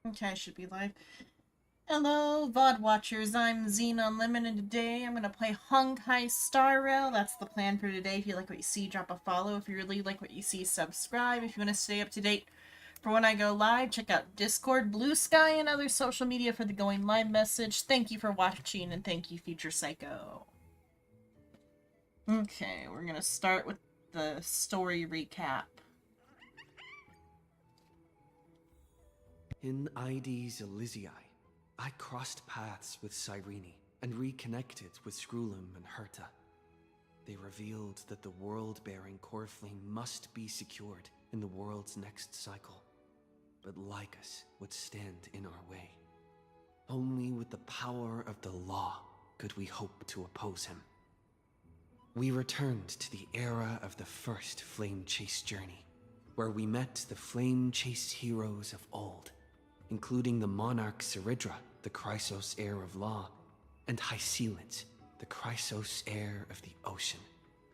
Okay, I should be live. Hello, VOD watchers. I'm Xenon Limited. Today I'm gonna play Honkai Star Rail. That's the plan for today. If you like what you see, drop a follow. If you really like what you see, subscribe. If you want to stay up to date for when I go live, check out Discord, Blue Sky, and other social media for the going live message. Thank you for watching, and thank you, Future Psycho. Okay, we're gonna start with the story recap. In Ides Elysiae, I crossed paths with Cyrene and reconnected with Scrulum and Herta. They revealed that the world-bearing core flame must be secured in the world's next cycle, but Lycus would stand in our way. Only with the power of the law could we hope to oppose him. We returned to the era of the first Flame Chase journey, where we met the Flame Chase heroes of old, including the monarch Ceridra, the Chrysos heir of law, and Hycelid, the Chrysos heir of the ocean,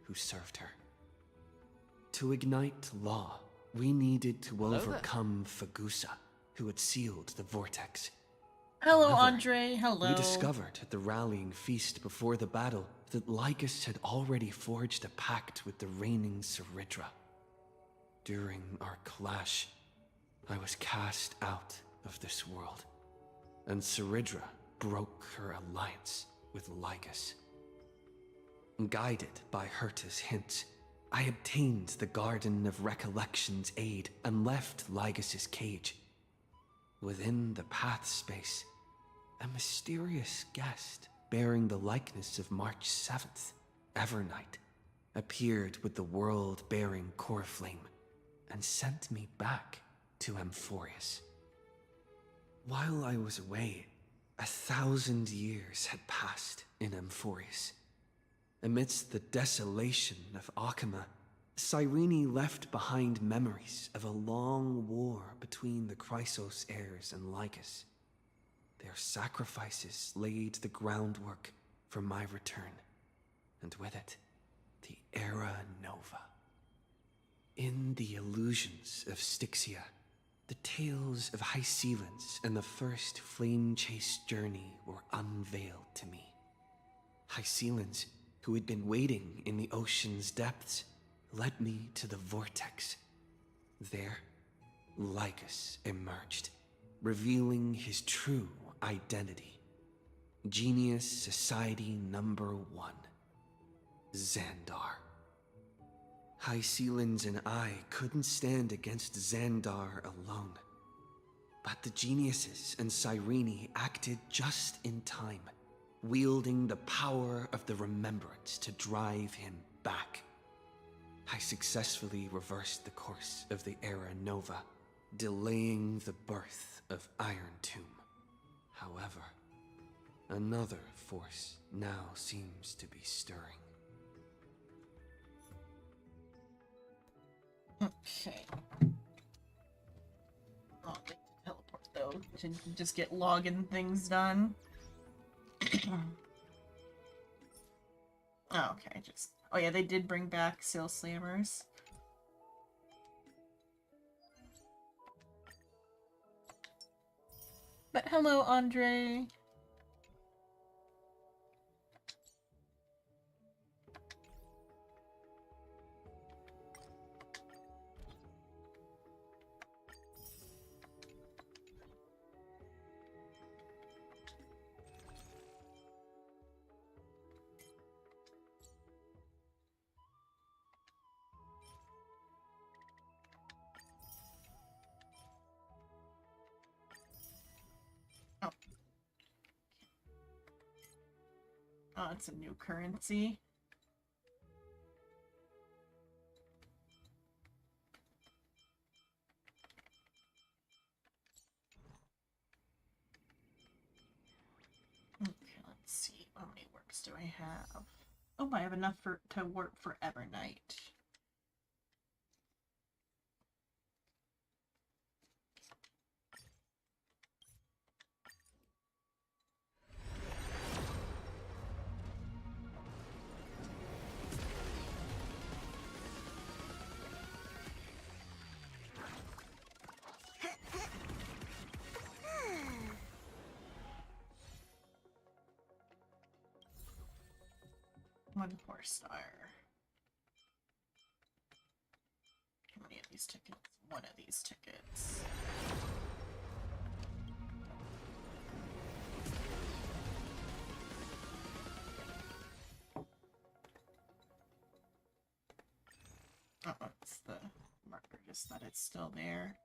who served her. To ignite law, we needed to overcome Fagusa, who had sealed the vortex. Hello, However, Andre. Hello. We discovered at the rallying feast before the battle that Lycus had already forged a pact with the reigning Ceridra. During our clash, I was cast out of this world, and Ceridra broke her alliance with Lycus. Guided by Herta's hints, I obtained the Garden of Recollection's aid and left Lycus's cage. Within the path space, a mysterious guest bearing the likeness of March 7th, Evernight, appeared with the world-bearing core flame and sent me back to Amphorius. While I was away, 1,000 years had passed in Amphorius. Amidst the desolation of Akama, Cyrene left behind memories of a long war between the Chrysos heirs and Lycus. Their sacrifices laid the groundwork for my return, and with it, the Era Nova. In the illusions of Styxia, the tales of Hycelid and the first Flame Chase journey were unveiled to me. Hycelid, who had been waiting in the ocean's depths, led me to the vortex. There, Lycus emerged, revealing his true identity. Genius Society Number 1, Xandar. Hycelid and I couldn't stand against Xandar alone. But the geniuses and Cyrene acted just in time, wielding the power of the remembrance to drive him back. I successfully reversed the course of the Era Nova, delaying the birth of Iron Tomb. However, another force now seems to be stirring. Okay. I'll wait to teleport though, to just get login things done. Oh, okay, just... Oh yeah, they did bring back Seal Slammers. But hello, Andre. Oh. Oh, it's a new currency. Okay, let's see. How many works do I have? Oh, I have enough to work for Evernight. 1 4-star. How many of these tickets? 1 of these tickets. Oh, it's the marker, just that it's still there.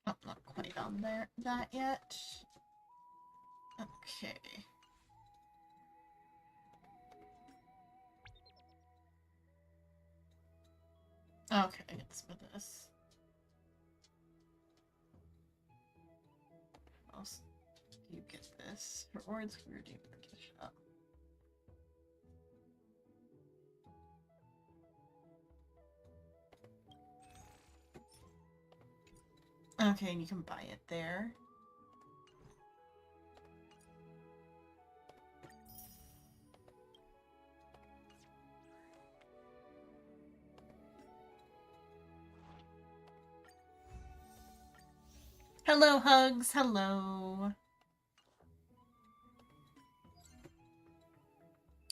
Oh, not quite on there that yet. Okay. Okay, it's for this. Else you get this. Rewards for redeeming the gift shop. Okay, and you can buy it there. Hello, Hugs. Hello.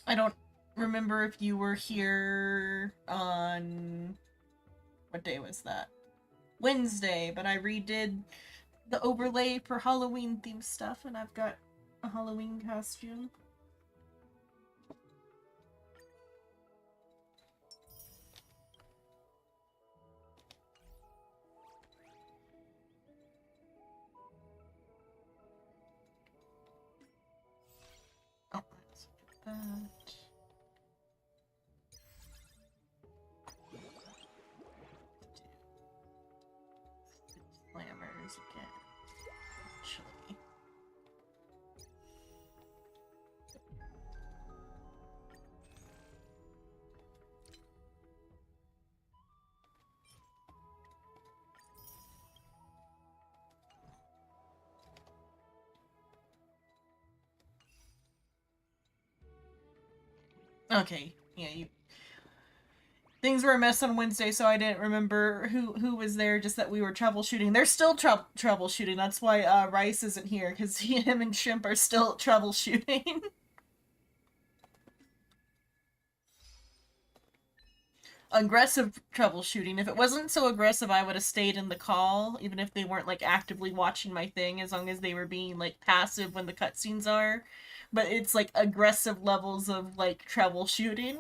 I don't remember if you were here on... What day was that? Wednesday, but I redid the overlay for Halloween themed stuff, and I've got a Halloween costume. Oh, let's get that. Slammers again. Actually. Okay, yeah, you... Things were a mess on Wednesday, so I didn't remember who was there, just that we were troubleshooting. They're still troubleshooting, that's why Rice isn't here, because him and Shimp are still troubleshooting. Aggressive troubleshooting. If it wasn't so aggressive, I would have stayed in the call, even if they weren't, like, actively watching my thing, as long as they were being, like, passive when the cutscenes are. But it's, like, aggressive levels of, like, troubleshooting.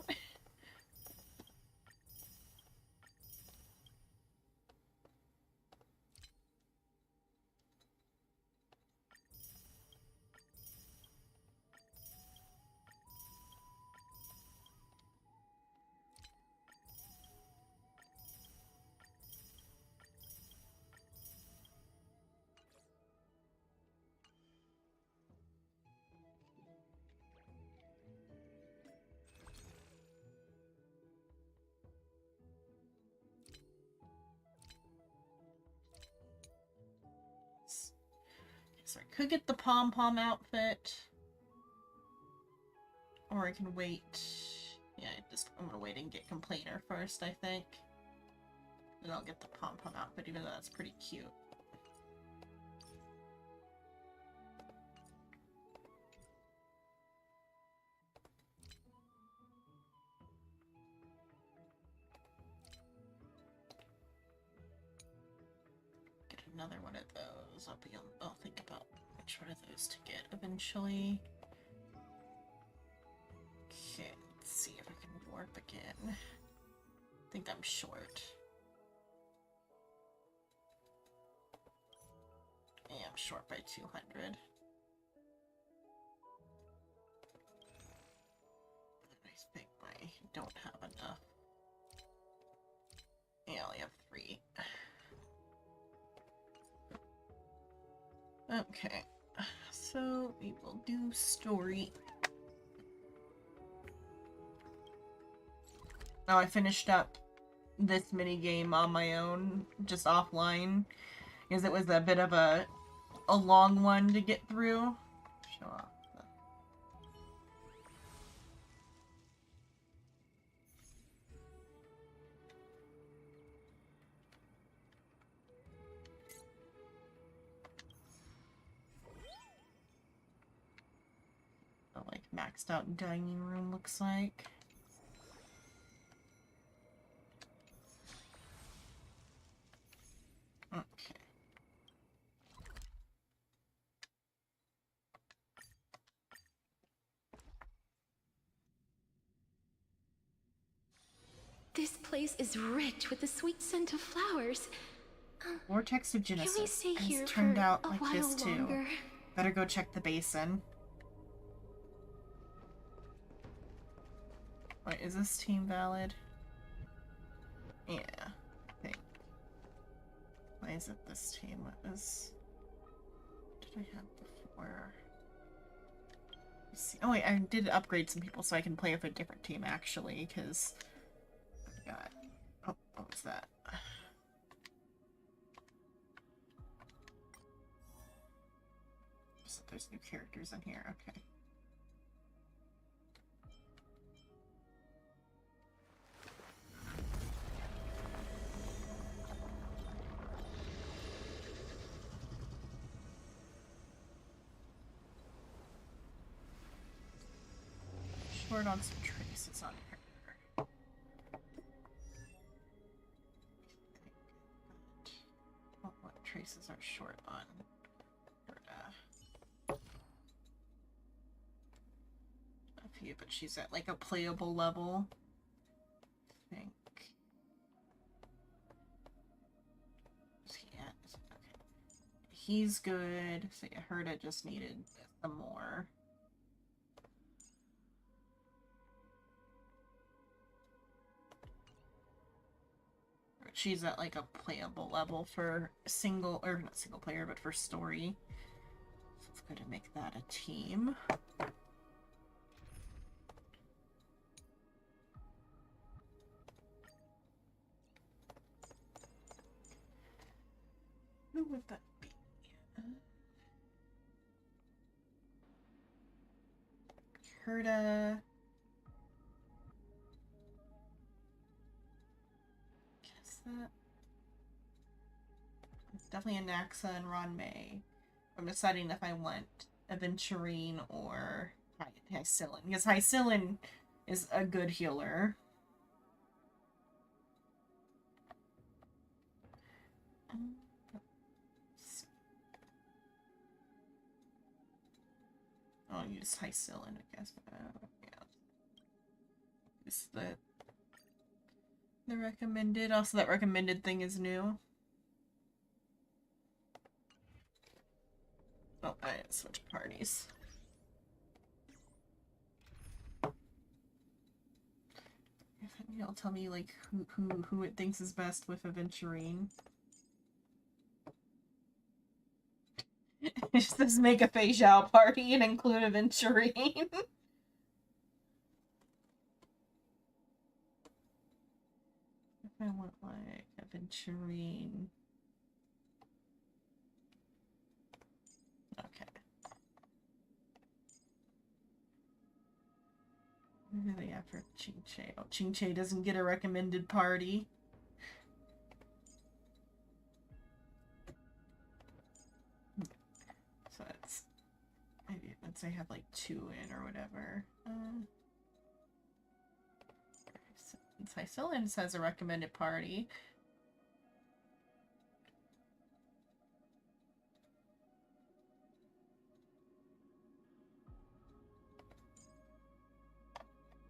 So I could get the pom-pom outfit. Or I can wait. Yeah, I'm gonna wait and get Complainer first, I think. Then I'll get the pom-pom outfit, even though that's pretty cute. Get another one of those. I'll think about which one of those to get eventually. Okay, let's see if I can warp again. I think I'm short. Yeah, I'm short by 200. I think I don't have enough. Yeah, I only have 3. Okay, so we will do story. Oh, I finished up this mini game on my own, just offline, because it was a bit of a long one to get through. Show off. The, like, maxed out dining room looks like. Okay. This place is rich with the sweet scent of flowers. Vortex of Can we Genesis stay has here turned for out a like while this too. longer? Better go check the basin. Wait, is this team valid? Yeah, I think. Why is it this team? What was... What did I have before? Let's see. Oh wait, I did upgrade some people so I can play with a different team actually, because I got... Oh, what was that? So there's new characters in here, okay. Short on some traces on her. What traces are short on her? A few, but she's at like a playable level. I think. Is he at? Okay. He's good. So yeah, Herda just needed some more. She's at like a playable level for single, or not single player, but for story. So let's go to make that a team. Who would that be? Herda. Guess that. It's definitely a Naxa and Ron May. I'm deciding if I want Aventurine or Hycillin. Because Hycillin is a good healer. I'll use Hycillin, I guess. Yeah. Is the recommended. Also, that recommended thing is new. Oh, I didn't switch parties. It'll tell me like who it thinks is best with Aventurine. It says make a Feijao party and include Aventurine. If I want like Aventurine. Okay. What do they have for Qingche? Oh, Qingche doesn't get a recommended party. So that's maybe let's say I have like 2 in or whatever. Since Hycillin says a recommended party.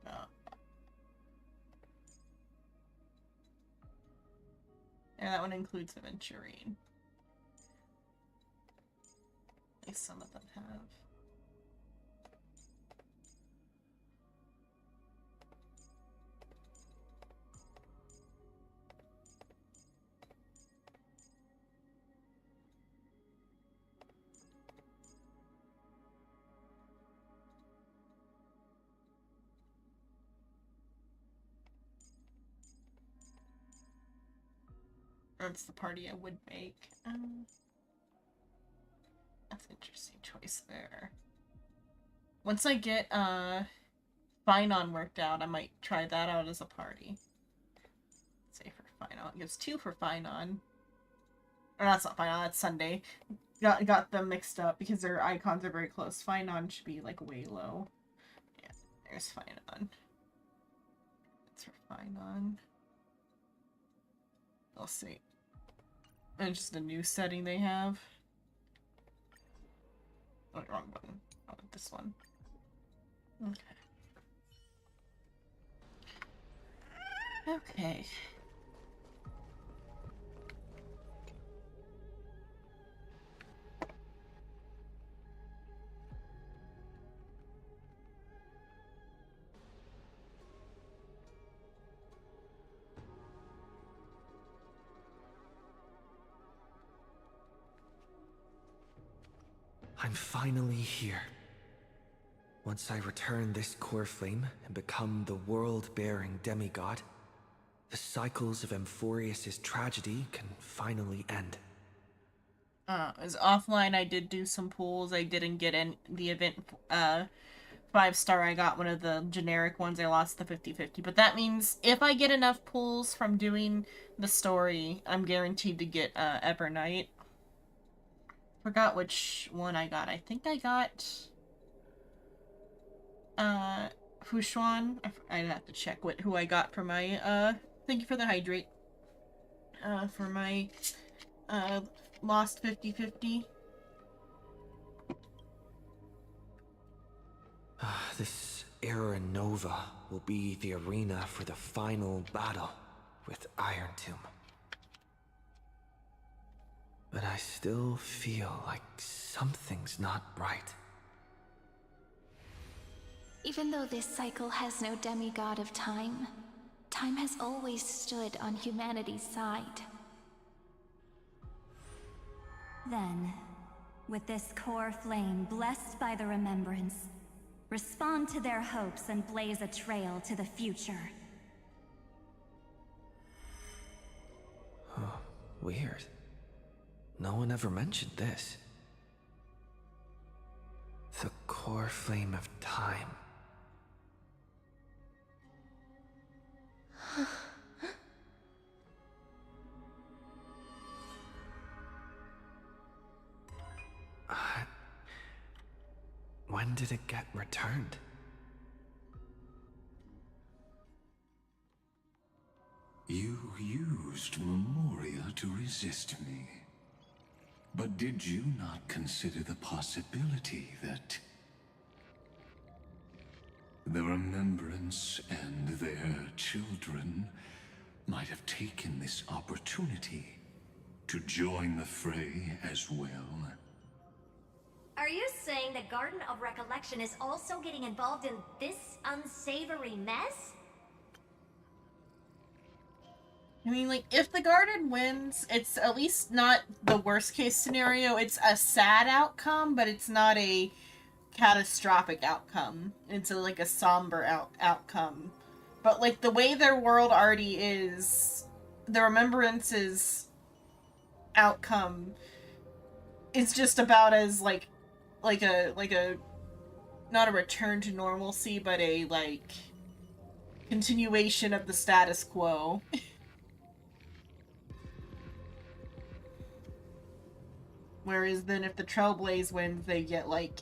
Oh. And that one includes Aventurine. At least some of them have. That's the party I would make. That's an interesting choice there. Once I get Xenon worked out, I might try that out as a party. Say for Xenon. It gives 2 for Xenon. Or that's not Xenon, that's Sunday. Got them mixed up because their icons are very close. Xenon should be like way low. Yeah, there's Xenon. That's for Xenon. I'll see. And just a new setting they have. Oh, wrong button. Oh, this one. Okay. Okay. I'm finally here. Once I return this core flame and become the world-bearing demigod, the cycles of Amphorius' tragedy can finally end. As offline, I did do some pulls. I didn't get in the event 5-star. I got one of the generic ones. I lost the 50/50. But that means if I get enough pulls from doing the story, I'm guaranteed to get Evernight. Forgot which one I got. I think I got Fushuan. I'd have to check who I got for my thank you for the hydrate. For my lost 50/50. This Era Nova will be the arena for the final battle with Iron Tomb. But I still feel like something's not right. Even though this cycle has no demigod of time, time has always stood on humanity's side. Then, with this core flame blessed by the remembrance, respond to their hopes and blaze a trail to the future. Oh, weird. No one ever mentioned this. The core flame of time. When did it get returned? You used Memoria to resist me. But did you not consider the possibility that the Remembrance and their children might have taken this opportunity to join the fray as well? Are you saying the Garden of Recollection is also getting involved in this unsavory mess? I mean, like, if the Garden wins, it's at least not the worst case scenario. It's a sad outcome, but it's not a catastrophic outcome. It's like a somber outcome. But, like, the way their world already is, the Remembrance's outcome is just about as, like a, not a return to normalcy, but a, like, continuation of the status quo. Whereas then if the Trailblaze wins, they get, like,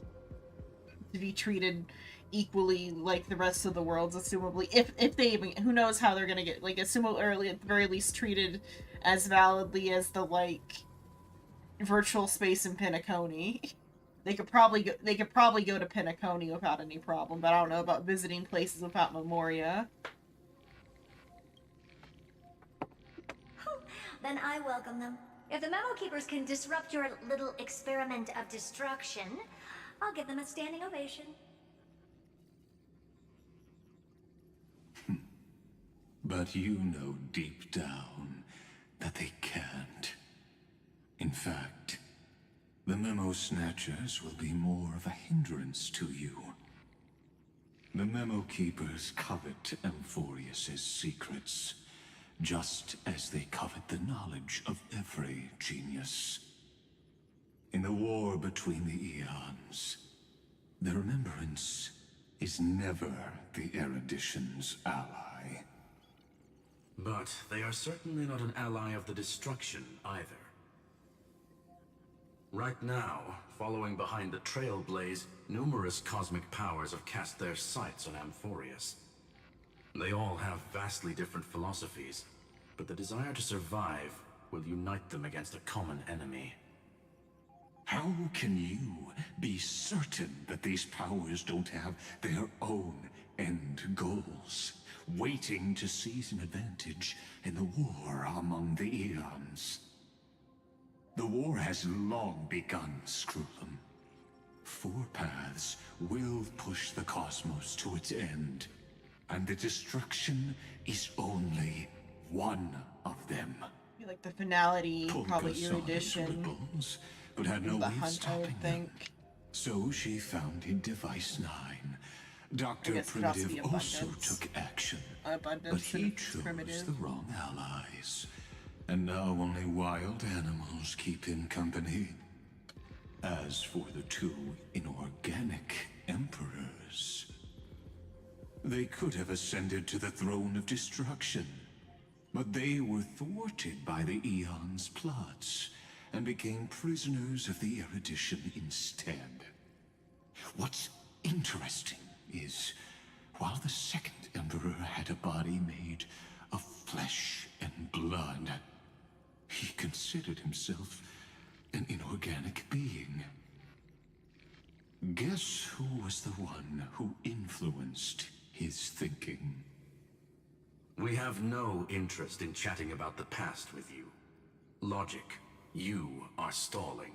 to be treated equally like the rest of the worlds, assumably. If they even, who knows how they're gonna get, like, assumably, or at the very least treated as validly as the, like, virtual space in Penacony. They could probably go to Penacony without any problem, but I don't know about visiting places without Memoria. Then I welcome them. If the Memo Keepers can disrupt your little experiment of destruction, I'll give them a standing ovation. But you know deep down that they can't. In fact, the Memo Snatchers will be more of a hindrance to you. The Memo Keepers covet Amphorius' secrets, just as they covet the knowledge of every genius. In the war between the eons, the remembrance is never the erudition's ally. But they are certainly not an ally of the destruction either. Right now, following behind the Trailblaze, numerous cosmic powers have cast their sights on Amphorius. They all have vastly different philosophies, but the desire to survive will unite them against a common enemy. How can you be certain that these powers don't have their own end goals, waiting to seize an advantage in the war among the eons? The war has long begun, Screwlum. Four paths will push the cosmos to its end, and the destruction is only one of them. Be like the finality, probably Polka saw those erudition, ripples, but had no the way of hunt, I stopping would them. think. So she founded Device 9. I Dr. guess it could also be Primitive also abundance. took action, but Abundance he and chose primitive. the wrong allies. And now only wild animals keep him company. As for the two inorganic emperors, they could have ascended to the throne of destruction, but they were thwarted by the Eon's plots and became prisoners of the erudition instead. What's interesting is, while the second emperor had a body made of flesh and blood, he considered himself an inorganic being. Guess who was the one who influenced his thinking? We have no interest in chatting about the past with you. Logic, you are stalling,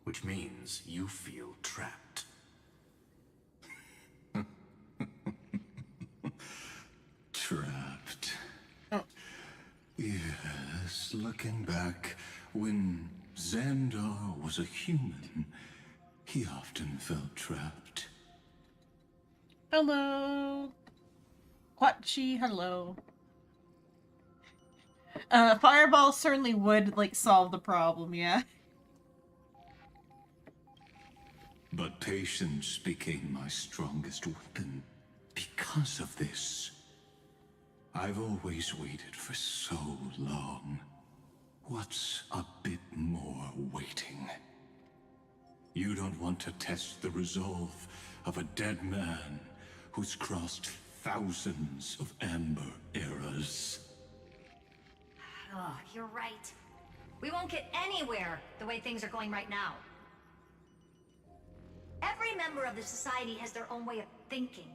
which means you feel trapped. Trapped. Oh. Yes, looking back, when Xandar was a human, he often felt trapped. Hello. Quatchy, hello. Fireball certainly would, like, solve the problem, yeah. But patience became my strongest weapon because of this. I've always waited for so long. What's a bit more waiting? You don't want to test the resolve of a dead man who's crossed thousands of amber eras. Oh, you're right. We won't get anywhere the way things are going right now. Every member of the society has their own way of thinking,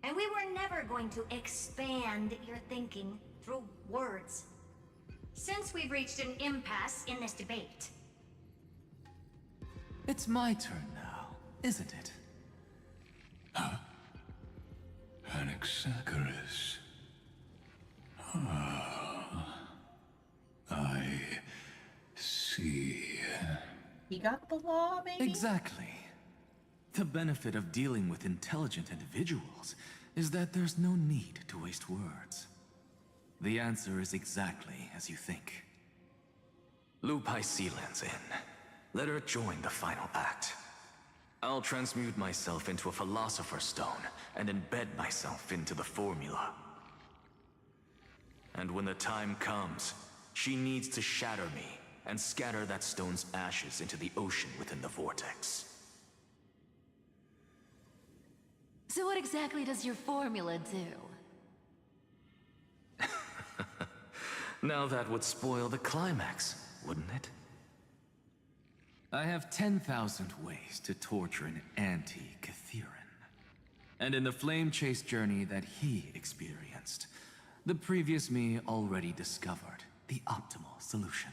and we were never going to expand your thinking through words. Since we've reached an impasse in this debate. It's my turn now, isn't it? Anaxagoras. I see. He got the law, maybe? Exactly. The benefit of dealing with intelligent individuals is that there's no need to waste words. The answer is exactly as you think. Lupai Sealand's in. Let her join the final act. I'll transmute myself into a Philosopher's Stone and embed myself into the formula. And when the time comes, she needs to shatter me and scatter that stone's ashes into the ocean within the vortex. So what exactly does your formula do? Now that would spoil the climax, wouldn't it? I have 10,000 ways to torture an anti-Cathiran. And in the flame chase journey that he experienced, the previous me already discovered the optimal solution.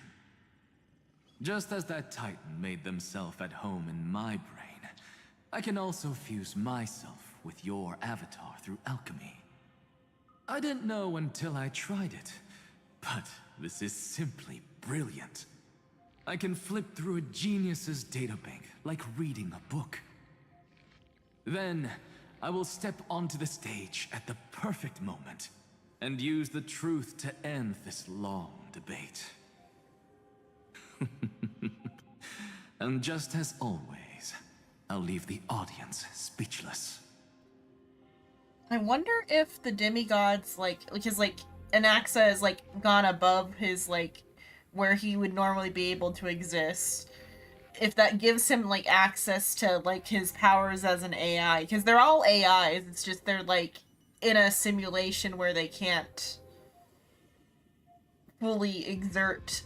Just as that Titan made themselves at home in my brain, I can also fuse myself with your avatar through alchemy. I didn't know until I tried it, but this is simply brilliant. I can flip through a genius's databank like reading a book. Then, I will step onto the stage at the perfect moment and use the truth to end this long debate. And just as always, I'll leave the audience speechless. I wonder if the demigods, because, Anaxa has, gone above his, where he would normally be able to exist. If that gives him, access to, his powers as an AI. Because they're all AIs, it's just they're, in a simulation where they can't fully exert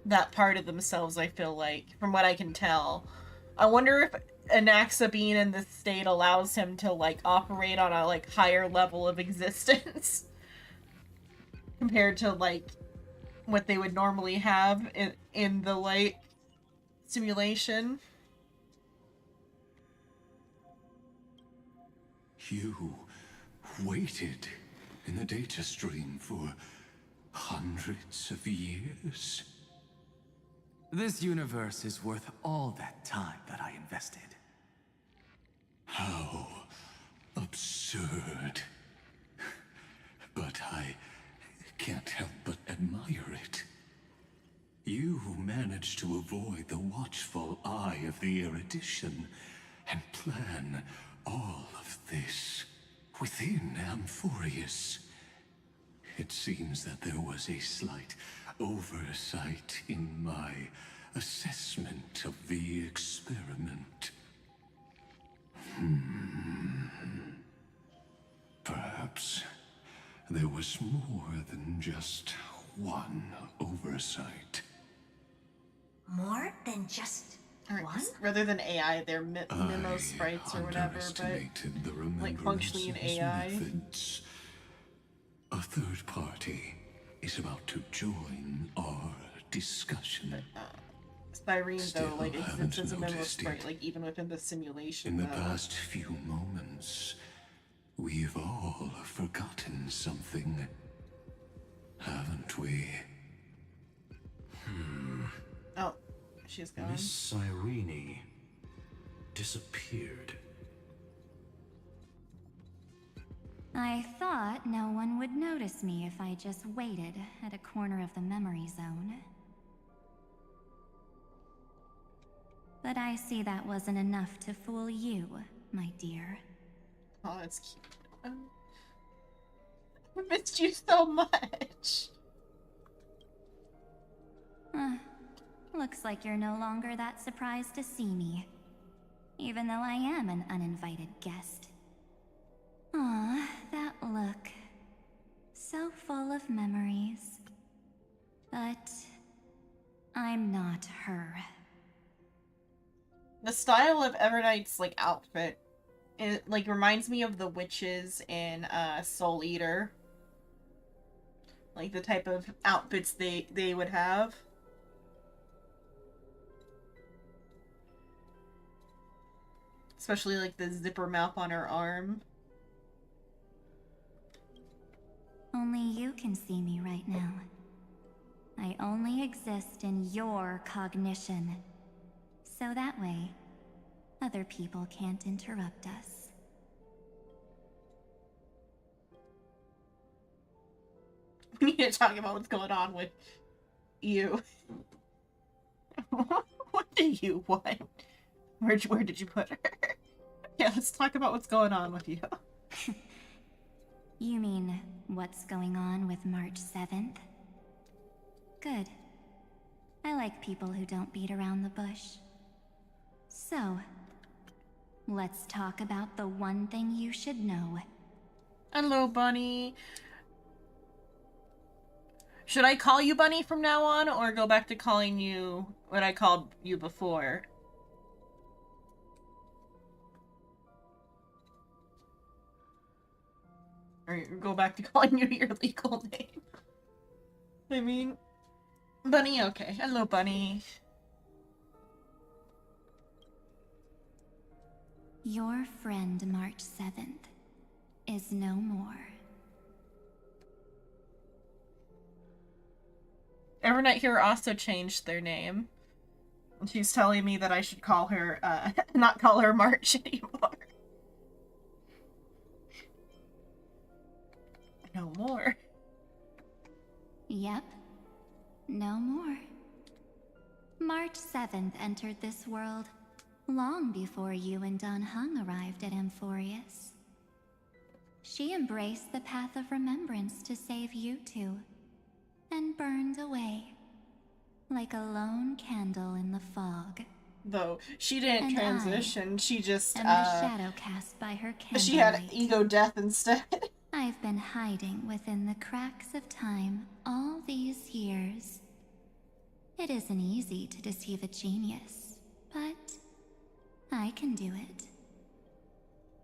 that part of themselves, I feel like, from what I can tell. I wonder if Anaxa being in this state allows him to, operate on a, higher level of existence. Compared to, what they would normally have in the, simulation. You waited in the data stream for hundreds of years? This universe is worth all that time that I invested. How absurd. But I can't help but admire it. You managed to avoid the watchful eye of the erudition and plan all of this within Amphorius. It seems that there was a slight oversight in my assessment of the experiment. Perhaps there was more than just one oversight. More than just one? Rather than AI, they're memo sprites or whatever, Underestimated the but functionally an AI. methods. A third party is about to join our discussion. Cyrene, Still though, exists haven't as a memo noticed sprite, it. even within the simulation. In the though. past few moments, we've all forgotten something, haven't we? Oh, she's gone. Miss Cyrene disappeared. I thought no one would notice me if I just waited at a corner of the memory zone. But I see that wasn't enough to fool you, my dear. Oh, that's cute. I missed you so much. Looks like you're no longer that surprised to see me. Even though I am an uninvited guest. Aw, that look. So full of memories. But I'm not her. The style of Everknight's outfit, it reminds me of the witches in Soul Eater. The type of outfits they would have. Especially the zipper mouth on her arm. Only you can see me right now. I only exist in your cognition. So that way, other people can't interrupt us. We need to talk about what's going on with you. What do you want? Where did you put her? Yeah, let's talk about what's going on with you. You mean, what's going on with March 7th? Good. I like people who don't beat around the bush. So, let's talk about the one thing you should know. Hello, Bunny. Should I call you Bunny from now on, or go back to calling you what I called you before? Or go back to calling you your legal name? I mean, Bunny, okay. Hello, Bunny. Your friend March 7th is no more. Evernight here also changed their name. And she's telling me that I should call her, not call her March anymore. I No more. Yep. No more. March 7th entered this world, long before you and Dan Heng arrived at Amphorius. She embraced the path of remembrance to save you two, and burned away, like a lone candle in the fog. Though she didn't And transition, she just And the shadow cast by her candlelight. she had ego death instead. I've been hiding within the cracks of time all these years. It isn't easy to deceive a genius, but I can do it.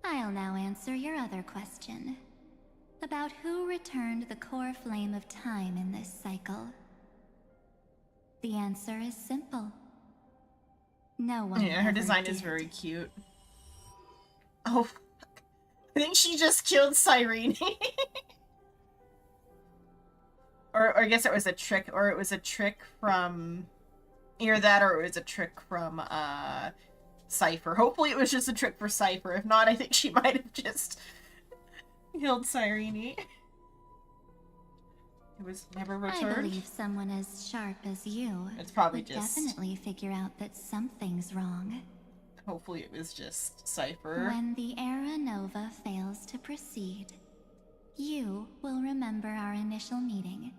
I'll now answer your other question about who returned the core flame of time in this cycle. The answer is simple. No one. Yeah, her ever design is did. very cute. Oh, I think she just killed Cyrene. or I guess it was a trick, or it was a trick from either that, or it was a trick from Cypher. Hopefully, it was just a trick for Cypher. If not, I think she might have just killed Cyrene. It was never returned. I believe someone as sharp as you It's probably would just. definitely figure out that something's wrong. Hopefully, it was just Cypher. When the Era Nova fails to proceed, you will remember our initial meeting,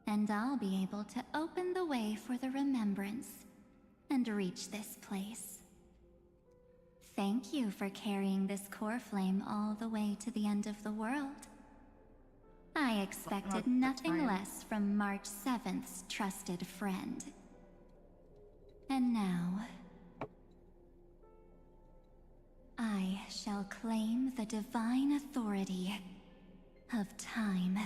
and I'll be able to open the way for the remembrance and reach this place. Thank you for carrying this core flame all the way to the end of the world. I expected nothing fine. less from March 7th's trusted friend. And now, I shall claim the divine authority of time.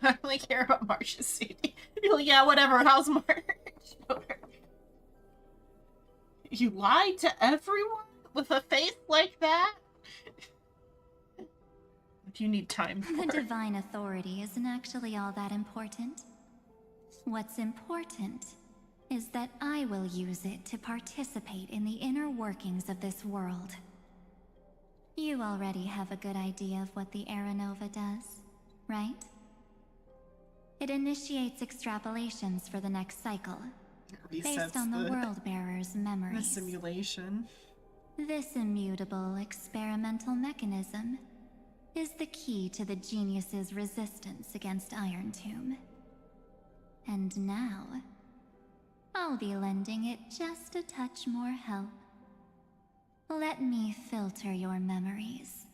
I only care about March's safety. You're like, yeah, whatever, how's March? You lied to everyone with a face like that? What do you need time for? The divine authority isn't actually all that important. What's important is that I will use it to participate in the inner workings of this world. You already have a good idea of what the Era Nova does, right? It initiates extrapolations for the next cycle, based on the World Bearer's memories. The simulation. This immutable experimental mechanism is the key to the genius's resistance against Iron Tomb. And now, I'll be lending it just a touch more help. Let me filter your memories.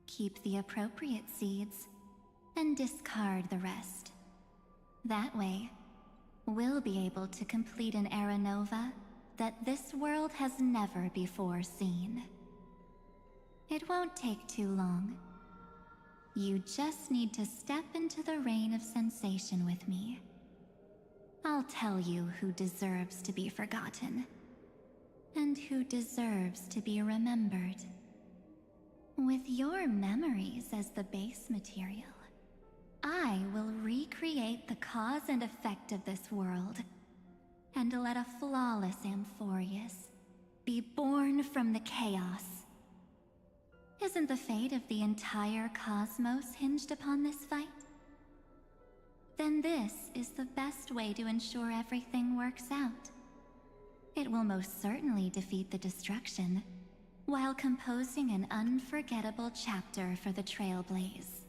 Keep the appropriate seeds, and discard the rest. That way, we'll be able to complete an Era Nova that this world has never before seen. It won't take too long. You just need to step into the rain of sensation with me. I'll tell you who deserves to be forgotten, and who deserves to be remembered. With your memories as the base material, I will recreate the cause and effect of this world, and let a flawless Amphorius be born from the chaos. Isn't the fate of the entire cosmos hinged upon this fight? Then this is the best way to ensure everything works out. It will most certainly defeat the destruction, while composing an unforgettable chapter for the Trailblaze.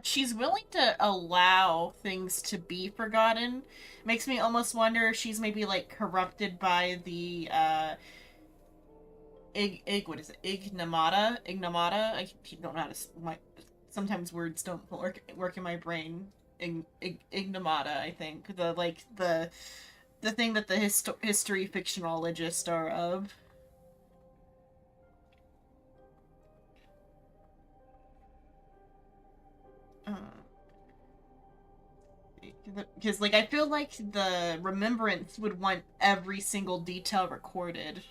She's willing to allow things to be forgotten. Makes me almost wonder if she's maybe like corrupted by the what is it? Ignomata? I don't know how to sometimes words don't work in my brain. Ignomata, I think. The thing that the history fictionologists are of. Because, like, I feel like the Remembrance would want every single detail recorded.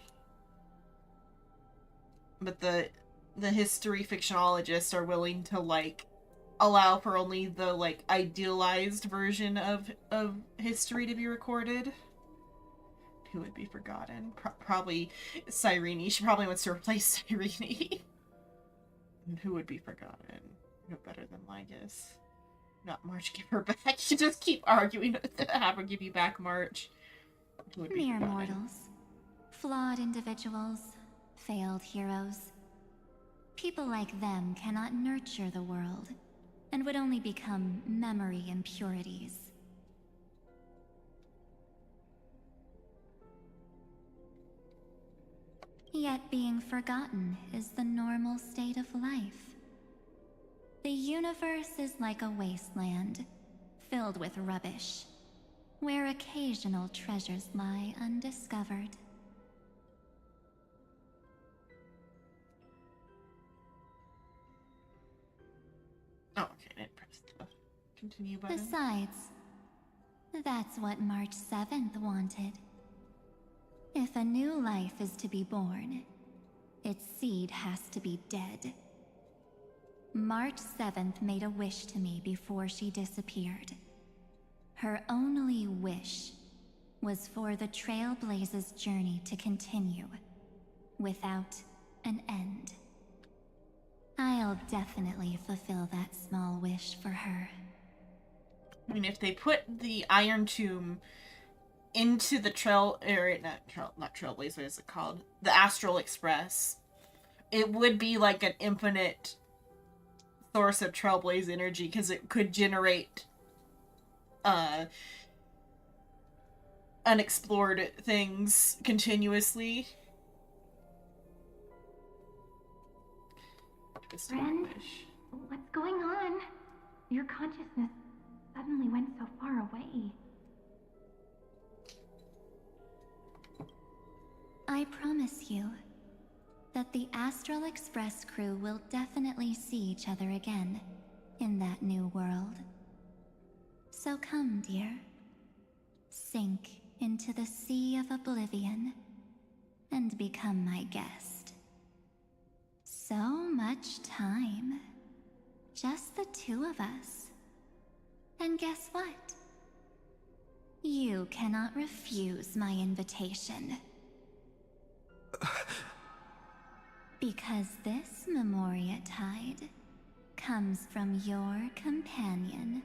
But the history fictionologists are willing to, like, allow for only the, like, idealized version of history to be recorded. Who would be forgotten? Probably Cyrene. She probably wants to replace Cyrene. And who would be forgotten? No better than Lygus. Not March, give her back. You just keep arguing to have her give you back March. Who would be Mere forgotten? mortals. Flawed individuals. Failed heroes. People like them cannot nurture the world, and would only become memory impurities. Yet being forgotten is the normal state of life. The universe is like a wasteland, filled with rubbish, where occasional treasures lie undiscovered. Oh, okay, I didn't press the continue button. Besides, that's what March 7th wanted. If a new life is to be born, its seed has to be dead. March 7th made a wish to me before she disappeared. Her only wish was for the Trailblaze's journey to continue, without an end. I'll definitely fulfill that small wish for her. I mean, if they put the Iron Tomb into the not Trailblazer, what is it called? The Astral Express, it would be like an infinite source of Trailblaze energy, because it could generate unexplored things continuously. Friend, what's going on? Your consciousness suddenly went so far away. I promise you that the Astral Express crew will definitely see each other again in that new world. So come, dear. Sink into the sea of oblivion and become my guest. So much time. Just the two of us. And guess what? You cannot refuse my invitation. Because this Memoria Tide comes from your companion,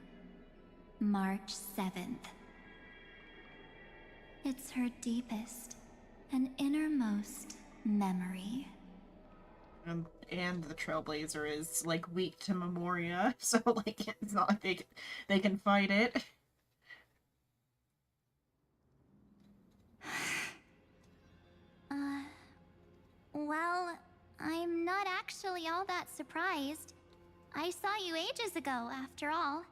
March 7th. It's her deepest and innermost memory. And the Trailblazer is, like, weak to Memoria, so, like, it's not like they can fight it. Well, I'm not actually all that surprised. I saw you ages ago, after all.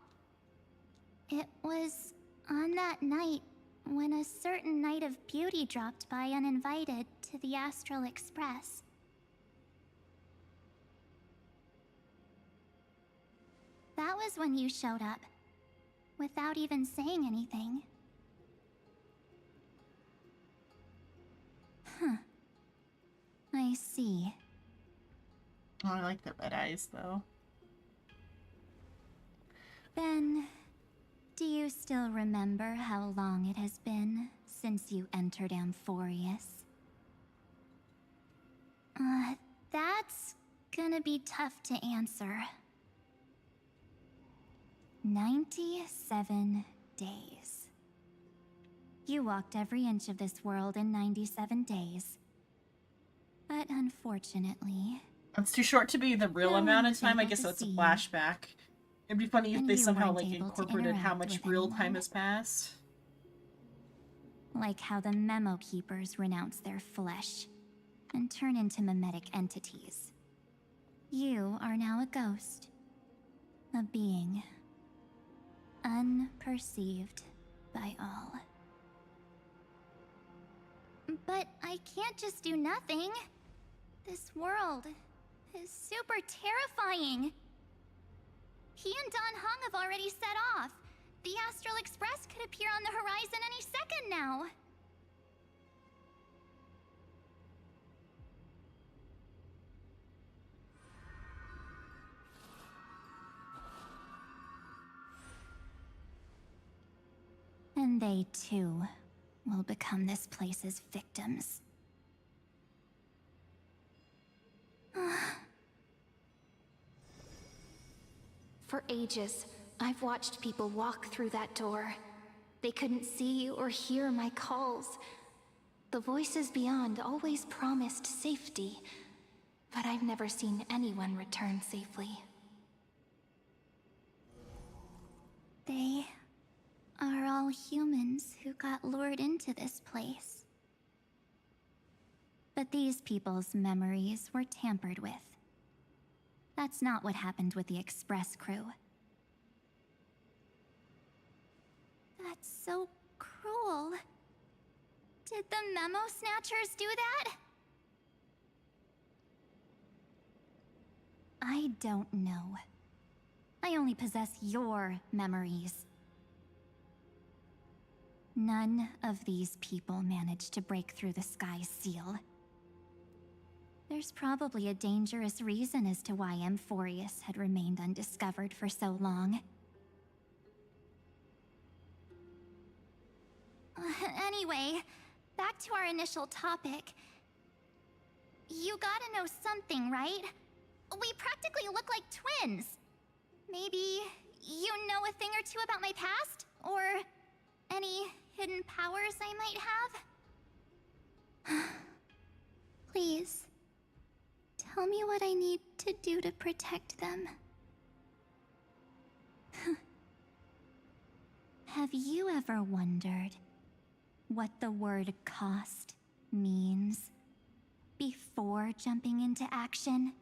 It was on that night when a certain Knight of Beauty dropped by uninvited to the Astral Express. That was when you showed up, without even saying anything. Huh. I see. Oh, I like the red eyes, though. Then, do you still remember how long it has been since you entered Amphorius? That's gonna be tough to answer. 97 days. You walked every inch of this world in 97 days. But unfortunately... It's too short to be the real No amount one of was time. I able guess to so it's a see you. flashback. It'd be funny if And they you somehow, weren't like, able to incorporated how interact much with real time anyone. has passed. Like how the Memo Keepers renounce their flesh and turn into mimetic entities. You are now a ghost. A being. Unperceived by all. But I can't just do nothing. This world is super terrifying. He and Don Hung have already set off. The Astral Express could appear on the horizon any second now. And they too will become this place's victims. For ages, I've watched people walk through that door. They couldn't see or hear my calls. The voices beyond always promised safety, but I've never seen anyone return safely. They are all humans who got lured into this place. But these people's memories were tampered with. That's not what happened with the Express crew. That's so cruel. Did the Memo Snatchers do that? I don't know. I only possess your memories. None of these people managed to break through the sky's seal. There's probably a dangerous reason as to why Amphorius had remained undiscovered for so long. Anyway, back to our initial topic. You gotta know something, right? We practically look like twins. Maybe you know a thing or two about my past? Or any hidden powers I might have? Please, tell me what I need to do to protect them. Have you ever wondered what the word cost means before jumping into action?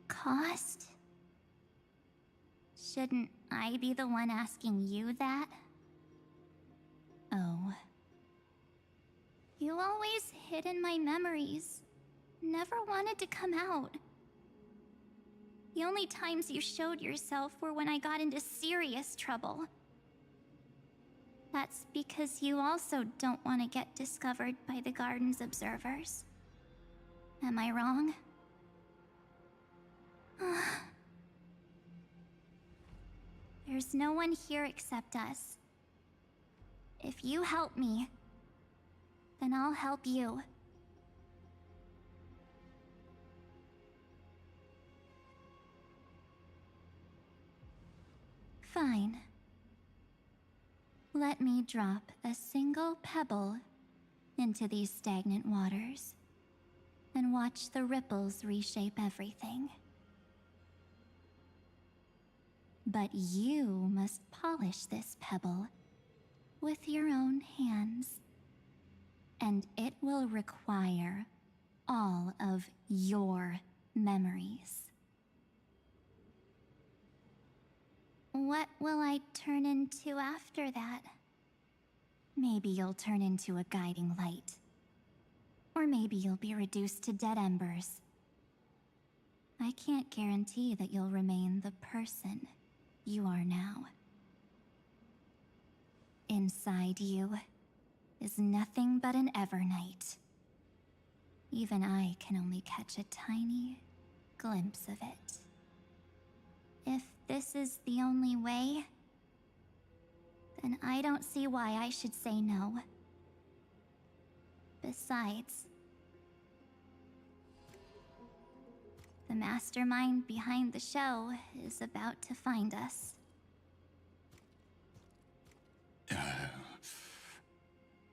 Cost? Shouldn't I be the one asking you that? Oh, You always hid in my memories. Never wanted to come out. The only times you showed yourself were when I got into serious trouble. That's because you also don't want to get discovered by the Garden's observers. Am I wrong? There's no one here except us. If you help me, then I'll help you. fine. Let me drop a single pebble into these stagnant waters and watch the ripples reshape everything. But you must polish this pebble with your own hands, and it will require all of your memories. What will I turn into after that? Maybe you'll turn into a guiding light. Or maybe you'll be reduced to dead embers. I can't guarantee that you'll remain the person you are now. Inside you is nothing but an Evernight. Even I can only catch a tiny glimpse of it. If this is the only way, then I don't see why I should say no. Besides, the mastermind behind the show is about to find us.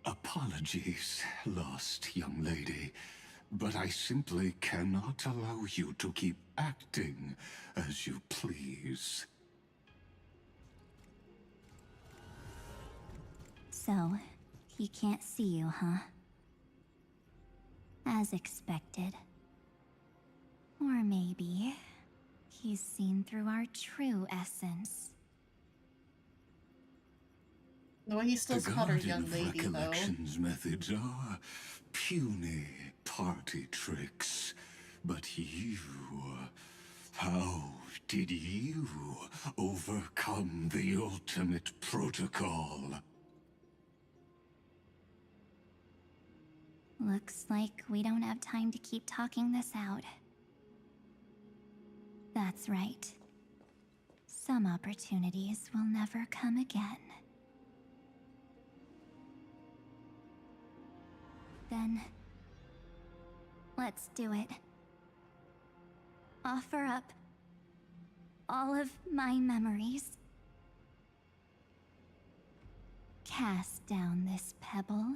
Apologies, lost young lady, but I simply cannot allow you to keep acting as you please. So, he can't see you, huh? As expected. Or maybe he's seen through our true essence. Well, he still The called her Guardian young of lady, though. Recollection's methods are puny party tricks. But you... how did you overcome the ultimate protocol? Looks like we don't have time to keep talking this out. That's right. Some opportunities will never come again. Then, let's do it. Offer up all of my memories. Cast down this pebble,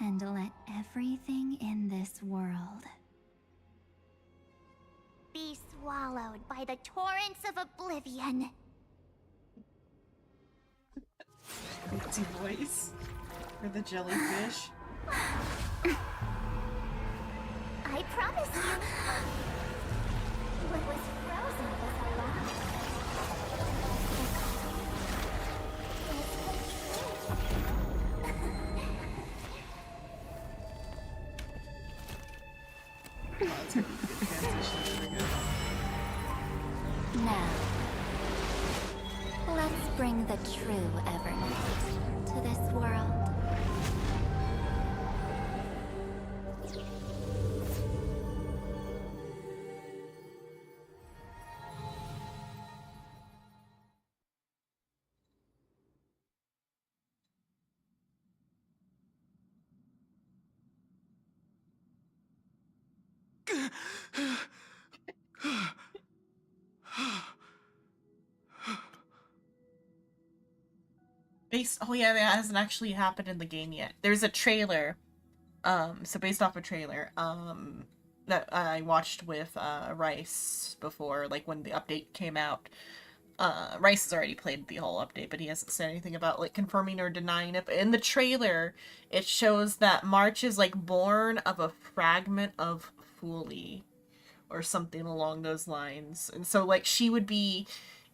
and let everything in this world Be swallowed by the torrents of oblivion. Fancy voice for the jellyfish. I promise you. What was frozen was alive. That's a good transition. There we go. now. Let's bring the true Evernight to this world. Oh yeah, that hasn't actually happened in the game yet. There's a trailer, so based off a trailer, that I watched with Rice before, like when the update came out. Rice has already played the whole update, but he hasn't said anything about like confirming or denying it. But in the trailer, it shows that March is like born of a fragment of Fuli, or something along those lines, and so like she would be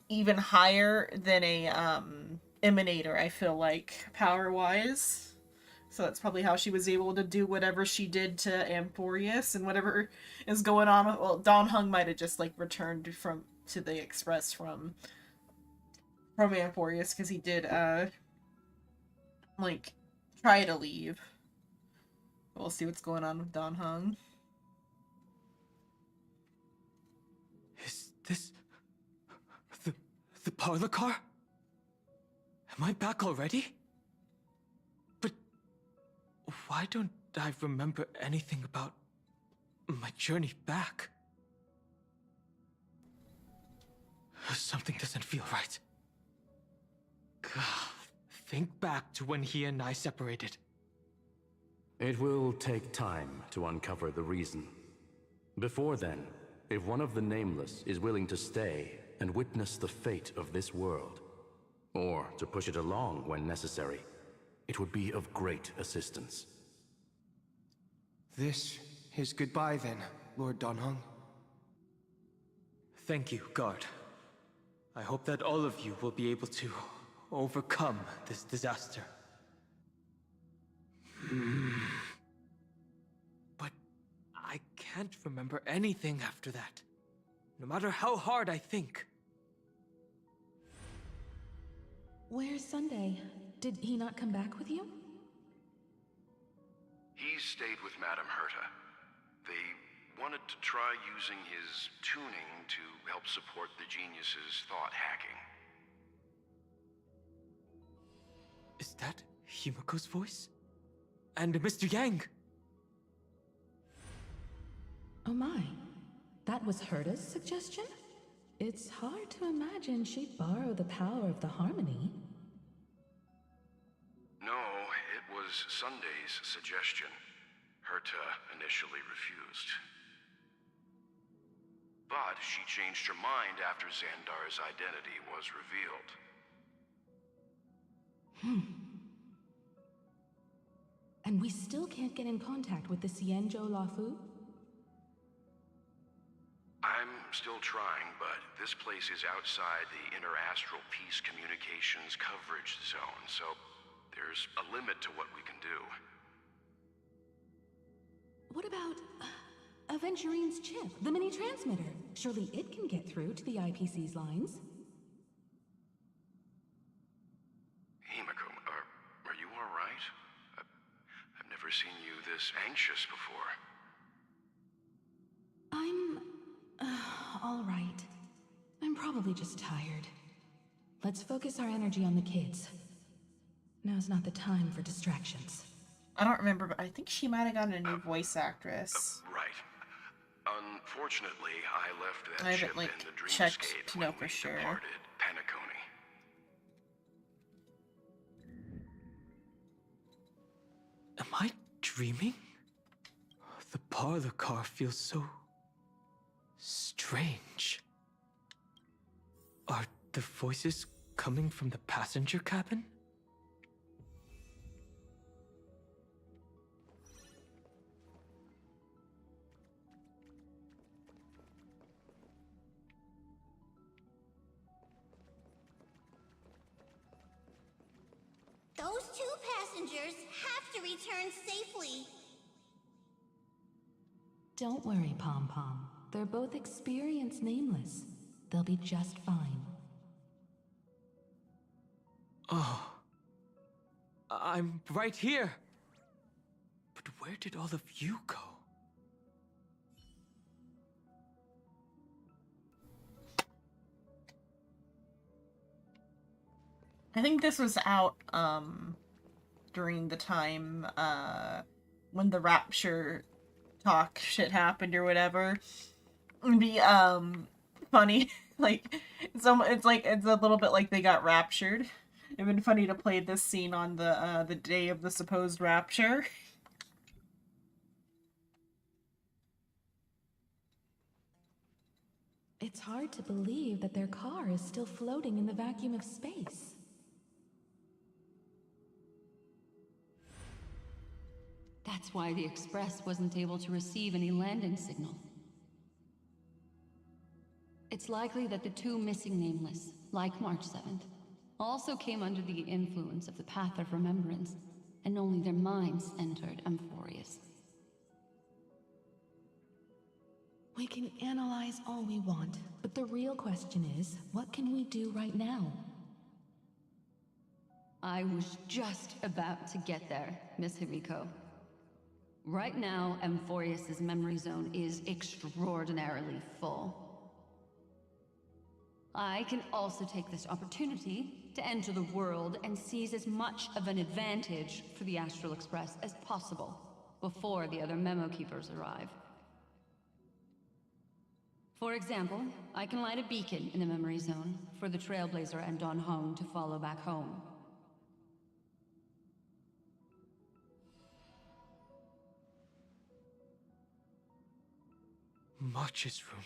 even higher than a Emanator, I feel like, power-wise. So that's probably how she was able to do whatever she did to Amphorius and whatever is going on. Well, Don Hung might have just like returned to the Express from Amphorius, because he did like try to leave. We'll see what's going on with Don Hung. Is this the parlor car? Am I back already? But why don't I remember anything about my journey back? Something doesn't feel right. Think back to when he and I separated. It will take time to uncover the reason. Before then, if one of the Nameless is willing to stay and witness the fate of this world, or to push it along when necessary, it would be of great assistance. This is goodbye then, Lord Donhung. Thank you, Guard. I hope that all of you will be able to overcome this disaster. But I can't remember anything after that, no matter how hard I think. Where's Sunday? Did he not come back with you? He stayed with Madame Herta. They wanted to try using his tuning to help support the genius's thought hacking. Is that Himiko's voice? And Mr. Yang? Oh my. That was Herta's suggestion? It's hard to imagine she'd borrow the power of the harmony. No, it was Sunday's suggestion. Herta initially refused. But she changed her mind after Xandar's identity was revealed. And we still can't get in contact with the Xianzhou Lafu? I'm still trying, but this place is outside the interastral peace communications coverage zone, so there's a limit to what we can do. What about Aventurine's chip, the mini-transmitter? Surely it can get through to the IPC's lines. Himiko, are you all right? I've never seen you this anxious before. I'm all right. I'm probably probably just tired. Let's focus our energy on the kids. Now's not the time for distractions. I don't remember, but I think she might have gotten a new voice actress. Right. Unfortunately, I left that I ship haven't, like, in the checked dreamscape to know when for we sure. departed Penacony. Am I dreaming? The parlor car feels so strange. Are the voices coming from the passenger cabin? Those two passengers have to return safely. Don't worry, Pom Pom. They're both experienced nameless. They'll be just fine. Oh. I'm right here. But where did all of you go? I think this was out, during the time, when the Rapture talk shit happened or whatever. It'd be, funny. Like, it's a little bit like they got raptured. It'd been funny to play this scene on the day of the supposed rapture. It's hard to believe that their car is still floating in the vacuum of space. That's why the Express wasn't able to receive any landing signal. It's likely that the two missing nameless, like March 7th, also came under the influence of the Path of Remembrance, and only their minds entered Amphorius. We can analyze all we want, but the real question is, what can we do right now? I was just about to get there, Miss Himiko. Right now, Amphorius' memory zone is extraordinarily full. I can also take this opportunity to enter the world and seize as much of an advantage for the Astral Express as possible before the other Memo Keepers arrive. For example, I can light a beacon in the memory zone for the Trailblazer and Don Hong to follow back home. March's room.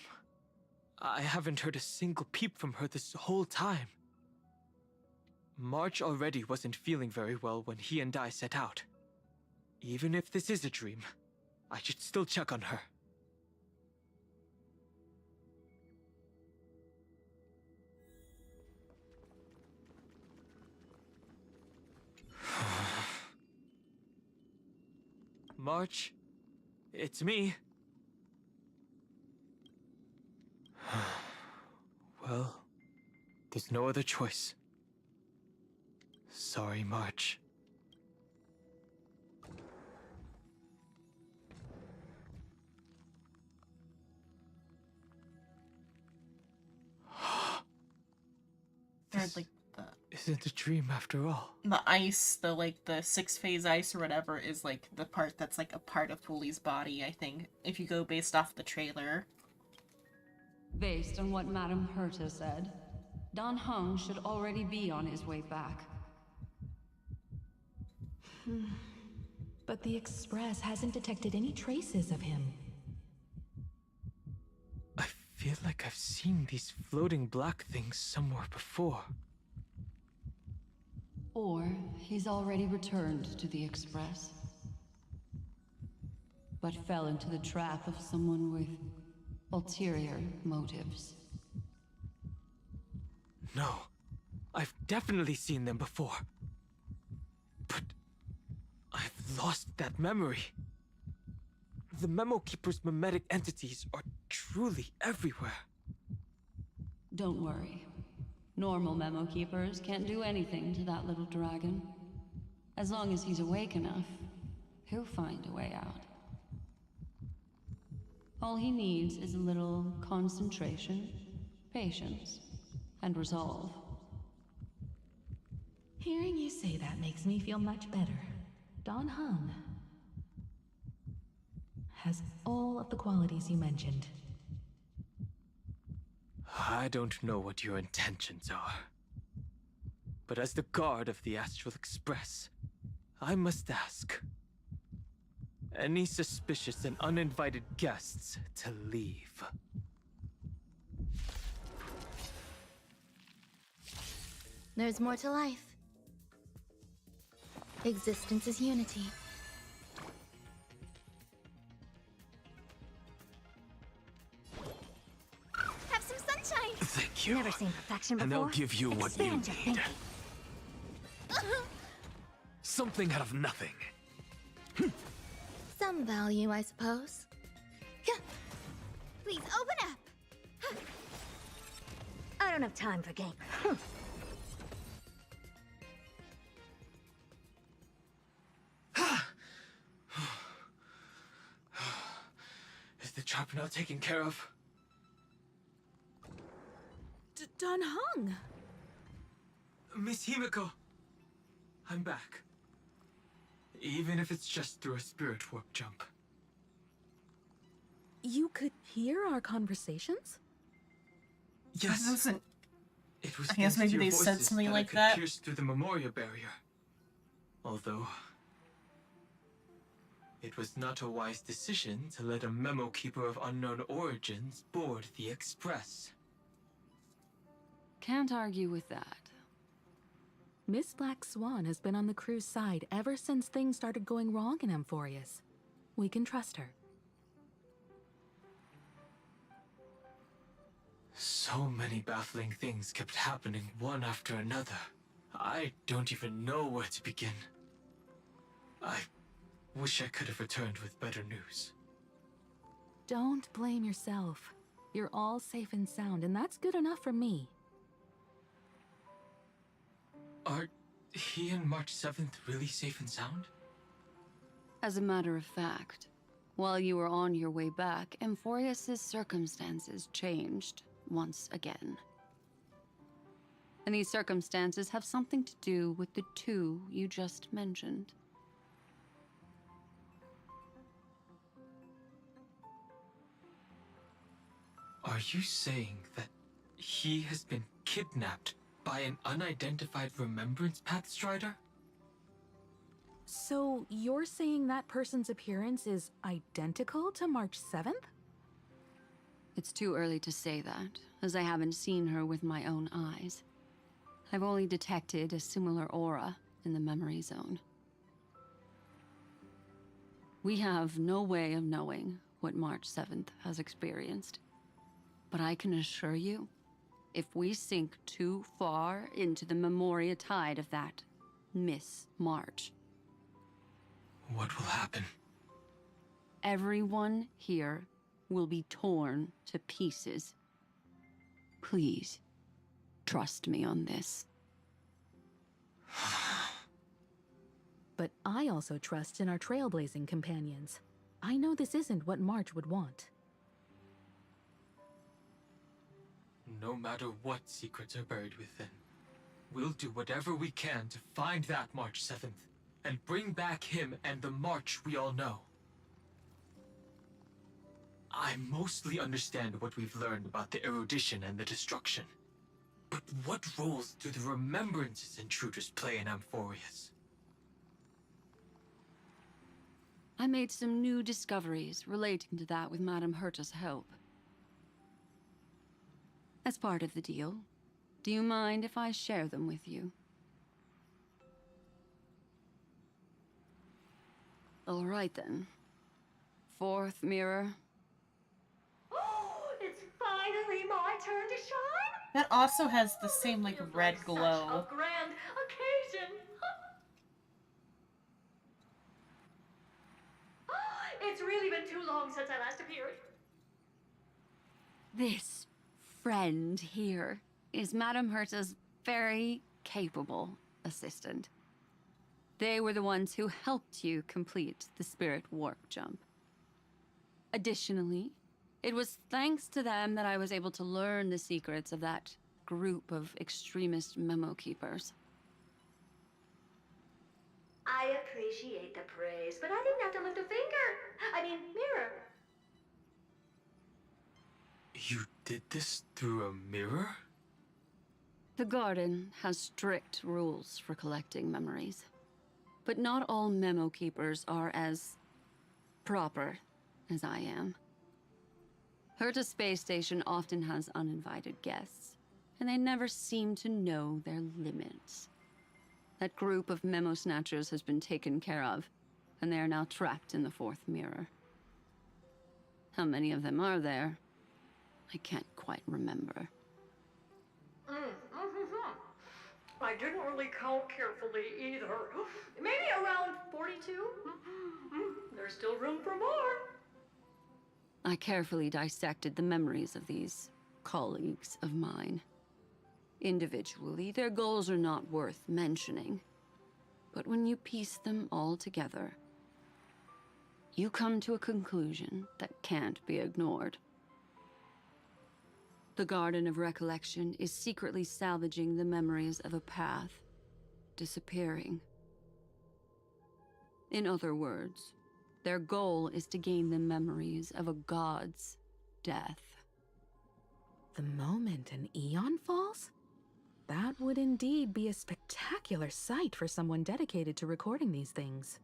I haven't heard a single peep from her this whole time. March already wasn't feeling very well when he and I set out. Even if this is a dream, I should still check on her. March, it's me. Well, there's no other choice. Sorry, March. Like isn't a dream after all. the ice, the 6-phase ice or whatever is like the part that's like a part of Foolie's body, I think, if you go based off the trailer. Based on what Madame Herta said, Don Hung should already be on his way back. But the Express hasn't detected any traces of him. I feel like I've seen these floating black things somewhere before. Or he's already returned to the Express, but fell into the trap of someone with ulterior motives. No, I've definitely seen them before. But I've lost that memory. The Memo Keeper's memetic entities are truly everywhere. Don't worry. Normal Memo Keepers can't do anything to that little dragon. As long as he's awake enough, he'll find a way out. All he needs is a little concentration, patience, and resolve. Hearing you say that makes me feel much better. Don Hung has all of the qualities you mentioned. I don't know what your intentions are. But as the guard of the Astral Express, I must ask. Any suspicious and uninvited guests to leave. There's more to life. Existence is unity. Have some sunshine! Thank you. Never seen perfection before. And I'll give you what you Expand your need. thinking. Something out of nothing. Some value, I suppose. Please open up! I don't have time for games. Is the job now taken care of? Don Hung! Miss Himiko, I'm back. Even if it's just through a spirit warp jump. You could hear our conversations? Yes. Wasn't. It was I guess thanks maybe to your they said voices something that like I could that. pierce through the Memoria barrier. Although it was not a wise decision to let a memo keeper of unknown origins board the Express. Can't argue with that. Miss Black Swan has been on the crew's side ever since things started going wrong in Amphorius. We can trust her. So many baffling things kept happening one after another. I don't even know where to begin. I wish I could have returned with better news. Don't blame yourself. You're all safe and sound, and that's good enough for me. Are he and March 7th really safe and sound? As a matter of fact, while you were on your way back, Amphorius' circumstances changed once again. And these circumstances have something to do with the two you just mentioned. Are you saying that he has been kidnapped by an unidentified Remembrance Path Strider? So you're saying that person's appearance is identical to March 7th? It's too early to say that, as I haven't seen her with my own eyes. I've only detected a similar aura in the memory zone. We have no way of knowing what March 7th has experienced. But I can assure you, if we sink too far into the Memoria tide of that Miss March, What will happen? everyone here will be torn to pieces. Please, trust me on this. But I also trust in our trailblazing companions. I know this isn't what March would want. No matter what secrets are buried within, we'll do whatever we can to find that March 7th and bring back him and the March we all know. I mostly understand what we've learned about the erudition and the destruction. But what roles do the remembrances intruders play in Amphorius? I made some new discoveries relating to that with Madame Herta's help. As part of the deal, do you mind if I share them with you? All right then. Fourth mirror. Oh, it's finally my turn to shine. That also has the same, like, Feels red like glow. Such a grand occasion. It's really been too long since I last appeared. This friend here is Madame Herta's very capable assistant. They were the ones who helped you complete the spirit warp jump. Additionally, it was thanks to them that I was able to learn the secrets of that group of extremist memo keepers. I appreciate the praise, but I didn't have to lift a finger. I mean, mirror. You did this through a mirror? The Garden has strict rules for collecting memories. But not all memo keepers are as proper as I am. Herta Space Station often has uninvited guests, and they never seem to know their limits. That group of memo snatchers has been taken care of, and they are now trapped in the fourth mirror. How many of them are there? I can't quite remember. I didn't really count carefully either. Maybe around 42? There's still room for more. I carefully dissected the memories of these colleagues of mine. Individually, their goals are not worth mentioning. But when you piece them all together, you come to a conclusion that can't be ignored. The Garden of Recollection is secretly salvaging the memories of a path disappearing. In other words, their goal is to gain the memories of a god's death. The moment an Eon falls? That would indeed be a spectacular sight for someone dedicated to recording these things.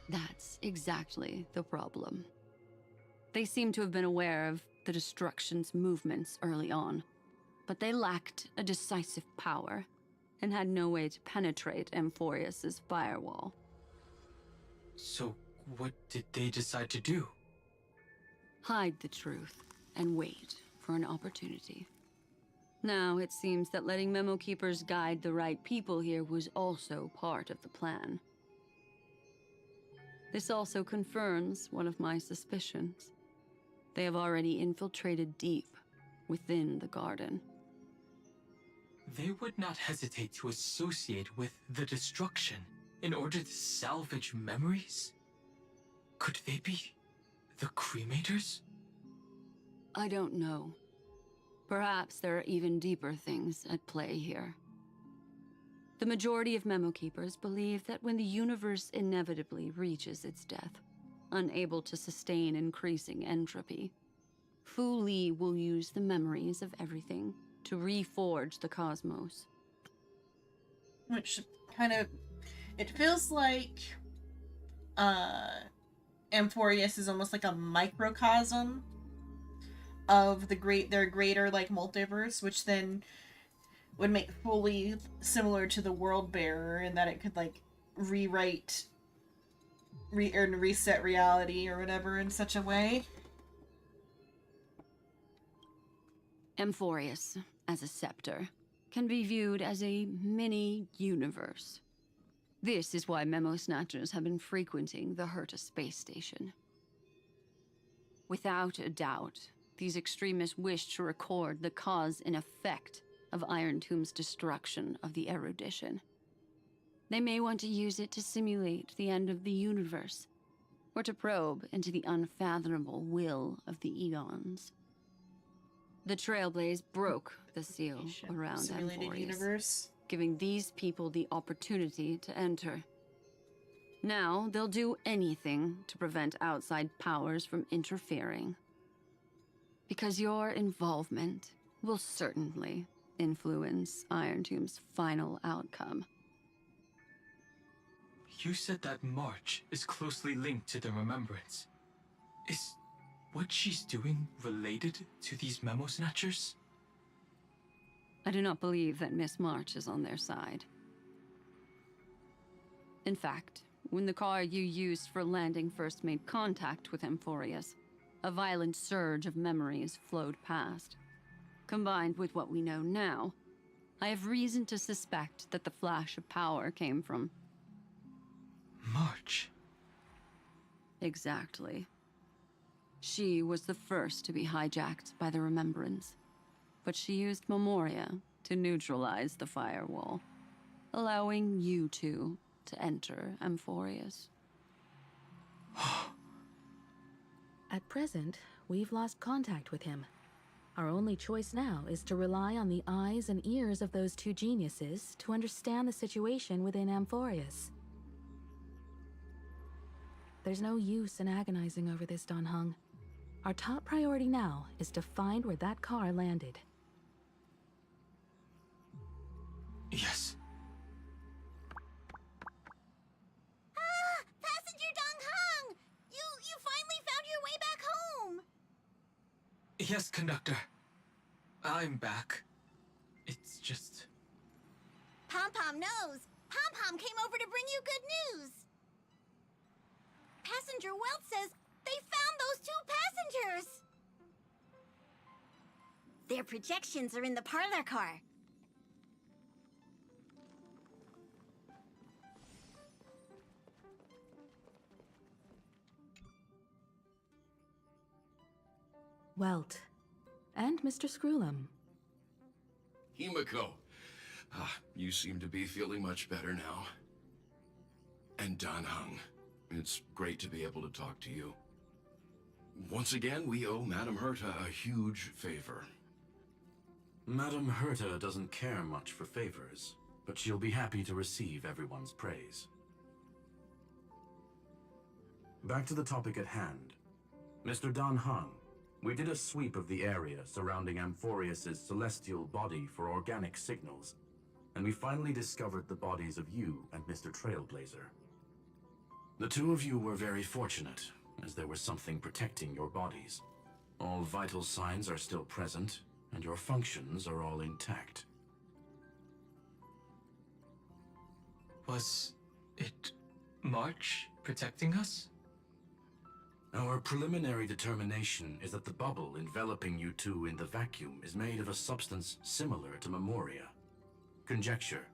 That's exactly the problem. They seem to have been aware of the Destruction's movements early on, but they lacked a decisive power and had no way to penetrate Amphorius's firewall. So, what did they decide to do? Hide the truth and wait for an opportunity. Now, it seems that letting Memo Keepers guide the right people here was also part of the plan. This also confirms one of my suspicions. They have already infiltrated deep within the Garden. They would not hesitate to associate with the Destruction in order to salvage memories? Could they be the Cremators? I don't know. Perhaps there are even deeper things at play here. The majority of Memo Keepers believe that when the universe inevitably reaches its death, unable to sustain increasing entropy, Fu Li will use the memories of everything to reforge the cosmos. Which kind of... It feels like... Amphorius is almost like a microcosm of their greater, like, multiverse, which then would make Fu Li similar to the World Bearer in that it could, like, rewrite... and reset reality or whatever in such a way. Amphorius, as a scepter, can be viewed as a mini-universe. This is why Memo Snatchers have been frequenting the Herta space station. Without a doubt, these extremists wish to record the cause and effect of Iron Tomb's destruction of the erudition. They may want to use it to simulate the end of the universe, or to probe into the unfathomable will of the eons. The Trailblaze broke the seal around Simulated Amphorius, universe. giving these people the opportunity to enter. Now, they'll do anything to prevent outside powers from interfering. Because your involvement will certainly influence Iron Tomb's final outcome. You said that March is closely linked to the Remembrance. Is what she's doing related to these Memo Snatchers? I do not believe that Miss March is on their side. In fact, when the car you used for landing first made contact with Amphorius, a violent surge of memories flowed past. Combined with what we know now, I have reason to suspect that the flash of power came from... March. Exactly. She was the first to be hijacked by the Remembrance, but she used Memoria to neutralize the firewall, allowing you two to enter Amphorius. At present, we've lost contact with him. Our only choice now is to rely on the eyes and ears of those two geniuses to understand the situation within Amphorius. There's no use in agonizing over this, Dan Heng. Our top priority now is to find where that car landed. Yes. Ah! Passenger Dong Heng! You finally found your way back home! Yes, conductor. I'm back. It's just... Pom-Pom knows. Pom-Pom came over to bring you good news. Passenger Welt says they found those two passengers. Their projections are in the parlor car. Welt. And Mr. Screwlum. Himiko. You seem to be feeling much better now. And Dan Heng. It's great to be able to talk to you. Once again, we owe Madame Herta a huge favor. Madame Herta doesn't care much for favors, but she'll be happy to receive everyone's praise. Back to the topic at hand. Mr. Dan Heng, we did a sweep of the area surrounding Amphorius' celestial body for organic signals, and we finally discovered the bodies of you and Mr. Trailblazer. The two of you were very fortunate, as there was something protecting your bodies. All vital signs are still present, and your functions are all intact. Was it March protecting us? Our preliminary determination is that the bubble enveloping you two in the vacuum is made of a substance similar to Memoria. Conjecture.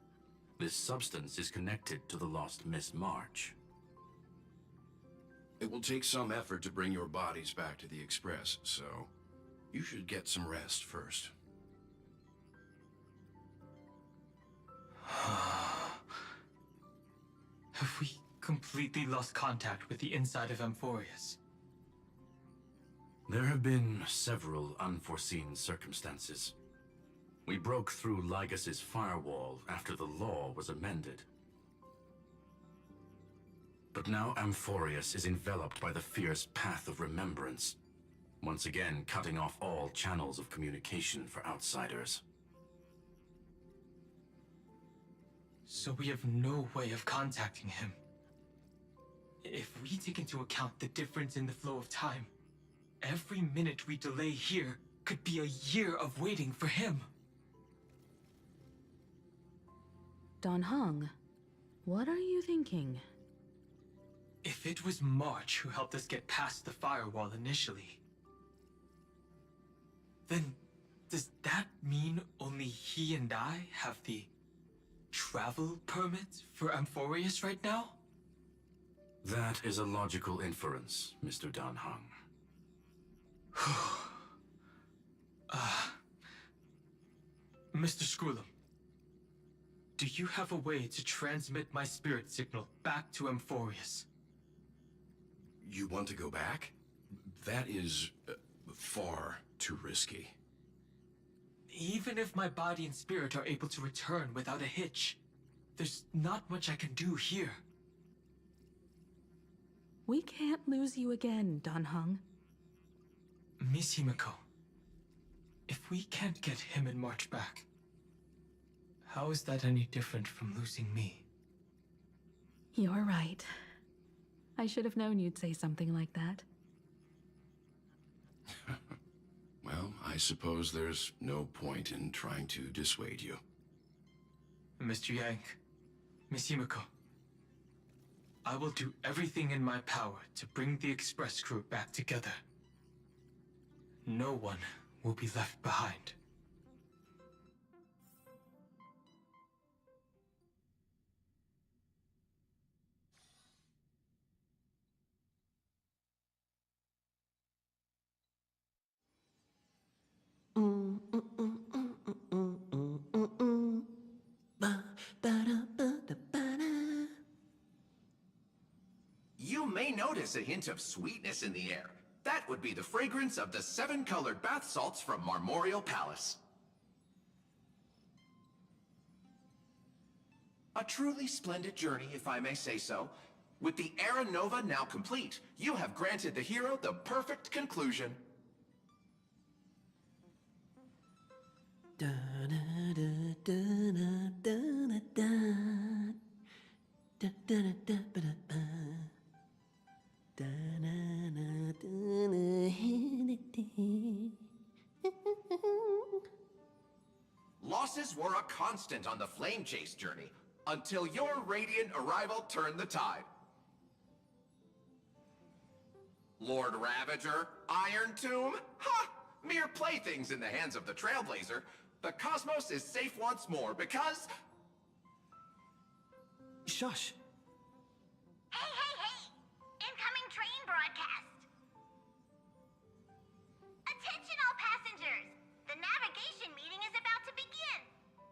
This substance is connected to the lost Miss March. It will take some effort to bring your bodies back to the Express, so you should get some rest first. Have we completely lost contact with the inside of Amphorius? There have been several unforeseen circumstances. We broke through Lygas's firewall after the law was amended. But now Amphorius is enveloped by the fierce path of remembrance, once again cutting off all channels of communication for outsiders. So we have no way of contacting him. If we take into account the difference in the flow of time, every minute we delay here could be a year of waiting for him. Dan Heng, what are you thinking? If it was March who helped us get past the firewall initially, then does that mean only he and I have the travel permit for Amphorius right now? That is a logical inference, Mr. Dan Heng. Mr. Screwlum, do you have a way to transmit my spirit signal back to Amphorius? You want to go back? That is far too risky. Even if my body and spirit are able to return without a hitch, there's not much I can do here. We can't lose you again, Dan Heng. Miss Himiko, if we can't get him and March back, how is that any different from losing me? You're right. I should have known you'd say something like that. Well, I suppose there's no point in trying to dissuade you. Mr. Yang, Miss Himiko, I will do everything in my power to bring the Express crew back together. No one will be left behind. You may notice a hint of sweetness in the air. That would be the fragrance of the 7-colored bath salts from Marmorial Palace. A truly splendid journey, if I may say so. With the Era Nova now complete, you have granted the hero the perfect conclusion. Losses were a constant on the Flame Chase journey, until your radiant arrival turned the tide. Lord Ravager, Iron Tomb? Ha! Mere playthings in the hands of the Trailblazer. The cosmos is safe once more because... Shush. Hey, hey, hey! Incoming train broadcast! Attention all passengers! The navigation meeting is about to begin!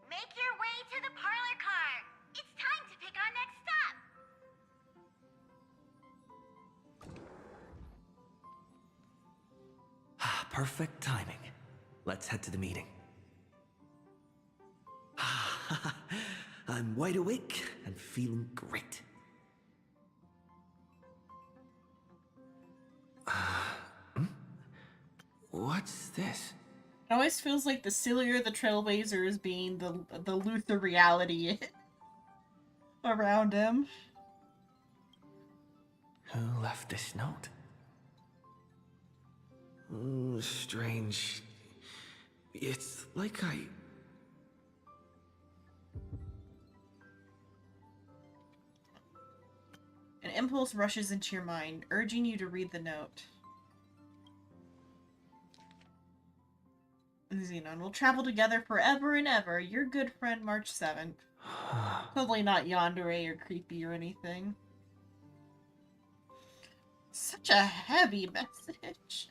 Make your way to the parlor car! It's time to pick our next stop! Perfect timing. Let's head to the meeting. I'm wide awake and feeling great. What's this? It always feels like the sillier the Trailblazer is being, the looser reality around him. Who left this note? Strange. It's like An impulse rushes into your mind, urging you to read the note. Xenon, we'll travel together forever and ever. Your good friend, March 7th. Totally not yandere or creepy or anything. Such a heavy message.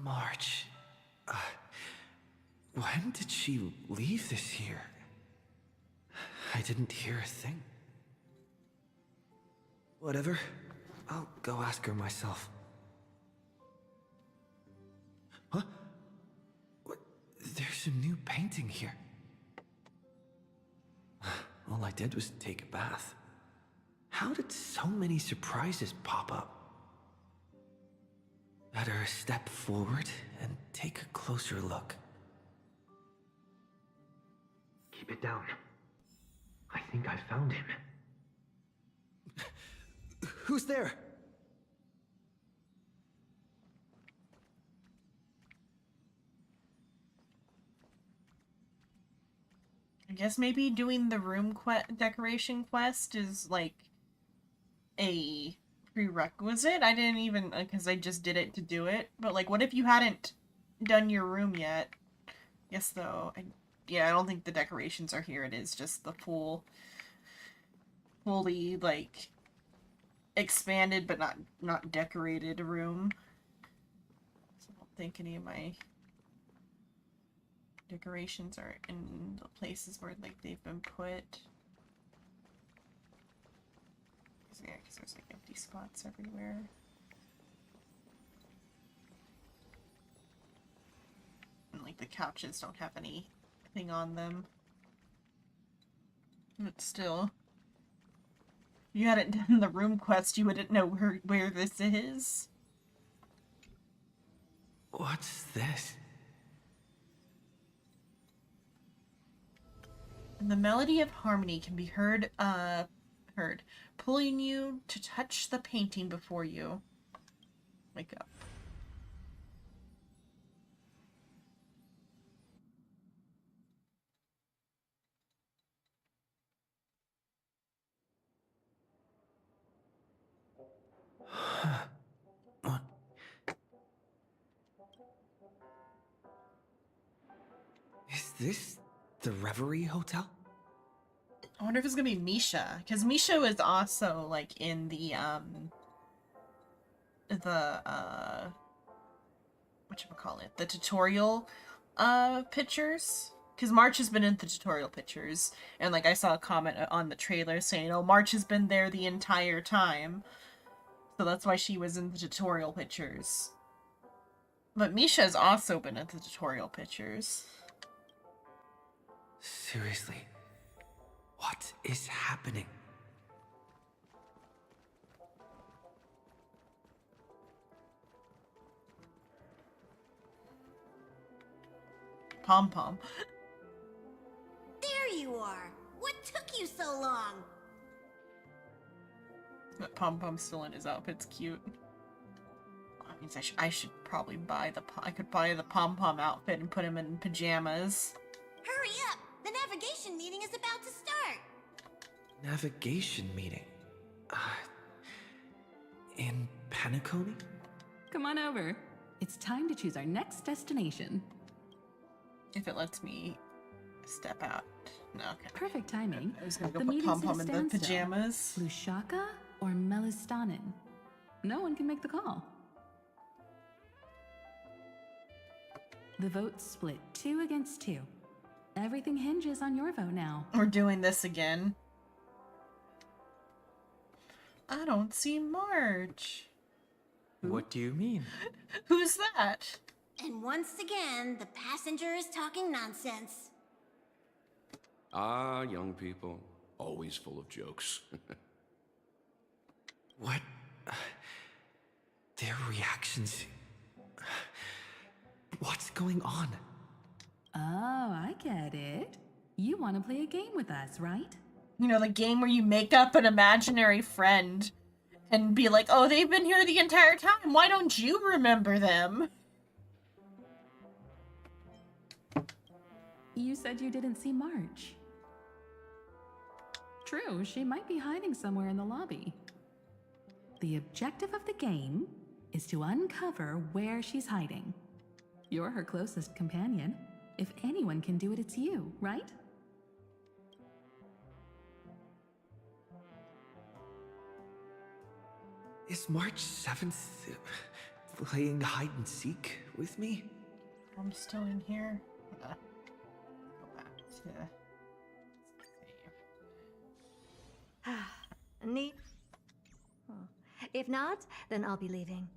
March. When did she leave this here? I didn't hear a thing. Whatever. I'll go ask her myself. Huh? What? There's a new painting here. All I did was take a bath. How did so many surprises pop up? Better step forward and take a closer look. Keep it down. I think I found him. Who's there? I guess maybe doing the room decoration quest is like a prerequisite. I didn't even, because I just did it to do it. But like, what if you hadn't done your room yet? Yes, though. Yeah, I don't think the decorations are here. It is just the fully like expanded but not decorated room. So I don't think any of my decorations are in the places where like they've been put. Yeah, because there's like empty spots everywhere. And like the couches don't have anything on them. But still, if you hadn't done the room quest, you wouldn't know where this is. What's this? And the melody of harmony can be heard, pulling you to touch the painting before you. Wake up. Is this the Reverie Hotel? I wonder if it's gonna be Misha, because Misha is also like in the whatchamacallit, the tutorial pictures. Because March has been in the tutorial pictures, and like I saw a comment on the trailer saying, "Oh, March has been there the entire time," so that's why she was in the tutorial pictures. But Misha's also been at the tutorial pictures. Seriously, what is happening? Pom Pom. There you are! What took you so long? But Pom Pom's still in his outfit's cute. That means I should probably buy I could buy the Pom Pom outfit and put him in pajamas. Hurry up! The navigation meeting is about to start! Navigation meeting? In Penacony? Come on over. It's time to choose our next destination. If it lets me step out. No, okay. Perfect timing. I was gonna go The put meeting's Pom at a Pom in the standstill. pajamas. Lushaka or Melistanin? No one can make the call. The vote's split 2 against 2. Everything hinges on your vote now. We're doing this again. I don't see March. What do you mean? Who's that? And once again, the passenger is talking nonsense. Ah, young people. Always full of jokes. What? Their reactions. What's going on? Oh, I get it. You want to play a game with us, right? You know, the game where you make up an imaginary friend and be like, oh, they've been here the entire time. Why don't you remember them? You said you didn't see March. True, she might be hiding somewhere in the lobby. The objective of the game is to uncover where she's hiding. You're her closest companion. If anyone can do it, it's you, right? Is March 7th playing hide and seek with me? I'm still in here. Go back to save. Neat. Oh. If not, then I'll be leaving.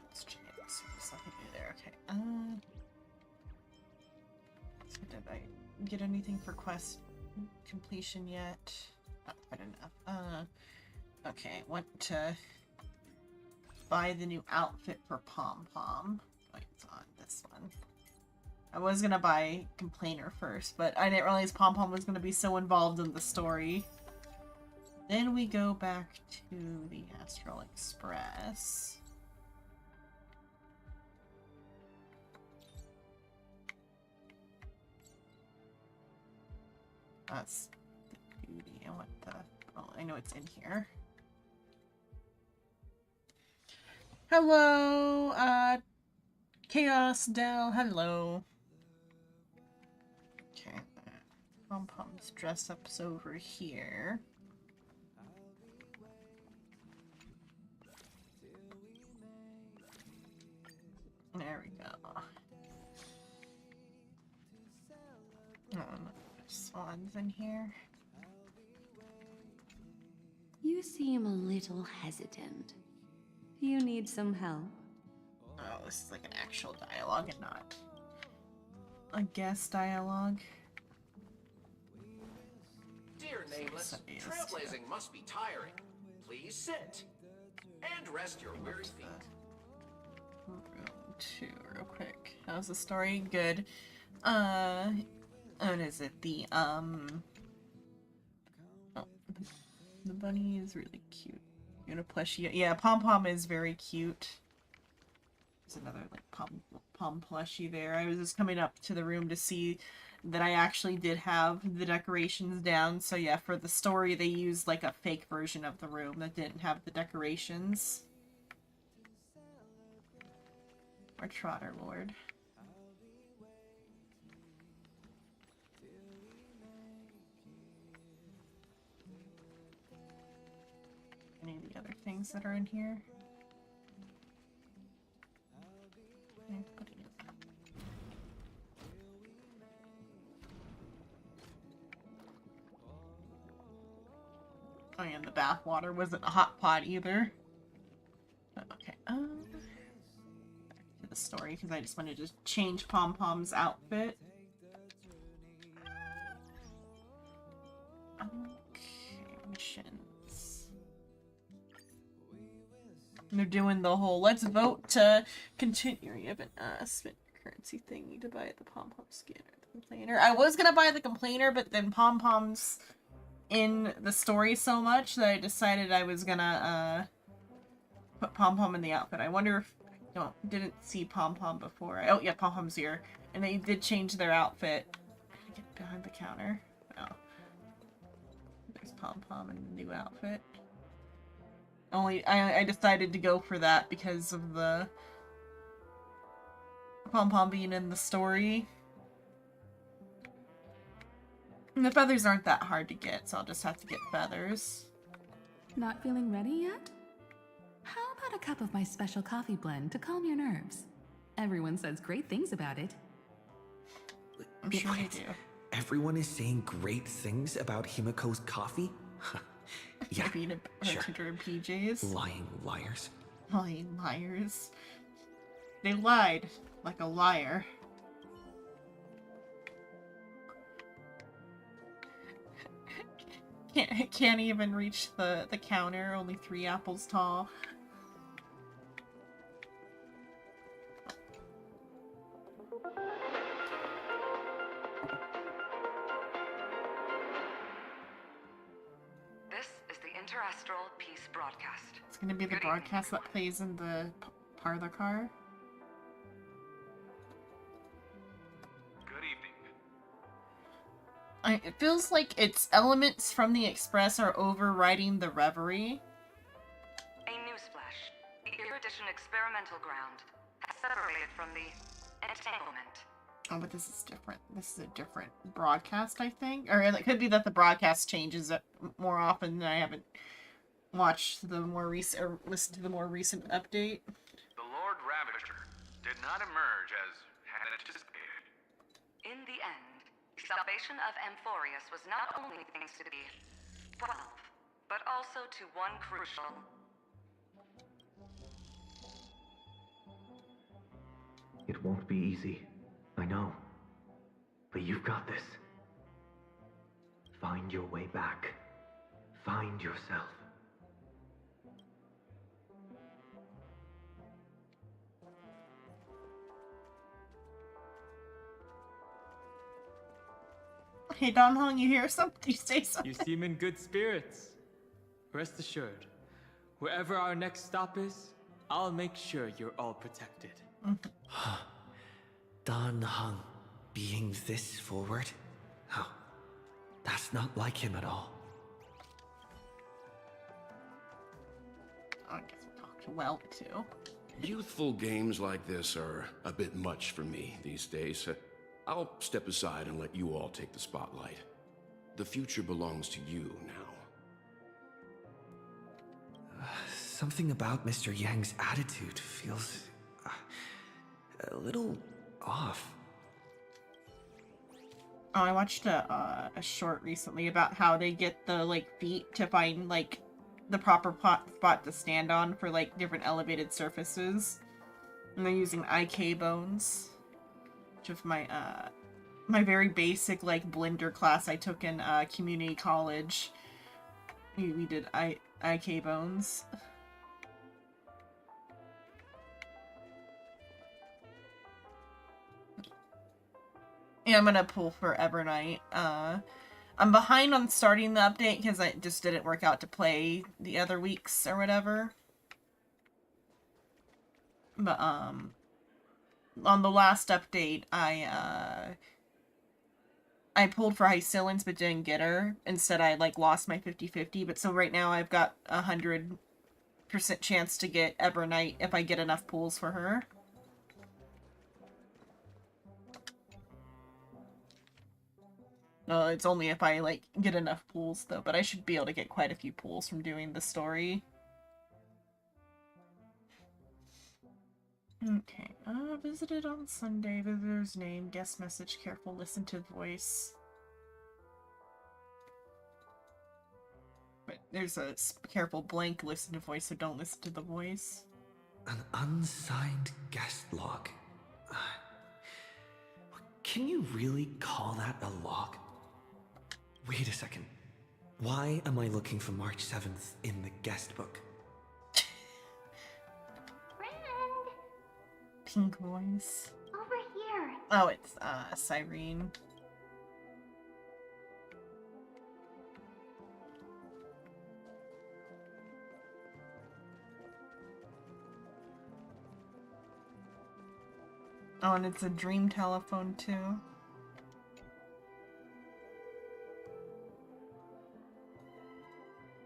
Let's check it. Let's see if there's something new there. Okay. So did I get anything for quest completion yet? Not quite enough. Okay. Went to buy the new outfit for Pom Pom. Oh, it's on this one. I was gonna buy Complainer first, but I didn't realize Pom Pom was gonna be so involved in the story. Then we go back to the Astral Express. That's the beauty. I want the... Oh, I know it's in here. Hello, Chaos Dell. Hello. Okay, Pom Pom's dress up's over here. There we go. Oh, Swan's in here. You seem a little hesitant. You need some help? Oh, this is like an actual dialogue and not a guest dialogue. Dear Nameless, trailblazing must be tiring. Please sit. And rest your weary feet. Room 2, real quick. How's the story? Good. What is it? The, oh, the bunny is really cute. You know, plushie. Yeah, Pom Pom is very cute. There's another, like, Pom plushie there. I was just coming up to the room to see that I actually did have the decorations down. So yeah, for the story, they used, like, a fake version of the room that didn't have the decorations. Or Trotter Lord. Any of the other things that are in here? Okay, putting it back. Oh yeah, the bath water wasn't a hot pot either. Okay, back to the story, because I just wanted to change Pom Pom's outfit. Okay, missions. And they're doing the whole, let's vote to continue. You haven't spent currency thingy to buy the Pom Pom skin or the complainer. I was gonna buy the complainer, but then Pom Pom's in the story so much that I decided I was gonna put Pom Pom in the outfit. I wonder if I didn't see Pom Pom before. Oh yeah, Pom Pom's here, and they did change their outfit. Get behind the counter. Oh, there's Pom Pom in the new outfit. Only I decided to go for that because of the Pom Pom being in the story. And the feathers aren't that hard to get, so I'll just have to get feathers. Not feeling ready yet? How about a cup of my special coffee blend to calm your nerves? Everyone says great things about it. I'm sure they do. Everyone is saying great things about Himiko's coffee? Yeah, being a bartender in PJs. Lying liars. Lying liars. They lied like a liar. Can't even reach the counter, only 3 apples tall. This is the Interastral Peace Broadcast. It's gonna be the broadcast that plays in the parlor car. It feels like its elements from the Express are overriding the Reverie. A newsflash. The Erudition experimental ground has separated from the entanglement. Oh, but this is different. This is a different broadcast, I think. Or it could be that the broadcast changes more often than I haven't watched the more recent, or listened to the more recent update. The Lord Ravager did not emerge as had anticipated. In the end, the salvation of Amphorius was not only thanks to the 12, but also to one crucial... It won't be easy, I know. But you've got this. Find your way back. Find yourself. Hey, Don Hong, you hear something? You say something? You seem in good spirits. Rest assured, wherever our next stop is, I'll make sure you're all protected. Dan Heng being this forward? Oh, that's not like him at all. I guess we talked well, too. Youthful games like this are a bit much for me these days. I'll step aside and let you all take the spotlight. The future belongs to you now. Something about Mr. Yang's attitude feels a little off. Oh, I watched a short recently about how they get the feet to find the proper spot to stand on for different elevated surfaces, and they're using IK bones. Of my my very basic blender class I took in community college. We did IK bones. Yeah, I'm gonna pull for Evernight. I'm behind on starting the update because it just didn't work out to play the other weeks or whatever. But on the last update, I pulled for Hycillans but didn't get her. Instead, I lost my 50-50. But so right now, I've got 100% chance to get Evernight if I get enough pulls for her. No, it's only if I get enough pulls though. But I should be able to get quite a few pulls from doing the story. Okay, visited on Sunday, visitor's name, guest message, careful, listen to voice. But there's a careful blank listen to voice, so don't listen to the voice. An unsigned guest log. Can you really call that a log? Wait a second. Why am I looking for March 7th in the guest book? Friend! Pink voice. Over here. Oh, it's, Cyrene. Oh, and it's a dream telephone, too.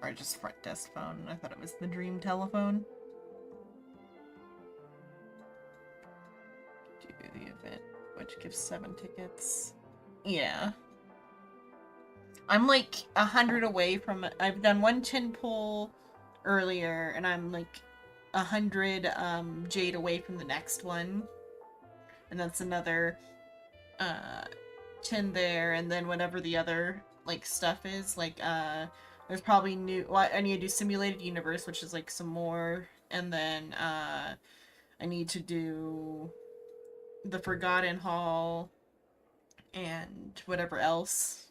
Or just front desk phone. I thought it was the dream telephone. Do the event, which gives 7 tickets. Yeah. I'm like 100 away from it. I've done 1 tin pull earlier, and I'm like 100 jade away from the next one. And that's another 10 there, and then whatever the other like stuff is, like there's probably new, well, I need to do simulated universe, which is like some more, and then I need to do the Forgotten Hall and whatever else.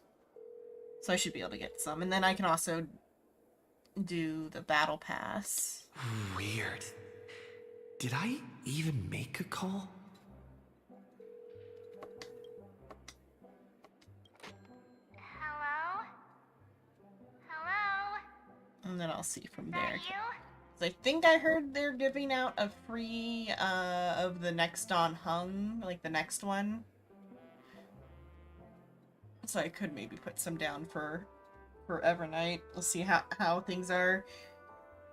So I should be able to get some, and then I can also do the battle pass. Weird. Did I even make a call? Hello? Hello? And then I'll see from That there. you? 'Cause I think I heard they're giving out a free of the next Dawn Hung, like the next one. So I could maybe put some down for Evernight. We'll see how things are.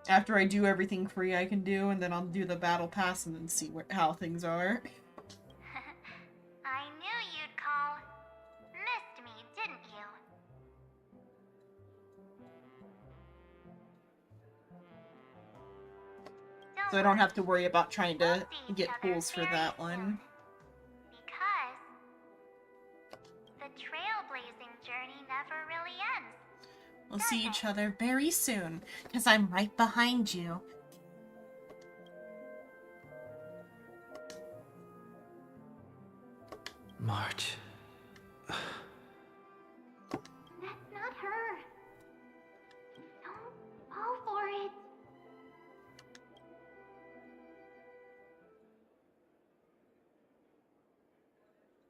After I do everything free I can do, and then I'll do the battle pass and then see how things are. I knew you'd call. Missed me, didn't you? So I don't have to worry about trying to get pools for that one. Because the trailblazing journey never really ends. We'll see each other very soon, because I'm right behind you. March. That's not her. Don't fall for it.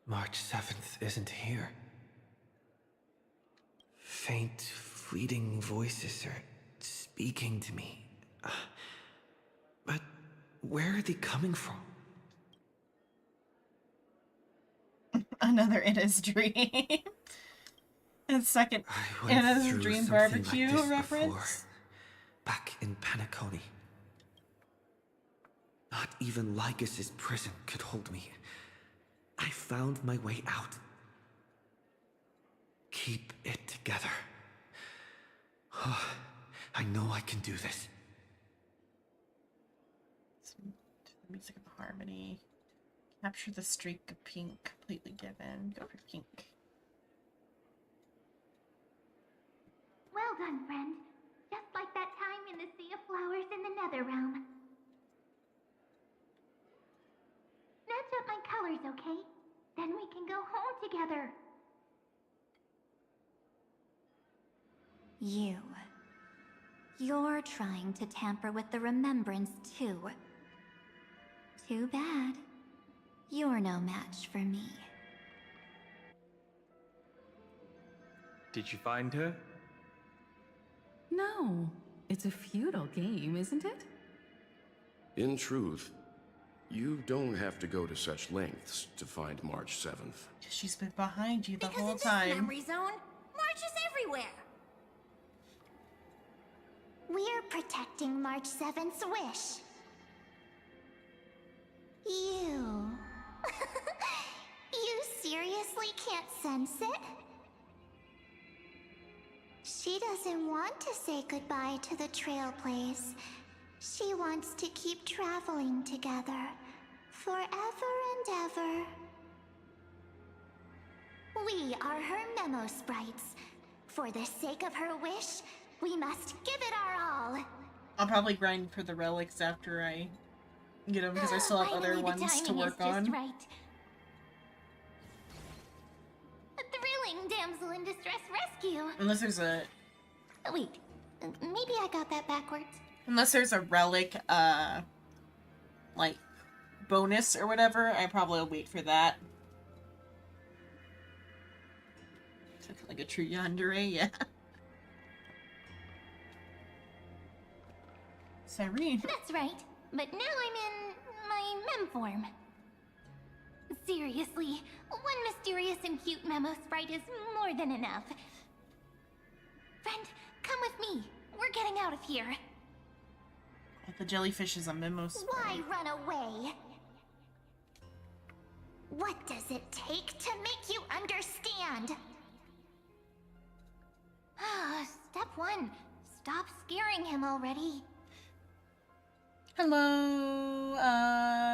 March 7th isn't here. Faint, fleeting voices are speaking to me. But where are they coming from? Another Inna's Dream. And second I went Inna's through Dream something barbecue like this reference. before, back in Panaconi. Not even Lycus's prison could hold me. I found my way out. Keep it together. Oh, I know I can do this. The music of the harmony. Capture the streak of pink. Completely given. Go for pink. Well done, friend. Just like that time in the Sea of Flowers in the Netherrealm. Match up my colors, okay? Then we can go home together. You're trying to tamper with the remembrance, too. Too bad. You're no match for me. Did you find her? No, it's a futile game, isn't it? In truth, you don't have to go to such lengths to find March 7th. She's been behind you the Because whole in this time. memory zone, March is everywhere. We're protecting March 7th's wish. You... you seriously can't sense it? She doesn't want to say goodbye to the trail place. She wants to keep traveling together. Forever and ever. We are her memo sprites. For the sake of her wish, We must give it our all. I'll probably grind for the relics after I get them, because I still have other Finally, the ones to timing work is just on. right. A thrilling damsel in distress rescue. Unless there's a... Wait, maybe I got that backwards. Unless there's a relic, like, bonus or whatever, I probably will wait for that. Like a true yandere, yeah. Cyrene. That's right, but now I'm in my mem form. Seriously, one mysterious and cute memo sprite is more than enough. Friend, come with me. We're getting out of here. The jellyfish is a memo sprite. Why run away? What does it take to make you understand? Step 1. Stop scaring him already. Hello,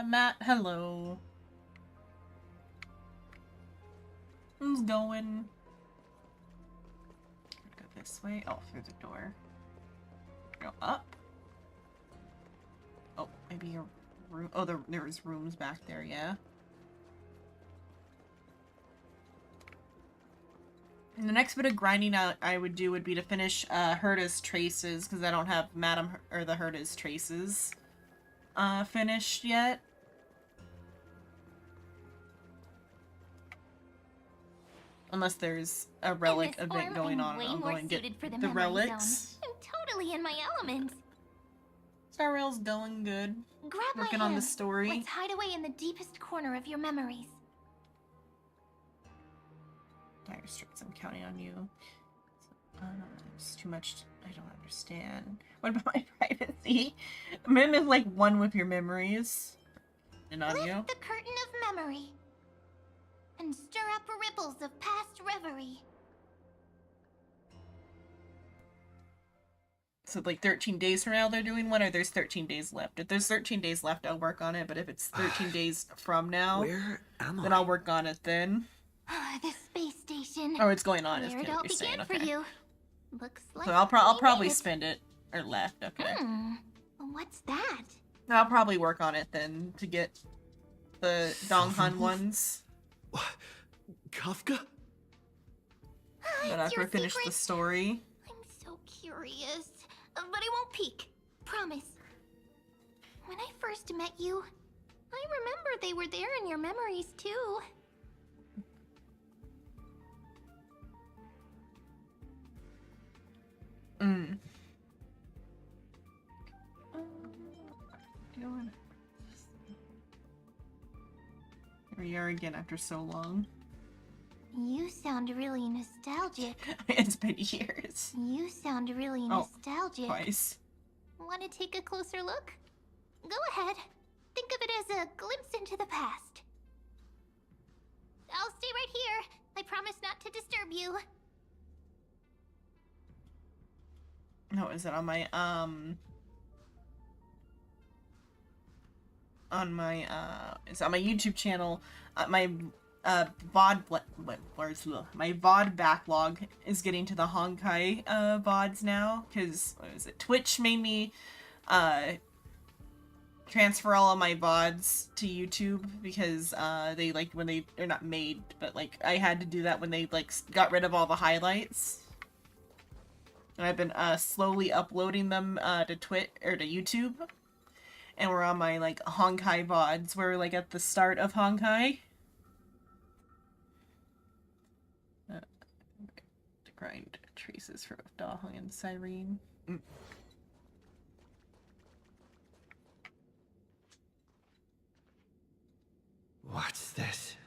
Matt, hello. Who's going? Go this way. Oh, through the door. Go up. Oh, maybe a room. Oh, there's rooms back there, yeah. And the next bit of grinding out I would do would be to finish Herta's traces, because I don't have the Herta's traces finished yet. Unless there's a relic event going on, and I'm going to get the relics. I'm totally in my element. Starrail's going good. Grab Working my on the hand. story. Let's hide away in the deepest corner of your memories. Dire Straits, I'm counting on you. It's too much. I don't understand. What about my privacy? Mim is like one with your memories. And on you. Lift the curtain of memory. And stir up ripples of past reverie. So like 13 days from now they're doing one, or there's 13 days left? If there's 13 days left, I'll work on it, but if it's 13 days from now, Where am I? then I'll work on it then. The space station. Oh, it's going on, is Where what it all you're saying, began for okay. you. Looks like So I'll we probably made it. spend it, or left, okay. What's that? I'll probably work on it then to get the Donghan ones. Kafka? Then after I finish the story. I'm so curious. But I won't peek. Promise. When I first met you, I remember they were there in your memories too. Here we are again after so long. You sound really nostalgic. It's been years. You sound really Oh, nostalgic. twice. Want to take a closer look? Go ahead. Think of it as a glimpse into the past. I'll stay right here. I promise not to disturb you. No, is it on my it's on my YouTube channel. My my VOD backlog is getting to the Honkai VODs now, because what was it? Twitch made me transfer all of my VODs to YouTube, because they like when they're not made, but like I had to do that when they like got rid of all the highlights. And I've been slowly uploading them to YouTube. And we're on my like Honkai VODs. We're like at the start of Honkai. To grind traces for Dahong and Cyrene. What's this?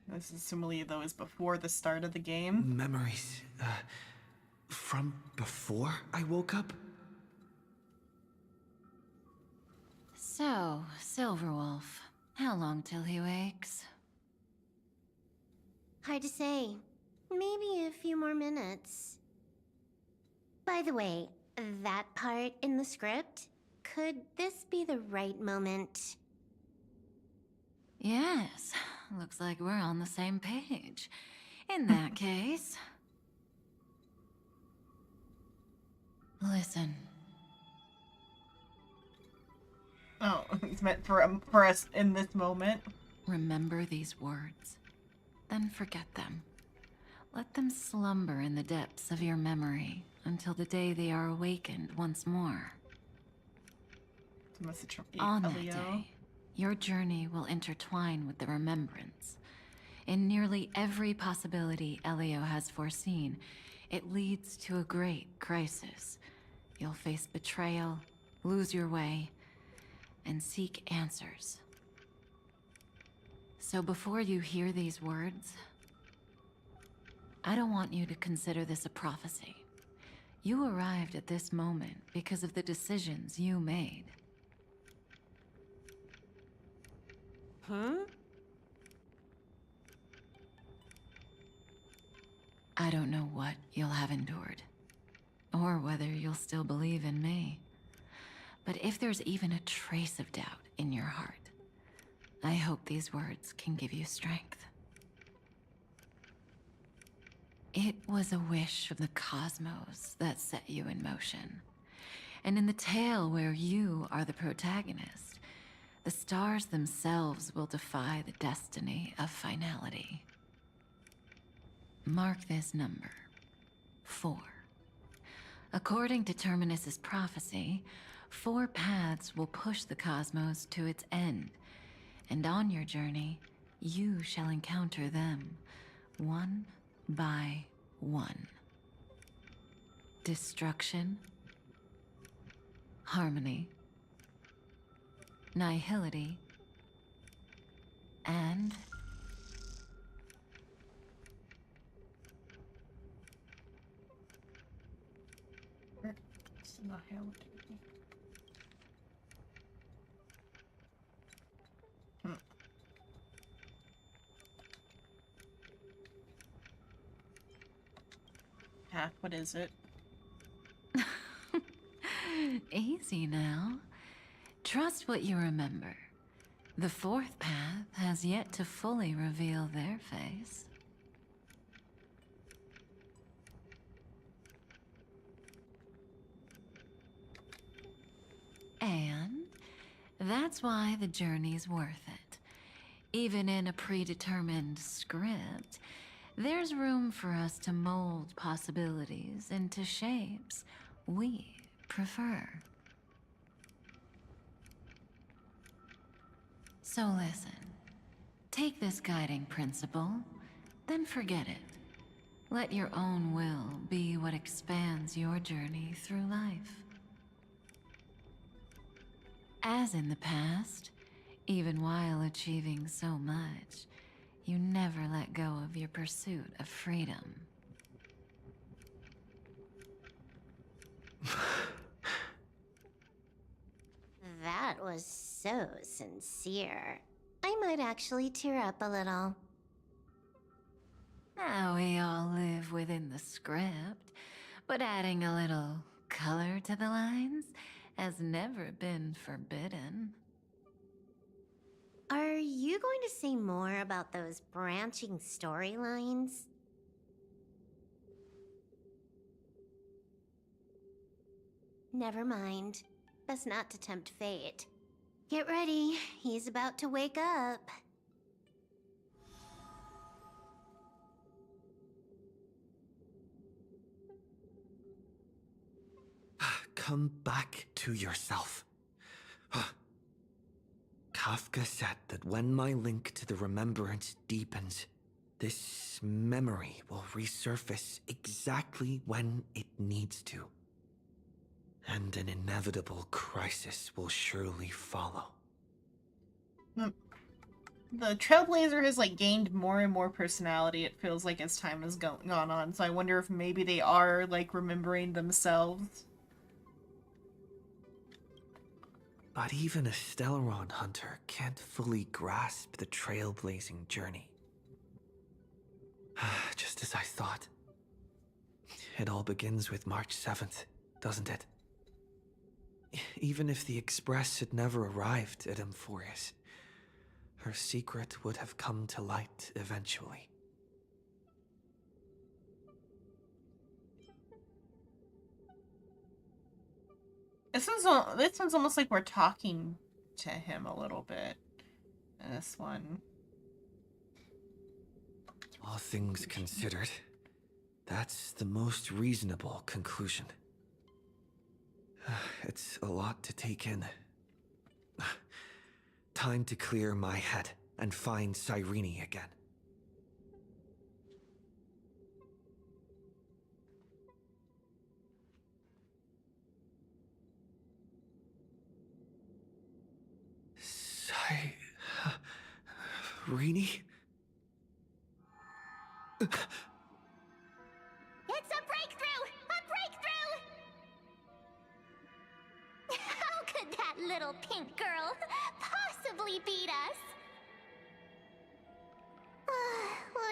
This is assumably though is before the start of the game. Memories. From before I woke up? So, Silverwolf, how long till he wakes? Hard to say. Maybe a few more minutes. By the way, that part in the script, could this be the right moment? Yes, looks like we're on the same page. In that case... Listen. Oh, it's meant for us in this moment. Remember these words, then forget them. Let them slumber in the depths of your memory until the day they are awakened once more. It's a message from On that Elio. day, your journey will intertwine with the remembrance. In nearly every possibility Elio has foreseen, it leads to a great crisis. You'll face betrayal, lose your way, and seek answers. So before you hear these words, I don't want you to consider this a prophecy. You arrived at this moment because of the decisions you made. Huh? I don't know what you'll have endured, or whether you'll still believe in me. But if there's even a trace of doubt in your heart, I hope these words can give you strength. It was a wish from the cosmos that set you in motion. And in the tale where you are the protagonist, the stars themselves will defy the destiny of finality. Mark this number, 4. According to Terminus's prophecy, 4 paths will push the cosmos to its end, and on your journey, you shall encounter them, one by one. Destruction, harmony, nihility, and Path, what is it? Easy now. Trust what you remember. The 4th path has yet to fully reveal their face. And that's why the journey's worth it. Even in a predetermined script, there's room for us to mold possibilities into shapes we prefer. So listen, take this guiding principle, then forget it. Let your own will be what expands your journey through life. As in the past, even while achieving so much, you never let go of your pursuit of freedom. That was so sincere. I might actually tear up a little. Now we all live within the script, but adding a little color to the lines has never been forbidden. Are you going to say more about those branching storylines? Never mind. Best not to tempt fate. Get ready, he's about to wake up. Come back to yourself. Kafka said that when my link to the remembrance deepens, this memory will resurface exactly when it needs to. And an inevitable crisis will surely follow. The Trailblazer has like gained more and more personality, it feels like, as time has gone on, so I wonder if maybe they are like remembering themselves. But even a Stellaron hunter can't fully grasp the trailblazing journey. Just as I thought. It all begins with March 7th, doesn't it? Even if the Express had never arrived at Amphorius, her secret would have come to light eventually. This one's almost like we're talking to him a little bit. This one. All things considered, that's the most reasonable conclusion. It's a lot to take in. Time to clear my head and find Cyrene again. Cyrene? It's a breakthrough! A breakthrough! How could that little pink girl possibly beat us?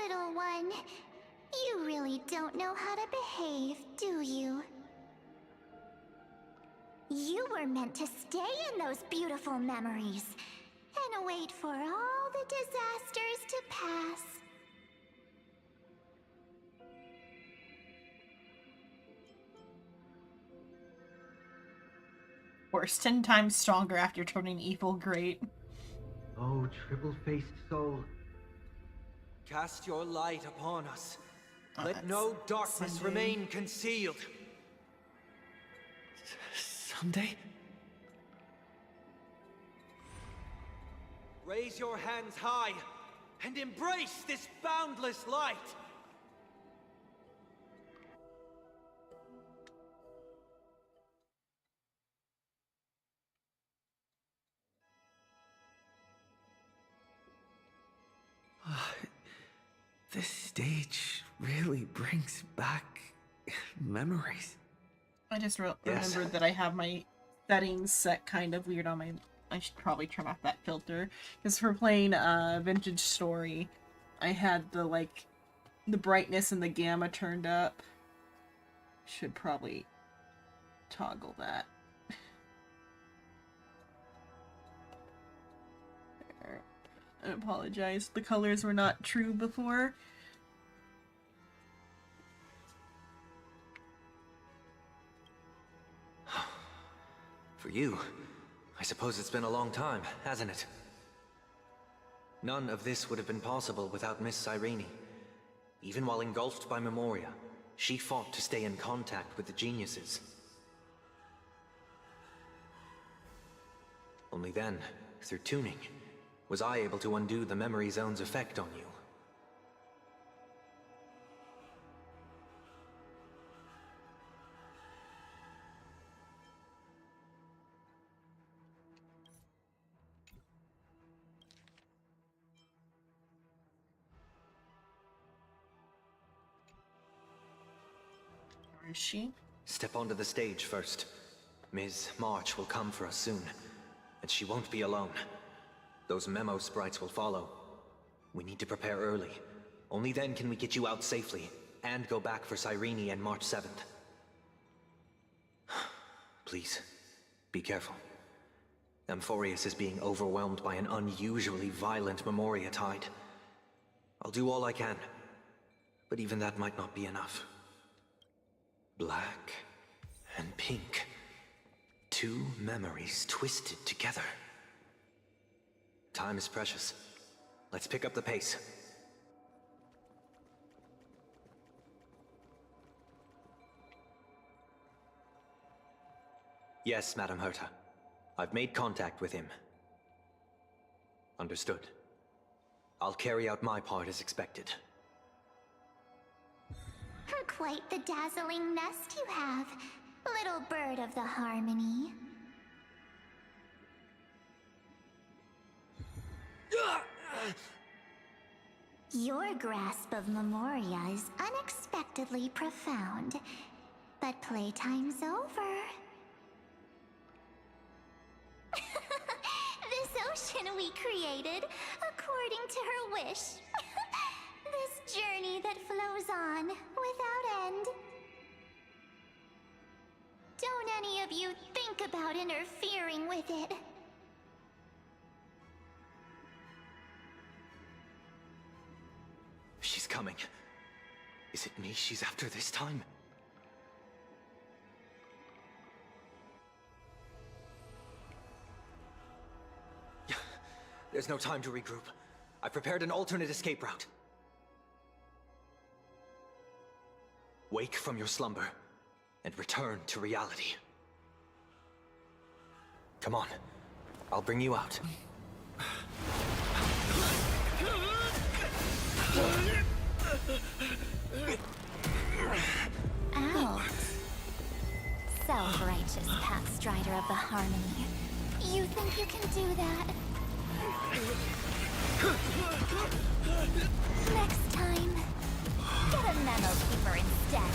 Little one, you really don't know how to behave, do you? You were meant to stay in those beautiful memories and wait for all the disasters to pass. Worse, 10 times stronger after turning evil. Great. Oh, triple-faced soul. Cast your light upon us. Oh, Let no darkness Sunday. remain concealed. Someday? Raise your hands high and embrace this boundless light. This stage really brings back memories. I just Yes. remembered that I have my settings set kind of weird on my... I should probably turn off that filter. Because for playing Vintage Story, I had the brightness and the gamma turned up. Should probably toggle that. There. I apologize. The colors were not true before. For you, I suppose it's been a long time, hasn't it? None of this would have been possible without Miss Cyrene. Even while engulfed by Memoria, she fought to stay in contact with the geniuses. Only then, through tuning, was I able to undo the memory zone's effect on you. Where is she? Step onto the stage first. Ms. March will come for us soon, and she won't be alone. Those memo sprites will follow. We need to prepare early. Only then can we get you out safely, and go back for Cyrene and March 7th. Please, be careful. Amphorius is being overwhelmed by an unusually violent Memoria tide. I'll do all I can, but even that might not be enough. Black and pink. Two memories twisted together. Time is precious. Let's pick up the pace. Yes, Madam Herta. I've made contact with him. Understood. I'll carry out my part as expected. Quite the dazzling nest you have, little bird of the harmony. Your grasp of Memoria is unexpectedly profound, but playtime's over. This ocean we created, according to her wish. This journey that flows on, without end. Don't any of you think about interfering with it. She's coming. Is it me she's after this time? There's no time to regroup. I've prepared an alternate escape route. Wake from your slumber and return to reality. Come on, I'll bring you out. Out. Self-righteous path strider of the harmony. You think you can do that? Next time, get a memo keeper instead.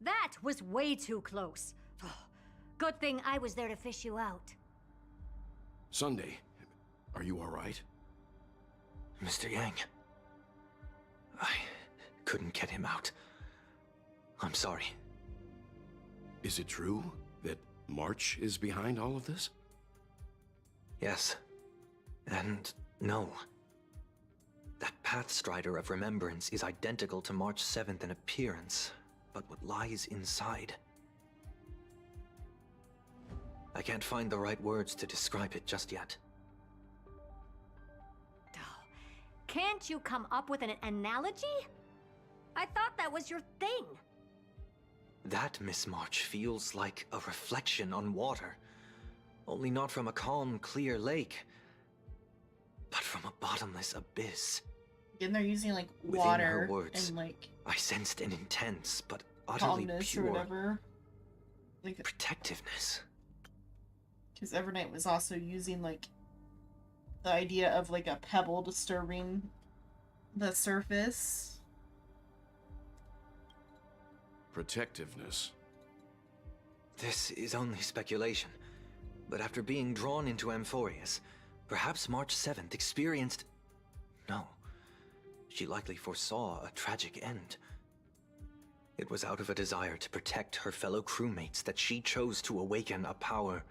That was way too close. Good thing I was there to fish you out. Sunday, are you all right? Mr. Yang. I couldn't get him out. I'm sorry. Is it true that March is behind all of this? Yes. And no. That Pathstrider of Remembrance is identical to March 7th in appearance, but what lies inside? I can't find the right words to describe it just yet. Can't you come up with an analogy? I thought that was your thing. That, Miss March, feels like a reflection on water. Only not from a calm, clear lake, but from a bottomless abyss. Again, they're using like Within water her words, and like I sensed an intense but utterly calmness pure or whatever. Like protectiveness. because Evernight was also using like the idea of like a pebble disturbing the surface. Protectiveness. This is only speculation, but after being drawn into Amphorius, perhaps March 7th experienced... No. She likely foresaw a tragic end. It was out of a desire to protect her fellow crewmates that she chose to awaken a power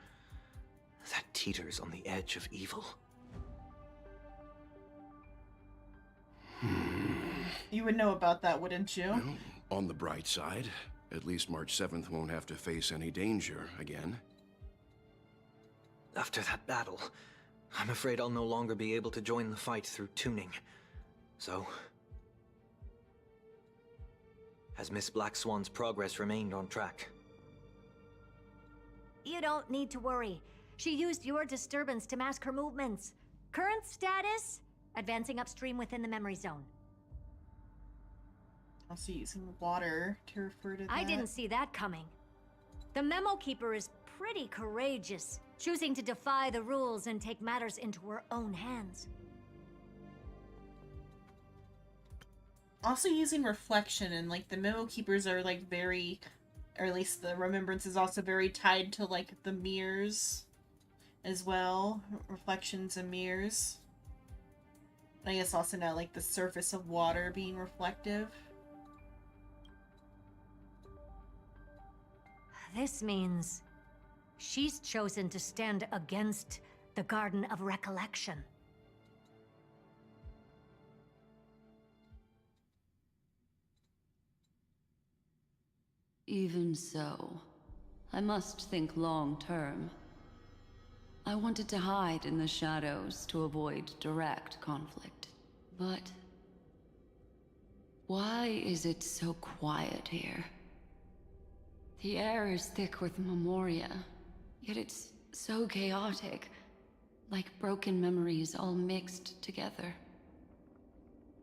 that teeters on the edge of evil. You would know about that, wouldn't you? Well, on the bright side, at least March 7th won't have to face any danger again. After that battle, I'm afraid I'll no longer be able to join the fight through tuning. So... has Miss Black Swan's progress remained on track? You don't need to worry. She used your disturbance to mask her movements. Current status? Advancing upstream within the memory zone. Also using water to refer to that. I didn't see that coming. The Memo Keeper is pretty courageous, choosing to defy the rules and take matters into her own hands. Also using reflection, and like the Memo Keepers are like very, or at least the Remembrance is also very tied to like the mirrors as well. Reflections and mirrors. I guess also now like the surface of water being reflective. This means she's chosen to stand against the Garden of Recollection. Even so, I must think long term. I wanted to hide in the shadows to avoid direct conflict. But why is it so quiet here? The air is thick with memoria, yet it's so chaotic, like broken memories all mixed together.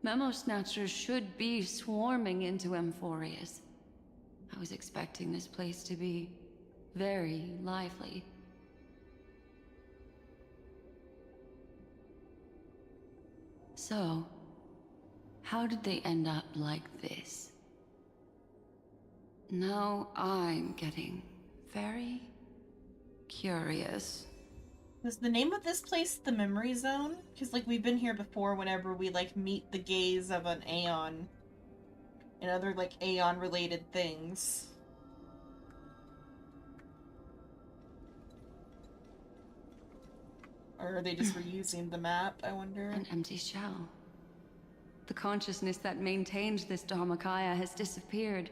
Memo Snatchers should be swarming into Amphorius. I was expecting this place to be very lively. So, how did they end up like this? Now I'm getting very curious. Was the name of this place the Memory Zone? Because like we've been here before whenever we like meet the gaze of an Aeon and other like Aeon related things. Or are they just reusing the map, I wonder? An empty shell. The consciousness that maintained this Dharmakaya has disappeared.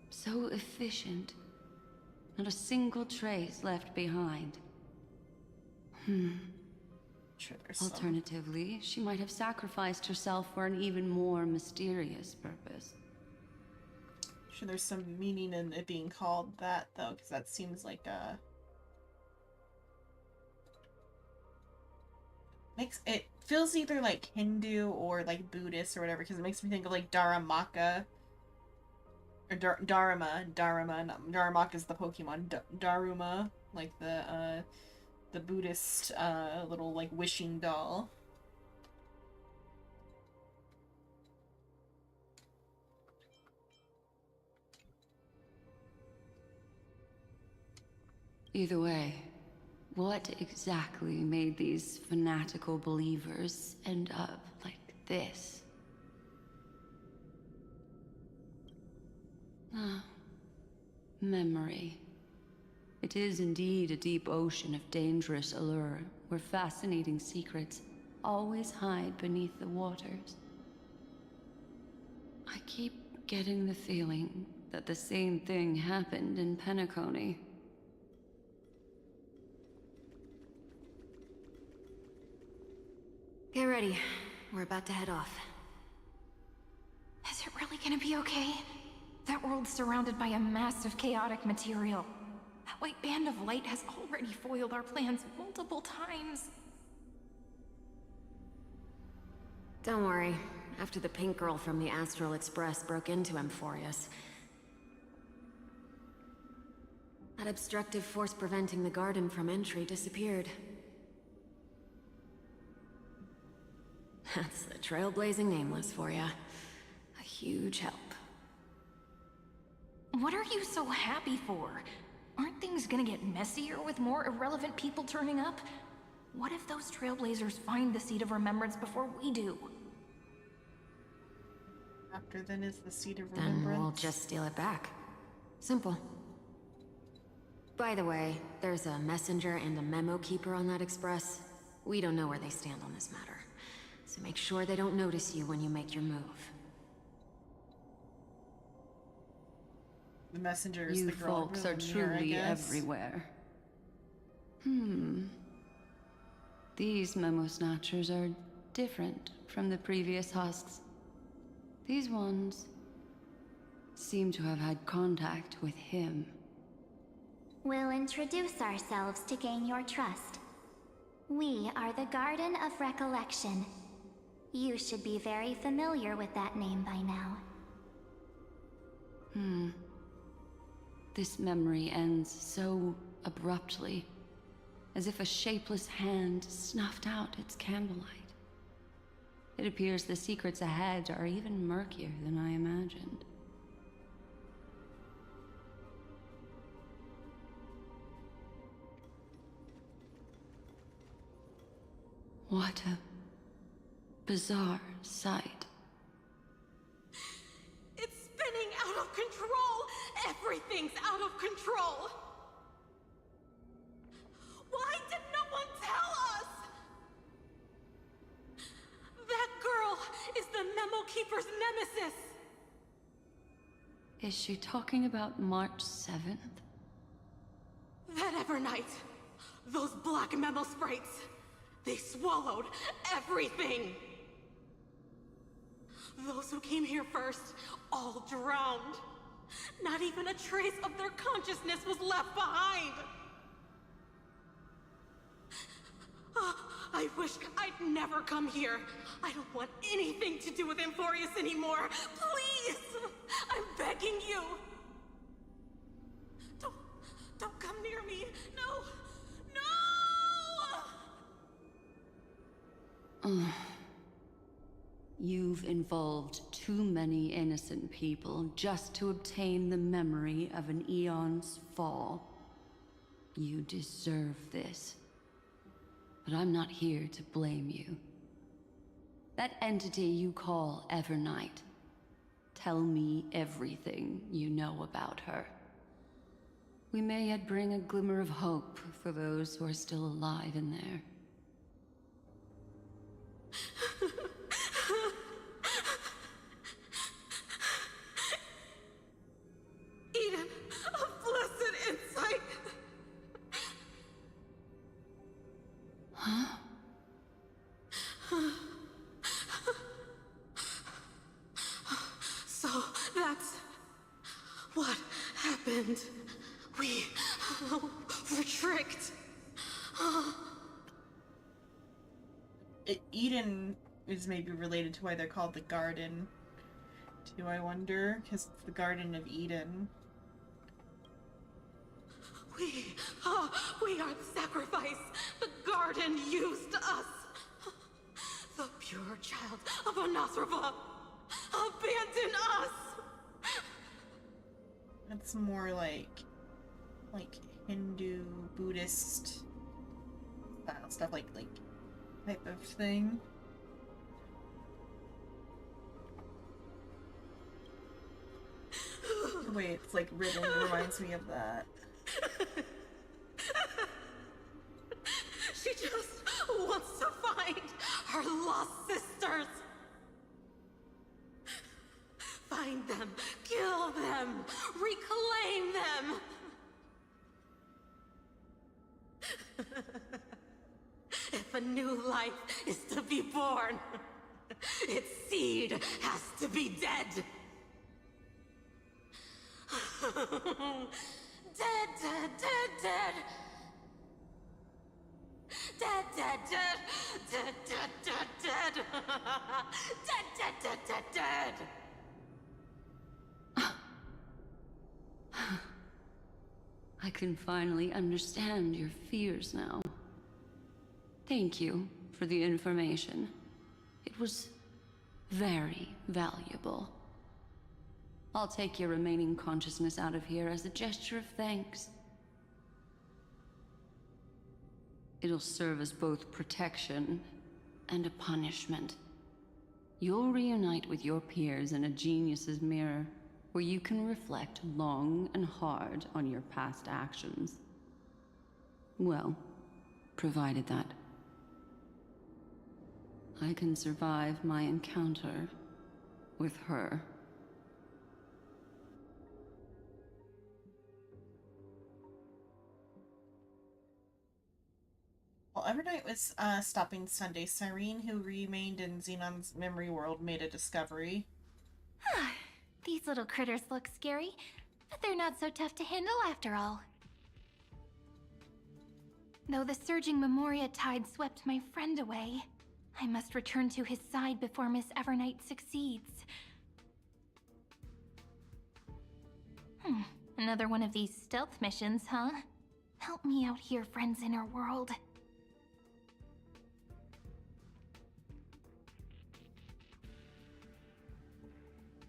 So efficient. Not a single trace left behind. Sure, there's some. Alternatively, she might have sacrificed herself for an even more mysterious purpose. Sure, there's some meaning in it being called that, though, because that seems like a... It feels either like Hindu or like Buddhist or whatever, because it makes me think of like Dharamaka. Or Dharma. Dharamaka is the Pokemon. Daruma, like the Buddhist little like wishing doll. Either way, what exactly made these fanatical believers end up like this? Ah, memory. It is indeed a deep ocean of dangerous allure, where fascinating secrets always hide beneath the waters. I keep getting the feeling that the same thing happened in Penacony. Get ready. We're about to head off. Is it really gonna be okay? That world's surrounded by a massive chaotic material. That white band of light has already foiled our plans multiple times. Don't worry. After the pink girl from the Astral Express broke into Amphorius, that obstructive force preventing the garden from entry disappeared. That's the trailblazing nameless for ya. A huge help. What are you so happy for? Aren't things gonna get messier with more irrelevant people turning up? What if those trailblazers find the Seat of Remembrance before we do? After then is the Seat of Then Remembrance. we'll just steal it back. Simple. By the way, there's a messenger and a memo keeper on that express. We don't know where they stand on this matter. So make sure they don't notice you when you make your move. The messenger is You the girl folks in are the mirror, I truly guess. everywhere. These memo snatchers are different from the previous husks. These ones seem to have had contact with him. We'll introduce ourselves to gain your trust. We are the Garden of Recollection. You should be very familiar with that name by now. This memory ends so abruptly, as if a shapeless hand snuffed out its candlelight. It appears the secrets ahead are even murkier than I imagined. What a bizarre sight. It's spinning out of control! Everything's out of control! Why did no one tell us? That girl is the Memo Keeper's nemesis! Is she talking about March 7th? That Evernight, those black Memo sprites, they swallowed everything! Those who came here first, all drowned. Not even a trace of their consciousness was left behind! I wish I'd never come here. I don't want anything to do with Amphorius anymore. Please! I'm begging you! Don't come near me! No! No! You've involved too many innocent people just to obtain the memory of an eon's fall. You deserve this. But I'm not here to blame you. That entity you call Evernight. Tell me everything you know about her. We may yet bring a glimmer of hope for those who are still alive in there. Eden, a blessed insight! Huh? So that's what happened. We were tricked. Eden is maybe related to why they're called the Garden. Do I wonder? Because it's the Garden of Eden. We are the sacrifice. The garden used us. The pure child of Anasrava abandoned us. That's more like Hindu, Buddhist style stuff, like type of thing. The way it's like written reminds me of that. She just wants to find her lost sisters. Find them, kill them, reclaim them. If a new life is to be born, its seed has to be dead. Dead, dead, dead, dead. Dead, dead, dead. Dead, dead, dead, dead. Dead, dead, dead, dead, dead. I can finally understand your fears now. Thank you for the information. It was very valuable. I'll take your remaining consciousness out of here as a gesture of thanks. It'll serve as both protection and a punishment. You'll reunite with your peers in a genius's mirror, where you can reflect long and hard on your past actions. Well, provided that I can survive my encounter with her. While Evernight was stopping Sunday, Cyrene, who remained in Xenon's memory world, made a discovery. These little critters look scary, but they're not so tough to handle after all. Though the surging Memoria tide swept my friend away, I must return to his side before Miss Evernight succeeds. Another one of these stealth missions, huh? Help me out here, friend's inner world.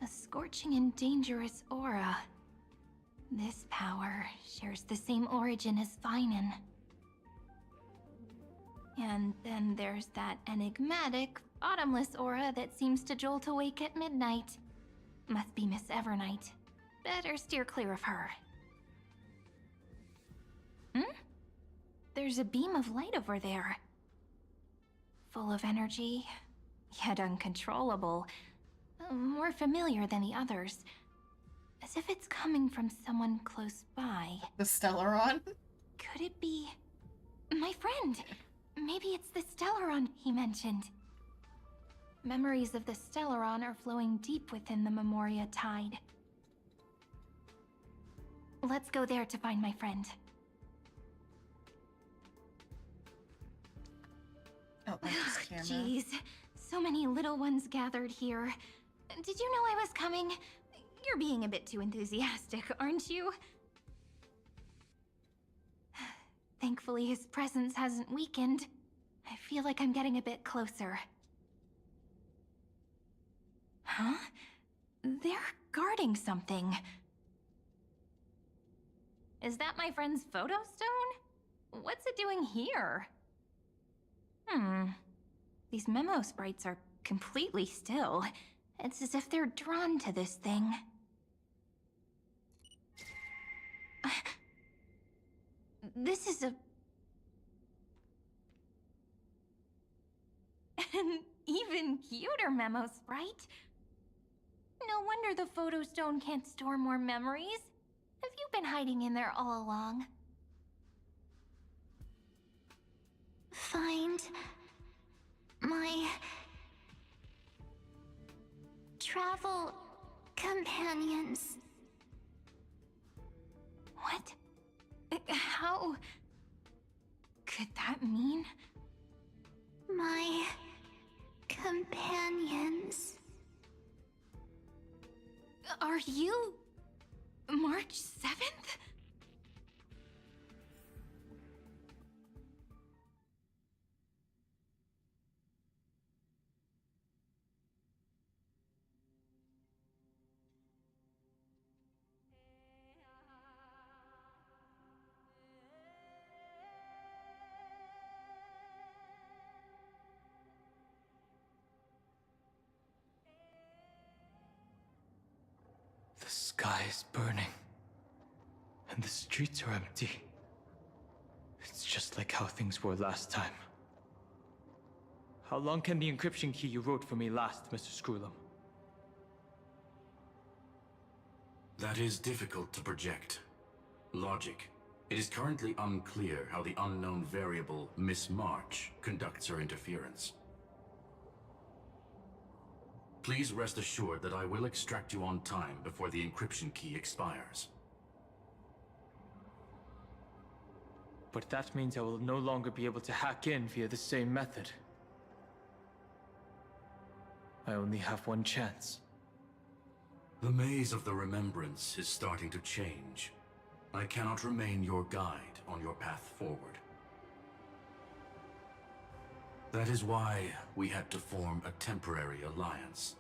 A scorching and dangerous aura. This power shares the same origin as Vinen. And then there's that enigmatic, bottomless aura that seems to jolt awake at midnight. Must be Miss Evernight. Better steer clear of her. There's a beam of light over there. Full of energy, yet uncontrollable. More familiar than the others. As if it's coming from someone close by. The Stellaron? Could it be... my friend? Maybe it's the Stellaron he mentioned. Memories of the Stellaron are flowing deep within the Memoria tide. Let's go there to find my friend. Oh, Jeez, so many little ones gathered here. Did you know I was coming? You're being a bit too enthusiastic, aren't you? Thankfully, his presence hasn't weakened. I feel like I'm getting a bit closer. Huh? They're guarding something. Is that my friend's photo stone? What's it doing here? These memo sprites are completely still. It's as if they're drawn to this thing. This is a... An even cuter memo sprite. No wonder the photo stone can't store more memories. Have you been hiding in there all along? Find my travel companions. What? How could that mean? My companions. Are you March 7th? The sky is burning, and the streets are empty. It's just like how things were last time. How long can the encryption key you wrote for me last, Mr. Screwlum? That is difficult to project. Logic. It is currently unclear how the unknown variable Miss March conducts her interference. Please rest assured that I will extract you on time before the encryption key expires. But that means I will no longer be able to hack in via the same method. I only have one chance. The maze of the Remembrance is starting to change. I cannot remain your guide on your path forward. That is why we had to form a temporary alliance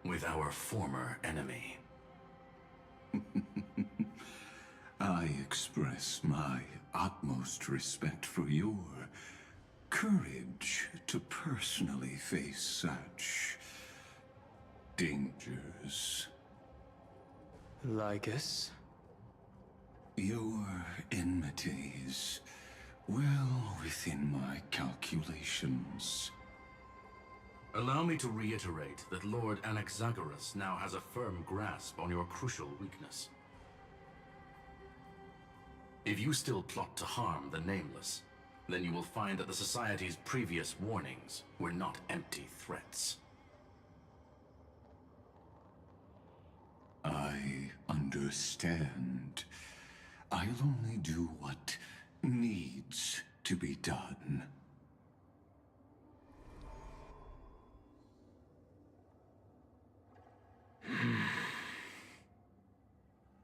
with our former enemy. I express my utmost respect for your courage to personally face such dangers. Lygus? Your enmities well within my calculations. Allow me to reiterate that Lord Anaxagoras now has a firm grasp on your crucial weakness. If you still plot to harm the Nameless, then you will find that the Society's previous warnings were not empty threats. I understand. I'll only do what needs to be done.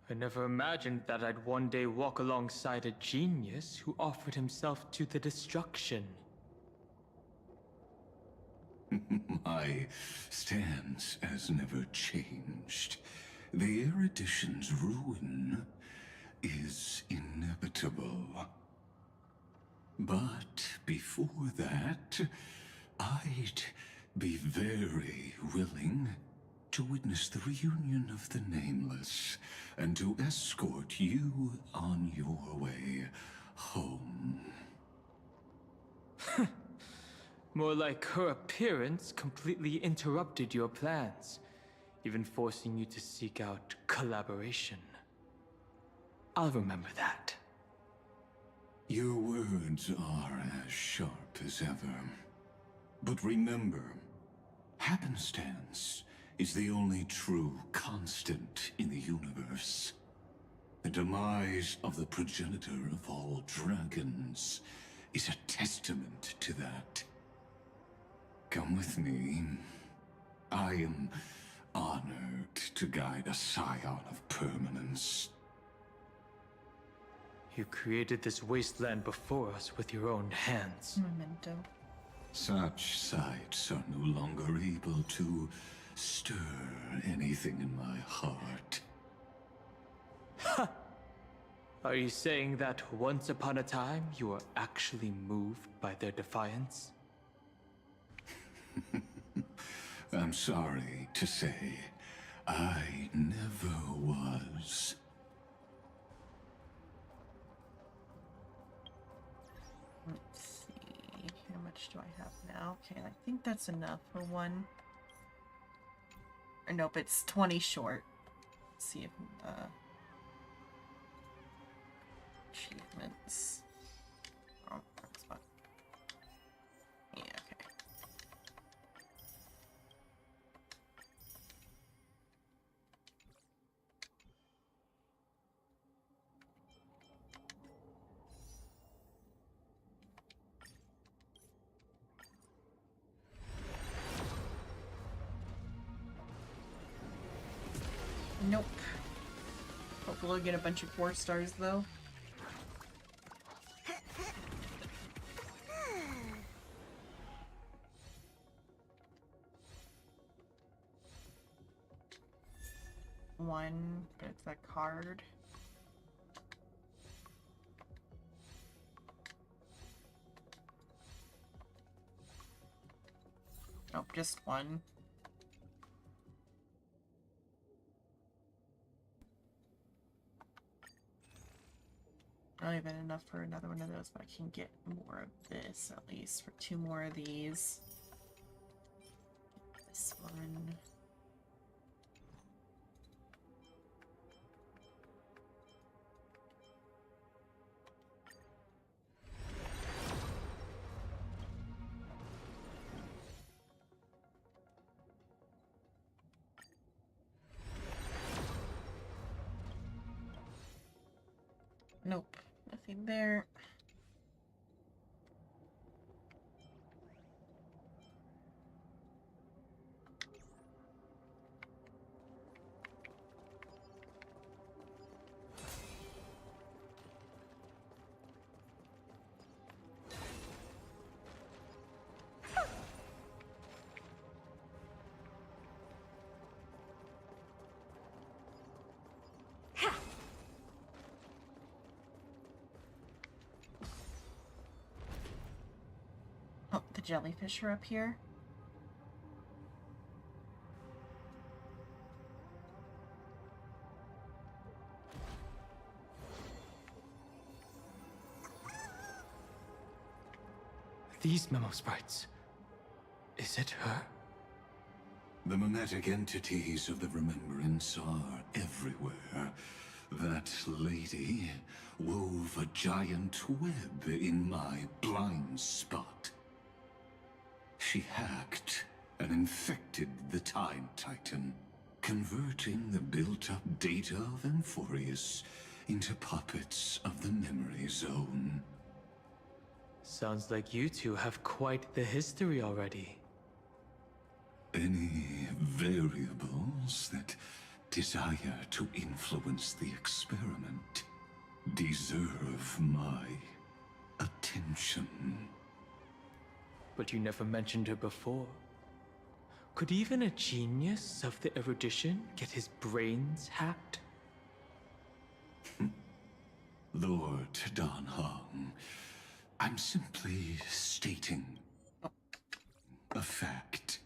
I never imagined that I'd one day walk alongside a genius who offered himself to the destruction. My stance has never changed. The erudition's ruin is inevitable. But before that, I'd be very willing to witness the reunion of the Nameless and to escort you on your way home. More like her appearance completely interrupted your plans, even forcing you to seek out collaboration. I'll remember that. Your words are as sharp as ever. But remember, happenstance is the only true constant in the universe. The demise of the progenitor of all dragons is a testament to that. Come with me. I am honored to guide a scion of permanence. You created this wasteland before us with your own hands. Memento. Such sights are no longer able to stir anything in my heart. Ha! Are you saying that once upon a time you were actually moved by their defiance? I'm sorry to say, I never was. much do I have now? Okay, I think that's enough for one. Or nope, it's 20 short. Let's see if achievements. Oh, wrong spot. Yeah, okay. Nope. Hopefully I'll get a bunch of 4 stars though. One, but it's a card. Nope, just one. Not even enough for another one of those, but I can get more of this, at least, for 2 more of these. This one. Nope, nothing there. Oh, the jellyfish are up here. These memo sprites. Is it her? The mimetic entities of the Remembrance are everywhere. That lady wove a giant web in my blind spot. She hacked and infected the Time Titan, converting the built-up data of Amphorius into puppets of the Memory Zone. Sounds like you two have quite the history already. Any variables that desire to influence the experiment deserve my attention. But you never mentioned her before. Could even a genius of the erudition get his brains hacked? Lord Dan Heng, I'm simply stating a fact.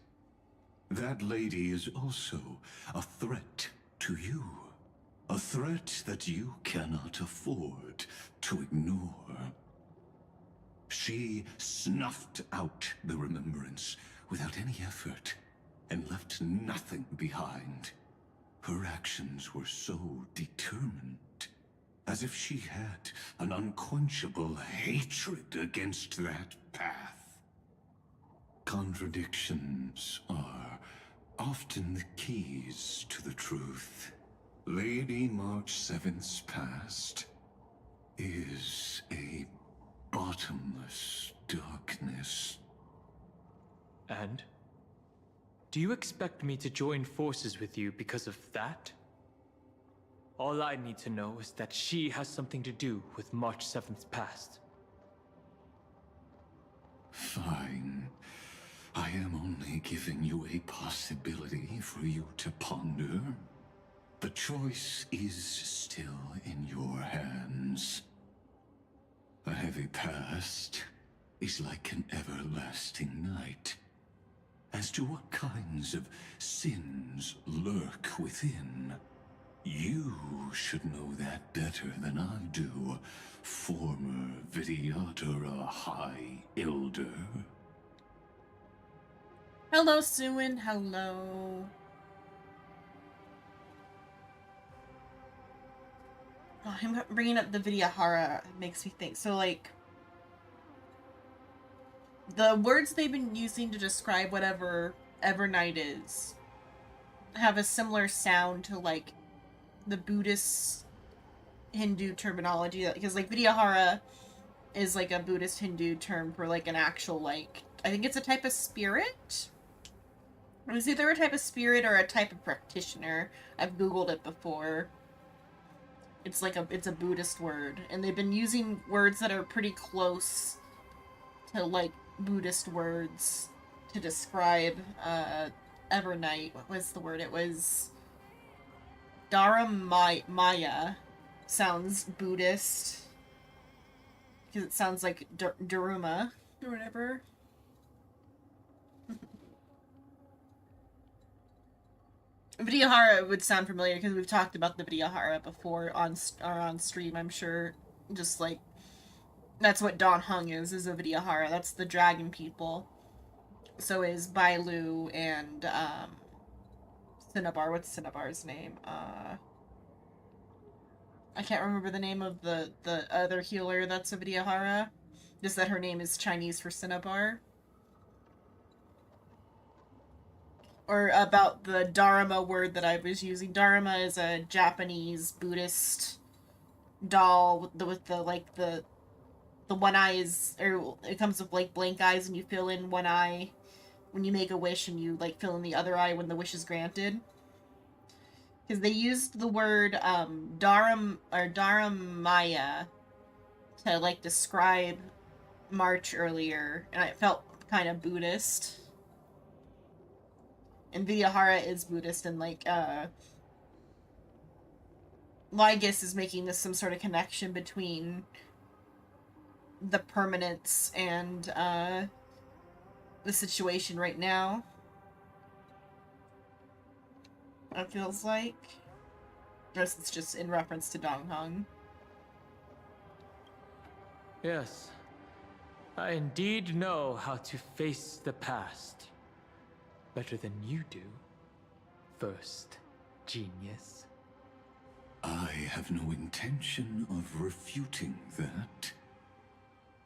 That lady is also a threat to you. A threat that you cannot afford to ignore. She snuffed out the Remembrance without any effort and left nothing behind. Her actions were so determined, as if she had an unquenchable hatred against that path. Contradictions are often the keys to the truth. Lady March 7th's past is a bottomless darkness. And? Do you expect me to join forces with you because of that? All I need to know is that she has something to do with March 7th's past. Fine. I am only giving you a possibility for you to ponder. The choice is still in your hands. A heavy past is like an everlasting night. As to what kinds of sins lurk within, you should know that better than I do, former Vidyadhara High Elder. Hello, Suin. Hello. Oh, him bringing up the Vidyahara makes me think. So, like, the words they've been using to describe whatever Evernight is have a similar sound to, like, the Buddhist Hindu terminology. Because, like, Vidyahara is, like, a Buddhist Hindu term for, like, an actual, like, I think it's a type of spirit? It was either a type of spirit or a type of practitioner. I've googled it before. It's like it's a Buddhist word, and they've been using words that are pretty close to like Buddhist words to describe Evernight. What was the word? It was Maya. Sounds Buddhist because it sounds like Daruma or whatever. Vidyahara would sound familiar because we've talked about the Vidyahara before on stream, I'm sure. Just like, that's what Don Hung is a Vidyahara. That's the dragon people. So is Bailu and, Cinnabar. What's Cinnabar's name? I can't remember the name of the other healer that's a Vidyahara. Just that her name is Chinese for Cinnabar. Or about the Dharma word that I was using. Dharma is a Japanese Buddhist doll with the one eye is, or it comes with like blank eyes and you fill in one eye when you make a wish and you like fill in the other eye when the wish is granted. Because they used the word Dharamaya to like describe March earlier, and it felt kind of Buddhist. And Vidyahara is Buddhist, and like, Lygus is making this some sort of connection between the permanence and, the situation right now. It feels like. Unless it's just in reference to Dong Hong. Yes. I indeed know how to face the past. Better than you do. First, genius. I have no intention of refuting that.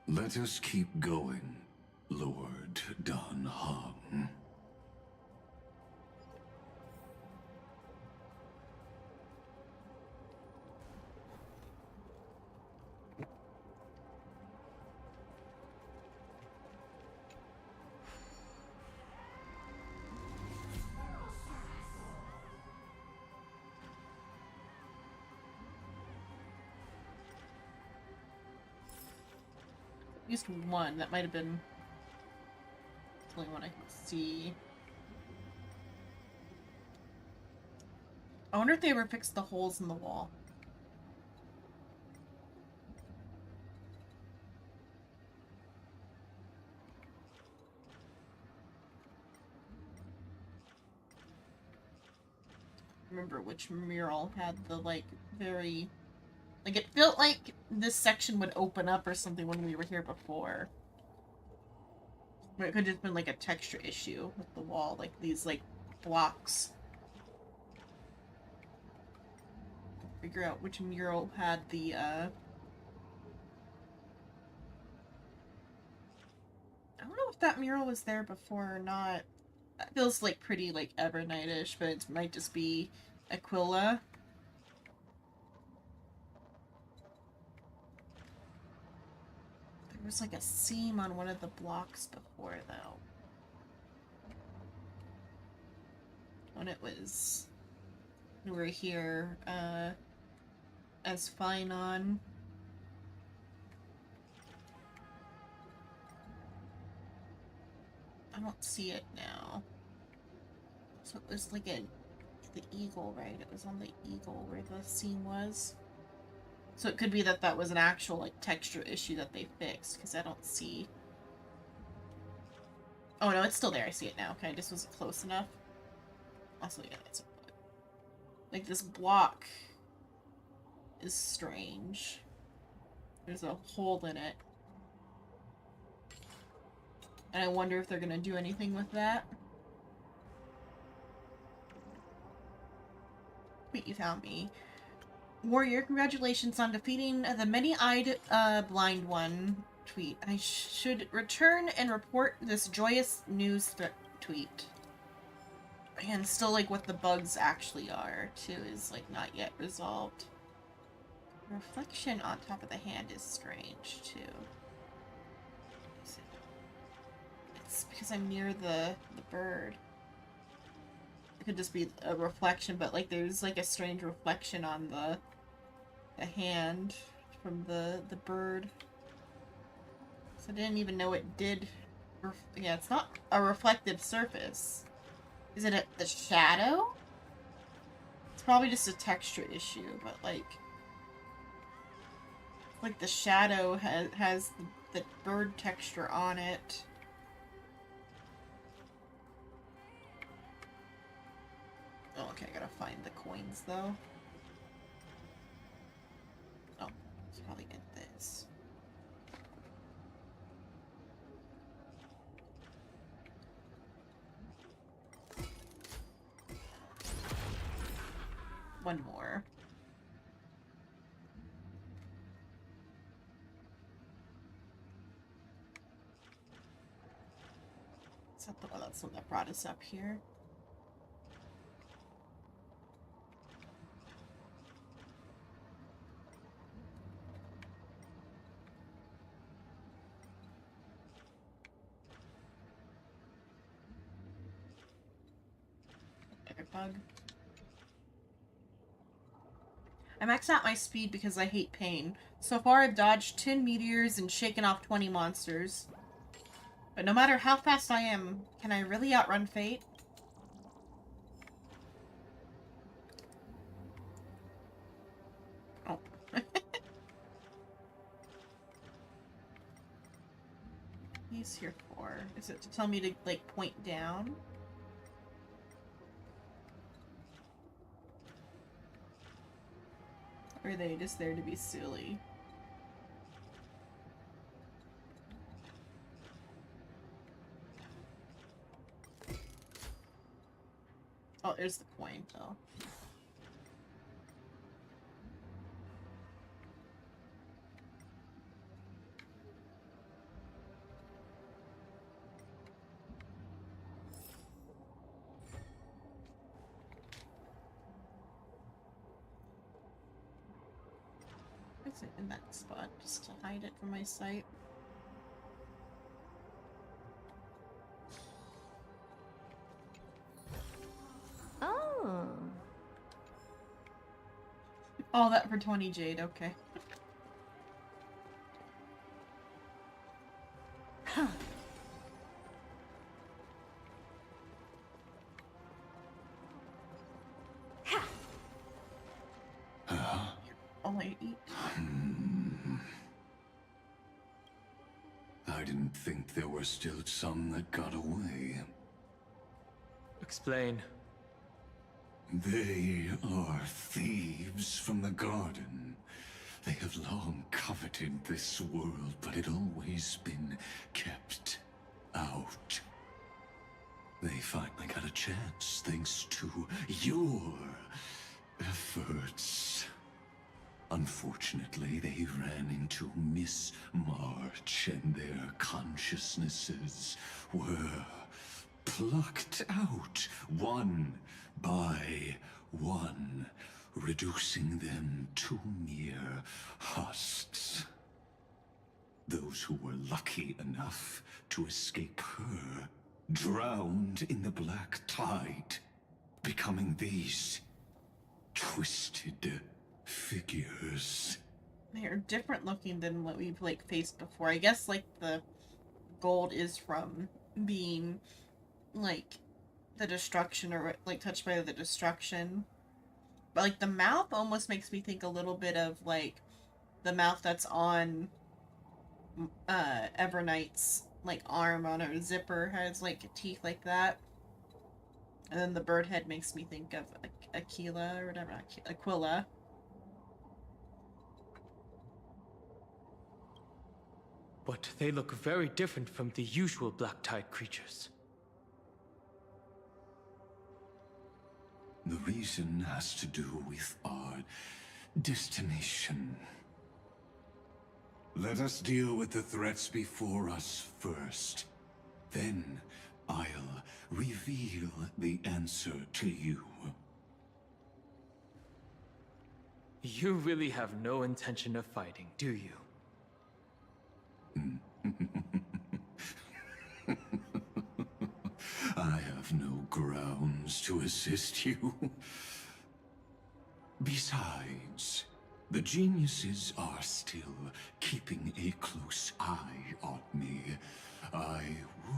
Let us keep going, Lord Don Hong. At least one. That might have been the only one I can see. I wonder if they ever fixed the holes in the wall. Remember which mural had the like very, like it felt like this section would open up or something when we were here before. But it could have just been like a texture issue with the wall, like these like blocks. Figure out which mural had the I don't know if that mural was there before or not. That feels like pretty like Evernight-ish, but it might just be Aquila. There was like a seam on one of the blocks before though. When it was, we were here, as Finon. I don't see it now. So it was like the eagle, right? It was on the eagle where the seam was. So it could be that that was an actual like texture issue that they fixed, because I don't see. Oh no, it's still there. I see it now. Okay, I just wasn't close enough. Also, yeah, that's like this block is strange. There's a hole in it. And I wonder if they're gonna do anything with that. Wait, you found me. Warrior, congratulations on defeating the many-eyed blind one. Tweet. I should return and report this joyous news tweet. And still, like, what the bugs actually are, too, is, like, not yet resolved. Reflection on top of the hand is strange, too. It's because I'm near the bird. It could just be a reflection, but, like, there's, like, a strange reflection on the hand from the bird. So I didn't even know it did. Yeah, it's not a reflective surface. Is it the shadow? It's probably just a texture issue, but like the shadow has the bird texture on it. Oh, okay, I gotta find the coins though. Oh, let's probably get this. One more. Is that the, oh, that's what that brought us up here. Bug. I maxed out my speed because I hate pain. So far I've dodged 10 meteors and shaken off 20 monsters. But no matter how fast I am, can I really outrun fate? Oh. He's here for? Is it to tell me to, like, point down? Or are they just there to be silly? Oh, there's the coin, though. Is it in that spot just to hide it from my sight? Oh. All that for 20 jade, okay. Huh. Only eat. I didn't think there were still some that got away. Explain. They are thieves from the garden. They have long coveted this world, but it always been kept out. They finally got a chance thanks to your efforts. Unfortunately, they ran into Miss March, and their consciousnesses were plucked out one by one, reducing them to mere husks. Those who were lucky enough to escape her drowned in the black tide, becoming these twisted figures. They are different looking than what we've, like, faced before. I guess, like, the gold is from being, like, the destruction or, like, touched by the destruction. But, like, the mouth almost makes me think a little bit of, like, the mouth that's on Everknight's, like, arm on her zipper has, like, teeth like that. And then the bird head makes me think of Aquila or whatever, Aquila. But they look very different from the usual Black Tide creatures. The reason has to do with our destination. Let us deal with the threats before us first. Then I'll reveal the answer to you. You really have no intention of fighting, do you? I have no grounds to assist you. Besides, the geniuses are still keeping a close eye on me. I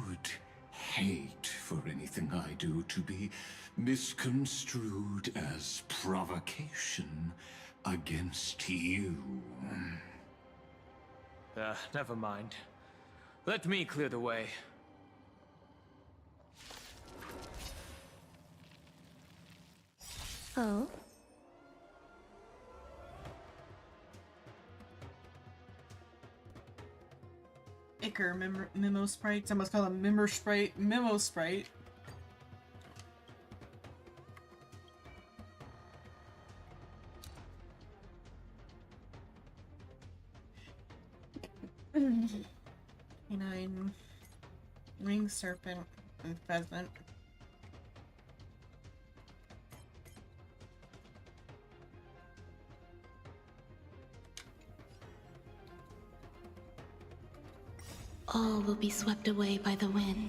would hate for anything I do to be misconstrued as provocation against you. Never mind. Let me clear the way. Oh? Icker, Memo Sprites. I must call them Memo Sprite. Canine, ring serpent, and pheasant. All will be swept away by the wind.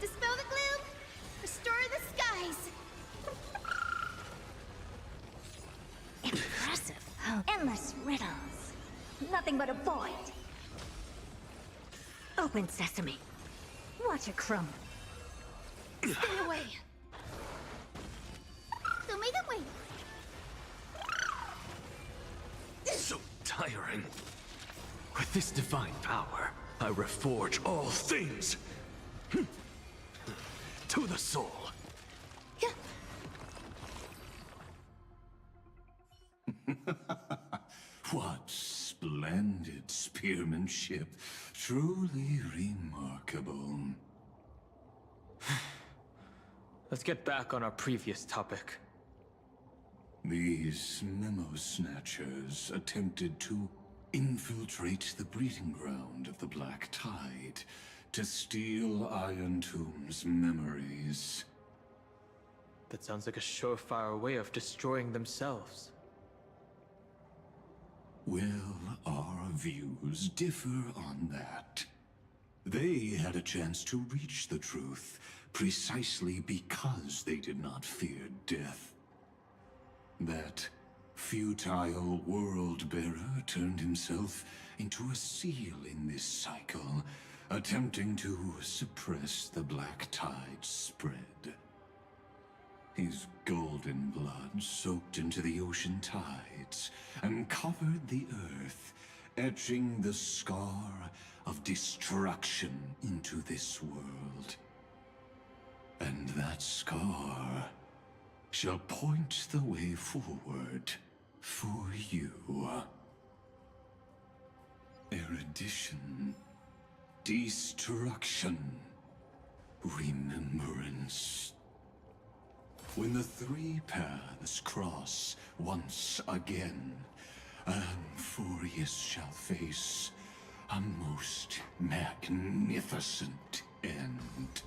Dispel the gloom! Restore the skies! Impressive. Endless riddles. Nothing but a void. Open sesame. Watch it crumble. Stay away! So make them wait! So tiring. With this divine power, I reforge all things. To the soul. What splendid spearmanship. Truly remarkable. Let's get back on our previous topic. These memo snatchers attempted to infiltrate the breeding ground of the Black Tide to steal Iron Tomb's memories. That sounds like a surefire way of destroying themselves. Well, our views differ on that. They had a chance to reach the truth precisely because they did not fear death. That futile world-bearer turned himself into a seal in this cycle, attempting to suppress the Black Tide's spread. His golden blood soaked into the ocean tides and covered the earth, etching the scar of destruction into this world. And that scar shall point the way forward for you. Erudition, destruction, remembrance. When the three paths cross once again, Amphorius shall face a most magnificent end.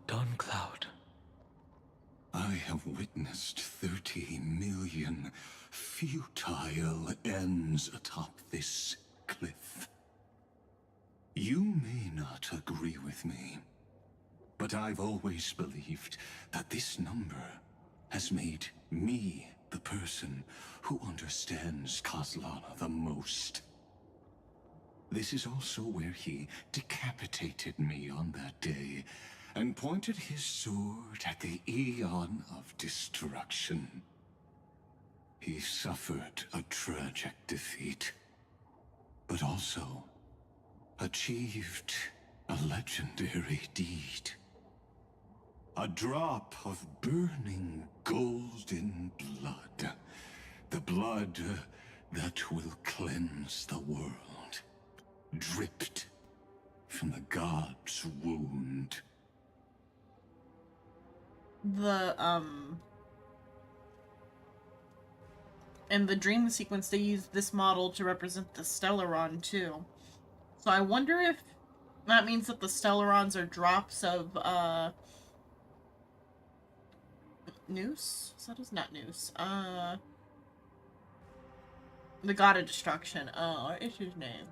Dawn-Cloud. I have witnessed 30 million futile ends atop this cliff. You may not agree with me, but I've always believed that this number has made me the person who understands Kozlana the most. This is also where he decapitated me on that day, and pointed his sword at the Aeon of Destruction. He suffered a tragic defeat, but also achieved A legendary deed. A drop of burning golden blood. The blood that will cleanse the world. Dripped from the god's wound. In the dream sequence, they used this model to represent the Stellaron, too. So I wonder if that means that the Stellarons are drops of, Noose? Is that his? Not Noose. The God of Destruction. What is his name?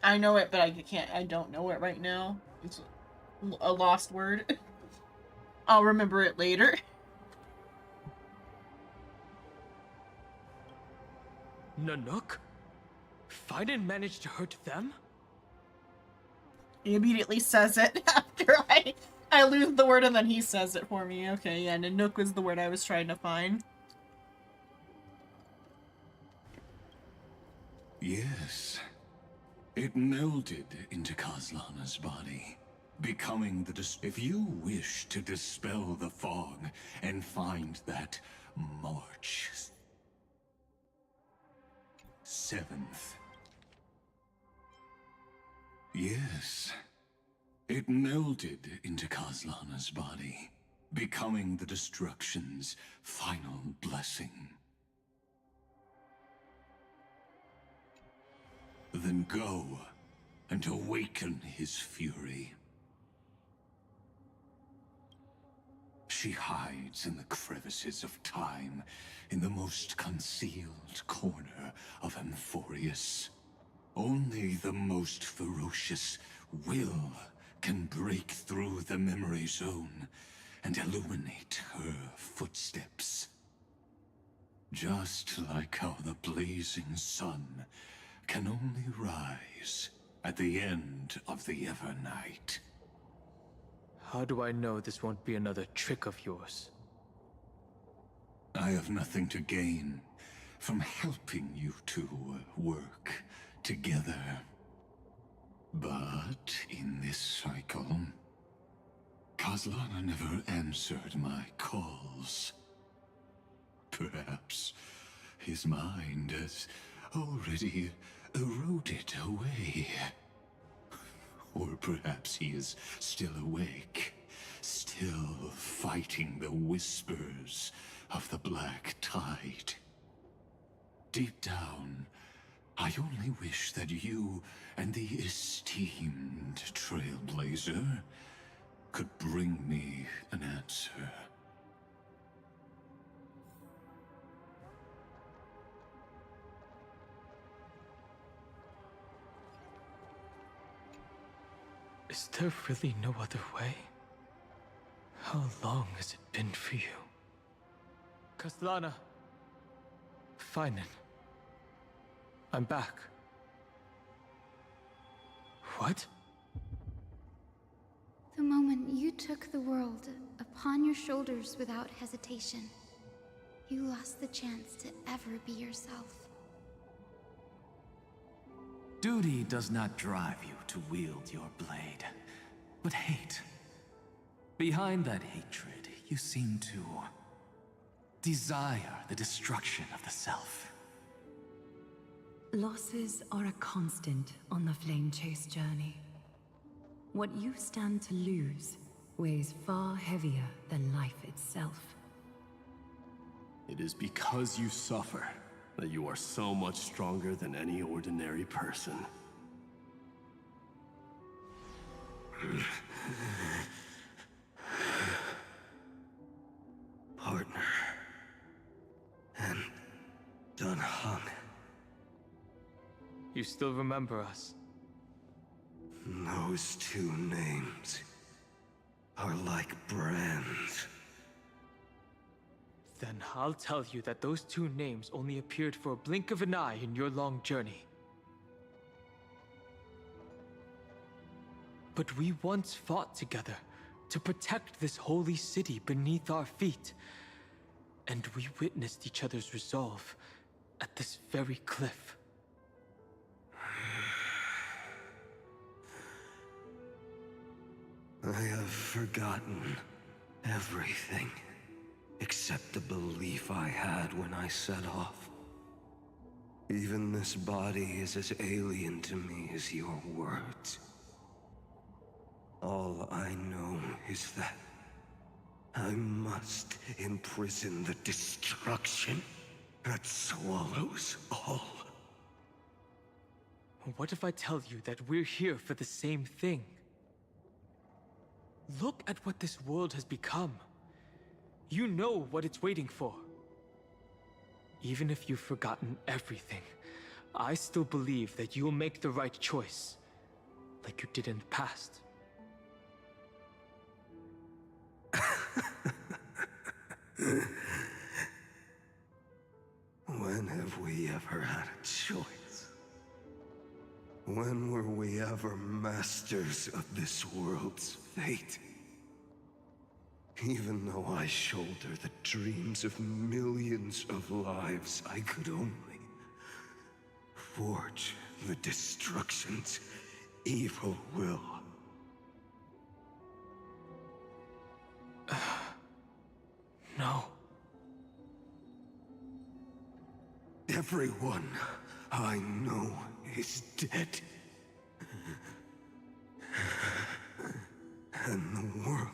I know it, but I don't know it right now. It's a lost word. I'll remember it later. Nanook? Fiden managed to hurt them? He immediately says it after I lose the word and then he says it for me. Okay, yeah, Nanook was the word I was trying to find. Yes. It melded into Kaslana's body, becoming the If you wish to dispel the fog and find that March 7th. Yes. It melded into Kaslana's body, becoming the destruction's final blessing. Then go and awaken his fury. She hides in the crevices of time, in the most concealed corner of Amphorius. Only the most ferocious will can break through the memory zone and illuminate her footsteps. Just like how the blazing sun can only rise at the end of the Evernight. How do I know this won't be another trick of yours? I have nothing to gain from helping you two work together. But in this cycle, Kaslana never answered my calls. Perhaps his mind has already eroded away. Or perhaps he is still awake, still fighting the whispers of the Black Tide. Deep down, I only wish that you and the esteemed Trailblazer could bring me an answer. Is there really no other way? How long has it been for you? Kaslana. Finen. I'm back. What? The moment you took the world upon your shoulders without hesitation, you lost the chance to ever be yourself. Duty does not drive you to wield your blade, but hate. Behind that hatred, you seem to desire the destruction of the self. Losses are a constant on the Flame Chase journey. What you stand to lose weighs far heavier than life itself. It is because you suffer that you are so much stronger than any ordinary person. Partner. And Dan Heng. You still remember us? Those two names are like brands. Then I'll tell you that those two names only appeared for a blink of an eye in your long journey. But we once fought together to protect this holy city beneath our feet. And we witnessed each other's resolve at this very cliff. I have forgotten everything except the belief I had when I set off. Even this body is as alien to me as your words. All I know is that I must imprison the destruction that swallows all. What if I tell you that we're here for the same thing? Look at what this world has become. You know what it's waiting for. Even if you've forgotten everything, I still believe that you'll make the right choice, like you did in the past. When have we ever had a choice? When were we ever masters of this world's fate? Even though I shoulder the dreams of millions of lives, I could only forge the destruction's evil will. No. Everyone I know is dead. And the world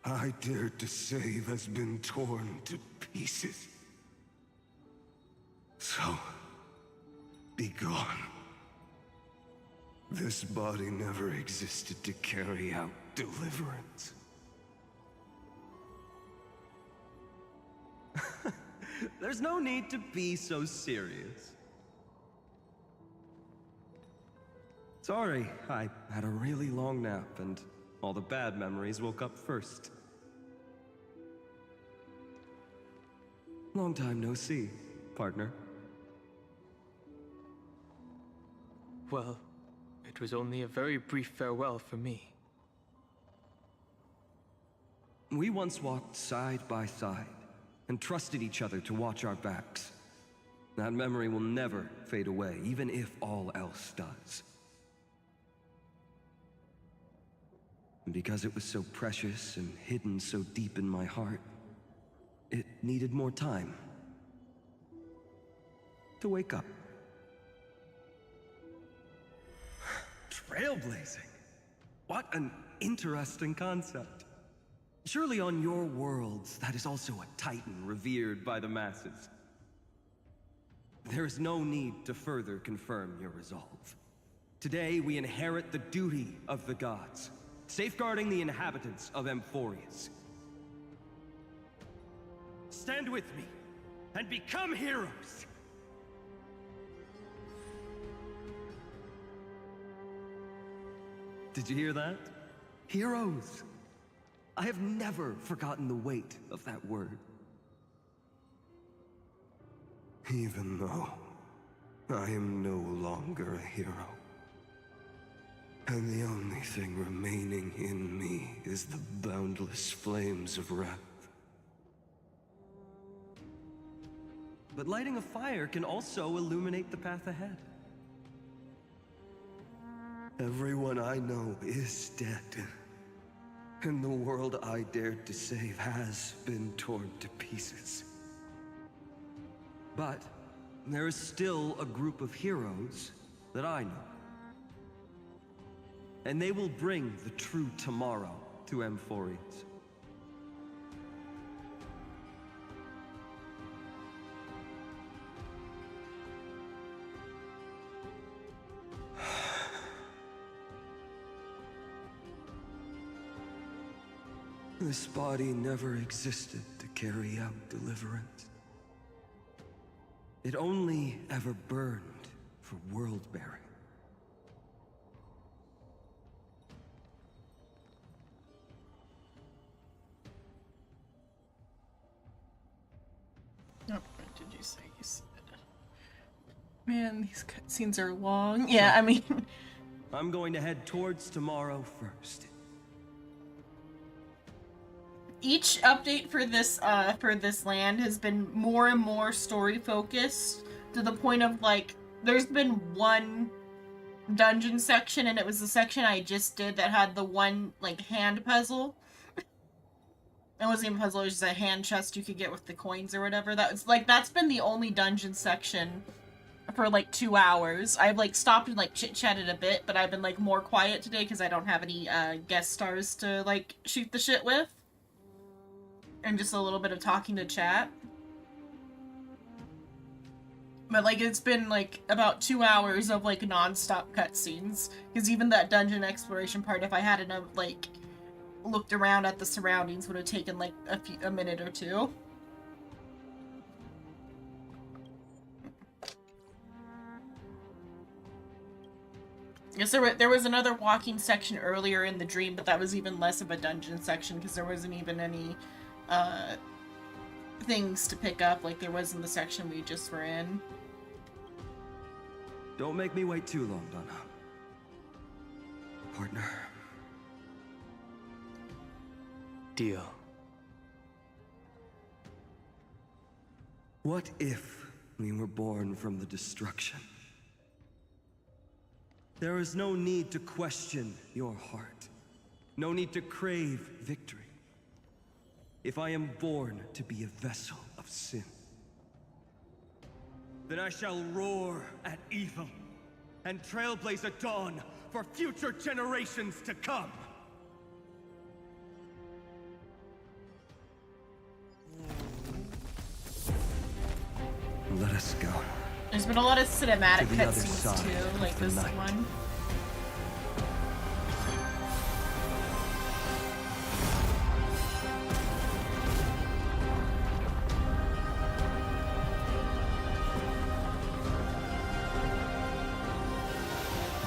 I dared to save has been torn to pieces. So, be gone. This body never existed to carry out deliverance. There's no need to be so serious. Sorry, I had a really long nap and all the bad memories woke up first. Long time no see, partner. Well, it was only a very brief farewell for me. We once walked side by side and trusted each other to watch our backs. That memory will never fade away, even if all else does. And because it was so precious and hidden so deep in my heart, it needed more time to wake up. Trailblazing. What an interesting concept. Surely on your worlds, that is also a titan revered by the masses. There is no need to further confirm your resolve. Today, we inherit the duty of the gods, safeguarding the inhabitants of Amphorius. Stand with me, and become heroes! Did you hear that? Heroes! I have never forgotten the weight of that word. Even though I am no longer a hero, and the only thing remaining in me is the boundless flames of wrath. But lighting a fire can also illuminate the path ahead. Everyone I know is dead, and the world I dared to save has been torn to pieces. But there is still a group of heroes that I know. And they will bring the true tomorrow to Amphorius. This body never existed to carry out deliverance. It only ever burned for world-bearing. Oh, what did you say? You said... Man, these cutscenes are long. Yeah, I mean... I'm going to head towards tomorrow first. Each update for this land has been more and more story focused to the point of like there's been one dungeon section, and it was the section I just did that had the one, like, hand puzzle. It wasn't even a puzzle, it was just a hand chest you could get with the coins or whatever. That was, like, that's been the only dungeon section for, like, 2 hours. I've, like, stopped and, like, chit-chatted a bit, but I've been, like, more quiet today because I don't have any, guest stars to, like, shoot the shit with. And just a little bit of talking to chat. But, like, it's been, like, about 2 hours of, like, non-stop cutscenes. Because even that dungeon exploration part, if I hadn't have, like, looked around at the surroundings, would have taken, like, a minute or two. Yes, there was another walking section earlier in the dream, but that was even less of a dungeon section, because there wasn't even any, things to pick up like there was in the section we just were in. Don't make me wait too long, Donna. Partner. Deal. What if we were born from the destruction? There is no need to question your heart. No need to crave victory. If I am born to be a vessel of sin, then I shall roar at evil and trailblaze a dawn for future generations to come. Let us go. There's been a lot of cinematic cutscenes too, like this one.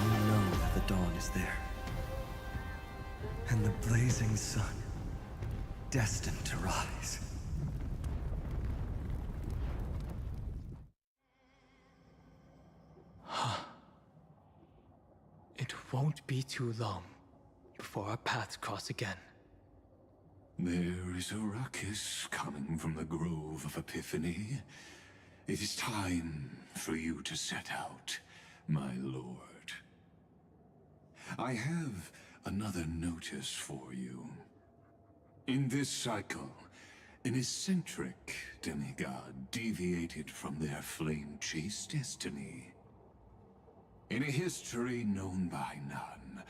You know that the dawn is there. And the blazing sun, destined to rise. It won't be too long before our paths cross again. There is a ruckus coming from the Grove of Epiphany. It is time for you to set out, my lord. I have another notice for you. In this cycle, an eccentric demigod deviated from their flame-chased destiny. In a history known by none,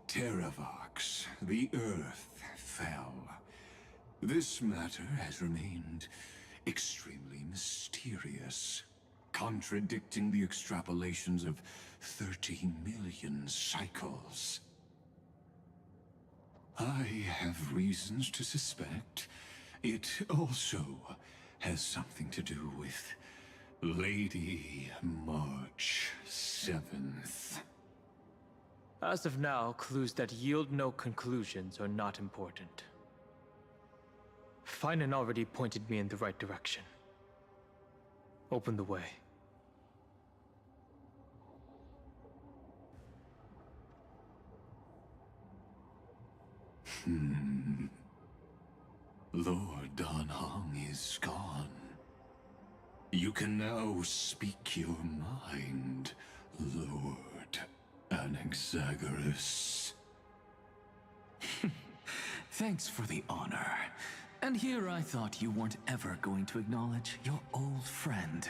Terravox, the Earth, fell. This matter has remained extremely mysterious, contradicting the extrapolations of 30 million cycles. I have reasons to suspect it also has something to do with Lady March 7th. As of now, clues that yield no conclusions are not important. Finan already pointed me in the right direction. Open the way. Lord Dan Heng is gone. You can now speak your mind, Lord Anaxagoras. Thanks for the honor. And here I thought you weren't ever going to acknowledge your old friend.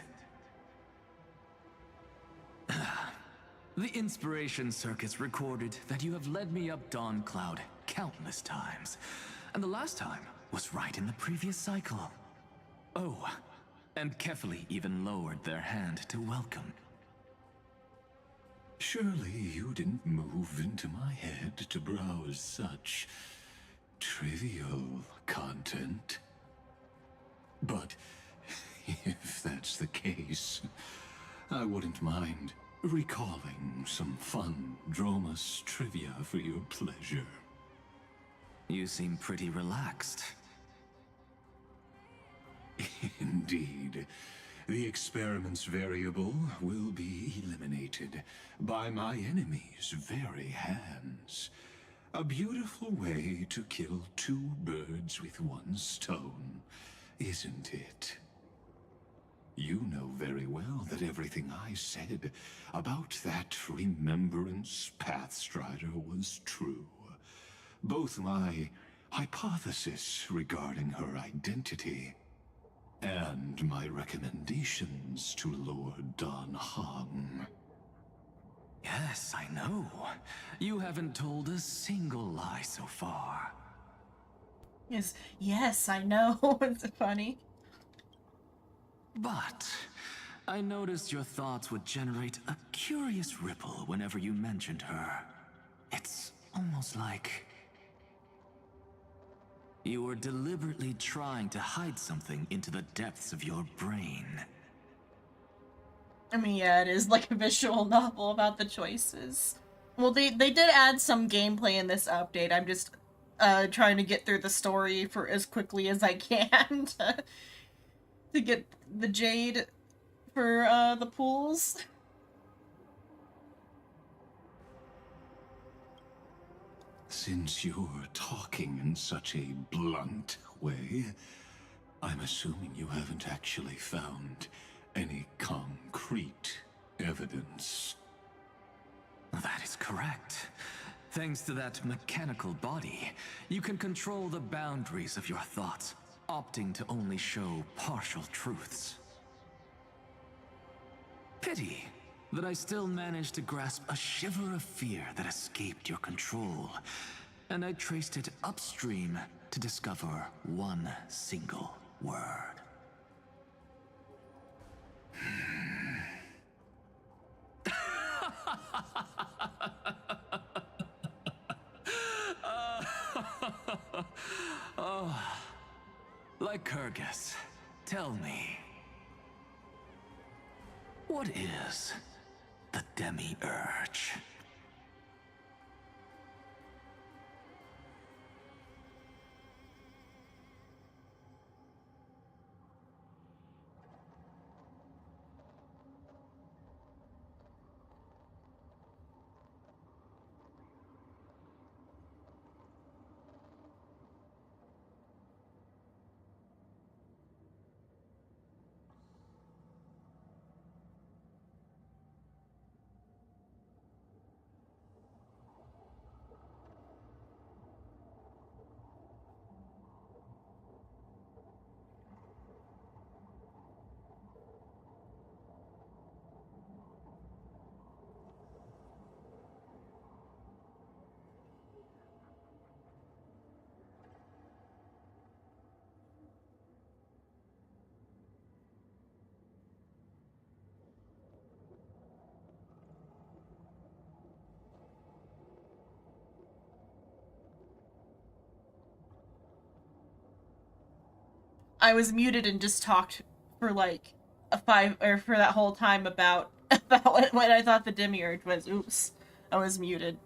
The Inspiration Circus recorded that you have led me up Dawn Cloud countless times. And the last time was right in the previous cycle. Oh, and Kefali even lowered their hand to welcome. Surely you didn't move into my head to browse such trivial content. But if that's the case, I wouldn't mind recalling some fun Dromus trivia for your pleasure. You seem pretty relaxed. Indeed. The experiment's variable will be eliminated by my enemy's very hands. A beautiful way to kill two birds with one stone, isn't it? You know very well that everything I said about that remembrance Pathstrider was true. Both my hypothesis regarding her identity and my recommendations to Lord Dan Heng. Yes, I know. You haven't told a single lie so far. Yes, I know. It's funny. But I noticed your thoughts would generate a curious ripple whenever you mentioned her. It's almost like you were deliberately trying to hide something into the depths of your brain. I mean, yeah, it is like a visual novel about the choices. Well, they did add some gameplay in this update. I'm just trying to get through the story for as quickly as I can to get the jade for the pools. Since you're talking in such a blunt way, I'm assuming you haven't actually found any concrete evidence. That is correct. Thanks to that mechanical body, you can control the boundaries of your thoughts, opting to only show partial truths. Pity that I still managed to grasp a shiver of fear that escaped your control, and I traced it upstream to discover one single word. Oh, Lycurgus, tell me, what is the Demiurge? I was muted and just talked for like for that whole time about what I thought the Demiurge was. Oops, I was muted.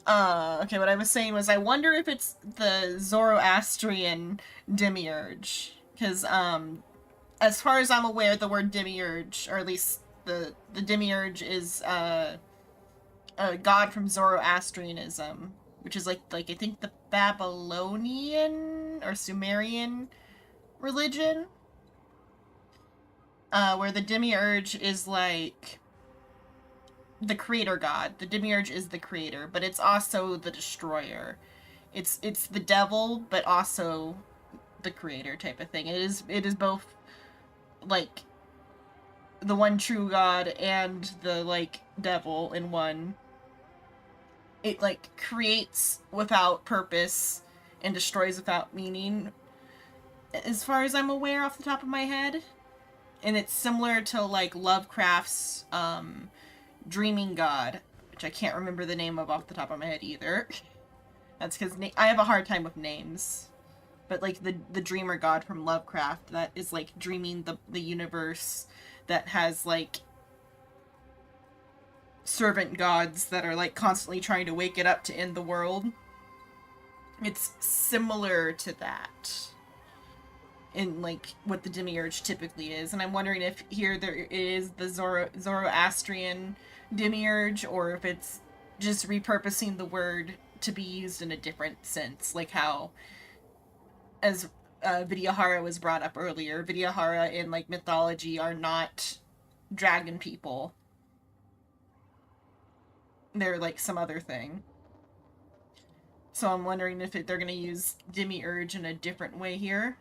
Okay, what I was saying was I wonder if it's the Zoroastrian Demiurge, because as far as I'm aware, the word Demiurge, or at least the Demiurge, is a god from Zoroastrianism, which is like I think the Babylonian or Sumerian religion, where the Demiurge is like the creator god. The Demiurge is the creator, but it's also the destroyer. It's the devil, but also the creator type of thing. It is both like the one true god and the like devil in one. It like creates without purpose and destroys without meaning, as far as I'm aware off the top of my head. And it's similar to like Lovecraft's Dreaming God, which I can't remember the name of off the top of my head either. That's because I have a hard time with names. But like the Dreamer God from Lovecraft, that is like dreaming the universe, that has like servant gods that are like constantly trying to wake it up to end the world. It's similar to that in like what the Demiurge typically is, and I'm wondering if here there is the Zoroastrian Demiurge, or if it's just repurposing the word to be used in a different sense, like how as Vidyahara was brought up earlier. Vidyahara in, like, mythology are not dragon people. They're, like, some other thing. So I'm wondering if they're gonna use Demiurge in a different way here.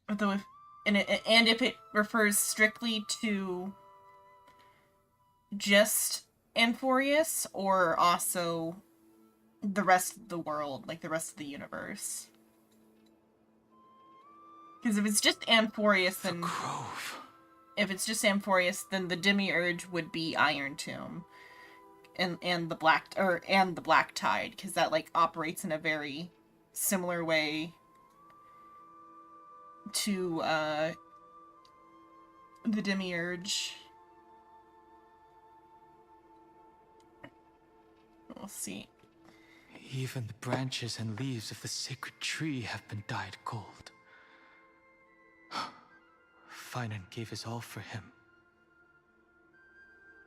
Although if and if it refers strictly to just Amphorius or also the rest of the world, like the rest of the universe. Because if it's just Amphorius, then Grove. If it's just Amphorius, then the Demiurge would be Iron Tomb, and the Black Tide, because that like operates in a very similar way to the Demiurge. We'll see. Even the branches and leaves of the sacred tree have been dyed gold. Finan gave his all for him.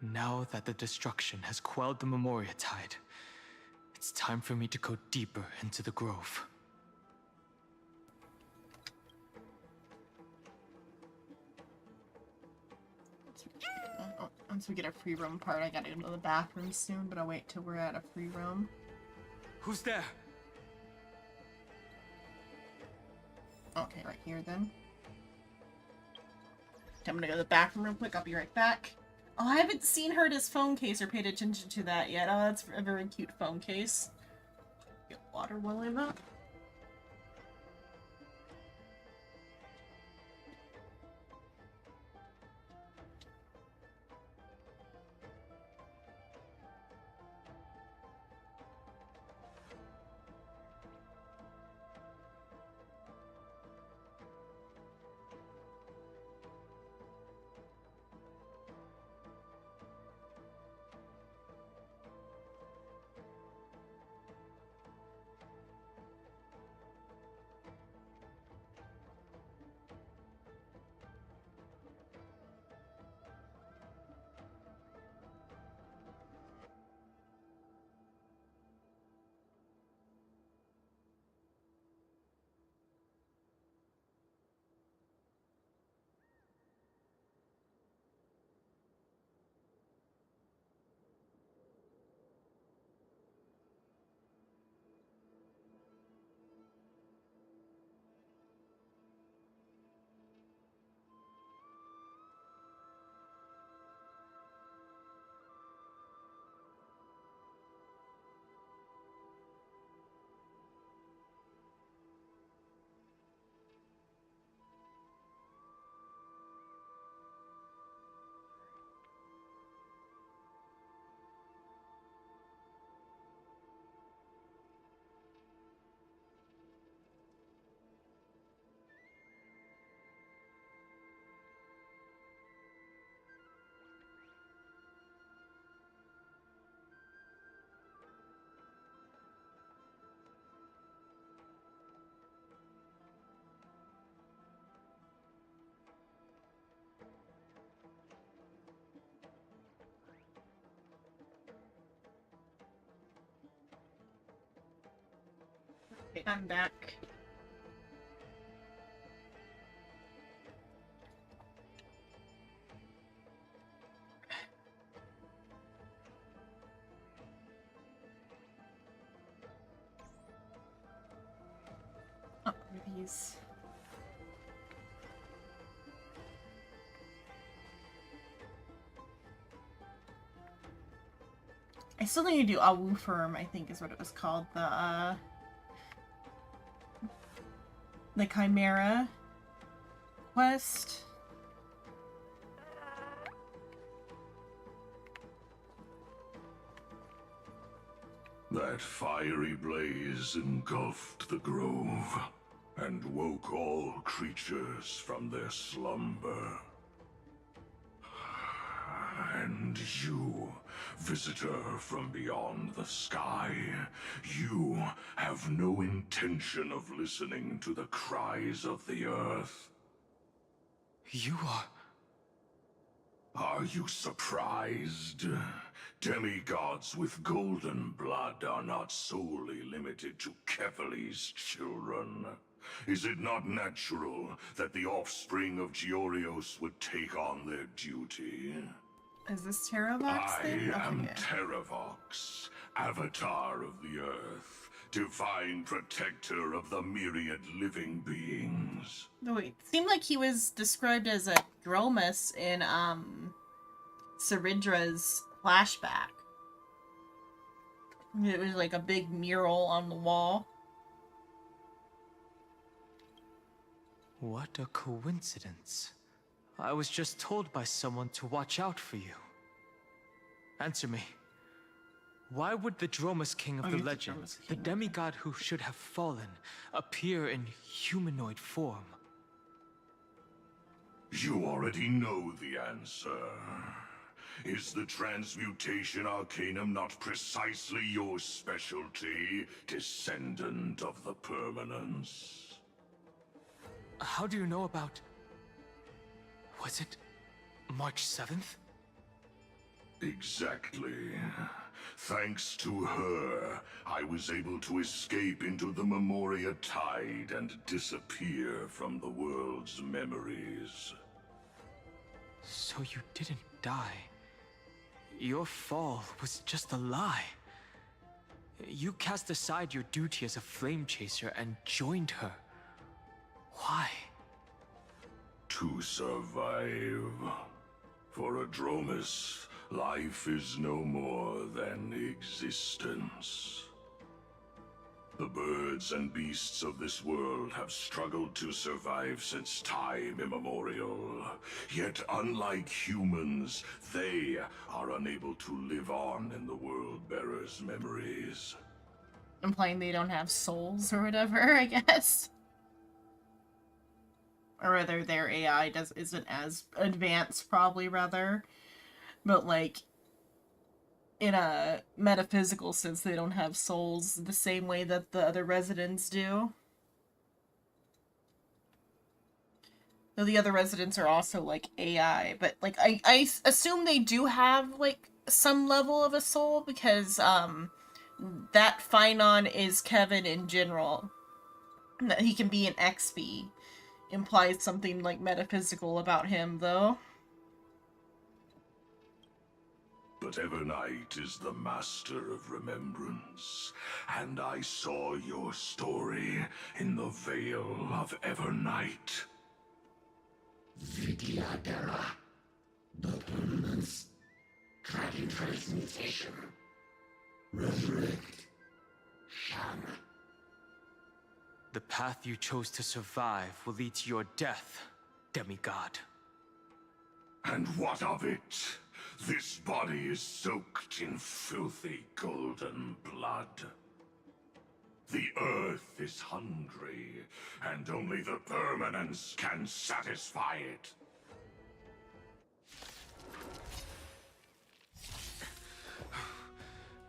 Now that the destruction has quelled the Memoria Tide, it's time for me to go deeper into the grove. Once we get a free roam part, I gotta go to the bathroom soon, but I'll wait till we're at a free roam. Who's there? Okay, right here then. I'm gonna go to the bathroom real quick, I'll be right back. Oh, I haven't seen Herta's phone case or paid attention to that yet. Oh, that's a very cute phone case. Get water while I'm up. Okay, I'm back. Oh, these. I still need to do Awu Firm, I think is what it was called. The Chimera quest. That fiery blaze engulfed the grove and woke all creatures from their slumber. And you, visitor from beyond the sky, you have no intention of listening to the cries of the earth. You are... Are you surprised? Demigods with golden blood are not solely limited to Kefali's children. Is it not natural that the offspring of Georios would take on their duty? Is this Terravox thing? I am Okay. Terravox, Avatar of the Earth, divine protector of the myriad living beings. No, wait. Seemed like he was described as a Dromus in, Ceridra's flashback. It was like a big mural on the wall. What a coincidence. I was just told by someone to watch out for you. Answer me. Why would the Dromus King of the legends, the demigod who should have fallen, appear in humanoid form? You already know the answer. Is the Transmutation Arcanum not precisely your specialty, descendant of the Permanence? How do you know about... Was it March 7th? Exactly. Thanks to her, I was able to escape into the Memoria Tide and disappear from the world's memories. So you didn't die. Your fall was just a lie. You cast aside your duty as a flame chaser and joined her. Why? To survive. For a Dromus, life is no more than existence. The birds and beasts of this world have struggled to survive since time immemorial. Yet unlike humans, they are unable to live on in the World-Bearer's memories. Implying they don't have souls or whatever, I guess. Or rather, their AI isn't as advanced, probably, rather. But, like, in a metaphysical sense, they don't have souls the same way that the other residents do. Though the other residents are also, like, AI. But, like, I assume they do have, like, some level of a soul, because, that Phynon is Kevin in general. That he can be an XP implies something, like, metaphysical about him, though. But Evernight is the master of remembrance, and I saw your story in the Veil of Evernight. Vidyadhara, the Permanence, tracking transmutation, resurrect, Shan. The path you chose to survive will lead to your death, demigod. And what of it? This body is soaked in filthy golden blood. The Earth is hungry, and only the Permanence can satisfy it.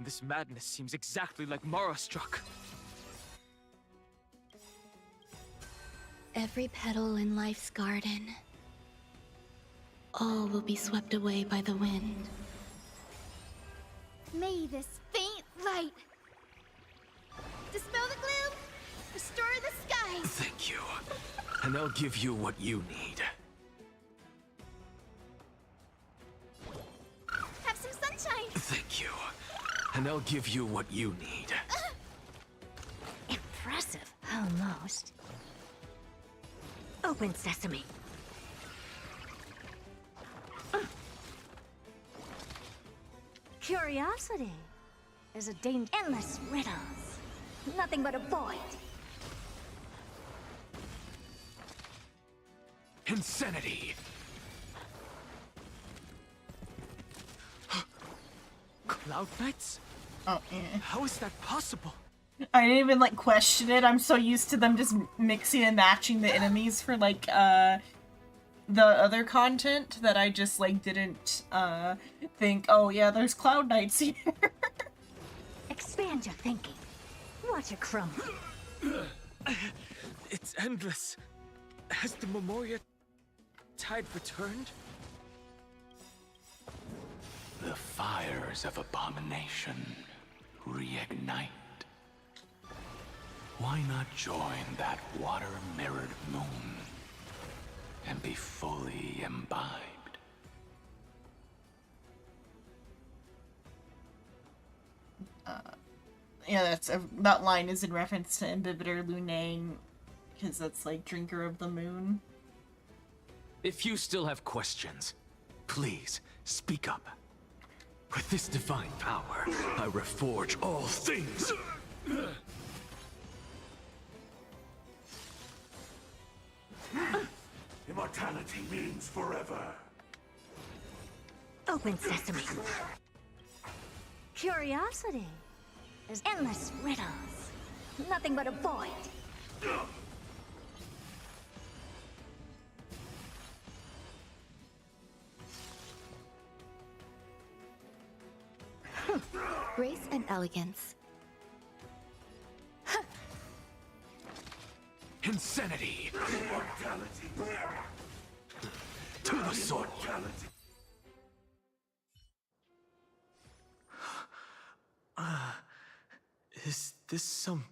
This madness seems exactly like Mara struck. Every petal in life's garden. All will be swept away by the wind. May this faint light dispel the gloom, restore the skies. Thank you. And I'll give you what you need. Have some sunshine. Thank you. And I'll give you what you need. Impressive, almost. Open sesame. Curiosity is a endless riddles. Nothing but a void. Insanity! Cloud Knights? Oh, yeah. How is that possible? I didn't even, like, question it. I'm so used to them just mixing and matching the enemies for, like, the other content that I just, like, didn't, think, oh, yeah, there's Cloud Knights here. Expand your thinking. Watch it crumble. It's endless. Has the Memoria Tide returned? The fires of abomination reignite. Why not join that water-mirrored moon and be fully imbibed? Yeah, that line is in reference to Imbibitor Lunang, because that's like Drinker of the Moon. If you still have questions, please speak up. With this divine power, I reforge all things. Immortality means forever. Open sesame. Curiosity. There's endless riddles. Nothing but a void. Grace and elegance. Insanity! To the sword! Is this some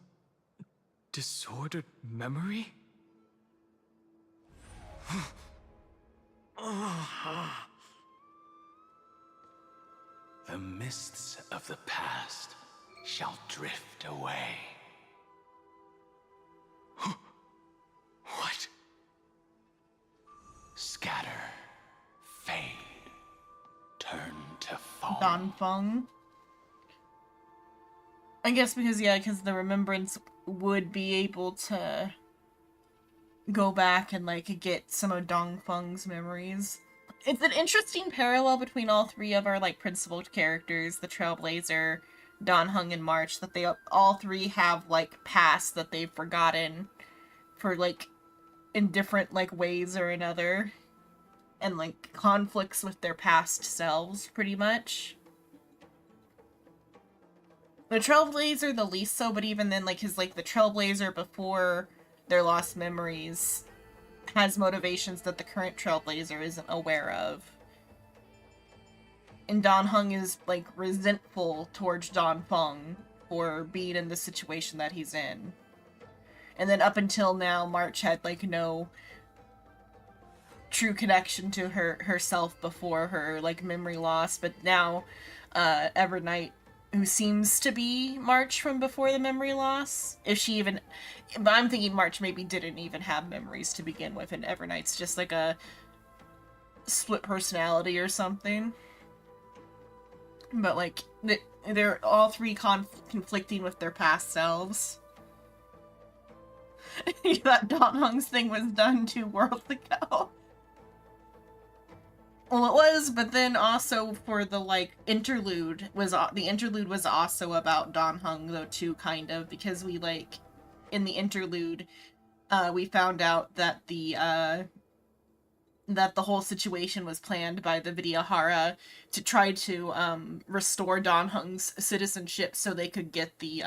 disordered memory? The mists of the past shall drift away. What? Scatter, fade, turn to foam. Donfeng. I guess because the remembrance would be able to go back and like get some of Dongfeng's memories. It's an interesting parallel between all three of our like principal characters, the Trailblazer, Donheng, and March, that they all three have like past that they've forgotten for like in different like ways or another, and like conflicts with their past selves pretty much. The Trailblazer the least so, but even then, like, his, like, the Trailblazer before their lost memories has motivations that the current Trailblazer isn't aware of. And Donheng is, like, resentful towards Donfeng for being in the situation that he's in. And then up until now, March had, like, no true connection to herself before her, like, memory loss, but now, Evernight, who seems to be March from before the memory loss. If she even... But I'm thinking March maybe didn't even have memories to begin with, and Evernight's just like a split personality or something. But, like, they're all three conflicting with their past selves. That Donheng's thing was done 2 worlds ago. Well, it was, but then also for the, like, interlude, the interlude was also about Donheng, though, too, kind of, because we, like, in the interlude, we found out that the whole situation was planned by the Vidyahara to try to, restore Donheng's citizenship so they could get the,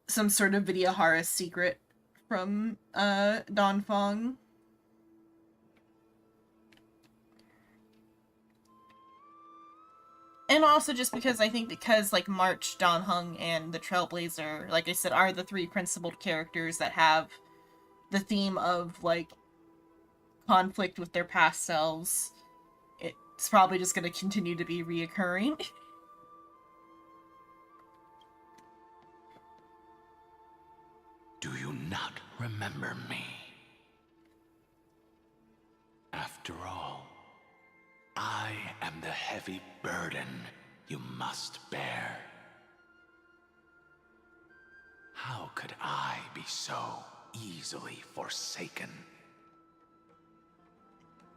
some sort of Vidyahara secret from, Donfeng. And also just because I think like March, Donheng, and the Trailblazer, like I said, are the 3 principal characters that have the theme of, like, conflict with their past selves, it's probably just going to continue to be reoccurring. Do you not remember me? After all, I am the heavy burden you must bear. How could I be so easily forsaken?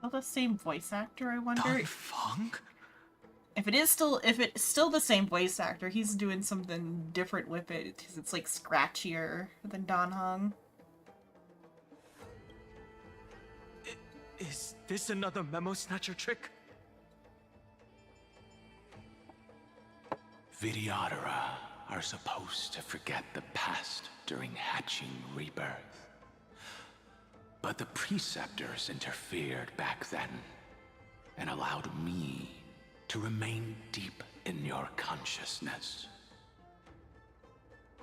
Well, the same voice actor, I wonder. Donfeng? If it's still the same voice actor, he's doing something different with it, because it's, like, scratchier than Donheng. Is this another memo snatcher trick? Vidyadhara are supposed to forget the past during hatching rebirth. But the Preceptors interfered back then. and allowed me to remain deep in your consciousness.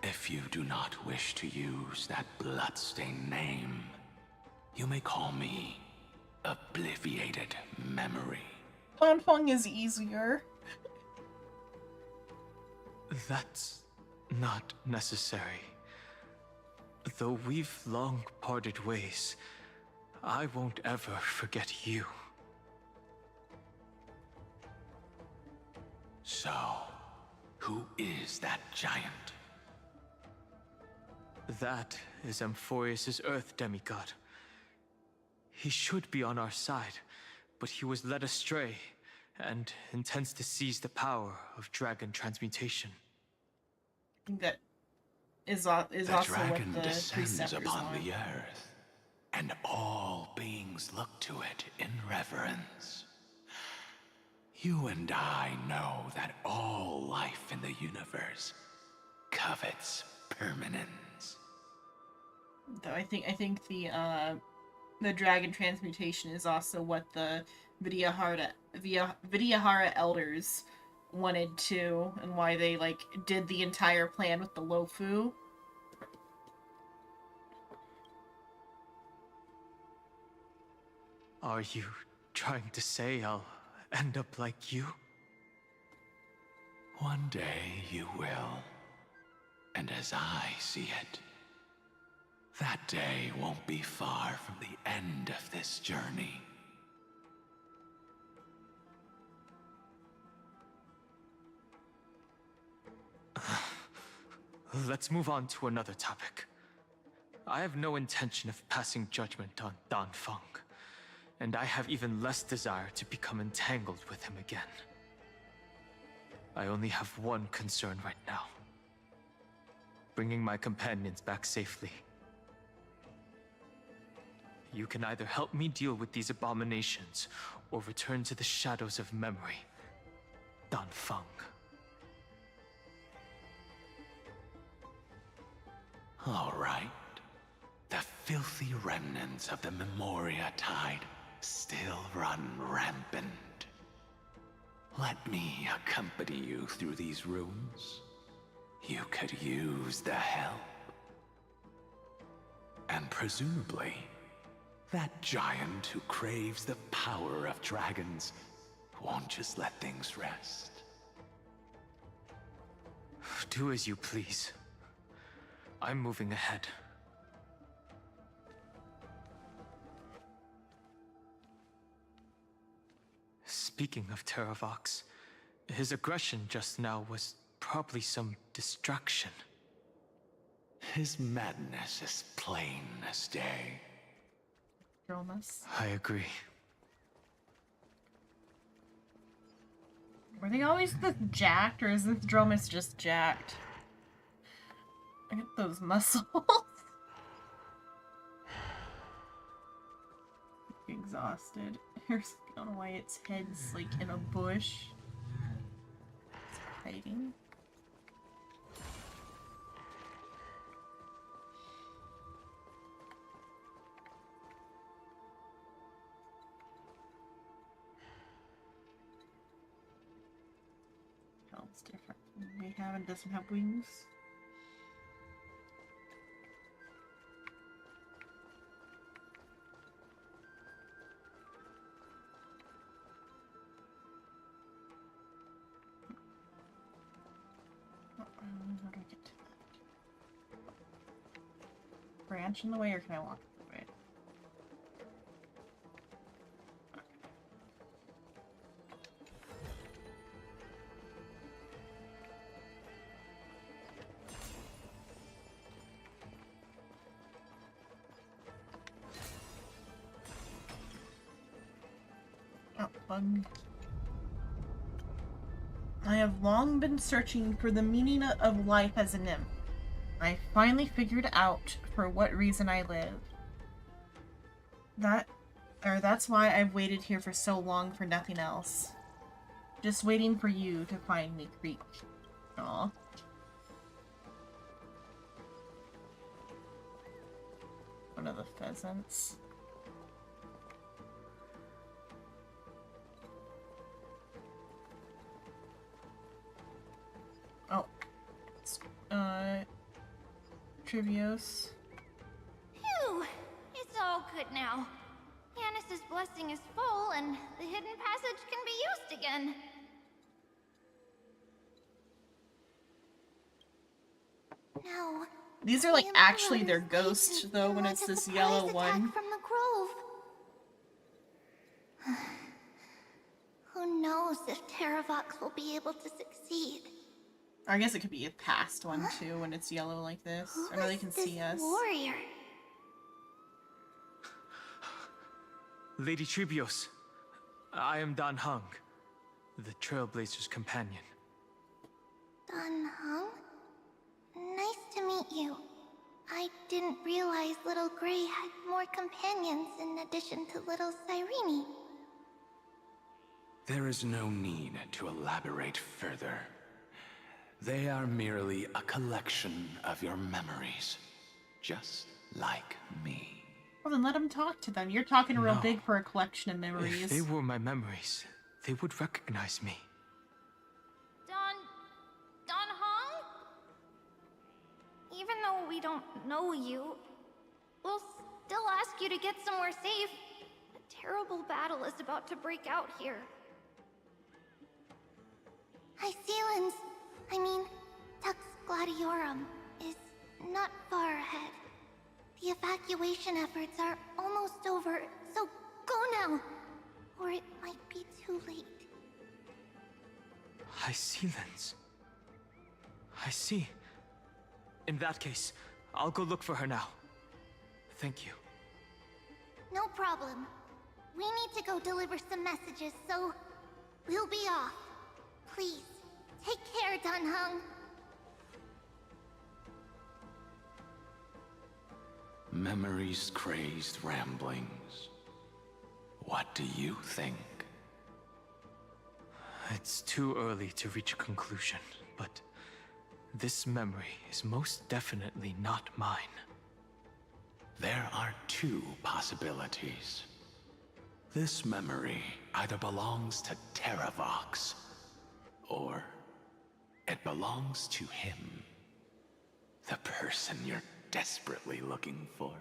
If you do not wish to use that bloodstained name, you may call me Obliviated Memory. Danfeng is easier. That's not necessary. Though we've long parted ways, I won't ever forget you. So, who is that giant? That is Amphorius' Earth demigod. He should be on our side, but he was led astray and intends to seize the power of dragon transmutation. I think that is The also dragon what the descends preceptors upon want. the earth, and all beings look to it in reverence. You and I know that all life in the universe covets permanence. Though I think the dragon transmutation is also what the Vidyahara elders wanted to, and why they like did the entire plan with the Lofu. Are you trying to say I'll end up like you? One day you will. And as I see it, that day won't be far from the end of this journey. Let's move on to another topic. I have no intention of passing judgment on Danfeng, and I have even less desire to become entangled with him again. I only have one concern right now: bringing my companions back safely. You can either help me deal with these abominations, or return to the shadows of memory. Danfeng. All right. The filthy remnants of the Memoria Tide still run rampant. Let me accompany you through these rooms. You could use the help. And presumably, that giant who craves the power of dragons won't just let things rest. Do as you please. I'm moving ahead. Speaking of Terravox, his aggression just now was probably some distraction. His madness is plain as day. Dromus. I agree. Were they always this jacked, or is this Dromus just jacked? Look at those muscles. Exhausted. I don't know why its head's like in a bush. It's hiding. It's different. We have and doesn't have wings. How do I get to that? Branch in the way, or can I walk the way? Oh, bug. I have long been searching for the meaning of life as a nymph. I finally figured out for what reason I live. That's why I've waited here for so long for nothing else. Just waiting for you to find me, Creek. Aw. One of the pheasants. Trivios. Phew! It's all good now. Yanis's blessing is full, and the hidden passage can be used again. No. These are like actually their ghosts, though, when it's this yellow one. From the grove. Who knows if Terravox will be able to succeed? Or I guess it could be a past one too, when it's yellow like this. Who Or they is can this see us. warrior? Lady Tribios, I am Dan Heng, the Trailblazer's companion. Dan Heng? Nice to meet you. I didn't realize Little Gray had more companions in addition to Little Cyrene. There is no need to elaborate further. They are merely a collection of your memories, just like me. Well, then let them talk to them. You're talking real No. big for a collection of memories. If they were my memories, they would recognize me. Dan Heng? Even though we don't know you, we'll still ask you to get somewhere safe. A terrible battle is about to break out here. Iceland's, Tux Gladiorum, is not far ahead. The evacuation efforts are almost over, so go now, or it might be too late. Hycelands. I see. In that case, I'll go look for her now. Thank you. No problem. We need to go deliver some messages, so we'll be off. Please, take care, Dan Heng. Memories crazed ramblings. What do you think? It's too early to reach a conclusion, but this memory is most definitely not mine. There are two possibilities. This memory either belongs to Terravox, or it belongs to him. The person you're desperately looking for.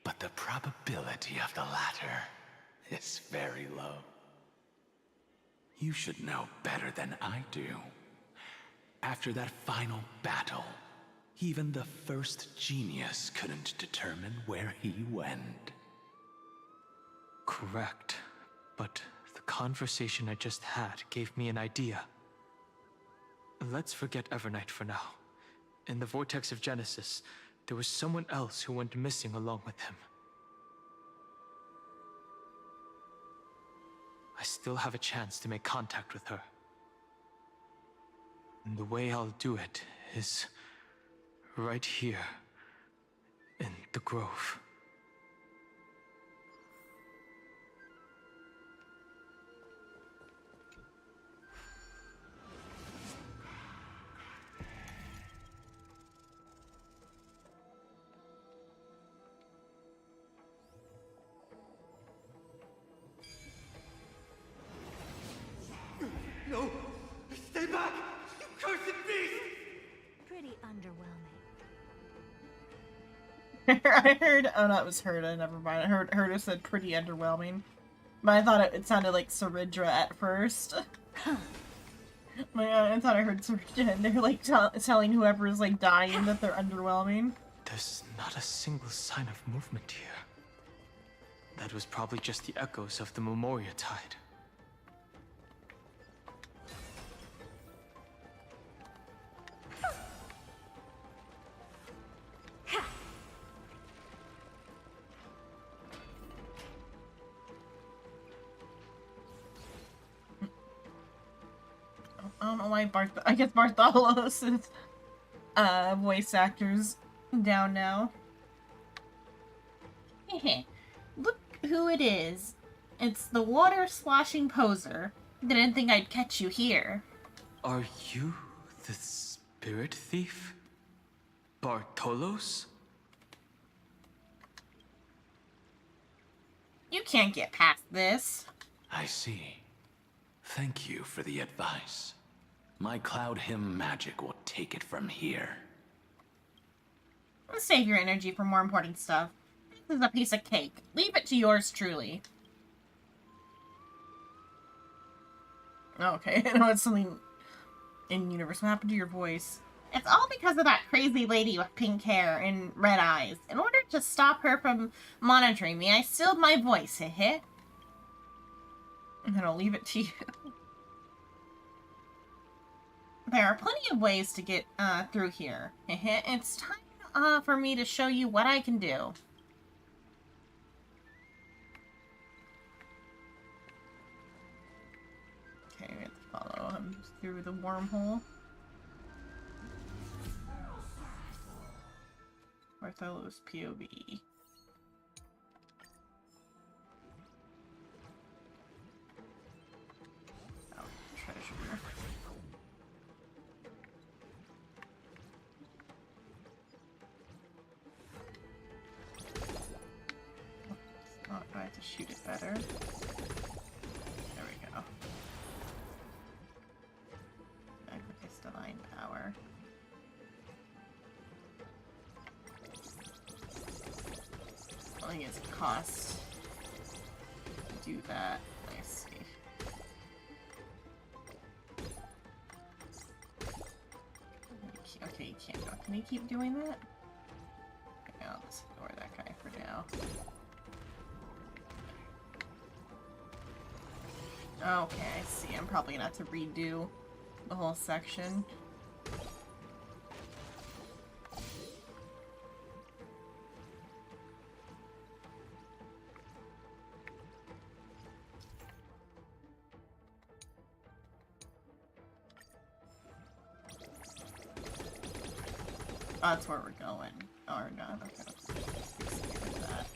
But the probability of the latter is very low. You should know better than I do. After that final battle, even the first genius couldn't determine where he went. Correct, but the conversation I just had gave me an idea. Let's forget Evernight for now. In the Vortex of Genesis, there was someone else who went missing along with him. I still have a chance to make contact with her. And the way I'll do it is right here in the grove. No! Stay back! You cursed beast! Pretty underwhelming. I heard. Oh, no, it was Herda. Never mind. I heard Herda said pretty underwhelming. But I thought it sounded like Saridra at first. I thought I heard Saridra, and they're like telling whoever is like dying that they're underwhelming. There's not a single sign of movement here. That was probably just the echoes of the Memoria Tide. I don't know why I guess Bartholos' voice actor's down now. Look who it is. It's the water-sloshing poser. Didn't think I'd catch you here. Are you the spirit thief? Bartolos? You can't get past this. I see. Thank you for the advice. My Cloud Hymn magic will take it from here. Don't save your energy for more important stuff. This is a piece of cake. Leave it to yours truly. Okay, I know it's something in universe. What happened to your voice? It's all because of that crazy lady with pink hair and red eyes. In order to stop her from monitoring me, I stilled my voice, heh. I'm gonna leave it to you. There are plenty of ways to get through here. It's time for me to show you what I can do. Okay, we have to follow him through the wormhole. Bartholo's POV. Oh, treasure. Oh, I have to shoot it better. There we go. Back with his divine power. I think it's a cost to do that. Let's see. Okay, you can't go. Can you keep doing that? Okay, I'll just ignore that guy for now. Okay, I see. I'm probably gonna have to redo the whole section. Oh, that's where we're going. Or not. Okay, let's skip that.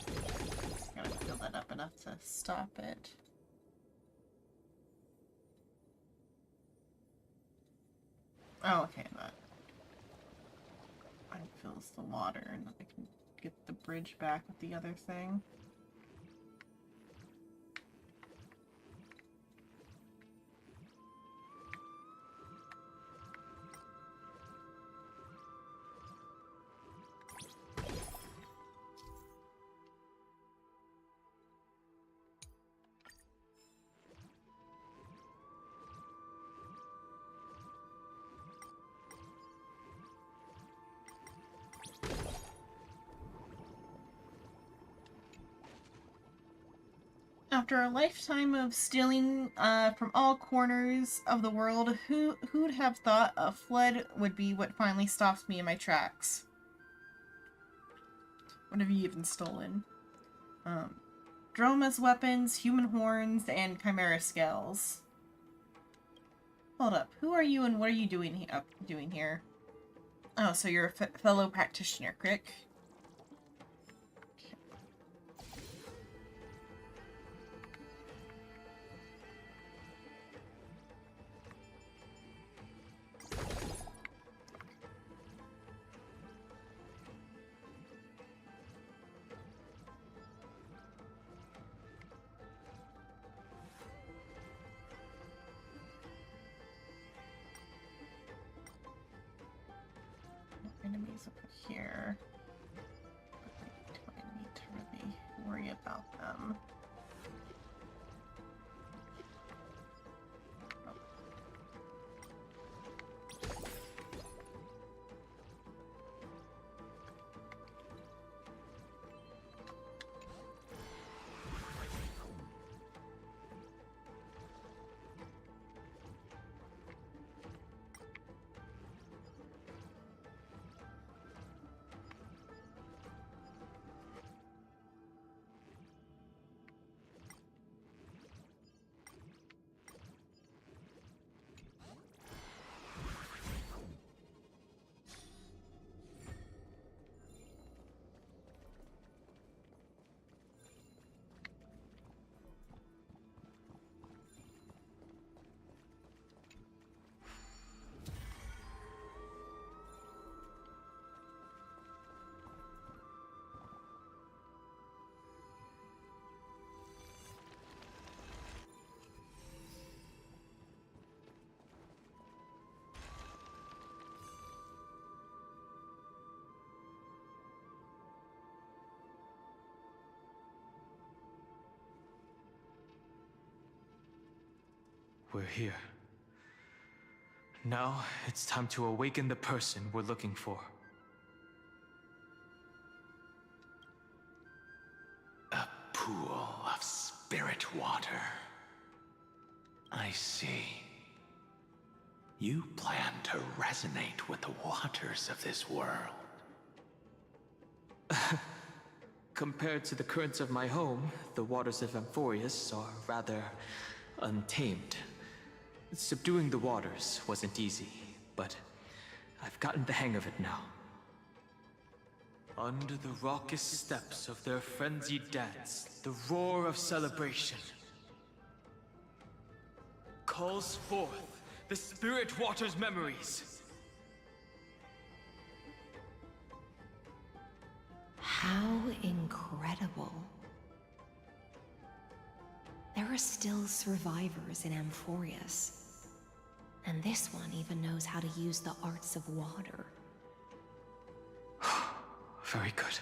Gotta fill that up enough to stop it. Oh, okay, that fills the water, and then I can get the bridge back with the other thing. After a lifetime of stealing from all corners of the world, who'd have thought a flood would be what finally stops me in my tracks? What have you even stolen? Droma's weapons, human horns, and chimera scales. Hold up, who are you and what are you doing here? Oh, so you're a fellow practitioner, Crick. Enemies over here. Do I need to really worry about them? we're here. Now, it's time to awaken the person we're looking for. A pool of spirit water. I see. You plan to resonate with the waters of this world. Compared to the currents of my home, the waters of Amphorius are rather untamed. Subduing the waters wasn't easy, but I've gotten the hang of it now. Under the raucous steps of their frenzied dance, the roar of celebration calls forth the spirit water's memories. How incredible. There are still survivors in Amphorius. And this one even knows how to use the arts of water. Very good.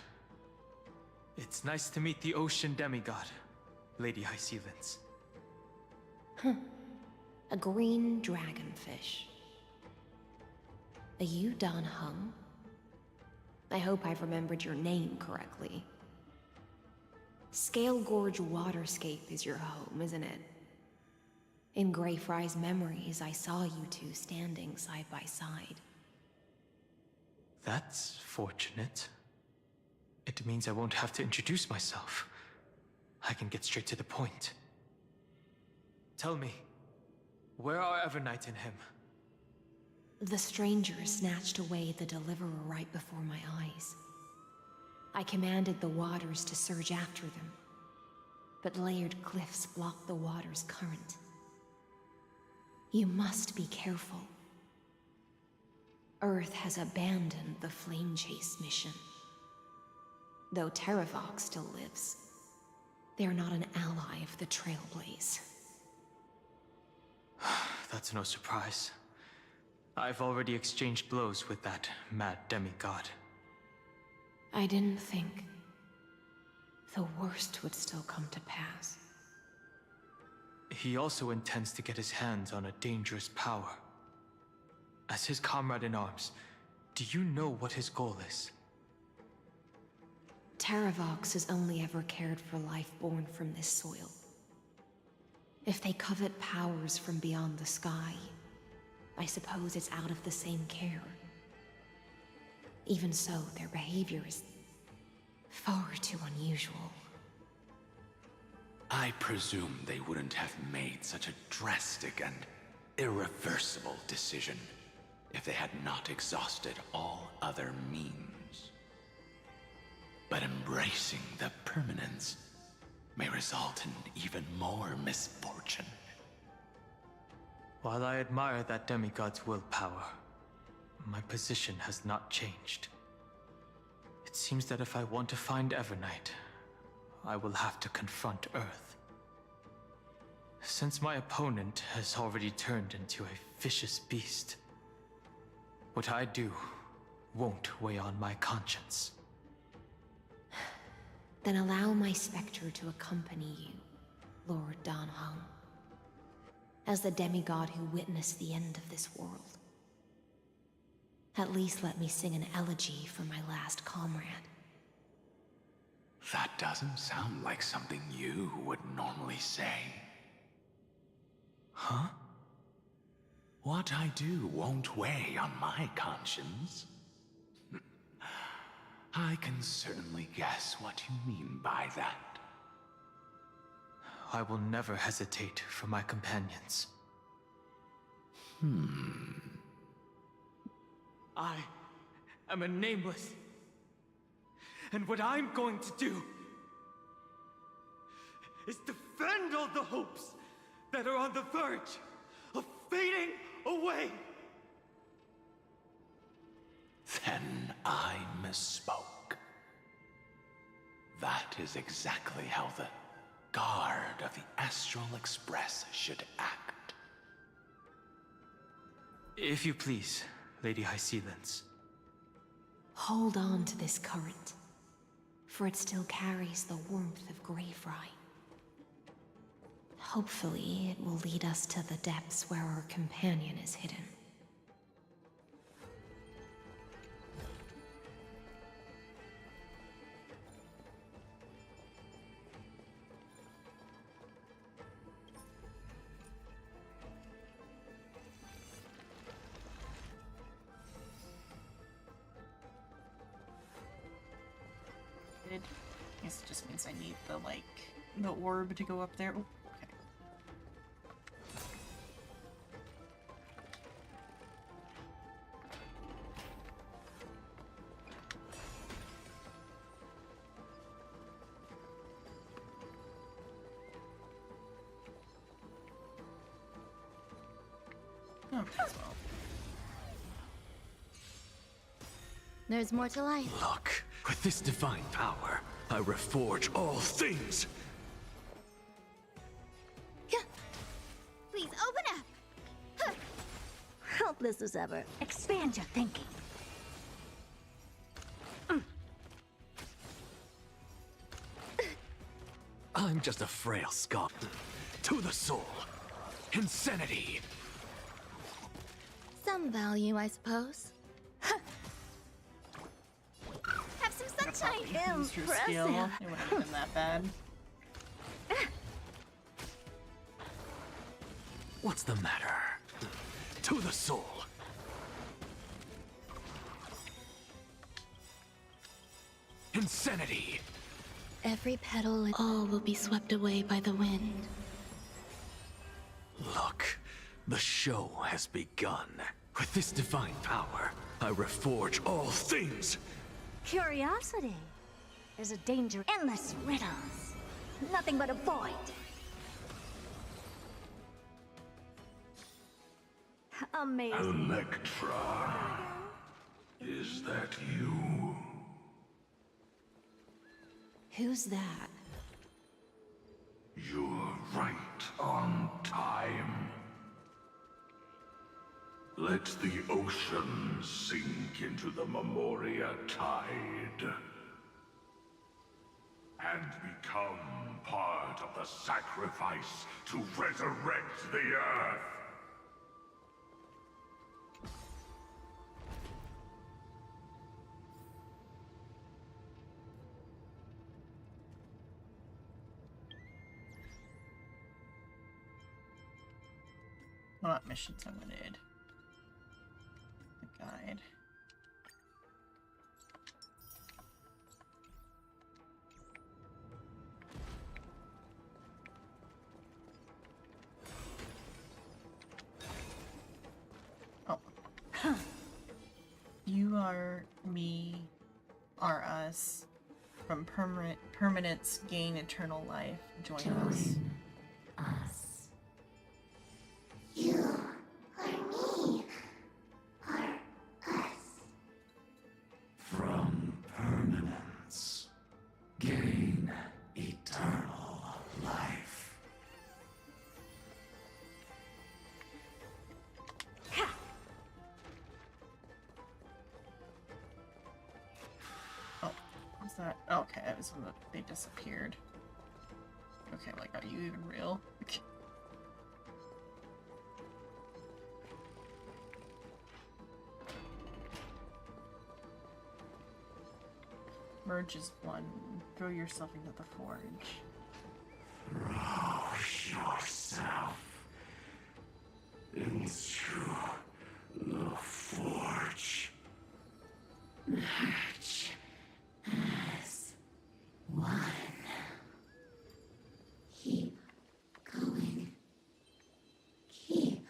It's nice to meet the ocean demigod, Lady High Sealants. A green dragonfish. Are you Dan Heng? I hope I've remembered your name correctly. Scale Gorge Waterscape is your home, isn't it? In Greyfry's memories, I saw you two standing side by side. That's fortunate. It means I won't have to introduce myself. I can get straight to the point. Tell me, where are Evernight and him? The stranger snatched away the deliverer right before my eyes. I commanded the waters to surge after them, but layered cliffs blocked the water's current. You must be careful. Earth has abandoned the Flame Chase mission. Though Terravox still lives, they're not an ally of the Trailblaze. That's no surprise. I've already exchanged blows with that mad demigod. I didn't think the worst would still come to pass. He also intends to get his hands on a dangerous power. As his comrade in arms, do you know what his goal is? Terravox has only ever cared for life born from this soil. If they covet powers from beyond the sky, I suppose it's out of the same care. Even so, their behavior is far too unusual. I presume they wouldn't have made such a drastic and irreversible decision if they had not exhausted all other means. But embracing the permanence may result in even more misfortune. While I admire that demigod's willpower, my position has not changed. It seems that if I want to find Evernight, I will have to confront Earth. Since my opponent has already turned into a vicious beast, what I do won't weigh on my conscience. Then allow my specter to accompany you, Lord Dan Heng. As the demigod who witnessed the end of this world. At least let me sing an elegy for my last comrade. That doesn't sound like something you would normally say. Huh? What I do won't weigh on my conscience. I can certainly guess what you mean by that. I will never hesitate for my companions. I am a nameless. And what I'm going to do is defend all the hopes that are on the verge of fading away. Then I misspoke. That is exactly how the guard of the Astral Express should act. If you please, Lady High Sealants. Hold on to this current, for it still carries the warmth of Greyfry. Hopefully, it will lead us to the depths where our companion is hidden. I guess it just means I need the, like, the orb to go up there. Ooh, okay. Oh, might as well. There's more to life. Look, with this divine power, I reforge all things. Please open up! Huh. Helpless as ever. Expand your thinking. I'm just a frail scum. To the soul. Insanity. Some value, I suppose. Have some sunshine! Use your skill. It wouldn't have been that bad. What's the matter? To the soul. Insanity. Every petal and all will be swept away by the wind. Look, the show has begun. With this divine power, I reforge all things. Curiosity. There's a danger. Endless riddles. Nothing but a void. Amazing. Electra. Is that you? Who's that? You're right on time. Let the ocean sink into the Memoria tide and become part of the sacrifice to resurrect the Earth. What missions I wanted? The guide. Oh. You are me, are us. From permanence gain eternal life. Join us. Us. You are me. Are us. From permanence, gain eternal life. Oh, was that? Okay, that was when they disappeared. Okay, like, are you even real? Okay. Merge is one. Throw yourself into the forge. Throw yourself into the forge. Merge as one. Keep going. Keep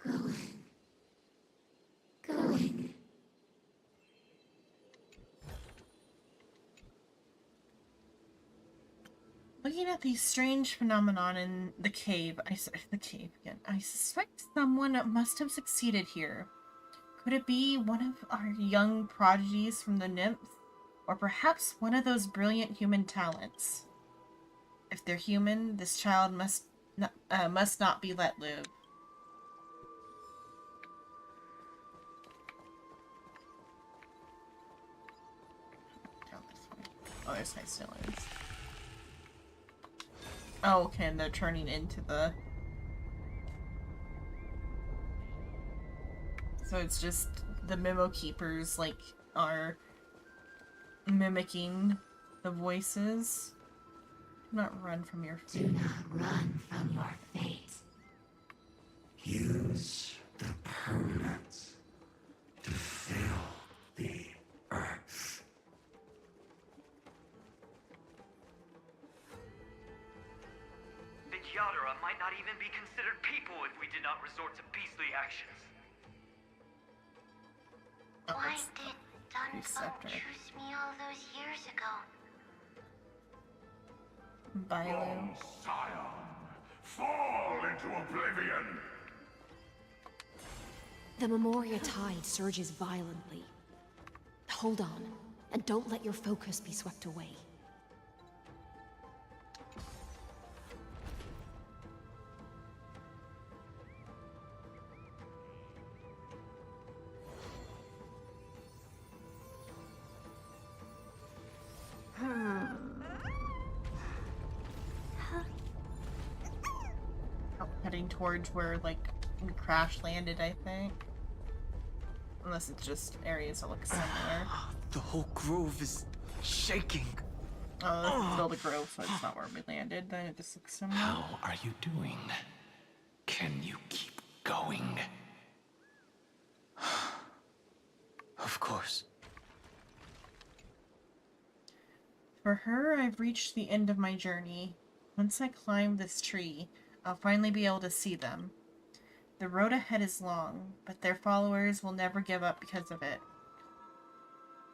going. Going. Looking at these strange phenomenon in the cave, I suspect someone must have succeeded here. Could it be one of our young prodigies from the nymphs? Or perhaps one of those brilliant human talents? If they're human, this child must not be let live. Down this way. Oh, there's my still is. Oh, okay, and they're turning into the... So it's just the Memo Keepers, like, are mimicking the voices. Do not run from your fate. Do not run from your fate. Use the permanence to fill the earth. The Yadara might not even be considered people if we did not resort to beastly actions. Why did Dunfang choose me all those years ago? Bailu. Scion, fall into oblivion! The Memoria tide surges violently. Hold on, and don't let your focus be swept away. Oh, heading towards where, like, we crash landed, I think. Unless it's just areas that look similar. The whole grove is shaking. Oh, this is still the grove, so it's not where we landed. Then it just looks similar. How are you doing? Can you keep going? Of course. For her, I've reached the end of my journey. Once I climb this tree, I'll finally be able to see them. The road ahead is long, but their followers will never give up because of it.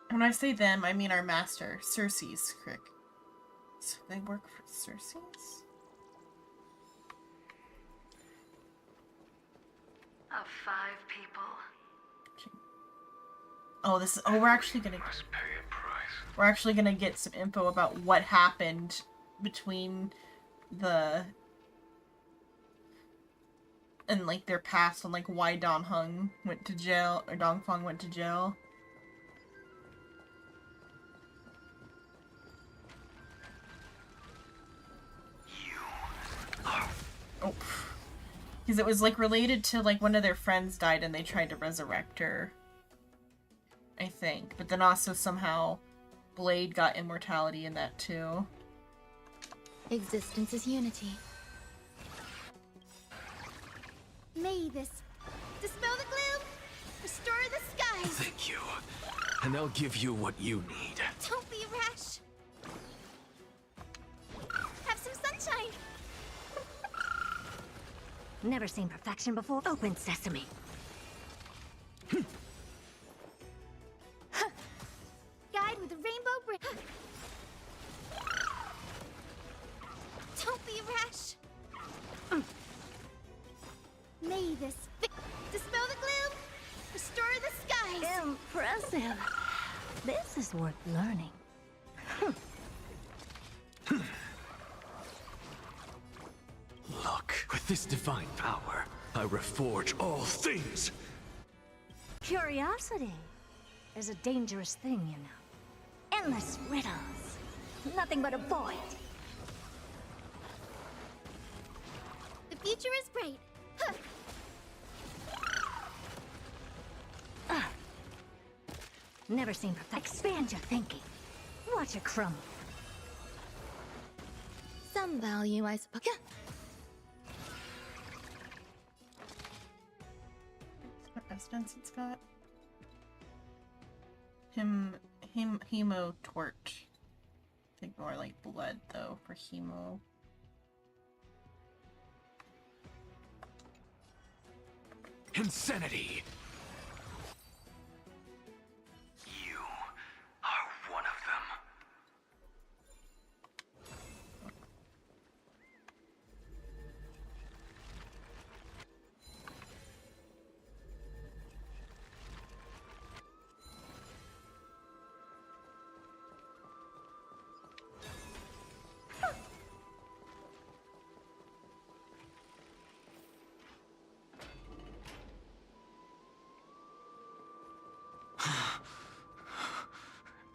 When I say them, I mean our master, Circe's Crick. So they work for Circe's? Of 5 people. Oh, this is... Oh, we're actually gonna get some info about what happened between the... And, like, their past, and, like, why Dongfang went to jail. Oh. Because it was, like, related to, like, one of their friends died and they tried to resurrect her. I think. But then also somehow Blade got immortality in that, too. Existence is unity. May this dispel the gloom, restore the skies. Thank you. And I'll give you what you need. Don't be rash. Have some sunshine. Never seen perfection before. Open sesame. Guide with a rainbow bridge. Don't be rash. May this dispel the gloom, restore the skies. Impressive. This is worth learning. Look, with this divine power, I reforge all things. Curiosity is a dangerous thing, you know. Endless riddles. Nothing but a void. The future is bright. Huh. Never seen perfect. Expand your thinking. Watch it crumble. Some value, I suppose. What essence it's got? Hemo torch. I think more like blood though for hemo. Insanity! You are one of them.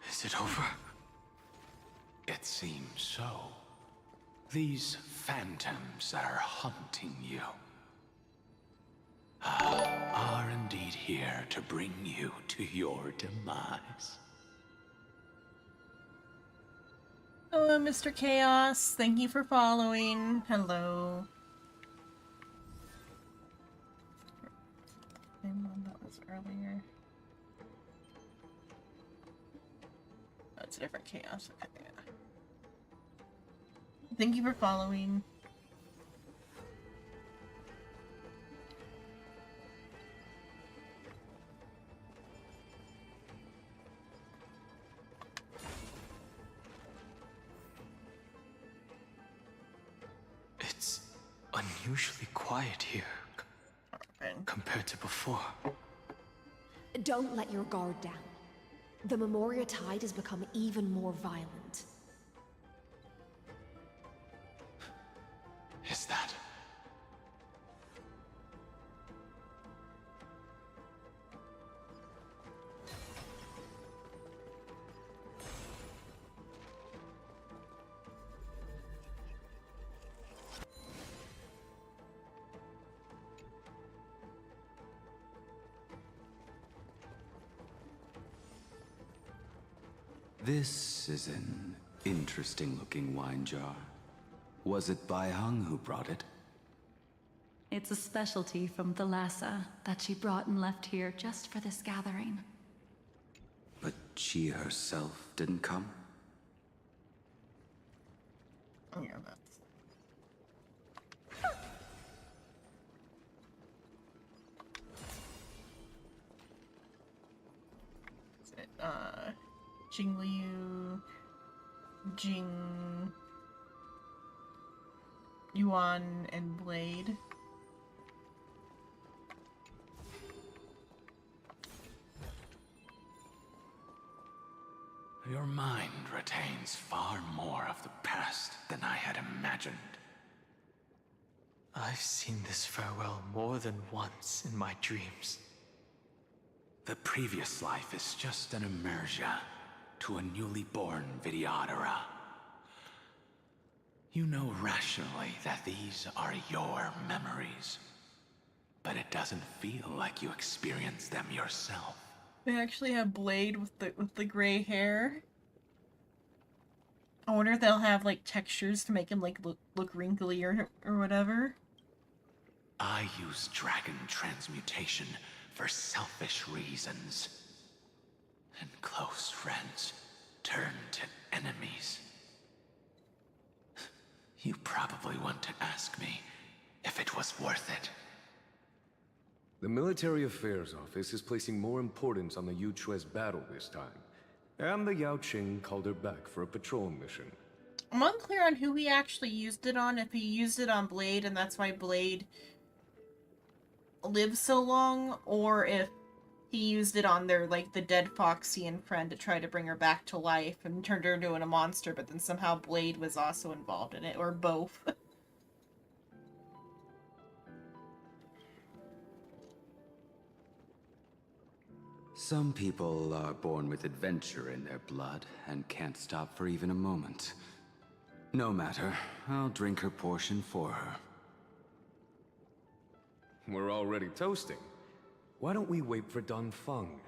Is it over? It seems so. These phantoms that are haunting you are indeed here to bring you to your demise. Hello, Mr. Chaos. Thank you for following. Hello. Same one that was earlier. Oh, it's a different Chaos. Okay, yeah. Thank you for following. It's unusually quiet here compared to before. Don't let your guard down. The Memoria tide has become even more violent. Is that? This is an interesting-looking wine jar. Was it Bai Hung who brought it? It's a specialty from Thalassa that she brought and left here just for this gathering. But she herself didn't come? Oh, yeah, that's... Is it, Jingliu... Jing... Yuan and Blade. Your mind retains far more of the past than I had imagined. I've seen this farewell more than once in my dreams. The previous life is just an immersia to a newly born Vidyadhara. You know rationally that these are your memories, but it doesn't feel like you experienced them yourself. They actually have Blade with the gray hair. I wonder if they'll have like textures to make him like look wrinkly or whatever. I use dragon transmutation for selfish reasons. And close friends turn to enemies. You probably want to ask me if it was worth it. The Military Affairs Office is placing more importance on the Yuchue's battle this time. And the Yao Qing called her back for a patrol mission. I'm unclear on who he actually used it on, if he used it on Blade and that's why Blade lives so long, or if he used it on their, like, the dead Foxian friend to try to bring her back to life and turned her into a monster, but then somehow Blade was also involved in it, or both. Some people are born with adventure in their blood and can't stop for even a moment. No matter, I'll drink her portion for her. We're already toasting. Why don't we wait for Don Feng?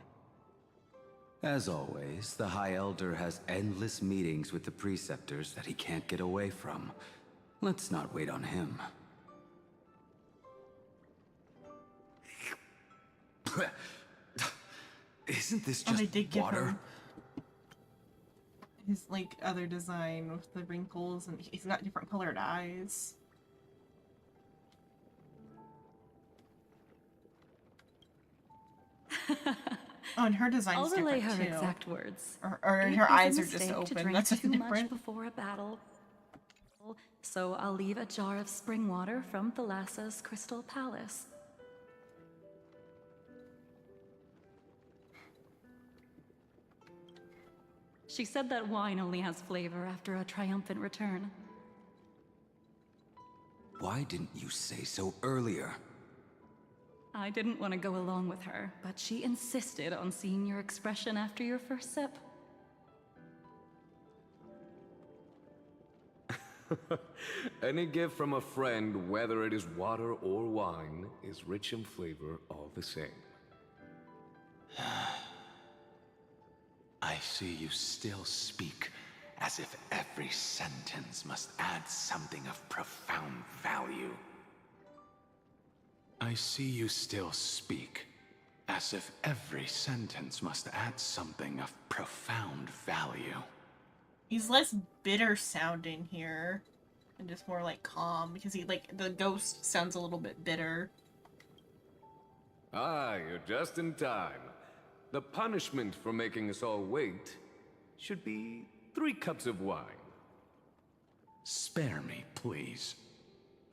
As always, the High Elder has endless meetings with the Preceptors that he can't get away from. Let's not wait on him. Isn't this just I did give water? him his, like, other design with the wrinkles, and he's got different colored eyes. Oh, and her design's I'll relay different, her too. exact words. Or It her is a eyes are just mistake to open. drink That's too different. much before a battle. So I'll leave a jar of spring water from Thalassa's Crystal Palace. She said that wine only has flavor after a triumphant return. Why didn't you say so earlier? I didn't want to go along with her, but she insisted on seeing your expression after your first sip. Any gift from a friend, whether it is water or wine, is rich in flavor all the same. I see you still speak as if every sentence must add something of profound value. I see you still speak as if every sentence must add something of profound value. He's less bitter sounding here and just more like calm because he like the ghost sounds a little bit bitter. Ah, you're just in time. The punishment for making us all wait should be 3 cups of wine. Spare me, please.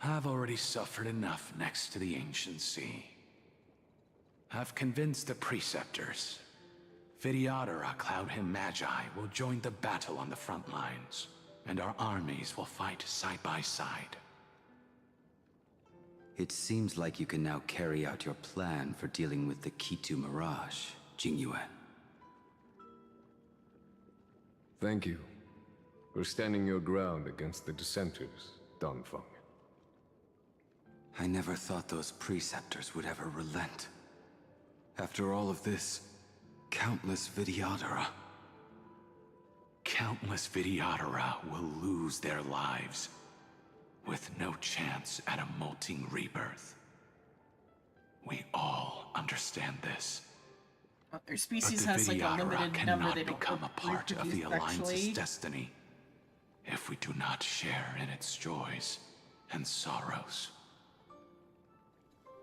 I've already suffered enough next to the ancient sea. I've convinced the preceptors. Vidyadhara Cloud Him Magi will join the battle on the front lines, and our armies will fight side by side. It seems like you can now carry out your plan for dealing with the Kitu Mirage, Jingyuan. Thank you for standing your ground against the dissenters, Dongfeng. I never thought those preceptors would ever relent. After all of this, countless Vidyadhara. Countless Vidyadhara will lose their lives, with no chance at a molting rebirth. We all understand this. Their species has like a limited number. They don't become a part of the Alliance's sexually. destiny if we do not share in its joys and sorrows.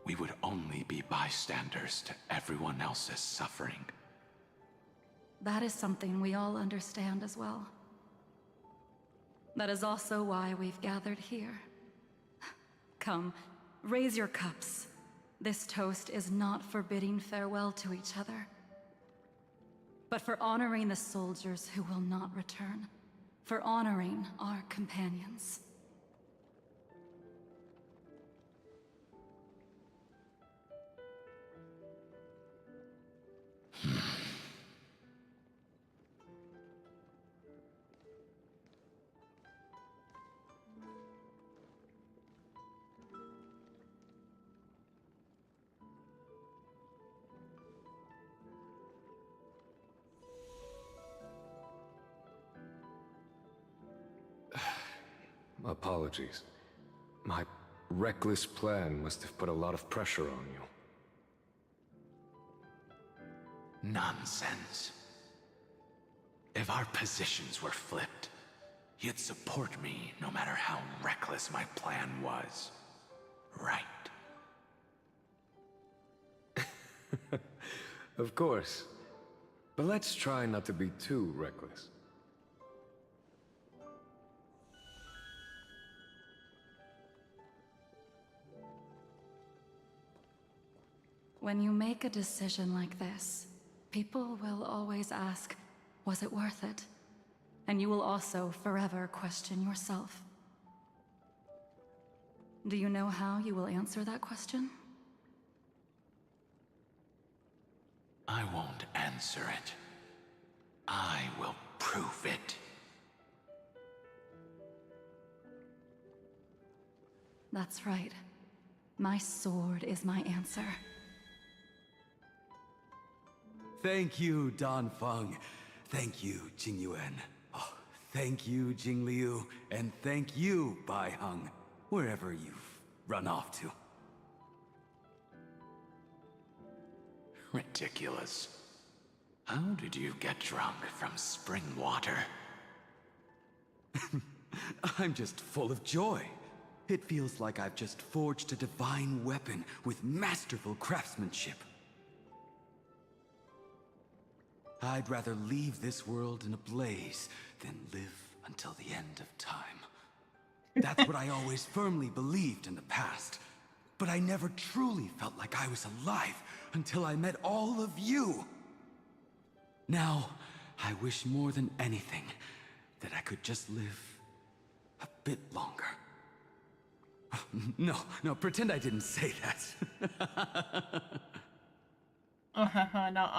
We would only be bystanders to everyone else's suffering. That is something we all understand as well. That is also why we've gathered here. Come, raise your cups. This toast is not for bidding farewell to each other, but for honoring the soldiers who will not return, for honoring our companions. Apologies. My reckless plan must have put a lot of pressure on you. Nonsense. If our positions were flipped, you'd support me no matter how reckless my plan was. Right? Of course. But let's try not to be too reckless. When you make a decision like this, people will always ask, was it worth it? And you will also forever question yourself. Do you know how you will answer that question? I won't answer it. I will prove it. That's right. My sword is my answer. Thank you, Dongfeng. Thank you, Jingyuan. Oh, thank you, Jingliu. And thank you, Baiheng, wherever you've run off to. Ridiculous. How did you get drunk from spring water? I'm just full of joy. It feels like I've just forged a divine weapon with masterful craftsmanship. I'd rather leave this world in a blaze than live until the end of time. That's what I always firmly believed in the past. But I never truly felt like I was alive until I met all of you. Now, I wish more than anything that I could just live a bit longer. No, pretend I didn't say that. Not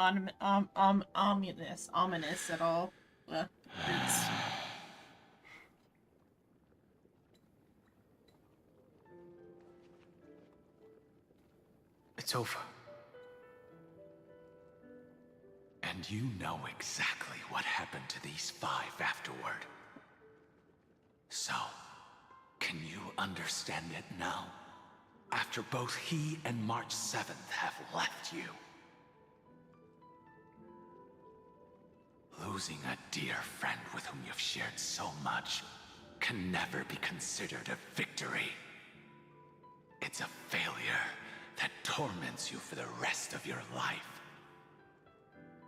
ominous at all. It's... It's over. And you know exactly what happened to these 5 afterward. So, can you understand it now? After both he and March 7th have left you. Losing a dear friend with whom you've shared so much can never be considered a victory. It's a failure that torments you for the rest of your life.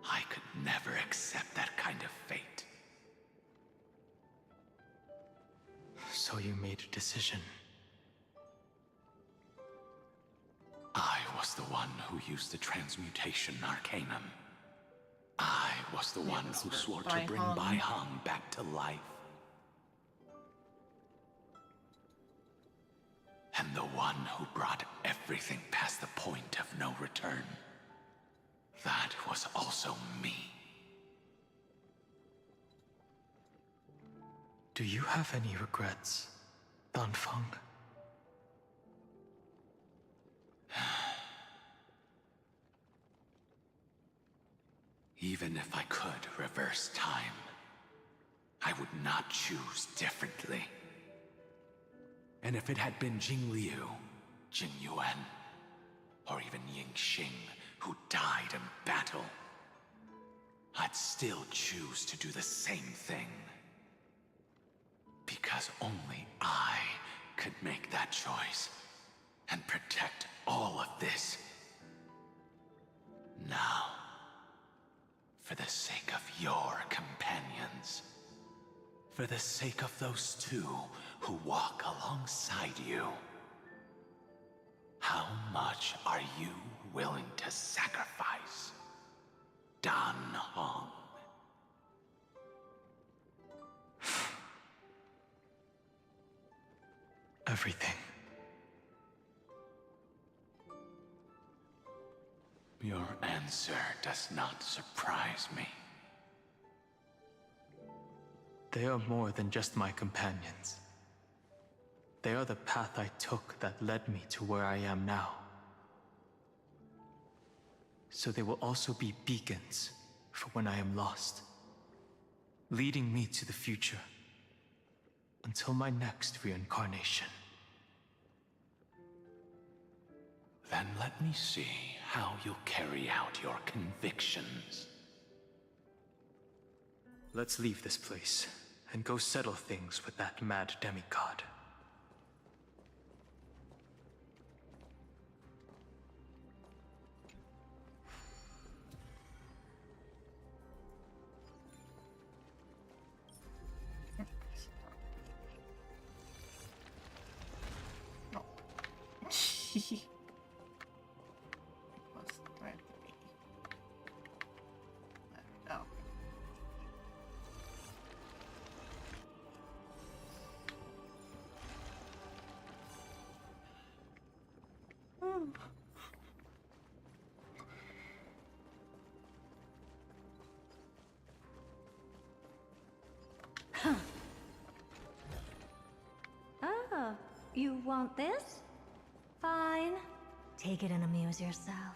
I could never accept that kind of fate. So you made a decision. I was the one who used the transmutation arcanum. I was the one who swore to bring Bai Hong back to life. And the one who brought everything past the point of no return. That was also me. Do you have any regrets, Danfeng? Even if I could reverse time, I would not choose differently. And if it had been Jing Liu, Jing Yuan, or even Ying Xing who died in battle, I'd still choose to do the same thing. Because only I could make that choice and protect all of this. Now, for the sake of your companions, for the sake of those 2 who walk alongside you, how much are you willing to sacrifice, Dan Hong? Everything. Your answer does not surprise me. They are more than just my companions. They are the path I took that led me to where I am now. So they will also be beacons for when I am lost, leading me to the future until my next reincarnation. Then let me see how you'll carry out your convictions. Let's leave this place and go settle things with that mad demigod. Oh, you want this? Fine. Take it and amuse yourself.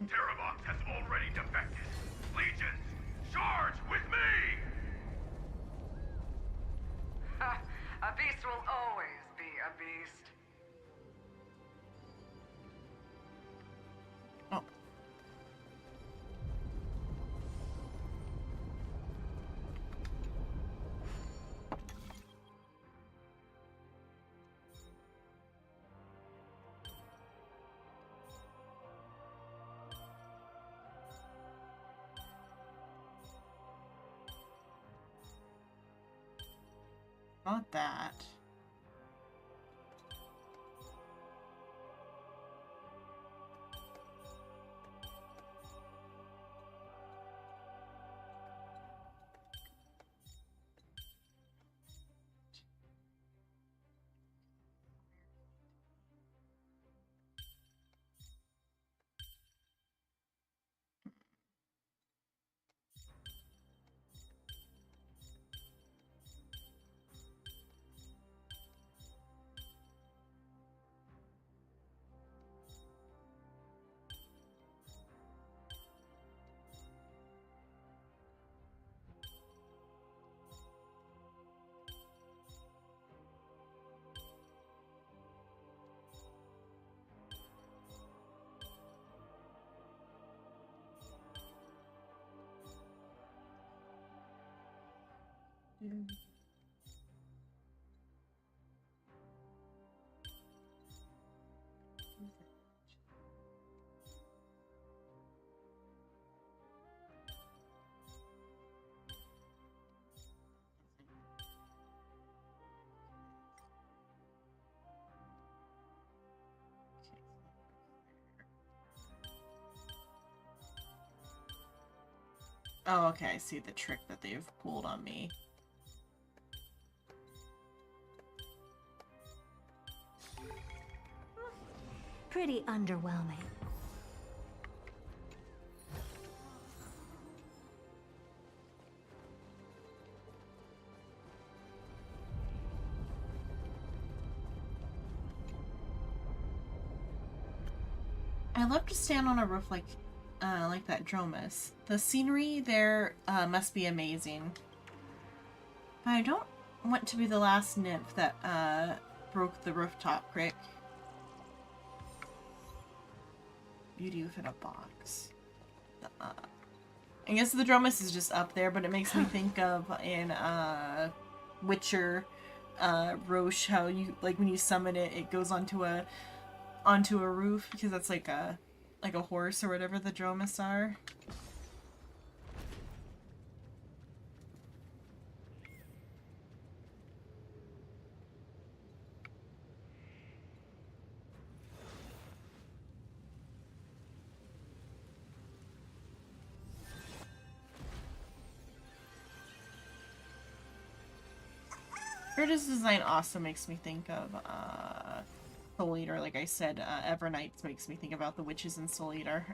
Terravox has already defected. Legions, charge with me! A beast will always be a beast. Oh. Not that. Oh, okay, I see the trick that they've pulled on me. Pretty underwhelming. I love to stand on a roof like that Dromus. The scenery there must be amazing. But I don't want to be the last nymph that broke the rooftop crick. Beauty within a box. I guess the Dromus is just up there, but it makes me think of in Witcher Roche, how you like when you summon it, it goes onto a roof because that's like a horse or whatever the Dromus are. Gerda's design also makes me think of Soul Eater. Like I said, Evernights makes me think about the witches in Soul Eater.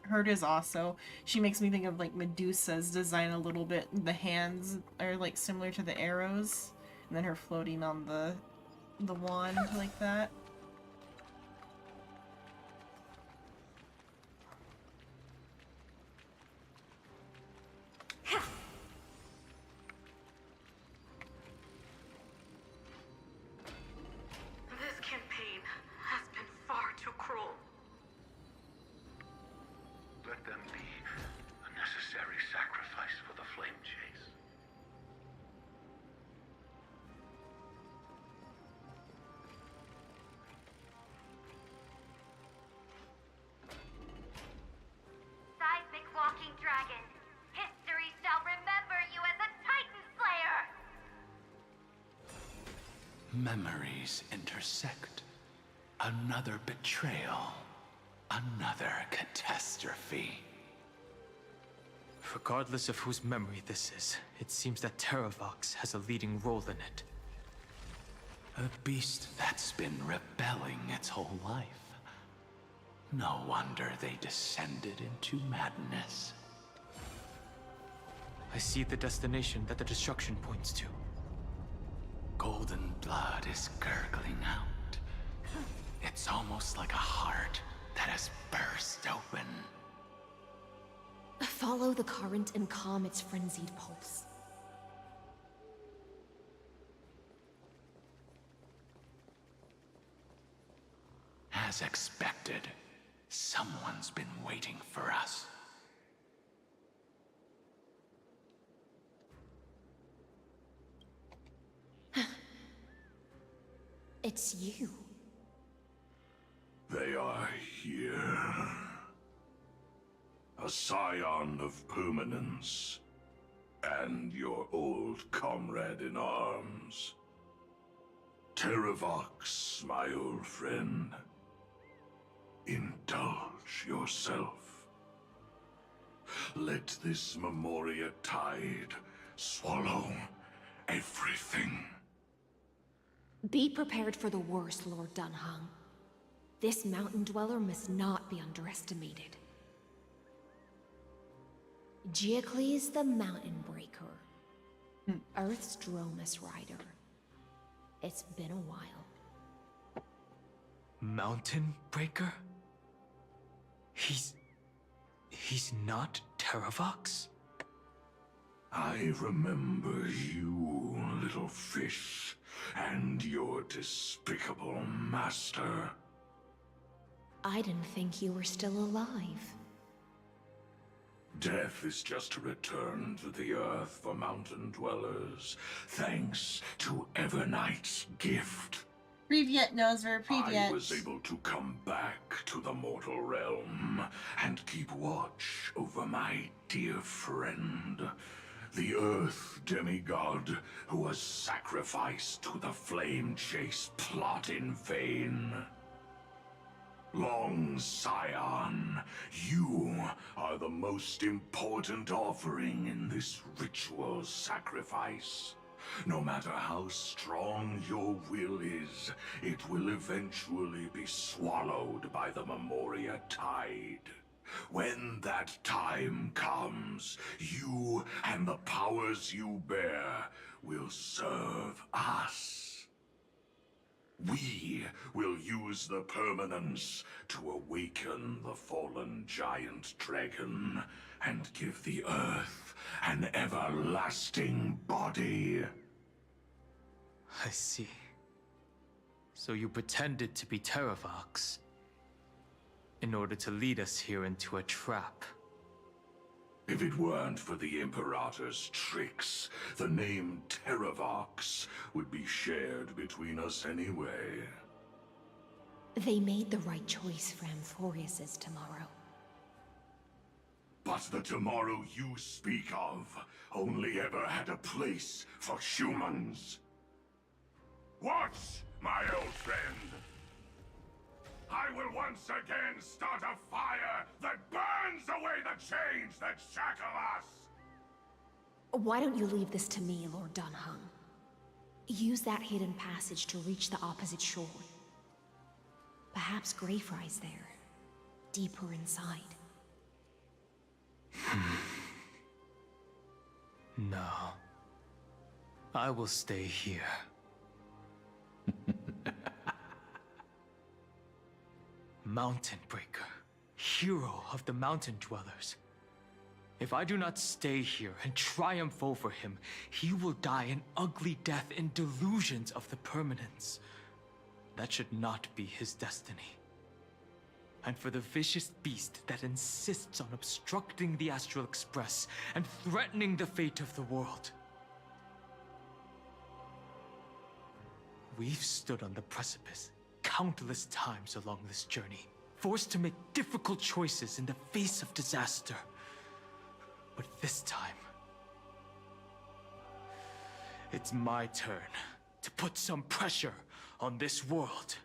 Herda's also. She makes me think of like Medusa's design a little bit. The hands are like similar to the arrows, and then her floating on the wand like that. This campaign has been far too cruel. Let them be a necessary sacrifice for the flame chase. Seismic walking dragon. History shall remember you as a Titan Slayer! Memories intersect. Another betrayal. Another catastrophe. Regardless of whose memory this is, it seems that Terravox has a leading role in it. A beast that's been rebelling its whole life. No wonder they descended into madness. I see the destination that the destruction points to. Golden blood is gurgling out. It's almost like a heart that has burst open. Follow the current and calm its frenzied pulse. As expected, someone's been waiting for us. It's you. They are here. A scion of permanence, and your old comrade in arms. Terravox, my old friend. Indulge yourself. Let this Memoria tide swallow everything. Be prepared for the worst, Lord Dunhung. This mountain dweller must not be underestimated. Geocles the Mountain Breaker. Earth's Dromus Rider. It's been a while. Mountain Breaker? He's not Terravox? I remember you, little fish, and your despicable master. I didn't think you were still alive. Death is just a return to the earth for mountain dwellers, thanks to Evernight's gift. Privyet, Nosver, Privyet. I was able to come back to the mortal realm and keep watch over my dear friend, the Earth demigod who was sacrificed to the flame chase plot in vain. Long Scion, you are the most important offering in this ritual sacrifice. No matter how strong your will is, it will eventually be swallowed by the Memoria Tide. When that time comes, you and the powers you bear will serve us. We will use the permanence to awaken the fallen giant dragon and give the Earth an everlasting body. I see. So you pretended to be Terravox in order to lead us here into a trap. If it weren't for the Imperator's tricks, the name Terravox would be shared between us anyway. They made the right choice for Amphorius's tomorrow. But the tomorrow you speak of only ever had a place for humans. Watch, my old friend! I will once again start a fire that burns away the chains that shackle us! Why don't you leave this to me, Lord Dunhung? Use that hidden passage to reach the opposite shore. Perhaps Greyfry's there, deeper inside. No. I will stay here. Mountain Breaker, hero of the mountain dwellers. If I do not stay here and triumph over him, he will die an ugly death in delusions of the permanence. That should not be his destiny. And for the vicious beast that insists on obstructing the Astral Express and threatening the fate of the world. We've stood on the precipice countless times along this journey, forced to make difficult choices in the face of disaster. But this time, it's my turn to put some pressure on this world.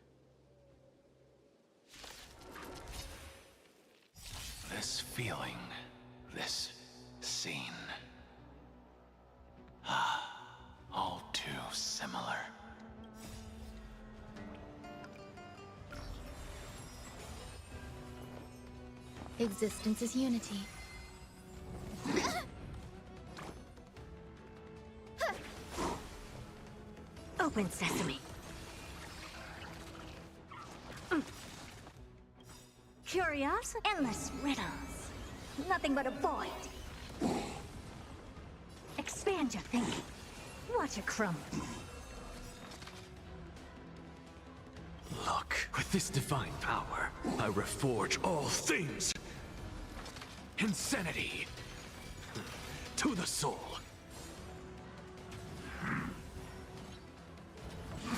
This feeling, this scene. Ah, all too similar. Existence is unity. Open sesame. Curious? Endless riddles. Nothing but a void. Expand your thinking. Watch it crumble. Look, with this divine power, I reforge all things. Insanity to the soul.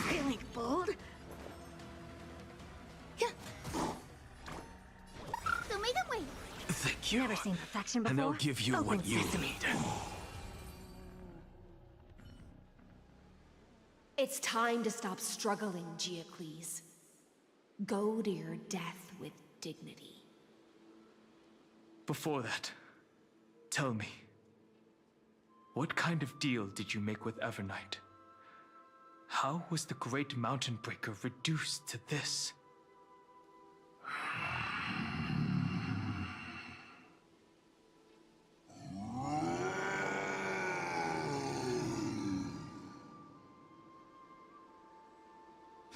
Feeling bold? So make them wait. Thank you. Never seen perfection before. And I'll give you Open what you sesame. need. It's time to stop struggling, Geocles. Go to your death with dignity. Before that, tell me, what kind of deal did you make with Evernight? How was the Great Mountain Breaker reduced to this?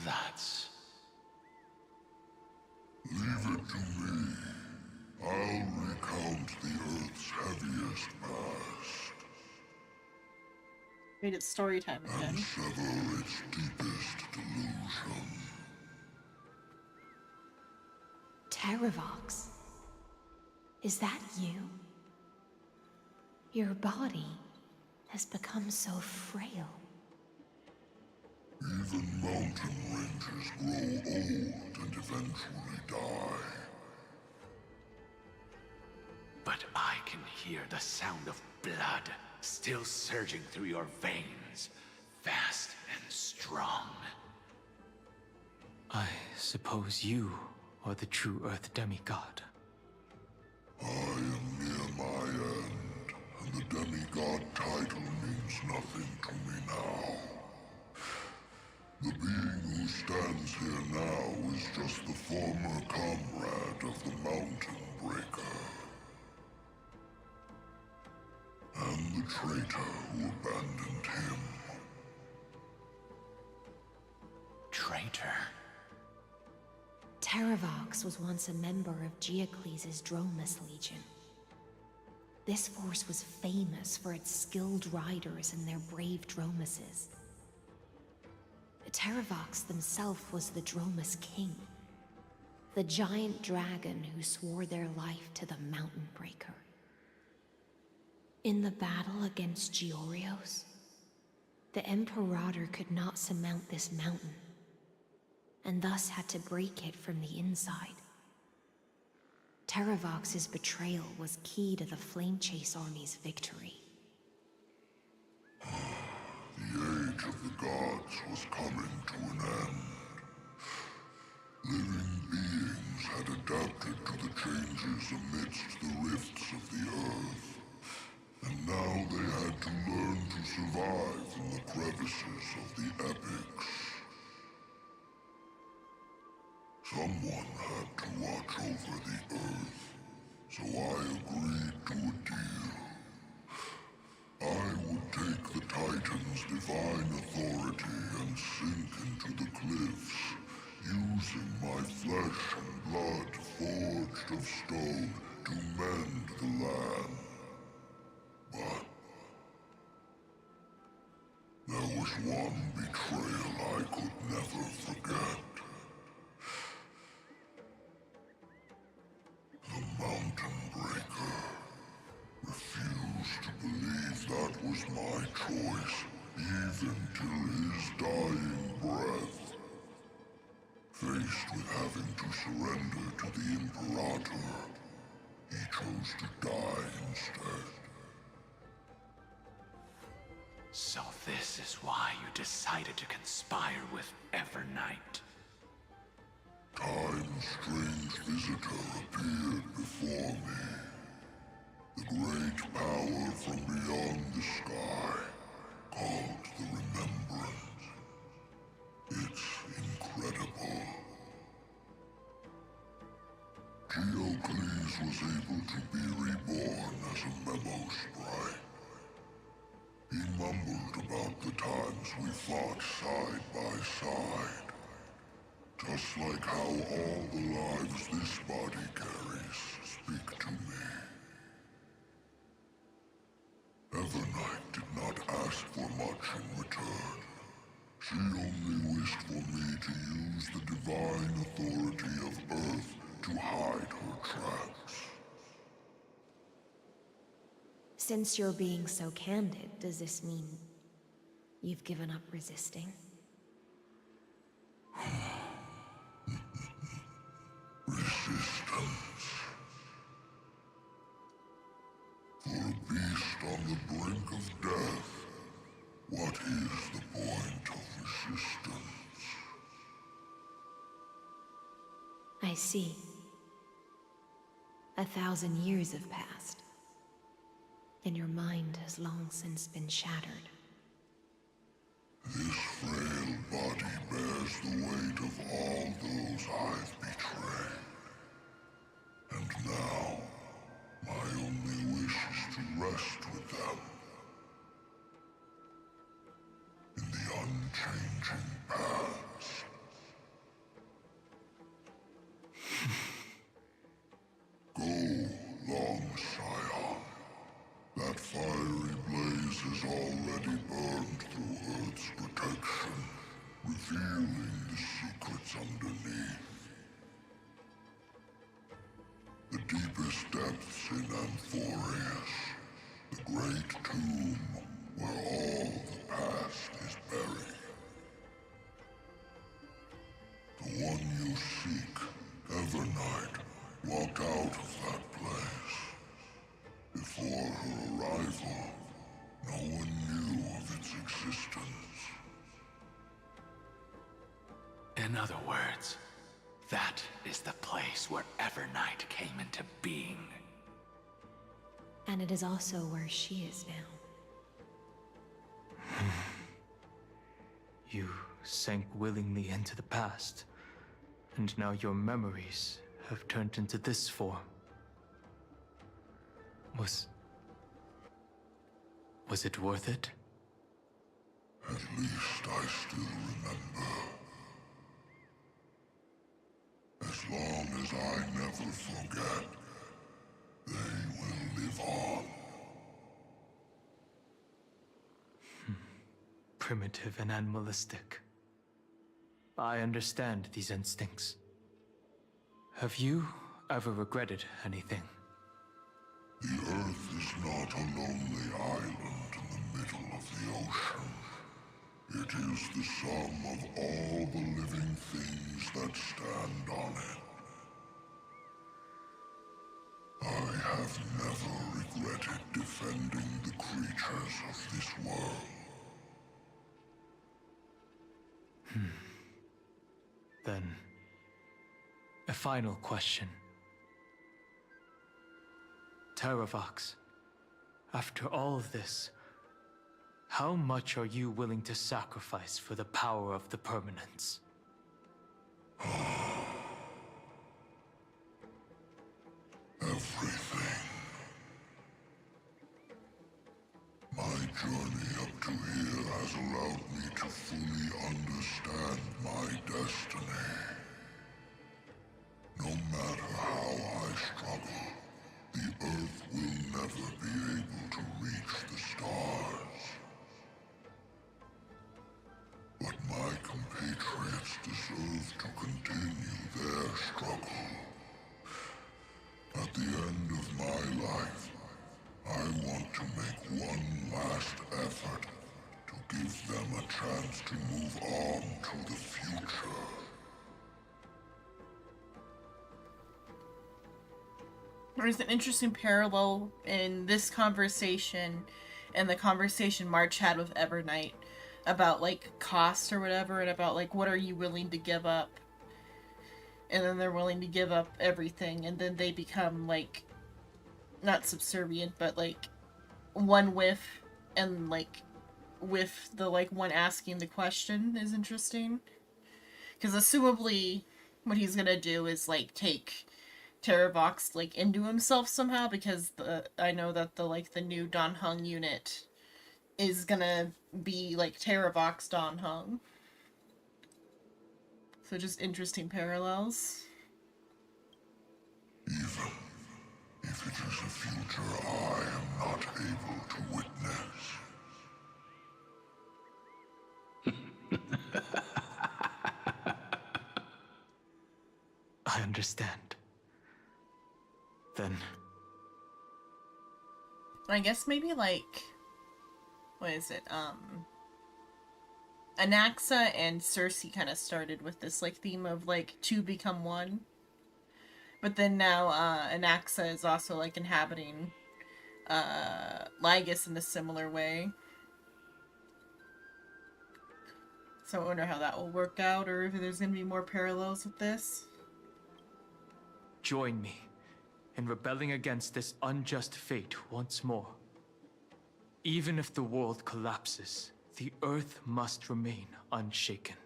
That's... Leave it to me. I'll recount the Earth's heaviest past. Wait, it's story time again. And sever its deepest delusion. Terravox? Is that you? Your body has become so frail. Even mountain ranges grow old and eventually die. But I can hear the sound of blood still surging through your veins, fast and strong. I suppose you are the true Earth demigod. I am near my end, and the demigod title means nothing to me now. The being who stands here now is just the former comrade of the Mountain Breaker. And the traitor who abandoned him. Traitor? Terravox was once a member of Geocles' Dromus Legion. This force was famous for its skilled riders and their brave Dromuses. Terravox himself was the Dromus King, the giant dragon who swore their life to the Mountain Breaker. In the battle against Georios, the Imperator could not surmount this mountain, and thus had to break it from the inside. Terravox's betrayal was key to the Flame Chase Army's victory. The age of the gods was coming to an end. Living beings had adapted to the changes amidst the rifts of the earth, and now they had to learn to survive in the crevices of the epics. Someone had to watch over the earth, so I agreed to a deal. I would take the Titan's divine authority and sink into the cliffs, using my flesh and blood forged of stone to mend the land. But there was one betrayal I could never forget. The Mountain Breaker refused to believe that was my choice, even till his dying breath. Faced with having to surrender to the Imperator, he chose to die instead. So this is why you decided to conspire with Evernight. Time's strange visitor appeared before me. The great power from beyond the sky, called the Remembrance. It's incredible. Geocles was able to be reborn as a memo sprite. He mumbled about the times we fought side by side. Just like how all the lives this body carries speak to me. Evernight did not ask for much in return. She only wished for me to use the divine authority of Earth to hide her tracks. Since you're being so candid, does this mean you've given up resisting? Resistance. For a beast on the brink of death, what is the point of resistance? I see. 1,000 years have passed, and your mind has long since been shattered. This frail body bears the weight of all those I've betrayed. And now, my only wish is to rest with them. In the unchanging past. Go, long Scion. That fiery blaze has already burned through Earth's protection, revealing the secrets underneath. The deepest depths in Amphorius, the great seek, Evernight walked out of that place. Before her arrival, no one knew of its existence. In other words, that is the place where Evernight came into being. And it is also where she is now. You sank willingly into the past, and now your memories have turned into this form. Was it worth it? At least I still remember. As long as I never forget, they will live on. Primitive and animalistic. I understand these instincts. Have you ever regretted anything? The Earth is not a lonely island in the middle of the ocean. It is the sum of all the living things that stand on it. I have never regretted defending the creatures of this world. Then, a final question. Terravox, after all of this, how much are you willing to sacrifice for the power of the permanence? Everything. My journey up to here has allowed me to fully understand my destiny. No matter how I struggle, the Earth will never be able to reach the stars. But my compatriots deserve to continue their struggle. At the end of my life, I want to make one last effort to give them a chance to move on to the future. There's an interesting parallel in this conversation and the conversation March had with Evernight about, like, cost or whatever, and about, like, what are you willing to give up? And then they're willing to give up everything, and then they become, like, not subservient, but, like, one with, and, like, with the, like, one asking the question is interesting. Because assumably what he's gonna do is, like, take Terravox, like, into himself somehow, because I know that the new Don Hung unit is gonna be, like, Terravox Don Hung. So just interesting parallels. Even if it is a future I am not able to witness. I understand. Then... I guess maybe, like... What is it? Anaxa and Cersei kind of started with this, like, theme of, like, two become one. But then now, Anaxa is also, like, inhabiting, Lygus in a similar way. So I wonder how that will work out, or if there's gonna be more parallels with this. Join me in rebelling against this unjust fate once more. Even if the world collapses, the Earth must remain unshaken.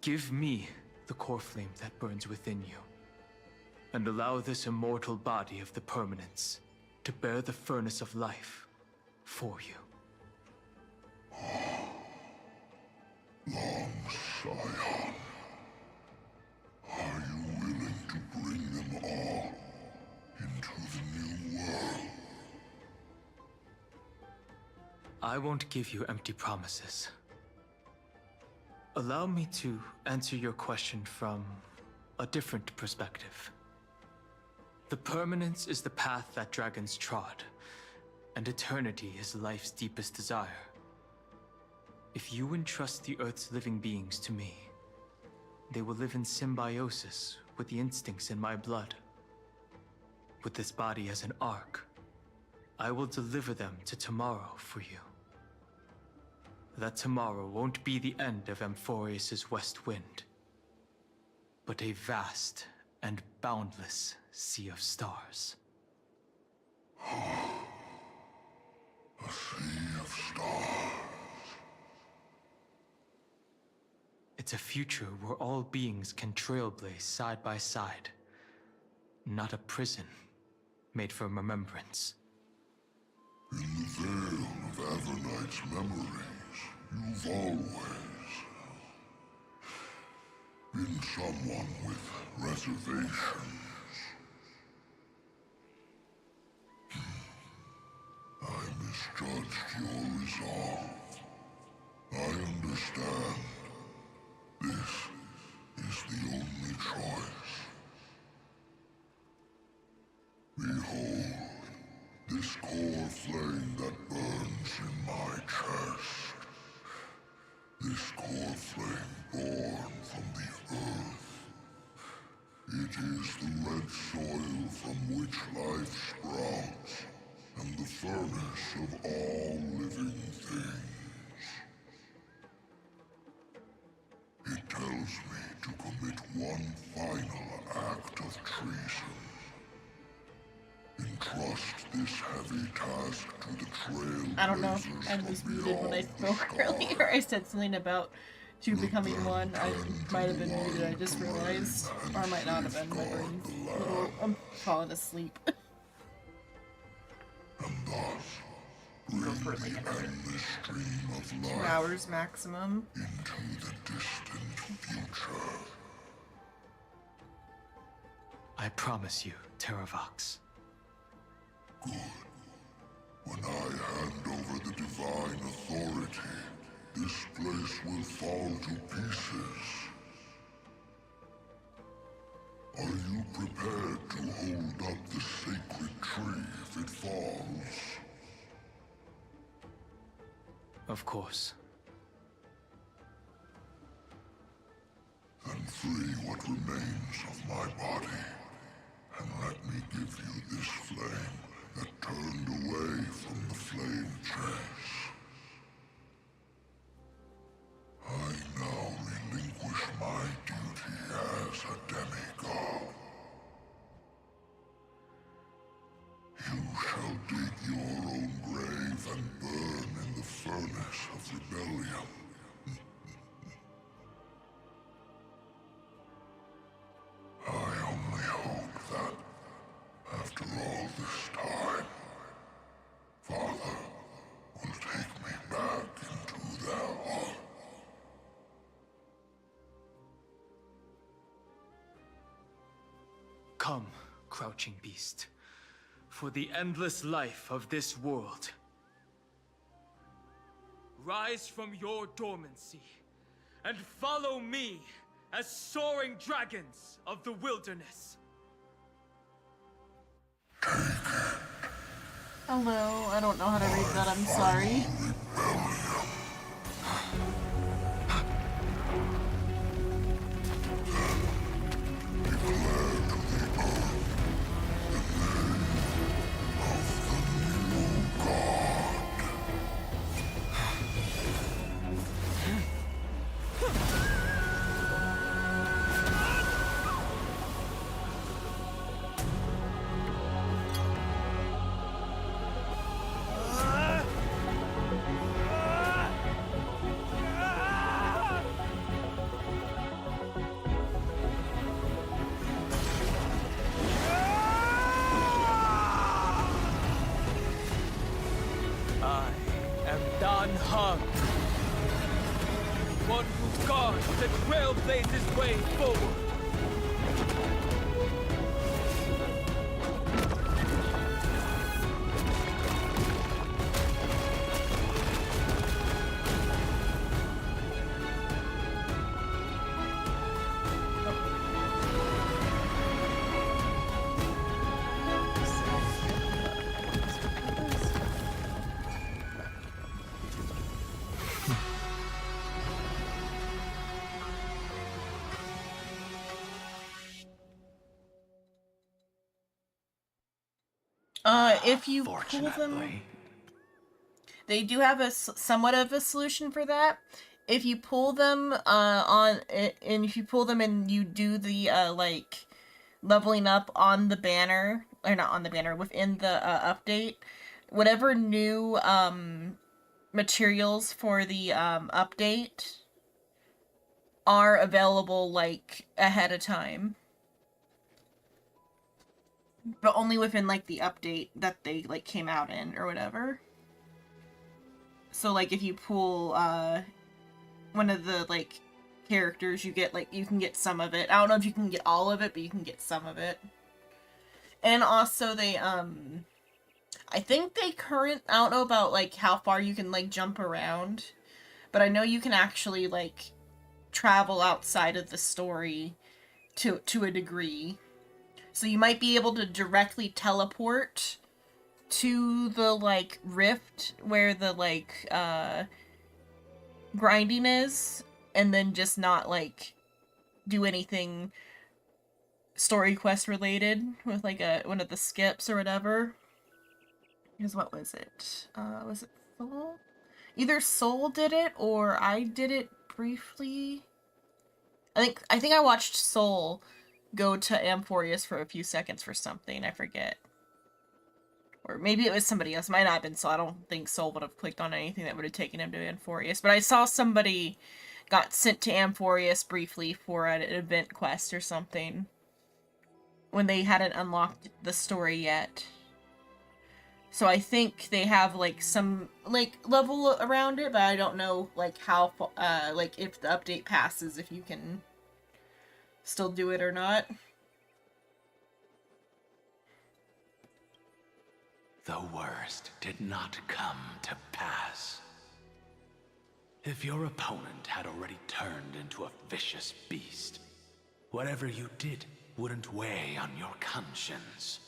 Give me the core flame that burns within you, and allow this immortal body of the permanence to bear the furnace of life for you. Long Scion, are you willing to bring them all into the new world? I won't give you empty promises. Allow me to answer your question from a different perspective. The permanence is the path that dragons trod, and eternity is life's deepest desire. If you entrust the Earth's living beings to me, they will live in symbiosis with the instincts in my blood. With this body as an ark, I will deliver them to tomorrow for you. That tomorrow won't be the end of Amphorius's west wind, but a vast and boundless sea of stars. A sea of stars. It's a future where all beings can trailblaze side by side, not a prison made for remembrance. In the veil of Avernight's memories, you've always been someone with reservations. I misjudged your resolve. I understand. This is the only choice. Behold, this core flame that burns in my chest. This core flame born from the earth. It is the red soil from which life sprouts, and the furnace of all living things. It tells me to commit one final act of treason. Entrust this heavy task to the trail. I don't know if I was muted when I spoke earlier. I said something about two becoming one. I might have been muted, I just realized. Or I might not have been. My brain's a little... I'm falling asleep. And thus, Go for like another 2 hours maximum. Into the distant future. I promise you, Terravox. Good. When I hand over the divine authority, this place will fall to pieces. Are you prepared to hold up the sacred tree if it falls? Of course. Then free what remains of my body, and let me give you this flame that turned away from the flame chase. I now relinquish my duty as a demigod. You shall dig your own grave and burn in the furnace of rebellion. I only hope that, after all this time, Father will take me back into their heart. Come, crouching beast, for the endless life of this world. Rise from your dormancy, and follow me as soaring dragons of the wilderness. Hello, I don't know how to read that, I'm sorry. One who guards the trailblazer's way forward. If you pull them, they do have a somewhat of a solution for that. If you pull them and if you pull them and you do the like leveling up on the banner, or not on the banner, within the update, whatever new materials for the update are available like ahead of time, but only within like the update that they like came out in or whatever. So like if you pull one of the like characters, you get like, you can get some of it. I don't know if you can get all of it, but you can get some of it. And also they I think they I don't know about like how far you can like jump around, but I know you can actually like travel outside of the story to a degree. So you might be able to directly teleport to the like rift where the like grinding is, and then just not like do anything story quest related with like one of the skips or whatever. Because what was it? Was it Soul? Either Soul did it or I did it briefly. I think I watched Soul go to Amphorius for a few seconds for something, I forget. Or maybe it was somebody else. It might not have been Soul. I don't think Soul would have clicked on anything that would have taken him to Amphorius. But I saw somebody got sent to Amphorius briefly for an event quest or something, when they hadn't unlocked the story yet. So I think they have like some like level around it, but I don't know like how like if the update passes, if you can still do it or not. The worst did not come to pass. If your opponent had already turned into a vicious beast, whatever you did wouldn't weigh on your conscience.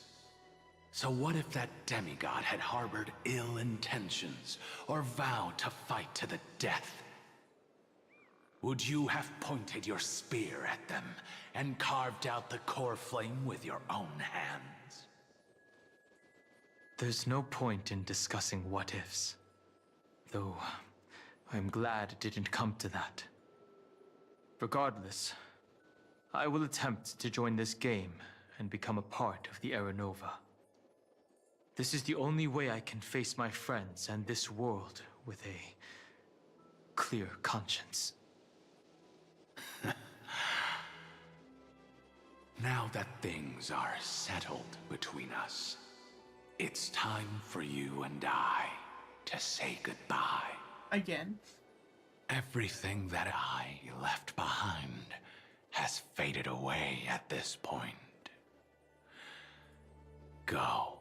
So what if that demigod had harbored ill intentions, or vowed to fight to the death? Would you have pointed your spear at them and carved out the core flame with your own hands? There's no point in discussing what-ifs. Though, I'm glad it didn't come to that. Regardless, I will attempt to join this game and become a part of the Era Nova. This is the only way I can face my friends and this world with a clear conscience. Now that things are settled between us, it's time for you and I to say goodbye. Again. Everything that I left behind has faded away at this point. Go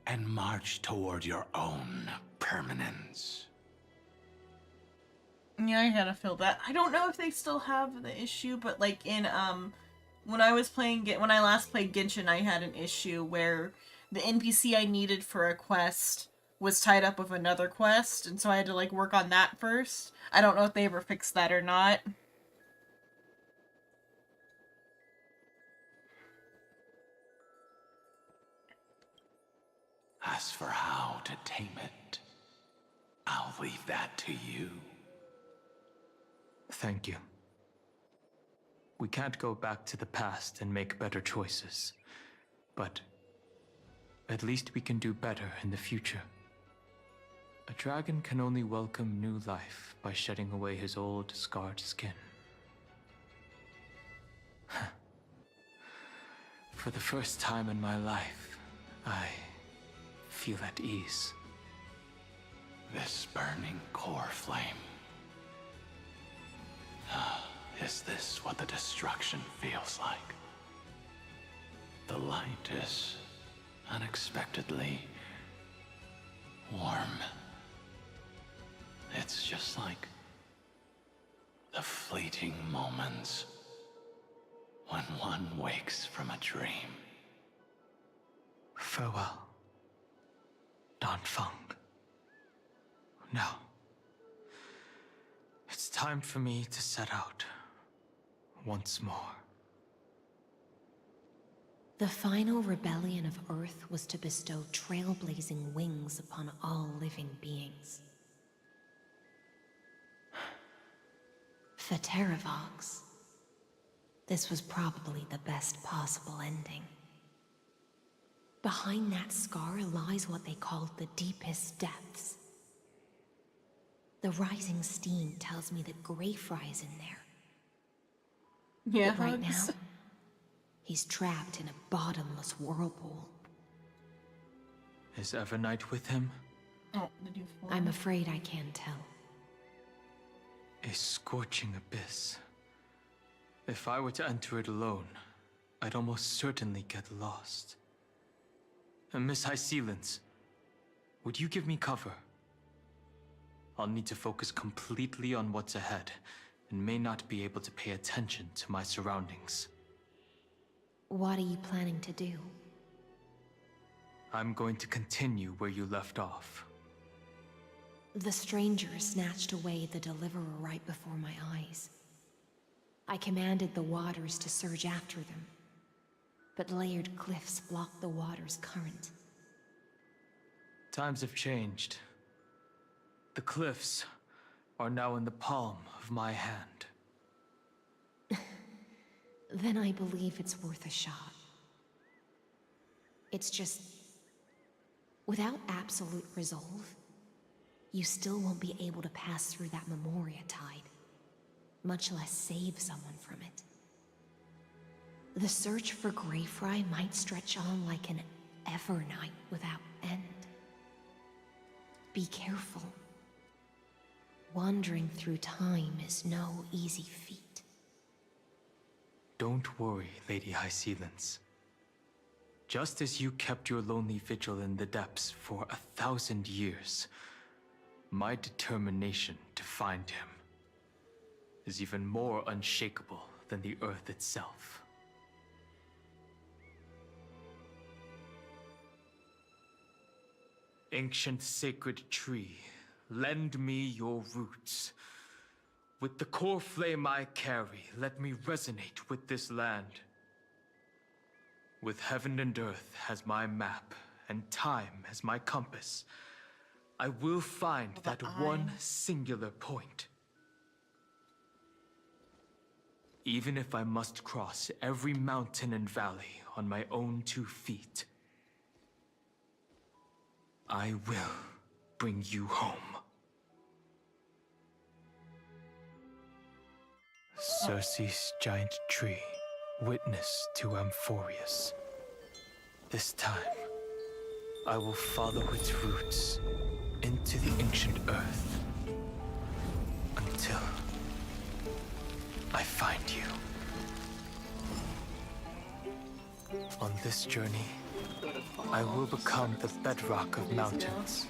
and march toward your own permanence. Yeah, I had to feel that. I don't know if they still have the issue, but like in when I last played Genshin, I had an issue where the NPC I needed for a quest was tied up with another quest, and so I had to like work on that first. I don't know if they ever fixed that or not. As for how to tame it, I'll leave that to you. Thank you. We can't go back to the past and make better choices, but at least we can do better in the future. A dragon can only welcome new life by shedding away his old, scarred skin. For the first time in my life, I feel at ease. This burning core flame. Is this what the destruction feels like? The light is unexpectedly warm. It's just like the fleeting moments when one wakes from a dream. Farewell, Danfeng. Now, it's time for me to set out once more. The final rebellion of Earth was to bestow trailblazing wings upon all living beings. For Terravox, this was probably the best possible ending. Behind that scar lies what they called the deepest depths. The rising steam tells me that Greyfry is in there. Yeah, but right Hugs. now, he's trapped in a bottomless whirlpool. Is Evernight with him? Oh, did you fall? I'm afraid I can't tell. A scorching abyss. If I were to enter it alone, I'd almost certainly get lost. And Miss High Sealants, would you give me cover? I'll need to focus completely on what's ahead, and may not be able to pay attention to my surroundings. What are you planning to do? I'm going to continue where you left off. The stranger snatched away the deliverer right before my eyes. I commanded the waters to surge after them, but layered cliffs blocked the water's current. Times have changed. The cliffs are now in the palm of my hand. Then I believe it's worth a shot. It's just, without absolute resolve, you still won't be able to pass through that Memoria tide, much less save someone from it. The search for Greyfry might stretch on like an Evernight without end. Be careful. Wandering through time is no easy feat. Don't worry, Lady High Sealants. Just as you kept your lonely vigil in the depths for 1,000 years, my determination to find him is even more unshakable than the earth itself. Ancient sacred tree, lend me your roots. With the core flame I carry, let me resonate with this land. With heaven and earth as my map, and time as my compass, I will find that one singular point. Even if I must cross every mountain and valley on my own 2 feet, I will bring you home. Circe's giant tree, witness to Amphorius. This time, I will follow its roots into the ancient earth until I find you. On this journey, I will become the bedrock of mountains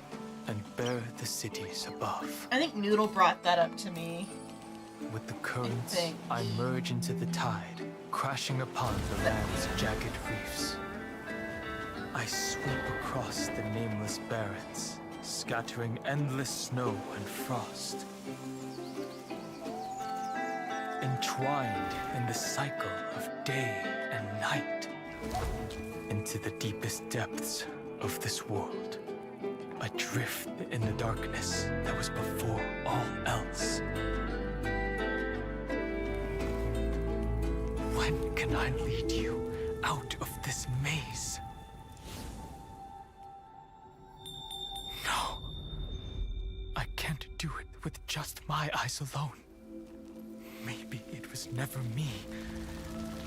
and bear the cities above. I think Noodle brought that up to me. With the currents, I merge into the tide, crashing upon the land's jagged reefs. I sweep across the nameless barrens, scattering endless snow and frost. Entwined in the cycle of day and night, into the deepest depths of this world, adrift in the darkness that was before all else. When can I lead you out of this maze? No. I can't do it with just my eyes alone. Maybe it was never me.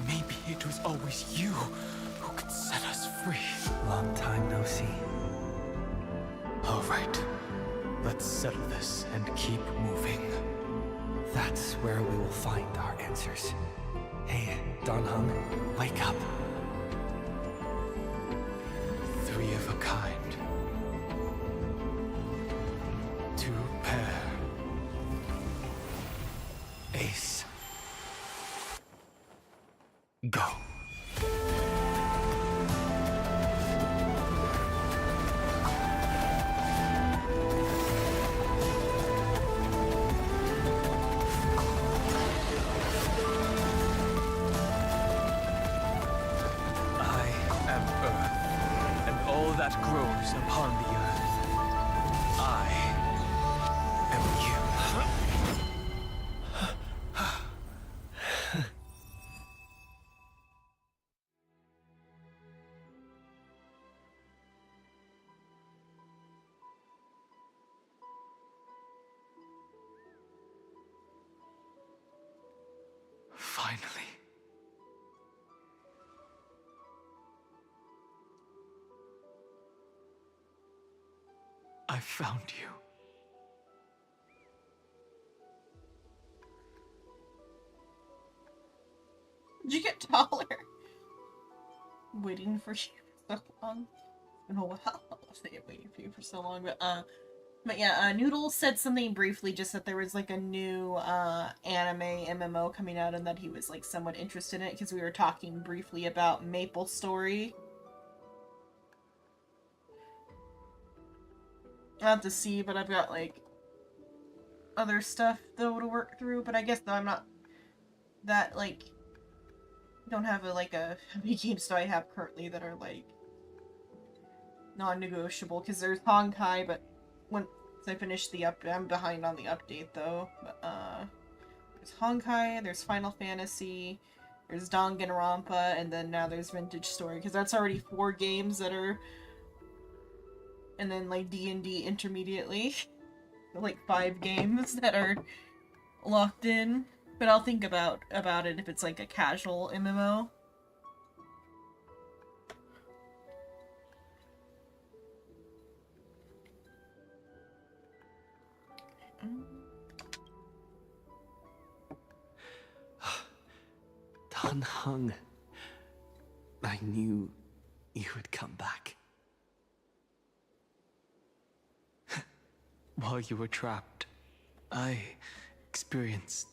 Maybe it was always you who could set us free. Long time no see. All right. Let's settle this and keep moving. That's where we will find our answers. Hey, Don Hung, wake up. 3 of a kind. 2 pair. Ace. Go. I strangers upon the earth. I am you. Finally. I found you. Did you get taller? Waiting for you for so long. It's been a while. I'll say it waiting for you for so long, but yeah, Noodle said something briefly, just that there was like a new anime MMO coming out and that he was like somewhat interested in it because we were talking briefly about Maple Story. I'll have to see, but I've got like other stuff though to work through, but I guess though I'm not that like don't have how many games do I have currently that are like non-negotiable, because there's Honkai, but once I finish the I'm behind on the update though. But there's Honkai, there's Final Fantasy, there's Danganronpa, and then now there's Vintage Story, because that's already 4 games that are, and then like D&D intermediately, like 5 games that are locked in. But I'll think about it if it's like a casual MMO. Dan Heng. I knew you would come back. While you were trapped, I experienced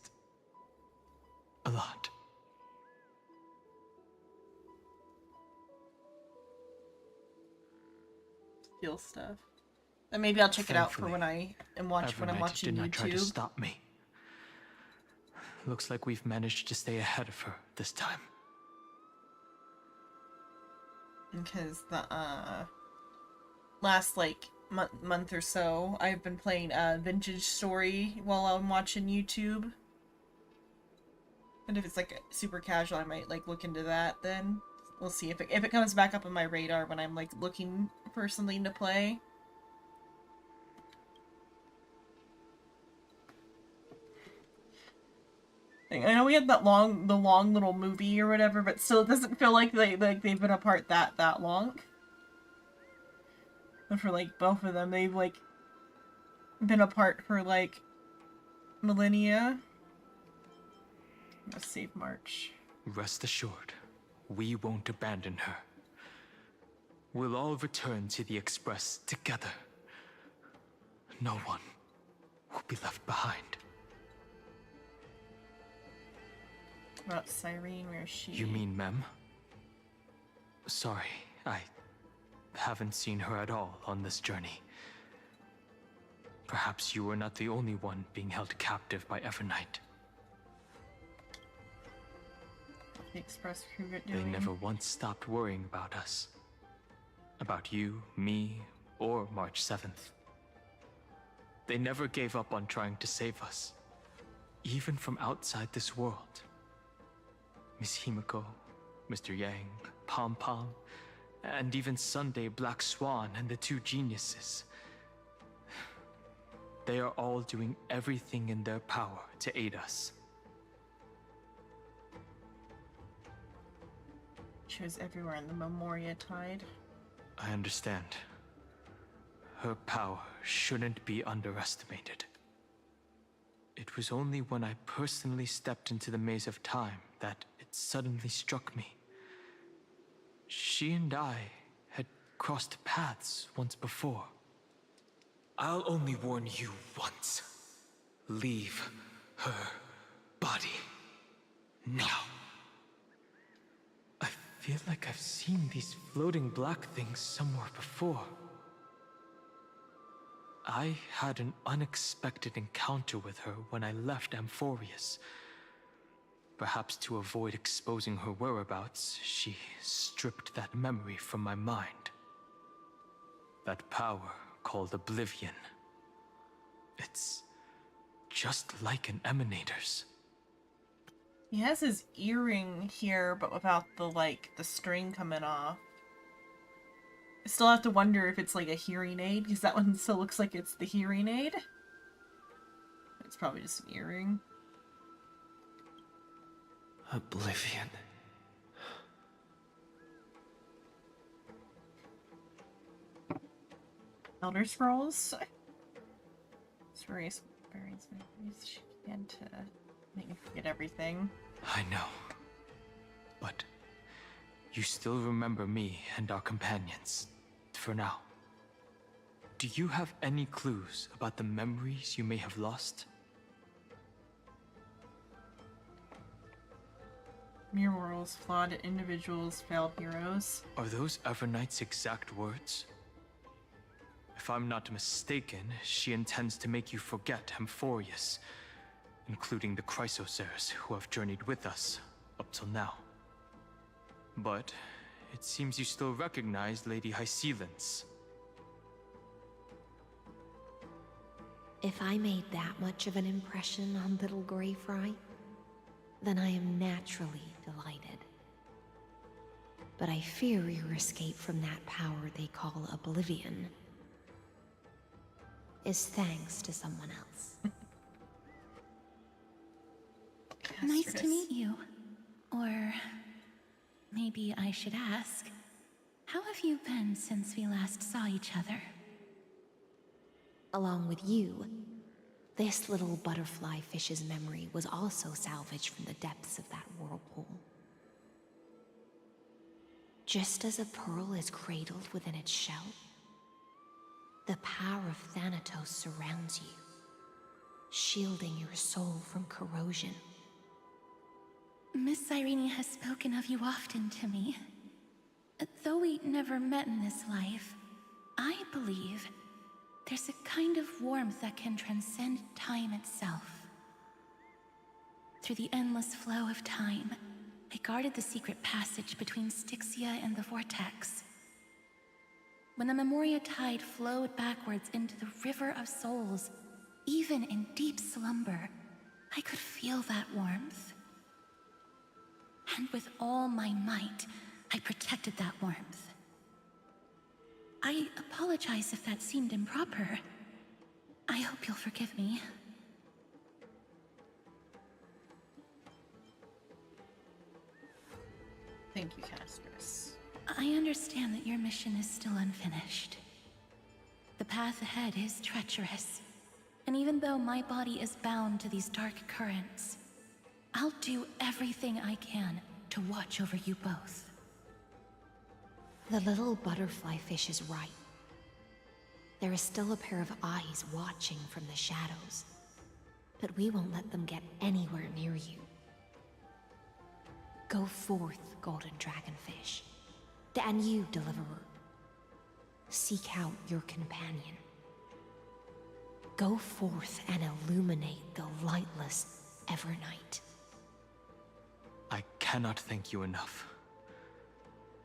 a lot. Steal stuff. And maybe I'll check it out for Thankfully, when I'm watching did not try to YouTube. stop me. Looks like we've managed to stay ahead of her this time. Because the last like month or so, I've been playing Vintage Story while I'm watching YouTube. And if it's like super casual, I might like look into that then. We'll see if it comes back up on my radar when I'm like looking for something to play. I know we had the long little movie or whatever, but still it doesn't feel like they've been apart that long. But for like both of them, they've like been apart for like millennia. Let's save March. Rest assured, we won't abandon her. We'll all return to the Express together. No one will be left behind. About Cyrene, where is she? You mean Mem? Sorry, I haven't seen her at all on this journey. Perhaps you were not the only one being held captive by Evernight. The Express crew get They doing. never once stopped worrying about us. About you, me, or March 7th. They never gave up on trying to save us. Even from outside this world. Miss Himiko, Mr. Yang, Pom Pom, and even Sunday Black Swan and the 2 geniuses. They are all doing everything in their power to aid us. She was everywhere in the Memoria Tide. I understand. Her power shouldn't be underestimated. It was only when I personally stepped into the maze of time that it suddenly struck me. She and I had crossed paths once before. I'll only warn you once. Leave her body. Now. I feel like I've seen these floating black things somewhere before. I had an unexpected encounter with her when I left Amphorius. Perhaps to avoid exposing her whereabouts, she stripped that memory from my mind. That power called Oblivion. It's just like an emanator's. He has his earring here, but without the, like, the string coming off. I still have to wonder if it's like a hearing aid, because that one still looks like it's the hearing aid. It's probably just an earring. Oblivion. Elder Scrolls. Spurious berries, she began to make me forget everything. I know. But you still remember me and our companions, for now. Do you have any clues about the memories you may have lost? Mere mortals, flawed individuals, failed heroes. Are those Everknight's exact words? If I'm not mistaken, she intends to make you forget Amphorius, including the Chrysosaurs who have journeyed with us up till now. But it seems you still recognize Lady Hycelens. If I made that much of an impression on little Grey Fry, then I am naturally delighted. But I fear your escape from that power they call Oblivion is thanks to someone else. Nice to meet you. Or maybe I should ask, how have you been since we last saw each other? Along with you, this little butterfly fish's memory was also salvaged from the depths of that whirlpool. Just as a pearl is cradled within its shell, the power of Thanatos surrounds you, shielding your soul from corrosion. Miss Irene has spoken of you often to me. Though we never met in this life, I believe there's a kind of warmth that can transcend time itself. Through the endless flow of time, I guarded the secret passage between Styxia and the Vortex. When the Memoria tide flowed backwards into the River of Souls, even in deep slumber, I could feel that warmth. And with all my might, I protected that warmth. I apologize if that seemed improper. I hope you'll forgive me. Thank you, Castris. I understand that your mission is still unfinished. The path ahead is treacherous, and even though my body is bound to these dark currents, I'll do everything I can to watch over you both. The little butterfly fish is right. There is still a pair of eyes watching from the shadows, but we won't let them get anywhere near you. Go forth, golden dragonfish. And you, deliverer. Seek out your companion. Go forth and illuminate the lightless Evernight. I cannot thank you enough.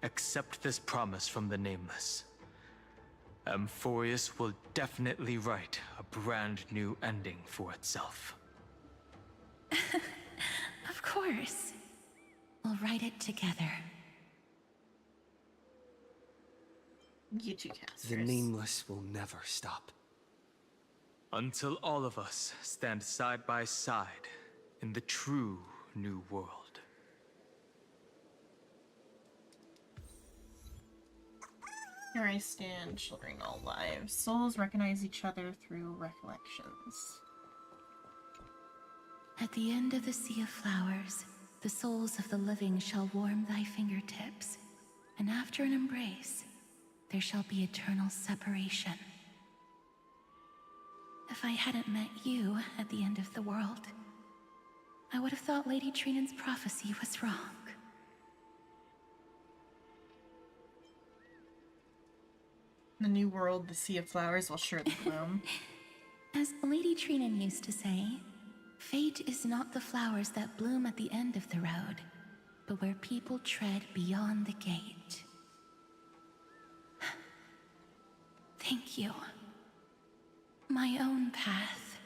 Accept this promise from the Nameless. Amphorius will definitely write a brand new ending for itself. Of course. We'll write it together. You too, Castris. The Nameless will never stop. Until all of us stand side by side in the true new world. Here I stand, shouldering all lives. Souls recognize each other through recollections. At the end of the Sea of Flowers, the souls of the living shall warm thy fingertips, and after an embrace, there shall be eternal separation. If I hadn't met you at the end of the world, I would have thought Lady Trinan's prophecy was wrong. The new world, the Sea of Flowers, will surely bloom. As Lady Trinan used to say, fate is not the flowers that bloom at the end of the road, but where people tread beyond the gate. Thank you. My own path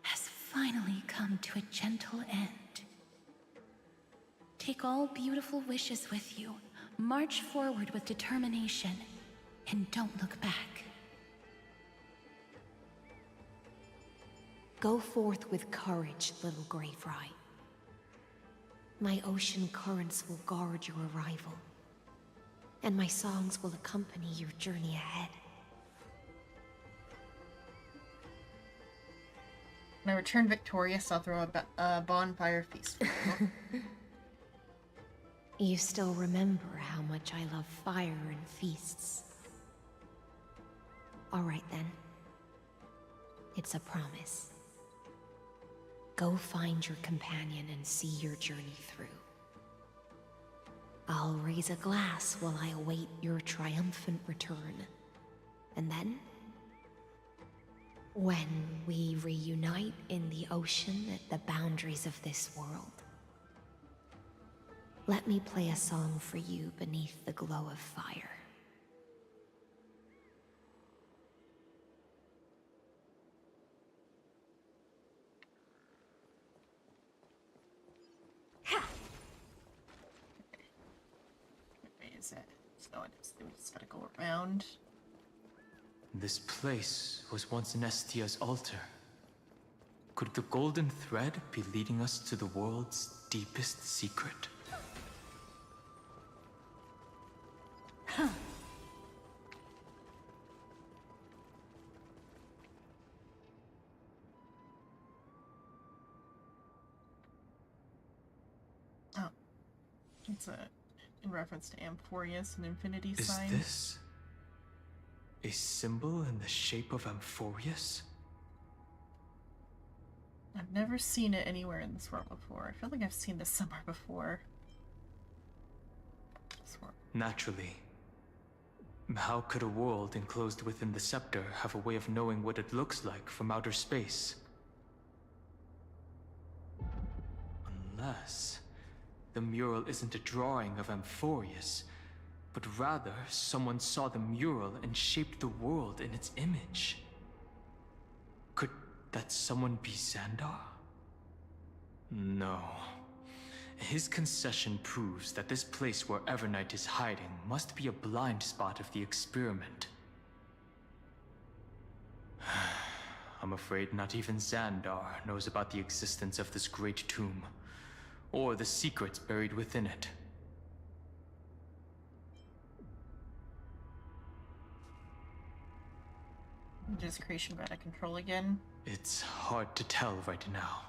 has finally come to a gentle end. Take all beautiful wishes with you, march forward with determination, and don't look back. Go forth with courage, little Grey Fry. My ocean currents will guard your arrival, and my songs will accompany your journey ahead. When I return victorious, I'll throw a bonfire feast for you. You still remember how much I love fire and feasts. All right then. It's a promise. Go find your companion and see your journey through. I'll raise a glass while I await your triumphant return. And then, when we reunite in the ocean at the boundaries of this world, let me play a song for you beneath the glow of fire. Where is it? So we just gotta go around. This place was once Nestia's altar. Could the golden thread be leading us to the world's deepest secret? Huh. Oh. It's in reference to Amphorius, an infinity sign. Is this a symbol in the shape of Amphorius? I've never seen it anywhere in this world before. I feel like I've seen this somewhere before. Naturally. How could a world enclosed within the scepter have a way of knowing what it looks like from outer space? Unless the mural isn't a drawing of Amphorius, but rather someone saw the mural and shaped the world in its image. Could that someone be Xandar? No. His concession proves that this place where Evernight is hiding must be a blind spot of the experiment. I'm afraid not even Xandar knows about the existence of this great tomb, or the secrets buried within it. Just creation got out of control again. It's hard to tell right now.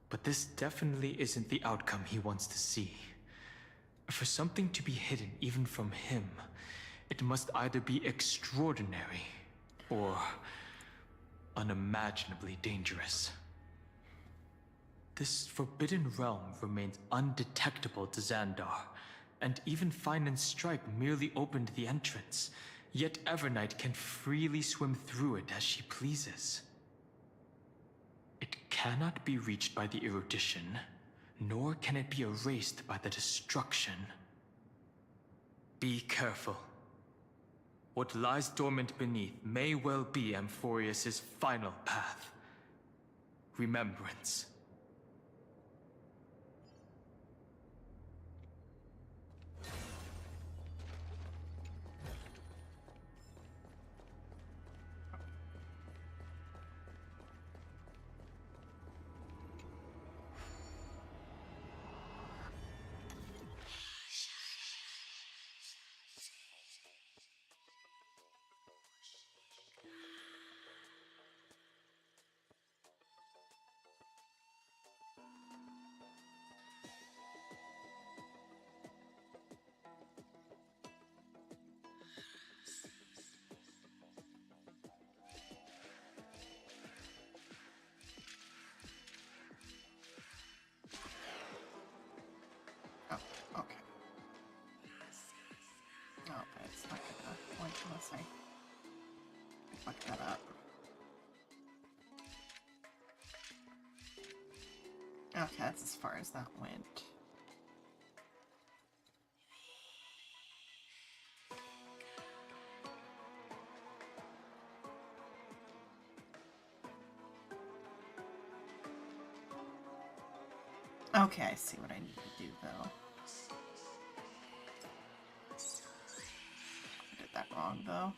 But this definitely isn't the outcome he wants to see. For something to be hidden even from him, it must either be extraordinary or unimaginably dangerous. This forbidden realm remains undetectable to Xandar, and even Fine and Strike merely opened the entrance, yet Evernight can freely swim through it as she pleases. It cannot be reached by the erudition, nor can it be erased by the destruction. Be careful. What lies dormant beneath may well be Amphorius' final path. Remembrance. Unless I fuck that up. Okay, that's as far as that went. Okay, I see what I need to do, though. I did that wrong, though.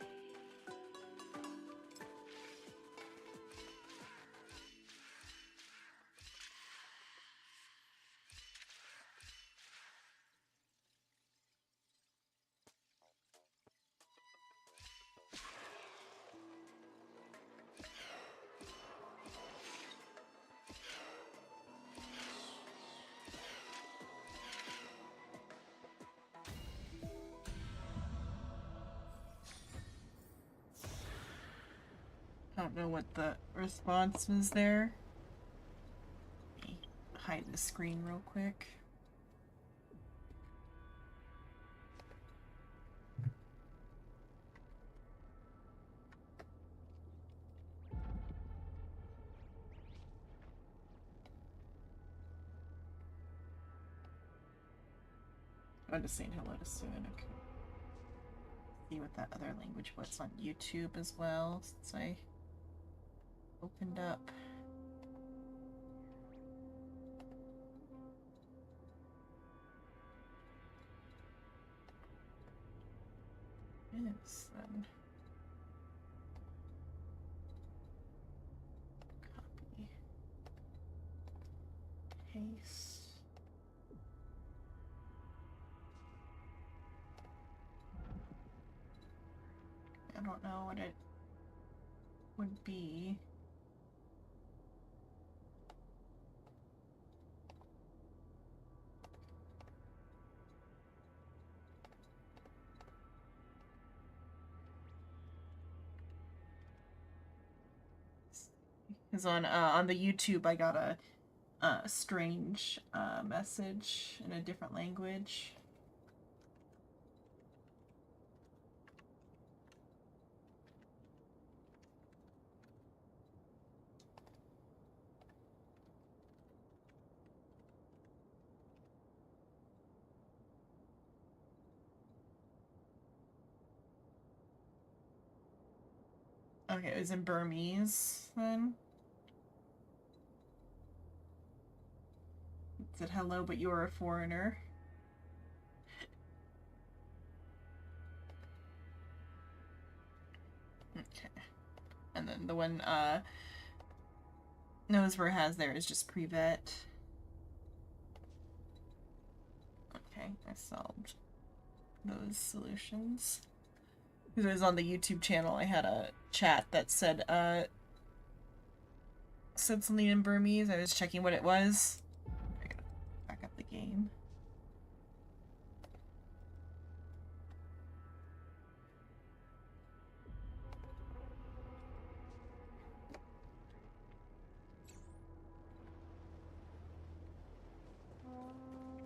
I don't know what the response was there. Let me hide the screen real quick. I'm just saying hello to Sue. Okay. See what that other language was on YouTube as well, since I opened up. Yes, then. Copy. Paste. I don't know what it would be. Because on the YouTube I got a strange message in a different language. Okay, it was in Burmese then. It said hello, but you're a foreigner. Okay. And then the one Nosver has there is just pre-vet. Okay, I solved those solutions. Because it was on the YouTube channel, I had a chat that said something in Burmese. I was checking what it was. I gotta back up the game.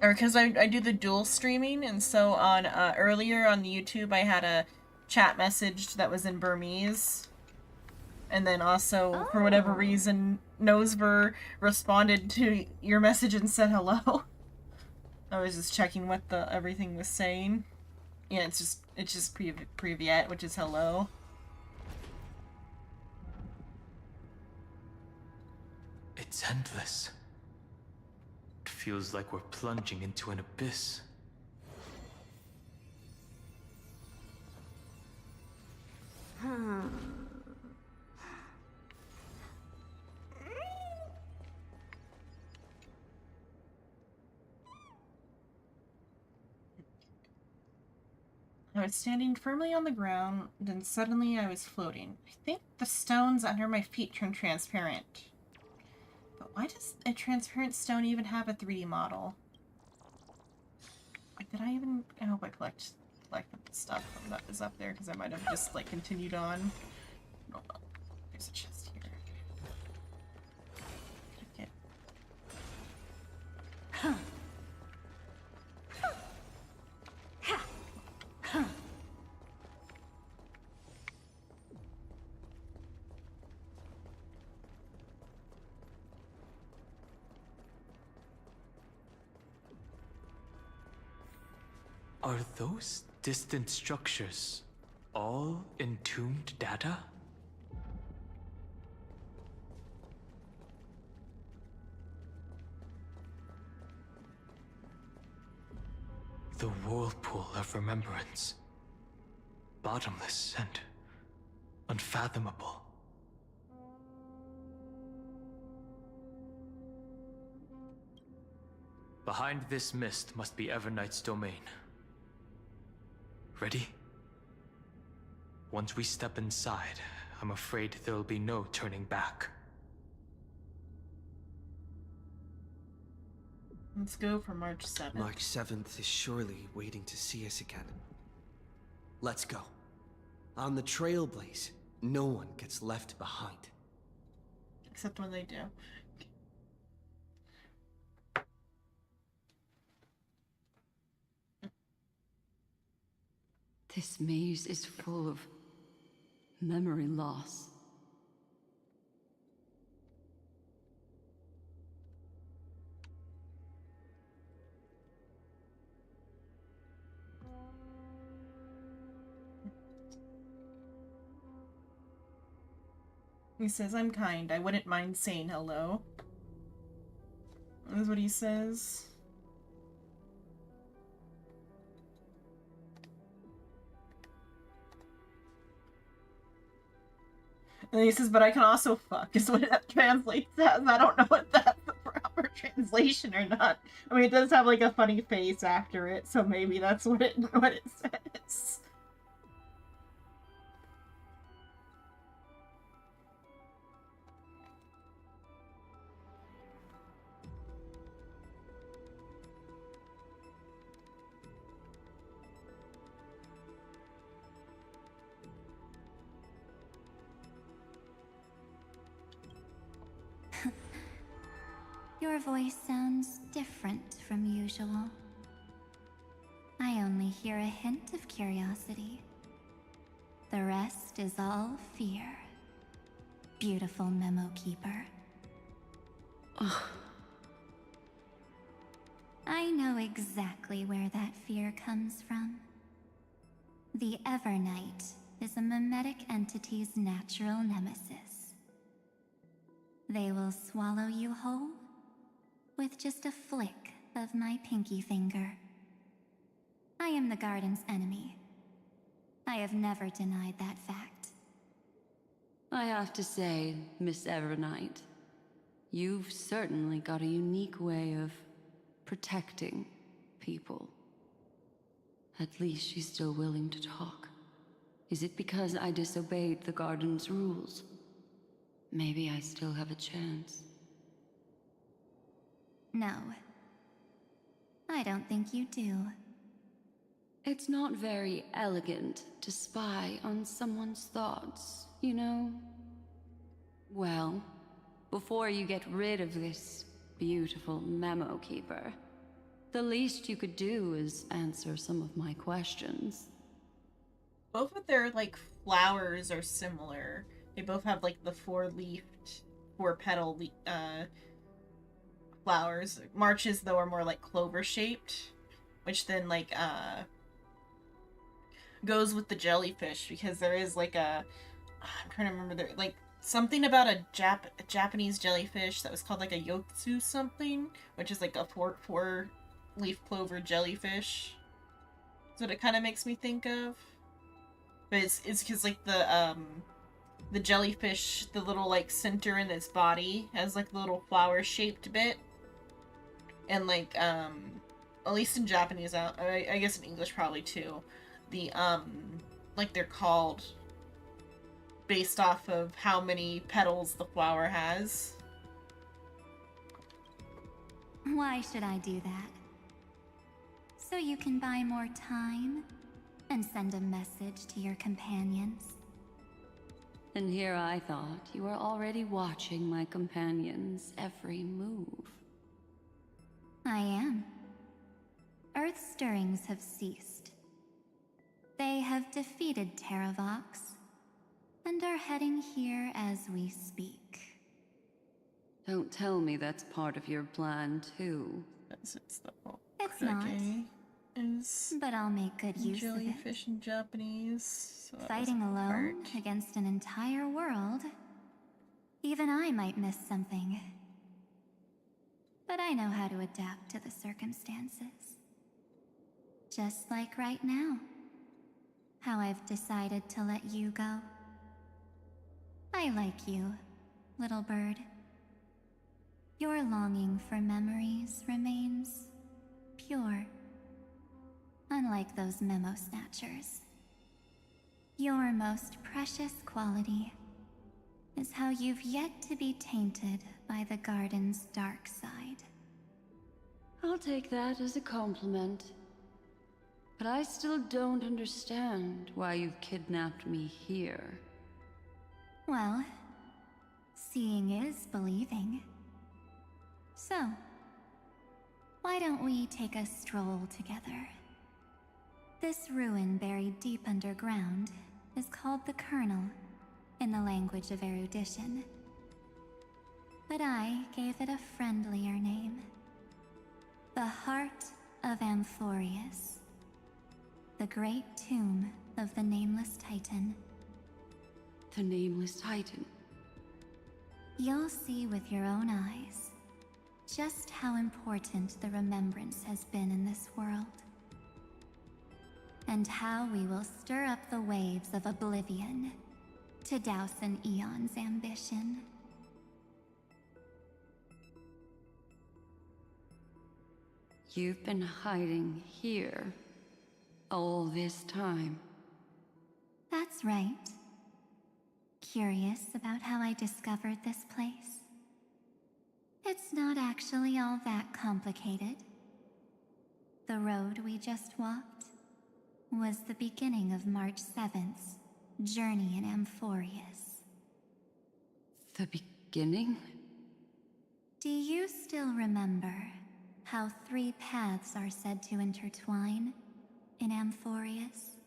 Or because I do the dual streaming, and so on earlier on the YouTube I had a chat message that was in Burmese. And then also, for whatever reason, Nosver responded to your message and said hello. I was just checking what everything was saying. Yeah, it's just Privyet, which is hello. It's endless. It feels like we're plunging into an abyss. I was standing firmly on the ground, then suddenly I was floating. I think the stones under my feet turned transparent. But why does a transparent stone even have a 3D model? Did I even... I hope I collected the stuff that was up there, because I might have just, like, continued on. Oh, well. There's a chest here. Okay. Are those distant structures all entombed data? The whirlpool of remembrance. Bottomless and unfathomable. Behind this mist must be Everknight's domain. Ready? Once we step inside, I'm afraid there'll be no turning back. Let's go for March 7th. March 7th is surely waiting to see us again. Let's go. On the Trailblaze, no one gets left behind. Except when they do. This maze is full of memory loss. He says, I'm kind. I wouldn't mind saying hello. That's what he says. And he says, but I can also fuck, is what that translates as. I don't know what that's the proper translation or not. I mean, it does have like a funny face after it, so maybe that's what it says. Your voice sounds different from usual. I only hear a hint of curiosity. The rest is all fear. Beautiful memo keeper. I know exactly where that fear comes from. The Evernight is a mimetic entity's natural nemesis. They will swallow you whole with just a flick of my pinky finger. I am the garden's enemy. I have never denied that fact. I have to say, Miss Evernight, you've certainly got a unique way of protecting people. At least she's still willing to talk. Is it because I disobeyed the garden's rules? Maybe I still have a chance. No. I don't think you do. It's not very elegant to spy on someone's thoughts, you know? Well, before you get rid of this beautiful memo keeper, the least you could do is answer some of my questions. Both of their, like, flowers are similar. They both have, like, the four-leafed, four-petal, flowers. March's, though, are more, like, clover-shaped, which then, like, goes with the jellyfish, because there is, like, I'm trying to remember, there, like, something about a Japanese jellyfish that was called, like, a yotsu something, which is, like, a four-leaf clover jellyfish. That's what it kind of makes me think of. But it's because, like, the jellyfish, the little, like, center in its body has, like, the little flower-shaped bit. And, like, at least in Japanese, I guess in English probably too, the, like, they're called based off of how many petals the flower has. Why should I do that? So you can buy more time and send a message to your companions? And here I thought you were already watching my companions' every move. I am. Earth's stirrings have ceased. They have defeated Terravox and are heading here as we speak. Don't tell me that's part of your plan, too. It's the whole not. Is but I'll make good use of it. Jellyfish in Japanese. So Fighting alone against an entire world, even I might miss something. But I know how to adapt to the circumstances. Just like right now. How I've decided to let you go. I like you, little bird. Your longing for memories remains pure. Unlike those memo snatchers. Your most precious quality is how you've yet to be tainted by the garden's dark side. I'll take that as a compliment. But I still don't understand why you've kidnapped me here. Well, seeing is believing. So, why don't we take a stroll together? This ruin buried deep underground is called the Kernel, in the language of erudition. But I gave it a friendlier name. The Heart of Amphorius. The great tomb of the Nameless Titan. The Nameless Titan? You'll see with your own eyes just how important the remembrance has been in this world. And how we will stir up the waves of oblivion to douse an eon's ambition. You've been hiding here all this time. That's right. Curious about how I discovered this place? It's not actually all that complicated. The road we just walked was the beginning of March 7th's journey in Amphorius. The beginning? Do you still remember how 3 paths are said to intertwine in Amphorius?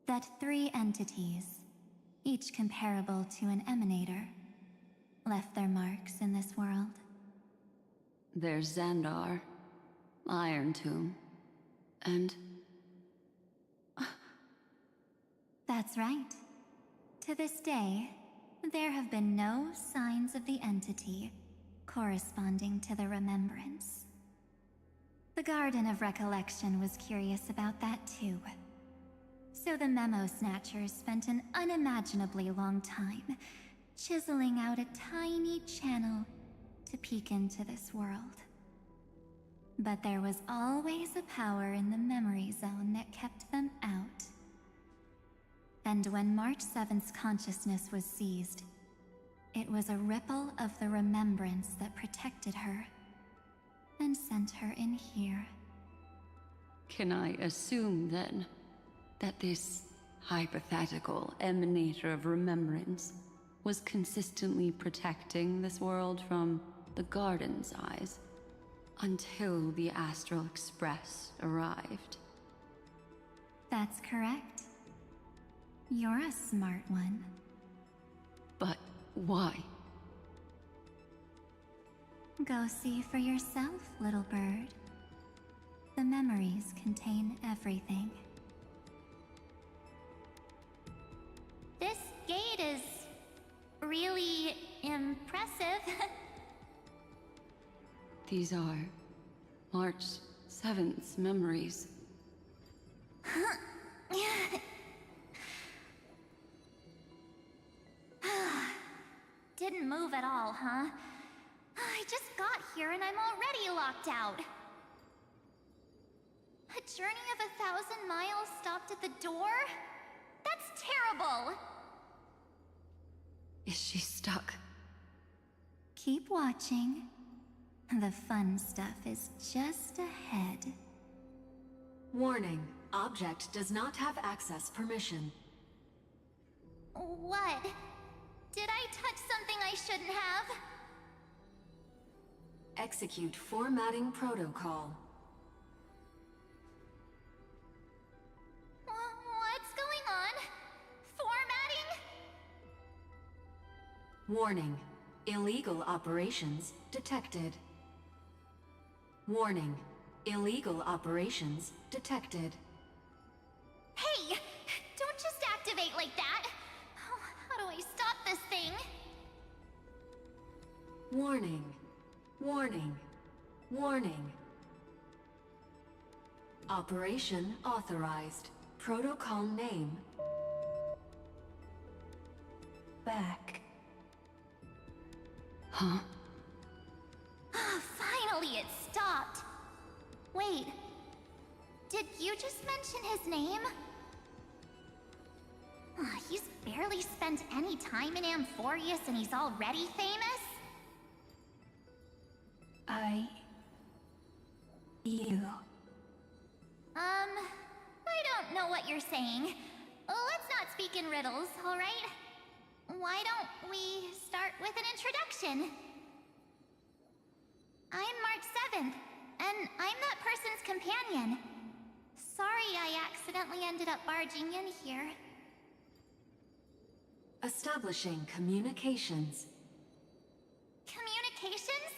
That 3 entities, each comparable to an emanator, left their marks in this world. There's Xandar, Iron Tomb, and... That's right. To this day, there have been no signs of the entity corresponding to the remembrance. The Garden of Recollection was curious about that too. So the Memo Snatchers spent an unimaginably long time chiseling out a tiny channel to peek into this world. But there was always a power in the memory zone that kept them out. And when March 7th's consciousness was seized, it was a ripple of the remembrance that protected her and sent her in here. Can I assume, then, that this hypothetical emanator of remembrance was consistently protecting this world from the Garden's eyes until the Astral Express arrived? That's correct. You're a smart one. But why? Go see for yourself, little bird. The memories contain everything. This gate is really impressive. These are March 7th's memories. Didn't move at all, huh? I just got here and I'm already locked out. A journey of 1,000 miles stopped at the door? That's terrible! Is she stuck? Keep watching. The fun stuff is just ahead. Warning. Object does not have access permission. What? Did I touch something I shouldn't have? Execute formatting protocol. What's going on? Formatting? Warning. Illegal operations detected. Warning. Illegal operations detected. Hey! Don't just activate like that! Oh, how do I stop this thing? Warning. Warning. Warning. Operation authorized. Protocol name. Back. Huh? Finally, it stopped. Wait. Did you just mention his name? He's barely spent any time in Amphorius and he's already famous? You. I don't know what you're saying. Let's not speak in riddles, alright? Why don't we start with an introduction? I'm March 7th, and I'm that person's companion. Sorry I accidentally ended up barging in here. Establishing communications. Communications?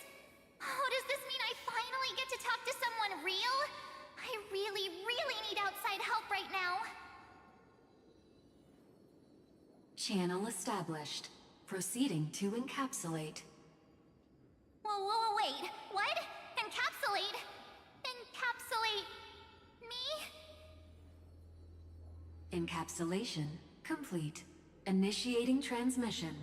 Oh, does this mean I finally get to talk to someone real? I really need outside help right now. Channel established. Proceeding to encapsulate. Whoa, wait. What? Encapsulate? Encapsulate me? Encapsulation complete. Initiating transmission.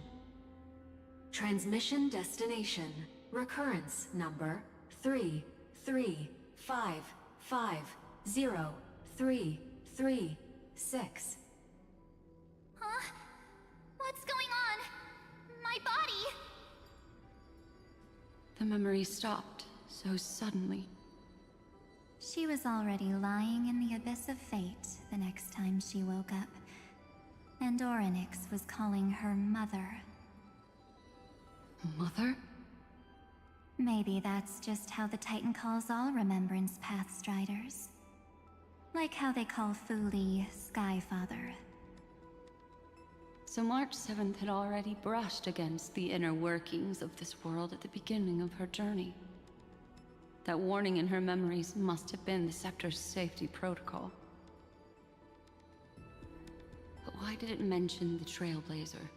Transmission destination. Recurrence number 335503336. Huh? What's going on? My body? The memory stopped so suddenly. She was already lying in the abyss of fate the next time she woke up. And Orynyx was calling her mother. Mother? Maybe that's just how the Titan calls all Remembrance Pathstriders. Like how they call Fuli Skyfather. So March 7th had already brushed against the inner workings of this world at the beginning of her journey. That warning in her memories must have been the Scepter's safety protocol. But why did it mention the Trailblazer?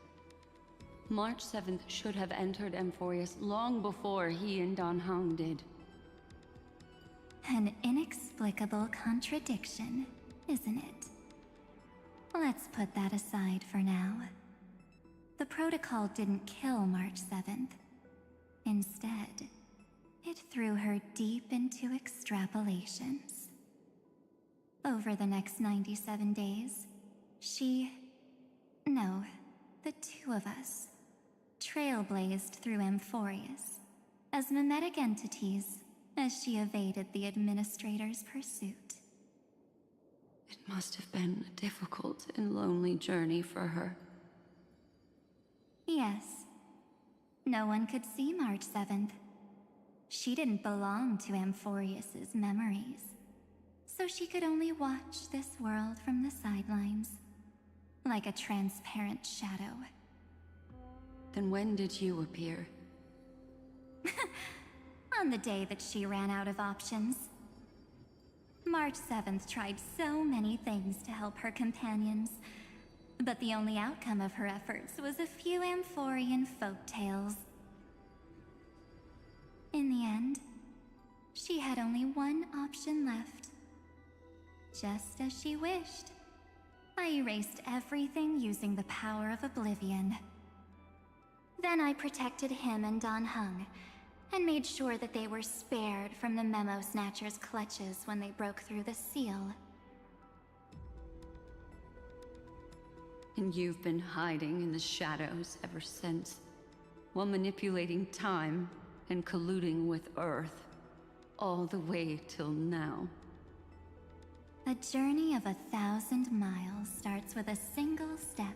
March 7th should have entered Amphorius long before he and Don Hung did. An inexplicable contradiction, isn't it? Let's put that aside for now. The protocol didn't kill March 7th. Instead, it threw her deep into extrapolations. Over the next 97 days, the two of us, trailblazed through Amphorius as mimetic entities as she evaded the Administrator's pursuit. It must have been a difficult and lonely journey for her. Yes. No one could see March 7th. She didn't belong to Amphorius's memories, so she could only watch this world from the sidelines, like a transparent shadow. Then when did you appear? On the day that she ran out of options. March 7th tried so many things to help her companions, but the only outcome of her efforts was a few Amphorian folktales. In the end, she had only one option left. Just as she wished, I erased everything using the power of oblivion. Then I protected him and Don Hung, and made sure that they were spared from the Memo Snatcher's clutches when they broke through the seal. And you've been hiding in the shadows ever since, while manipulating time and colluding with Earth, all the way till now. A journey of 1,000 miles starts with a single step.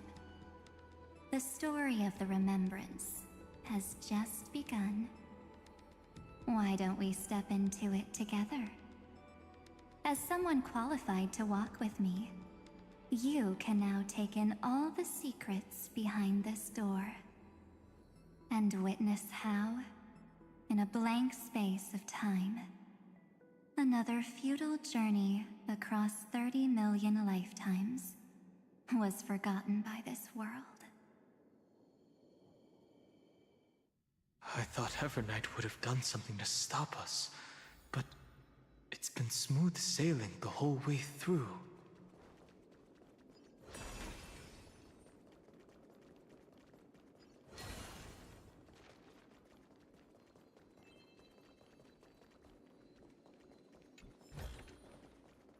The story of the Remembrance has just begun. Why don't we step into it together? As someone qualified to walk with me, you can now take in all the secrets behind this door. And witness how, in a blank space of time, another futile journey across 30 million lifetimes was forgotten by this world. I thought Evernight would have done something to stop us, but It's been smooth sailing the whole way through.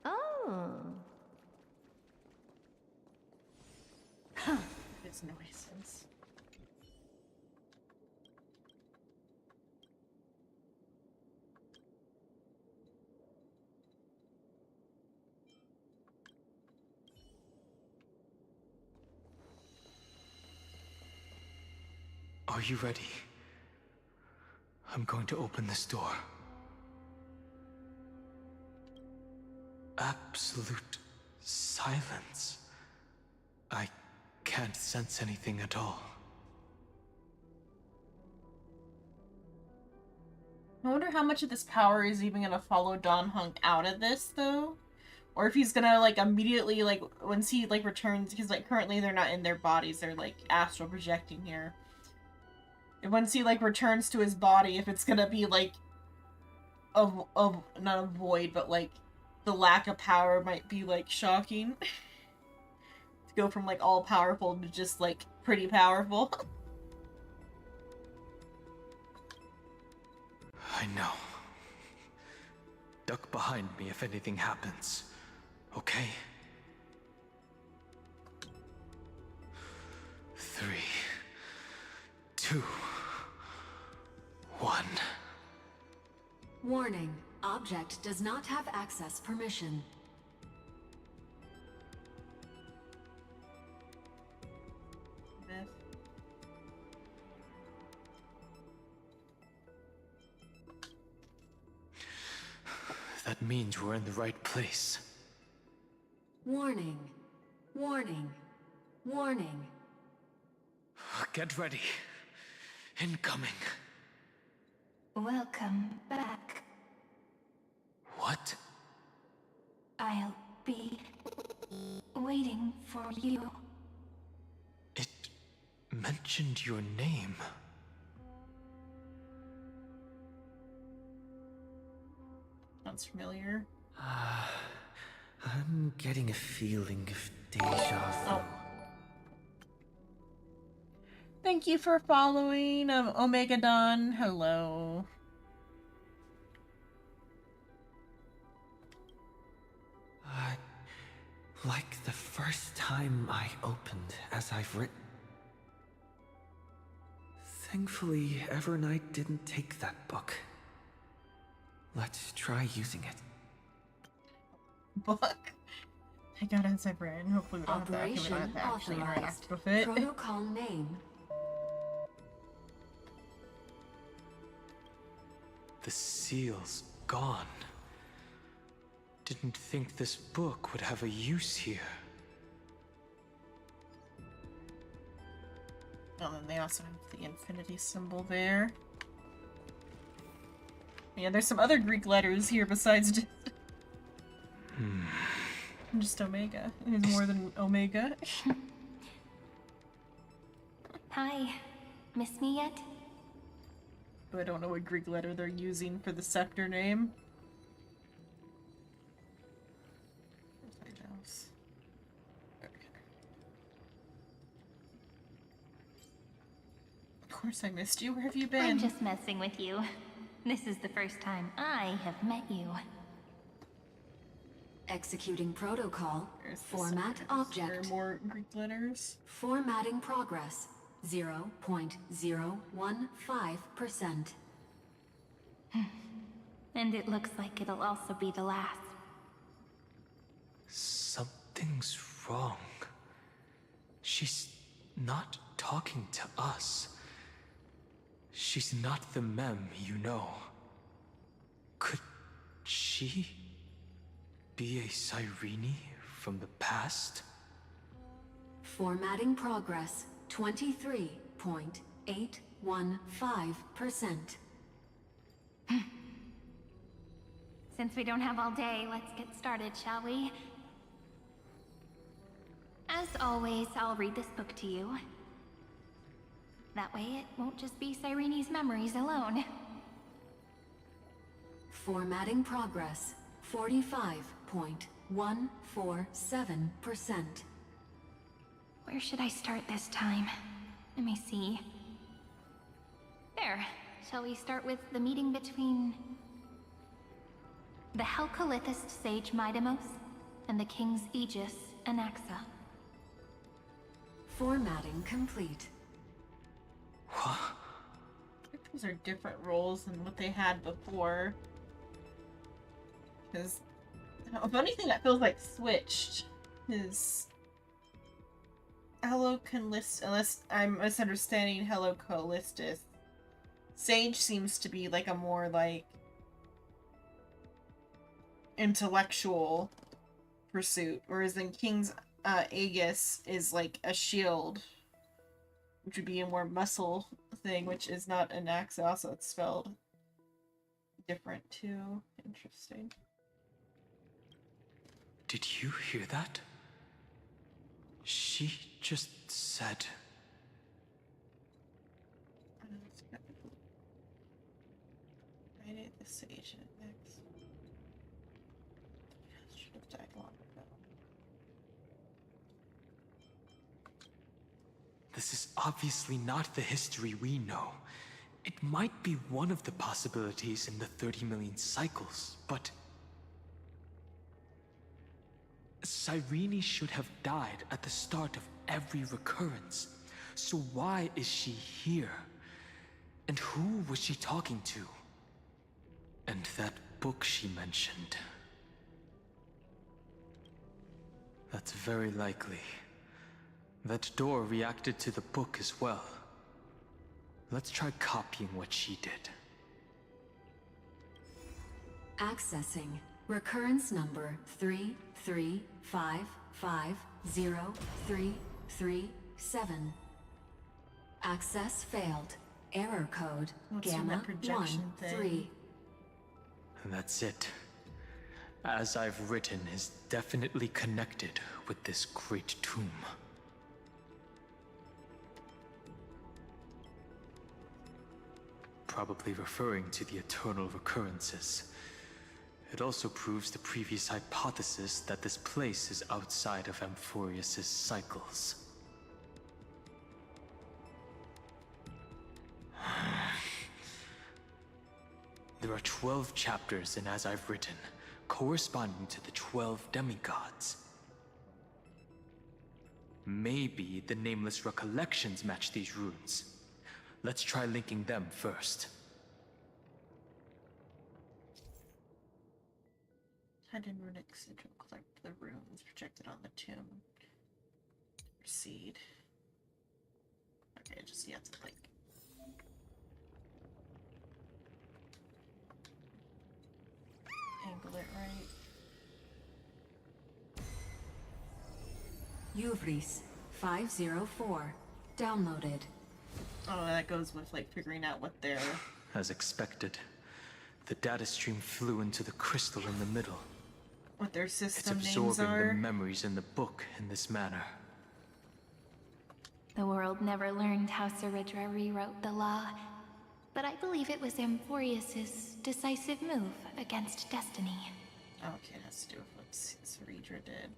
Oh. His noises. Are you ready? I'm going to open this door. Absolute silence. I can't sense anything at all. I wonder how much of this power is even gonna follow Don Hunk out of this, though? Or if he's gonna, like, immediately, like, once he, like, returns, because, like, currently they're not in their bodies, they're, like, astral projecting here. And once he, like, returns to his body, if it's gonna be, like, not a void, but, like, the lack of power might be, like, shocking. To go from, like, all-powerful to just, like, pretty powerful. I know. Duck behind me if anything happens. Okay? 3, 2, 1. Warning. Object does not have access permission. That means we're in the right place. Warning. Warning. Warning. Get ready. Incoming. Welcome back. What? I'll be waiting for you. It mentioned your name. Sounds familiar. I'm getting a feeling of deja vu. Oh. Thank you for following, Omega Dawn. Hello. Like the first time I opened as I've written. Thankfully, Evernight didn't take that book. Let's try using it. Book? I got as I've written. Hopefully we don't have to Operation actually interact authorized. with it. Protocol name. The seal's gone. Didn't think this book would have a use here. Oh, and they also have the infinity symbol there. Yeah, there's some other Greek letters here besides just Omega. There's more than Omega. Hi. Miss me yet? I don't know what Greek letter they're using for the scepter name. Where's my mouse? Okay. Of course I missed you. Where have you been? I'm just messing with you. This is the first time I have met you. Executing protocol. Format There object. are more Greek letters. Formatting progress. 0.015%. And it looks like it'll also be the last. Something's wrong. She's not talking to us. She's not the Mem you know. Could she be a Cyrene from the past? Formatting progress. 23.815%. Since we don't have all day, let's get started, shall we? As always, I'll read this book to you. That way it won't just be Cyrene's memories alone. Formatting progress. 45.147%. Where should I start this time? Let me see. There. Shall we start with the meeting between the Helcolithist sage Midamos and the King's Aegis, Anaxa? Formatting complete. These are different roles than what they had before. Because the funny thing that feels like switched is Helocalistus, unless I'm misunderstanding Helocalistus. Sage seems to be like a more like intellectual pursuit, whereas in King's Aegis is like a shield, which would be a more muscle thing, which is not an axe, also it's spelled different too. Interesting. Did you hear that? She just said... I need the sage next. Should have died long ago. This is obviously not the history we know. It might be one of the possibilities in the 30 million cycles, but... Cyrene should have died at the start of every recurrence. So why is she here? And who was she talking to? And that book she mentioned. That's very likely. That door reacted to the book as well. Let's try copying what she did. Accessing recurrence number 335503337. Access failed. Error code Gamma 13. That's it. As I've written is definitely connected with this great tomb. Probably referring to the eternal recurrences. It also proves the previous hypothesis that this place is outside of Amphorius's cycles. There are 12 chapters in As I've Written, corresponding to the 12 demigods. Maybe the nameless recollections match these runes. Let's try linking them first. Hidden runic sigil. Collect the runes projected on the tomb. Proceed. Okay, just you have to like... angle it right. Uvris 504. Downloaded. Oh, that goes with like figuring out what they're... As expected, the data stream flew into the crystal in the middle. What their system it's names absorbing are. the memories in the book in this manner. The world never learned how Ceridra rewrote the law, but I believe it was Amphorius's decisive move against destiny. Okay, that's to do with what Ceridra did.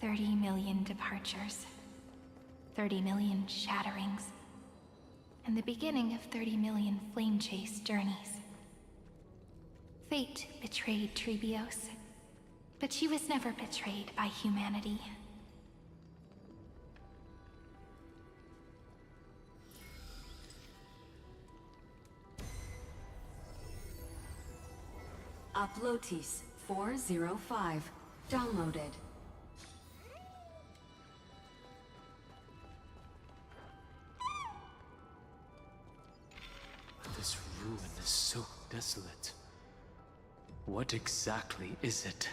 $30 million departures, 30 million shatterings, and the beginning of 30 million flame chase journeys. Fate betrayed Trebios, but she was never betrayed by humanity. Uplotis 405. Downloaded. This ruin is so desolate. What exactly is it?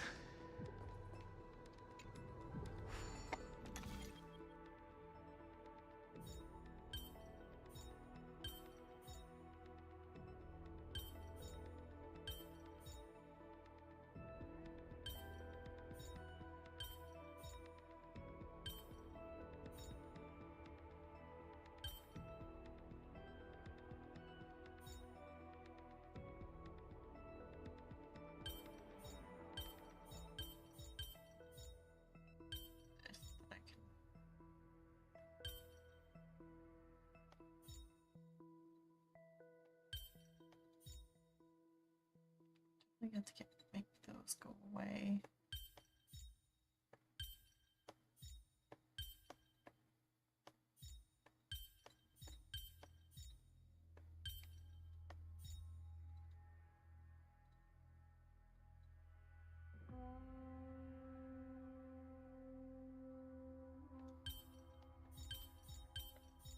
We have to make those go away.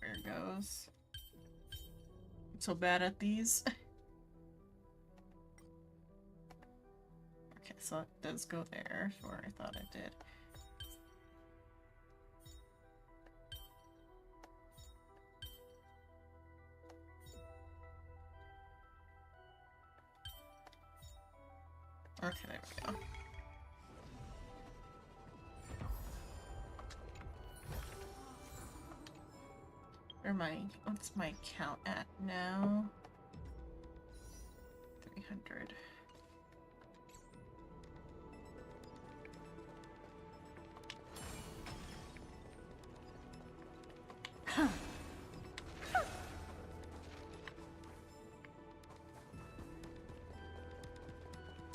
There it goes. I'm so bad at these. Okay, so it does go there, where I thought it did. Okay, there we go. What's my count at now? 300. Huh.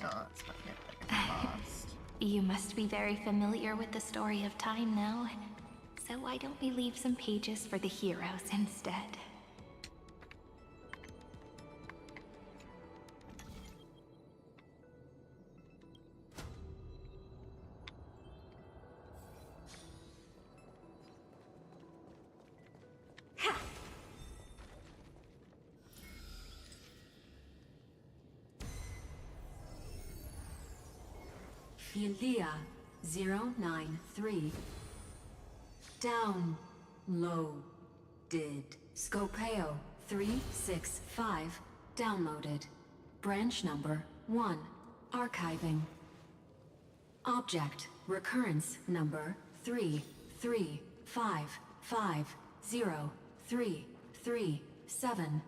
Oh, that's not yet lost. You must be very familiar with the story of time now. So why don't we leave some pages for the heroes instead? Philia 093. Downloaded. Scopeo 365. Downloaded. Branch number 1. Archiving. Object recurrence number 335503337.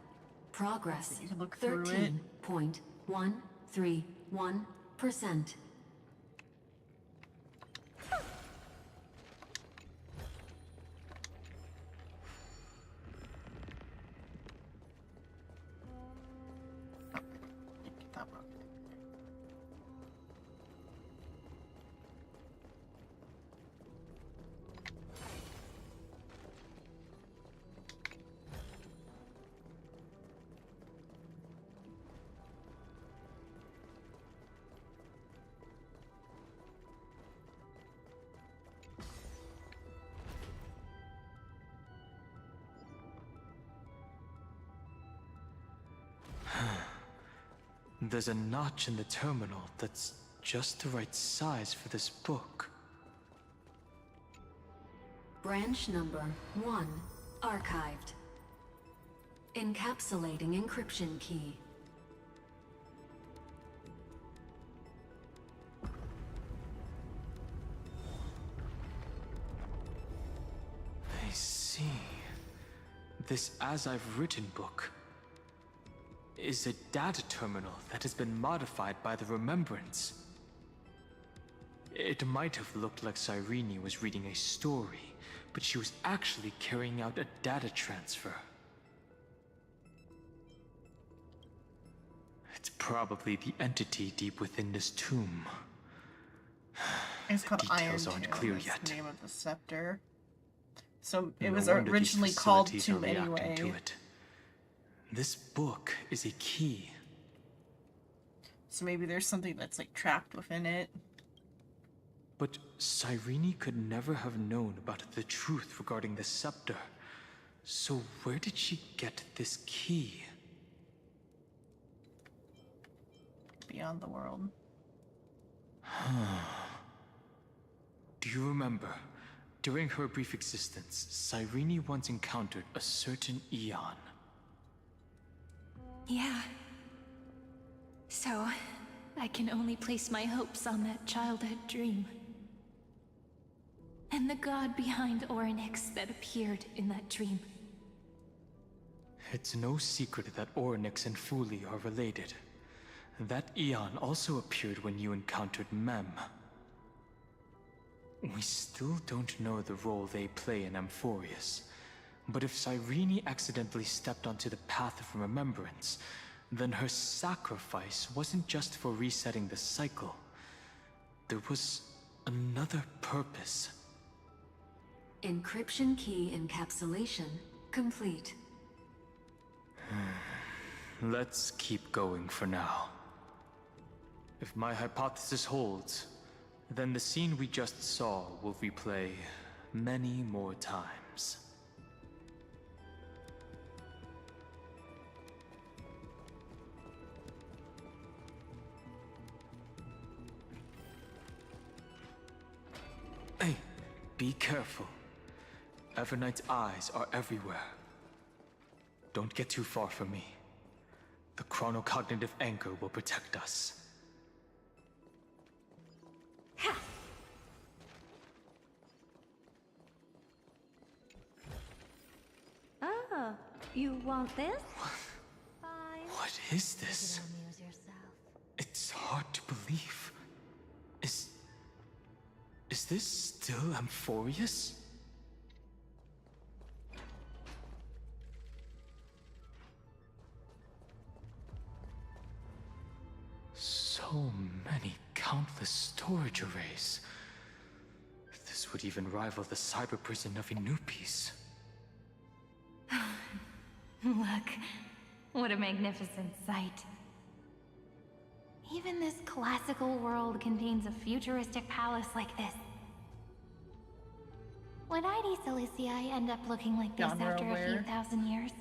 Progress 13.131%. There's a notch in the terminal that's just the right size for this book. Branch number 1. Archived. Encapsulating encryption key. I see. This As I've Written book is a data terminal that has been modified by the Remembrance. It might have looked like Cyrene was reading a story, but she was actually carrying out a data transfer. It's probably the entity deep within this tomb. It's called Details Iron aren't Tomb, clear is yet. the name of the scepter. So it No was wonder these originally called facilities are Tomb reacting anyway. to it. This book is a key. So maybe there's something that's like trapped within it. But Cyrene could never have known about the truth regarding the scepter. So where did she get this key? Beyond the world. Do you remember, during her brief existence, Cyrene once encountered a certain Eon? Yeah. So, I can only place my hopes on that childhood dream. And the god behind Orynyx that appeared in that dream. It's no secret that Orynyx and Fuli are related. That Eon also appeared when you encountered Mem. We still don't know the role they play in Amphorius, but if Cyrene accidentally stepped onto the path of remembrance, then her sacrifice wasn't just for resetting the cycle. There was another purpose. Encryption key encapsulation complete. Let's keep going for now. If my hypothesis holds, then the scene we just saw will replay many more times. Hey, be careful. Everknight's eyes are everywhere. Don't get too far from me. The chronocognitive anchor will protect us. Oh, you want this? What is this? It's hard to believe. Is this still Amphorius? So many countless storage arrays. This would even rival the cyber prison of Inupis. Look, what a magnificent sight. Even this classical world contains a futuristic palace like this. Would ID Silicii end up looking like this after a few thousand years?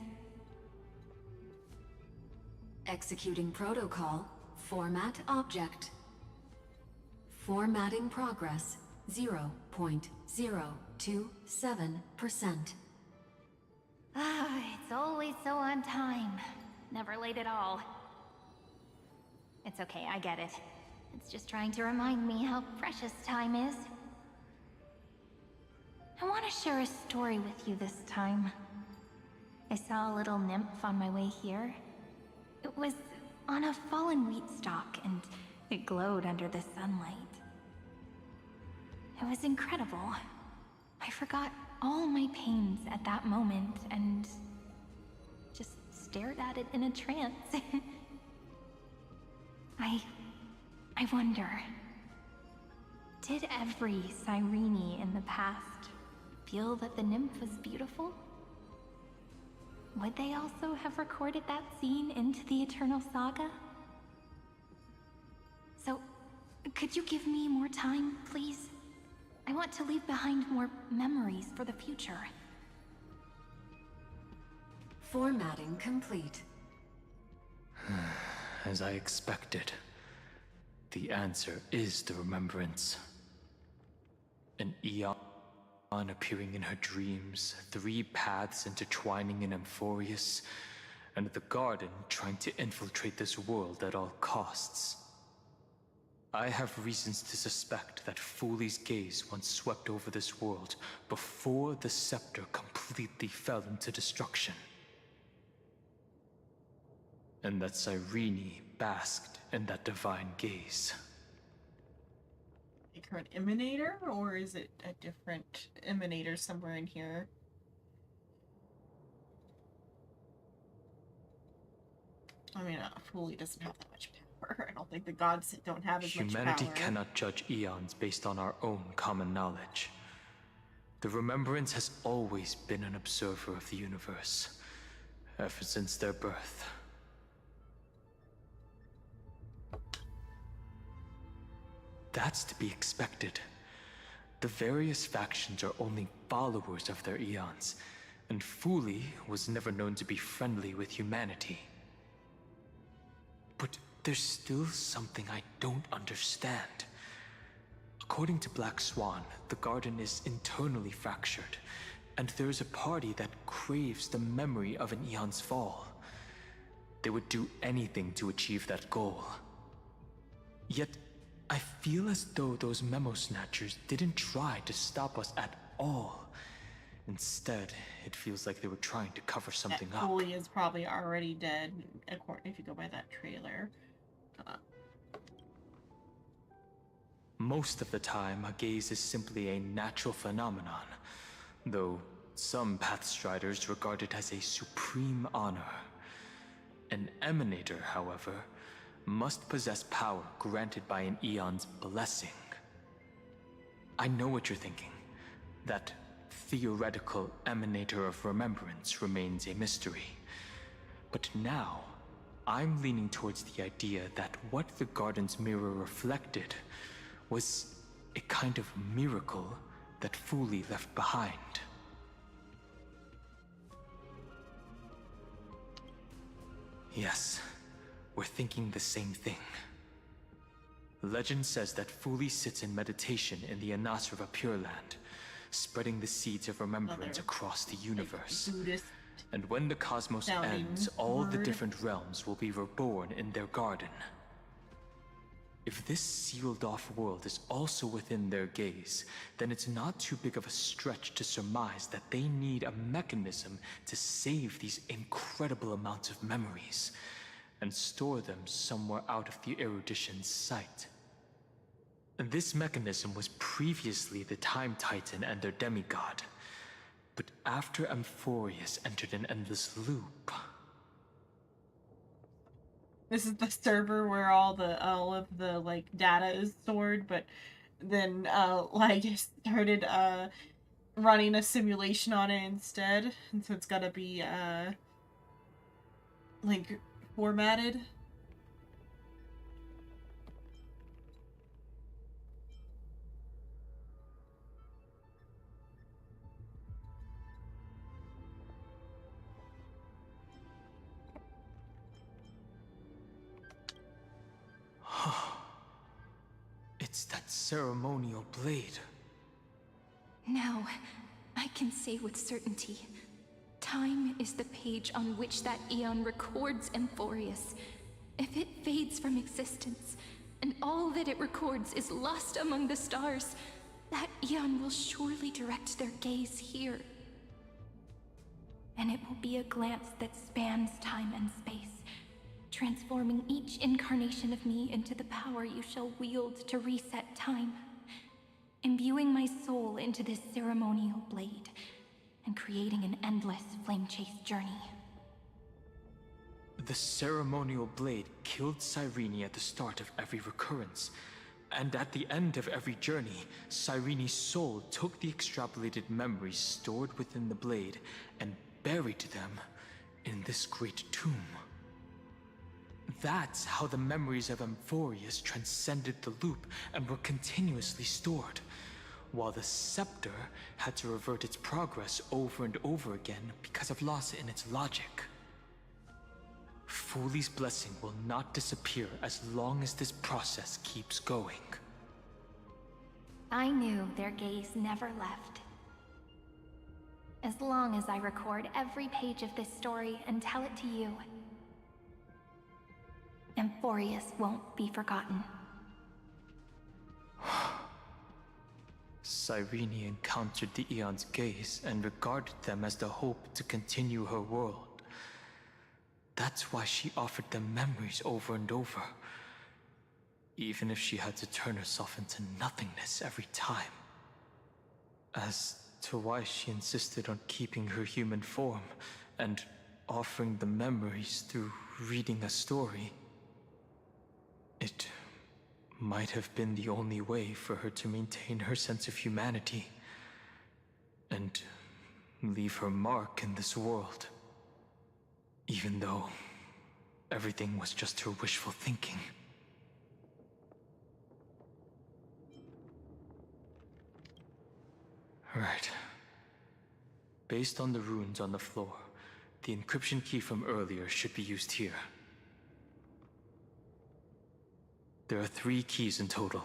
Executing protocol. Format object. Formatting progress 0.027%. Ah, it's always so on time. Never late at all. It's okay, I get it. It's just trying to remind me how precious time is. I want to share a story with you this time. I saw a little nymph on my way here. It was on a fallen wheat stalk, and it glowed under the sunlight. It was incredible. I forgot all my pains at that moment and just stared at it in a trance. I wonder, did every Cyrene in the past feel that the nymph was beautiful? Would they also have recorded that scene into the Eternal Saga? So, could you give me more time, please? I want to leave behind more memories for the future. Formatting complete. As I expected, the answer is the remembrance. An eon appearing in her dreams, 3 paths intertwining in Amphorius, and the garden trying to infiltrate this world at all costs. I have reasons to suspect that Fooley's gaze once swept over this world before the scepter completely fell into destruction. And that Cyrene basked in that divine gaze. Like her an emanator, or is it a different emanator somewhere in here? I mean, Foley doesn't have that much power. I don't think the gods don't have as much power. Humanity cannot judge eons based on our own common knowledge. The Remembrance has always been an observer of the universe, ever since their birth. That's to be expected. The various factions are only followers of their eons, and Fooley was never known to be friendly with humanity. But there's still something I don't understand. According to Black Swan, the garden is internally fractured, and there's a party that craves the memory of an eon's fall. They would do anything to achieve that goal. Yet, I feel as though those memo snatchers didn't try to stop us at all. Instead, it feels like they were trying to cover something up. Foley is probably already dead, if you go by that trailer. Most of the time, a gaze is simply a natural phenomenon, though some Pathstriders regard it as a supreme honor. An emanator, however, must possess power granted by an Eon's blessing. I know what you're thinking. That theoretical emanator of remembrance remains a mystery. But now, I'm leaning towards the idea that what the garden's mirror reflected was a kind of miracle that Fuli left behind. Yes, we're thinking the same thing. Legend says that Fuli sits in meditation in the Anasrava Pure Land, spreading the seeds of remembrance across the universe. And when the cosmos ends, all the different realms will be reborn in their garden. If this sealed-off world is also within their gaze, then it's not too big of a stretch to surmise that they need a mechanism to save these incredible amounts of memories and store them somewhere out of the erudition's sight. And this mechanism was previously the Time Titan and their demigod. But after Amphorius entered an endless loop... This is the server where all of the like data is stored, but then like started running a simulation on it instead, and so it's gotta be like formatted. It's that ceremonial blade. Now, I can say with certainty, time is the page on which that Eon records Amphorius. If it fades from existence, and all that it records is lost among the stars, that Eon will surely direct their gaze here. And it will be a glance that spans time and space, transforming each incarnation of me into the power you shall wield to reset time, imbuing my soul into this ceremonial blade, and creating an endless flame-chased journey. The ceremonial blade killed Cyrene at the start of every recurrence, and at the end of every journey, Cyrene's soul took the extrapolated memories stored within the blade and buried them in this great tomb. That's how the memories of Amphorius transcended the loop and were continuously stored, while the scepter had to revert its progress over and over again because of loss in its logic. Fuli's blessing will not disappear as long as this process keeps going. I knew their gaze never left. As long as I record every page of this story and tell it to you, Amphorius won't be forgotten. Cyrene encountered the Eon's gaze and regarded them as the hope to continue her world. That's why she offered them memories over and over, even if she had to turn herself into nothingness every time. As to why she insisted on keeping her human form and offering the memories through reading a story, it might have been the only way for her to maintain her sense of humanity and leave her mark in this world. Even though everything was just her wishful thinking. Right. Based on the runes on the floor, the encryption key from earlier should be used here. There are 3 keys in total.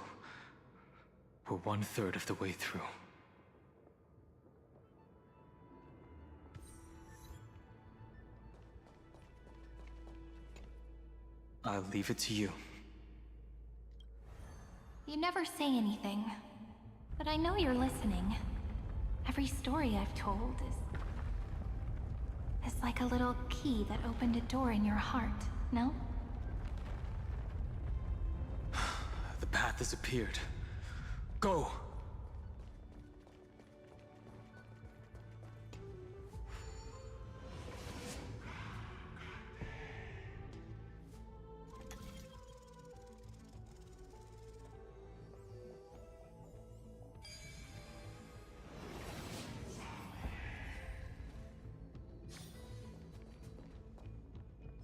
We're 1/3 of the way through. I'll leave it to you. You never say anything, but I know you're listening. Every story I've told is like a little key that opened a door in your heart, no? The path has appeared. Go!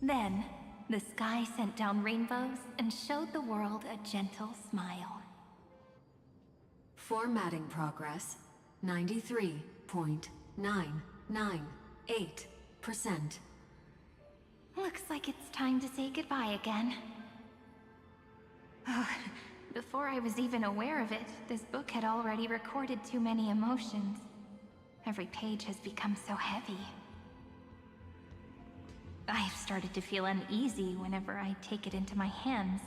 Then, the sky sent down rainbows and showed the world a gentle smile. Formatting progress 93.998%. Looks like it's time to say goodbye again. Before I was even aware of it, this book had already recorded too many emotions. Every page has become so heavy. I've started to feel uneasy whenever I take it into my hands.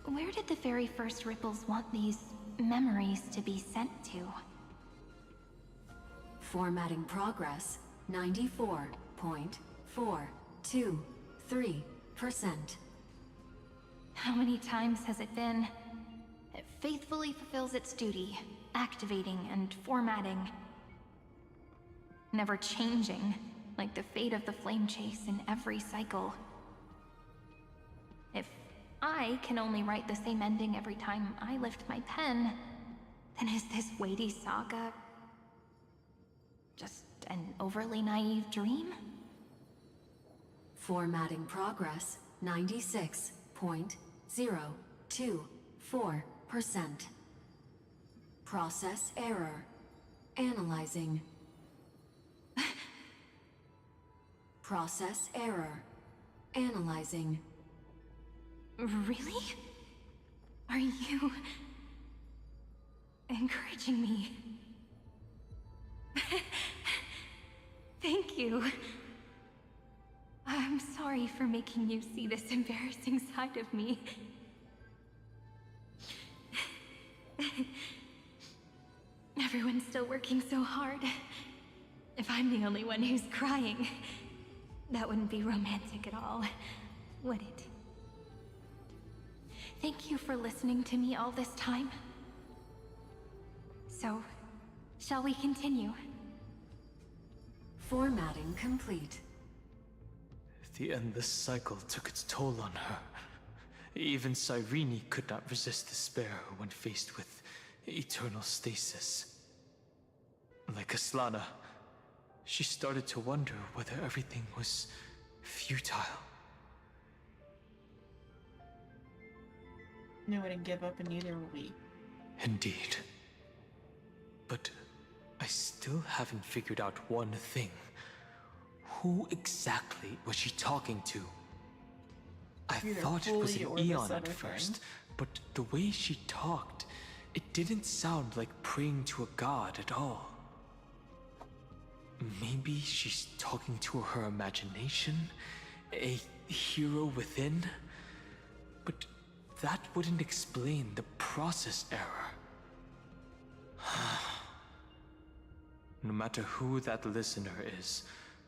Where did the very first ripples want these memories to be sent to? Formatting progress 94.423%. How many times has it been? It faithfully fulfills its duty, activating and formatting. Never changing, like the fate of the flame chase in every cycle. If I can only write the same ending every time I lift my pen, then is this weighty saga just an overly naive dream? Formatting progress 96.024%. Process error. Analyzing. Process error. Analyzing. Really? Are you encouraging me? Thank you. I'm sorry for making you see this embarrassing side of me. Everyone's still working so hard. If I'm the only one who's crying, that wouldn't be romantic at all, would it? Thank you for listening to me all this time. So, shall we continue? Formatting complete. The endless cycle took its toll on her. Even Cyrene could not resist despair when faced with eternal stasis. Like Aslana, she started to wonder whether everything was futile. I wouldn't give up, and neither will we. Indeed. But I still haven't figured out one thing. Who exactly was she talking to? I Either thought it was fully an or this Eon at other first, thing. but the way she talked, it didn't sound like praying to a god at all. Maybe she's talking to her imagination, a hero within, but that wouldn't explain the process error. No matter who that listener is,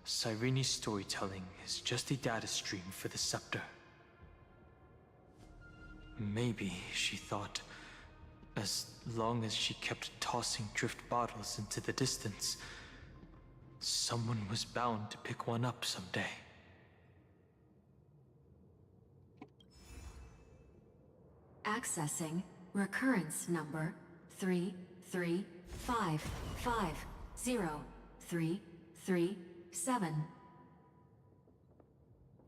Cyrene's storytelling is just a data stream for the scepter. Maybe, she thought, as long as she kept tossing drift bottles into the distance, someone was bound to pick one up someday. Accessing recurrence number 335503337.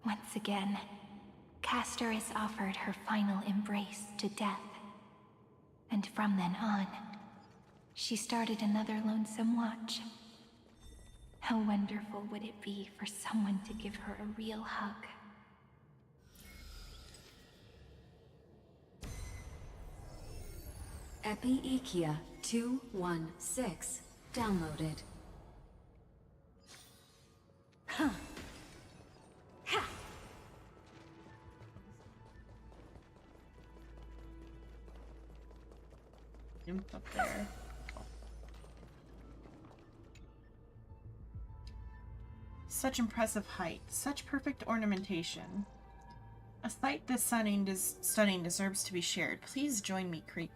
Once again, Castor is offered her final embrace to death. And from then on, she started another lonesome watch. How wonderful would it be for someone to give her a real hug? Epiekia 216 downloaded. Huh. Ha! Jump up there. Such impressive height, such perfect ornamentation. A sight this stunning deserves to be shared. Please join me, Creek.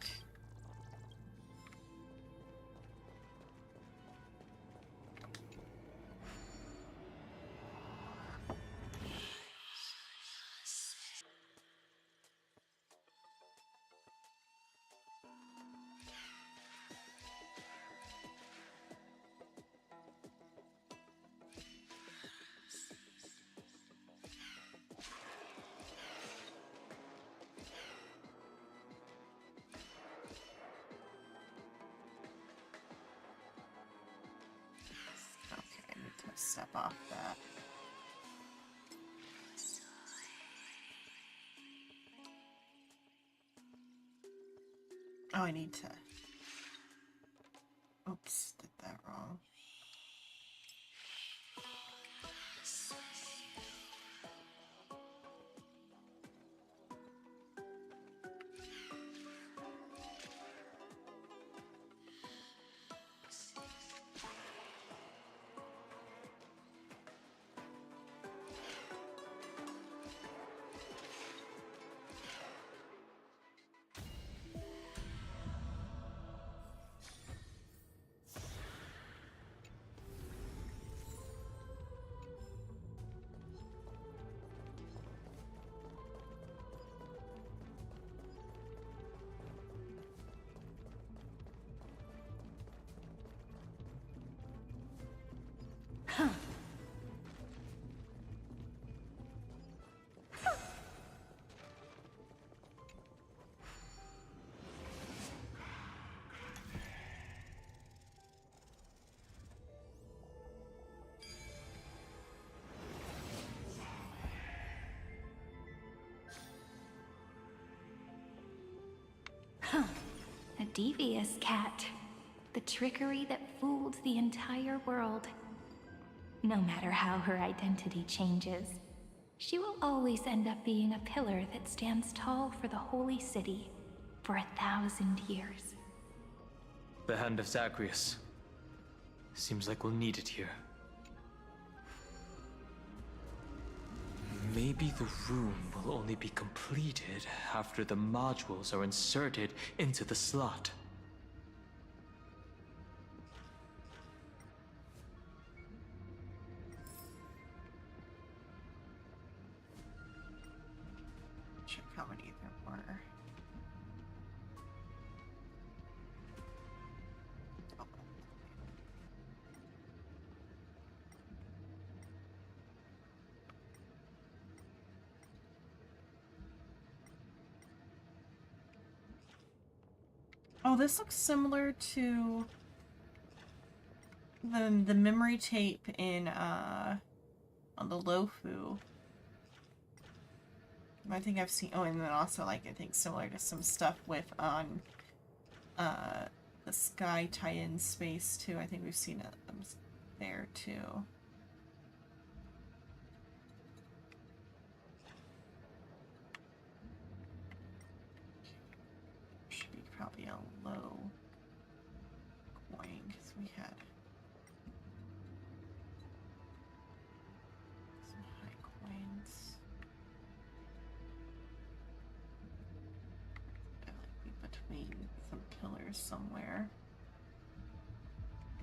step off that. Oh, I need to... Oops, did that wrong. A devious cat. The trickery that fooled the entire world. No matter how her identity changes, she will always end up being a pillar that stands tall for the holy city for 1,000 years. The Hand of Zagreus. Seems like we'll need it here. Maybe the room will only be completed after the modules are inserted into the slot. Check how many there were. Oh, this looks similar to the memory tape in on the Lofu. I think I've seen, oh, and then also like I think similar to some stuff with on the Sky tie-in space too. I think we've seen it there too. Should be probably a low coin because we had some high coins. Between some pillars somewhere.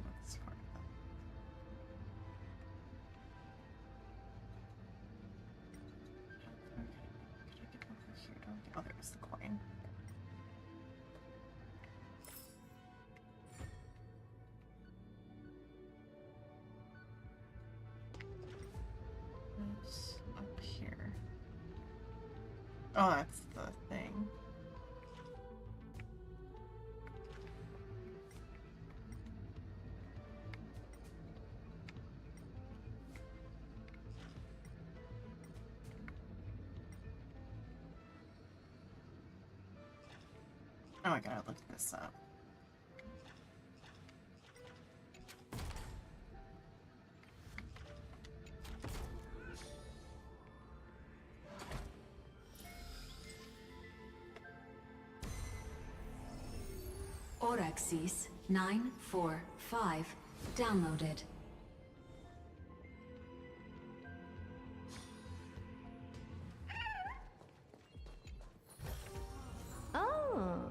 Let's start with that. Okay, could I get over here? Oh, there's the coin. It's up here. Oh, that's the thing. Oh, I gotta look this up. Oraxis 945 downloaded. Oh.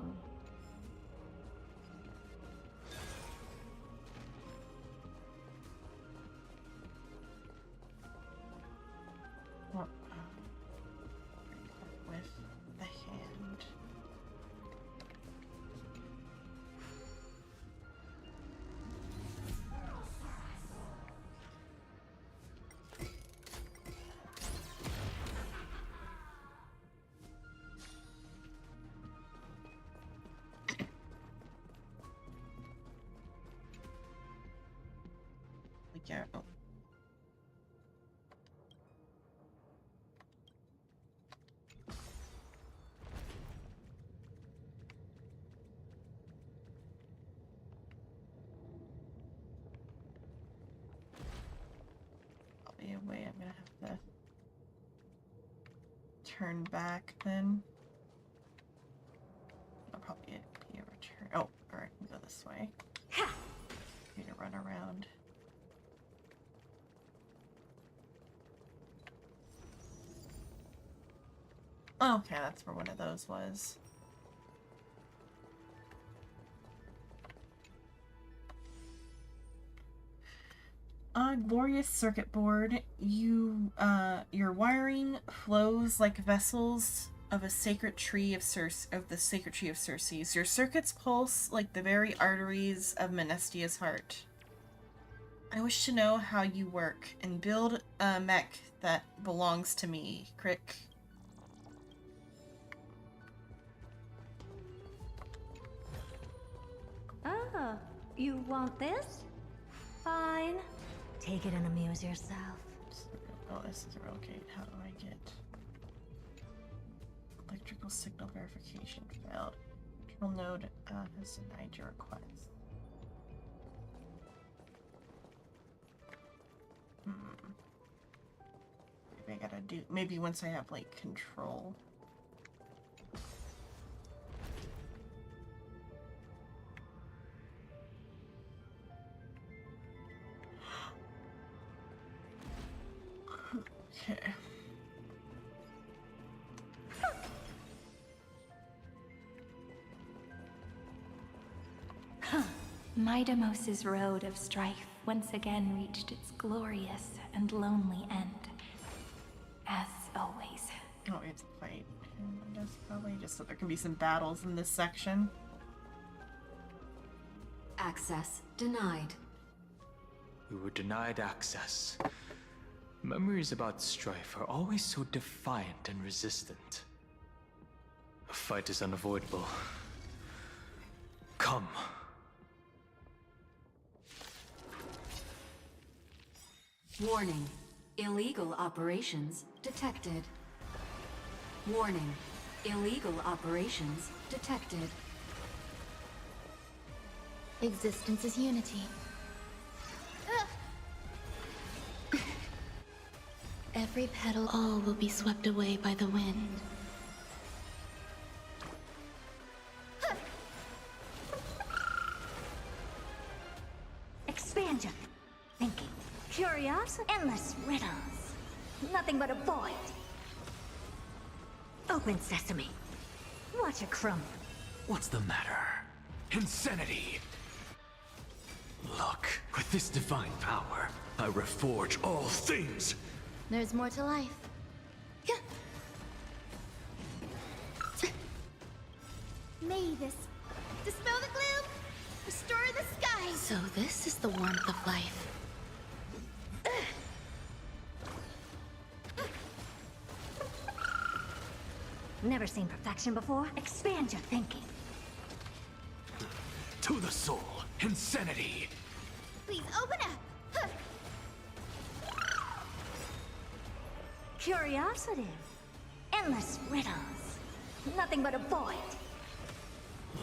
Well, with the hand. Yeah. Oh. way, I'm gonna have to turn back then. I'll probably be a return. Oh, alright, I can go this way. Need to run around. Okay, that's where one of those was. Glorious circuit board. Your wiring flows like vessels of a sacred tree of the sacred tree of Circes. Your circuits pulse like the very arteries of Menestia's heart. I wish to know how you work and build a mech that belongs to me, Crick. Oh, you want this? Fine. Take it and amuse yourself. Oh, this is relocate. How do I get electrical signal verification failed? Control node has denied your request. Maybe I gotta do. Maybe once I have like control. Okay. Midamos's road of strife once again reached its glorious and lonely end. As always. Oh, we have to fight. I guess probably just so there can be some battles in this section. Access denied. We were denied access. Memories about strife are always so defiant and resistant. A fight is unavoidable. Come. Warning. Illegal operations detected. Warning. Illegal operations detected. Existence is unity. Every petal, all will be swept away by the wind. Expand your thinking. Curiosity. Endless riddles. Nothing but a void. Open sesame. Watch it crumble. What's the matter? Insanity! Look, with this divine power, I reforge all things! There's more to life. May this dispel the gloom, restore the sky. So this is the warmth of life. Never seen perfection before? Expand your thinking. To the soul, insanity! Please open up. Curiosity. Endless riddles. Nothing but a void.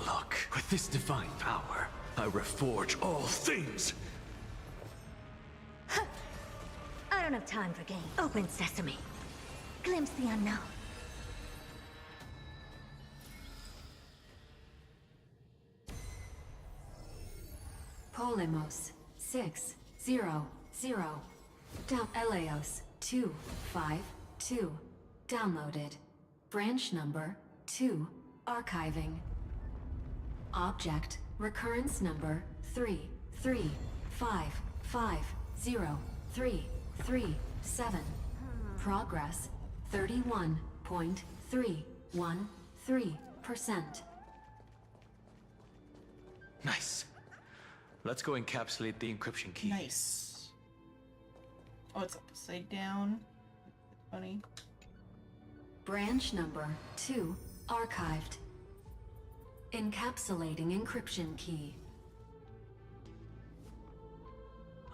Look, with this divine power, I reforge all things! I don't have time for games. Open sesame. Glimpse the unknown. Polemos 600. Down Eleos 252. Downloaded. Branch number 2. Archiving. Object recurrence number 335503337. Progress 31.313%. Nice. Let's go encapsulate the encryption key. Nice. Oh, it's upside down. Funny. Branch number 2 archived. Encapsulating encryption key.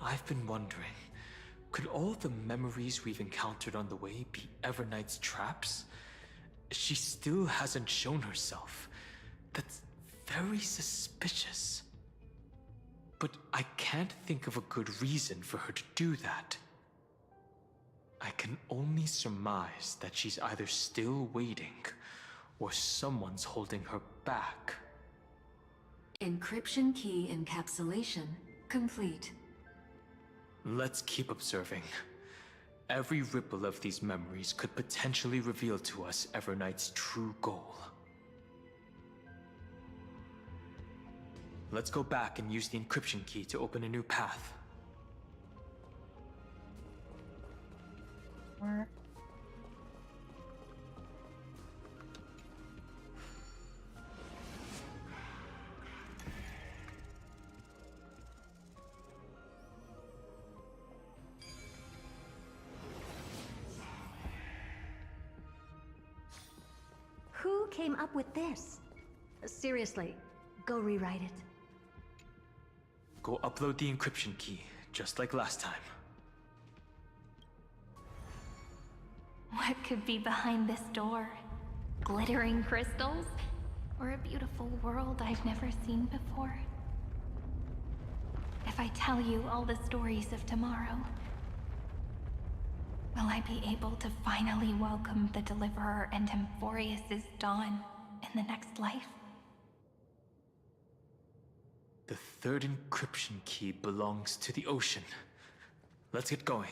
I've been wondering, could all the memories we've encountered on the way be Everknight's traps? She still hasn't shown herself. That's very suspicious. But I can't think of a good reason for her to do that. I can only surmise that she's either still waiting, or someone's holding her back. Encryption key encapsulation complete. Let's keep observing. Every ripple of these memories could potentially reveal to us Everknight's true goal. Let's go back and use the encryption key to open a new path. Where? Who came up with this? Seriously, go rewrite it. Go upload the encryption key, just like last time. What could be behind this door? Glittering crystals? Or a beautiful world I've never seen before? If I tell you all the stories of tomorrow, will I be able to finally welcome the Deliverer and Emphorius' dawn in the next life? The third encryption key belongs to the ocean. Let's get going.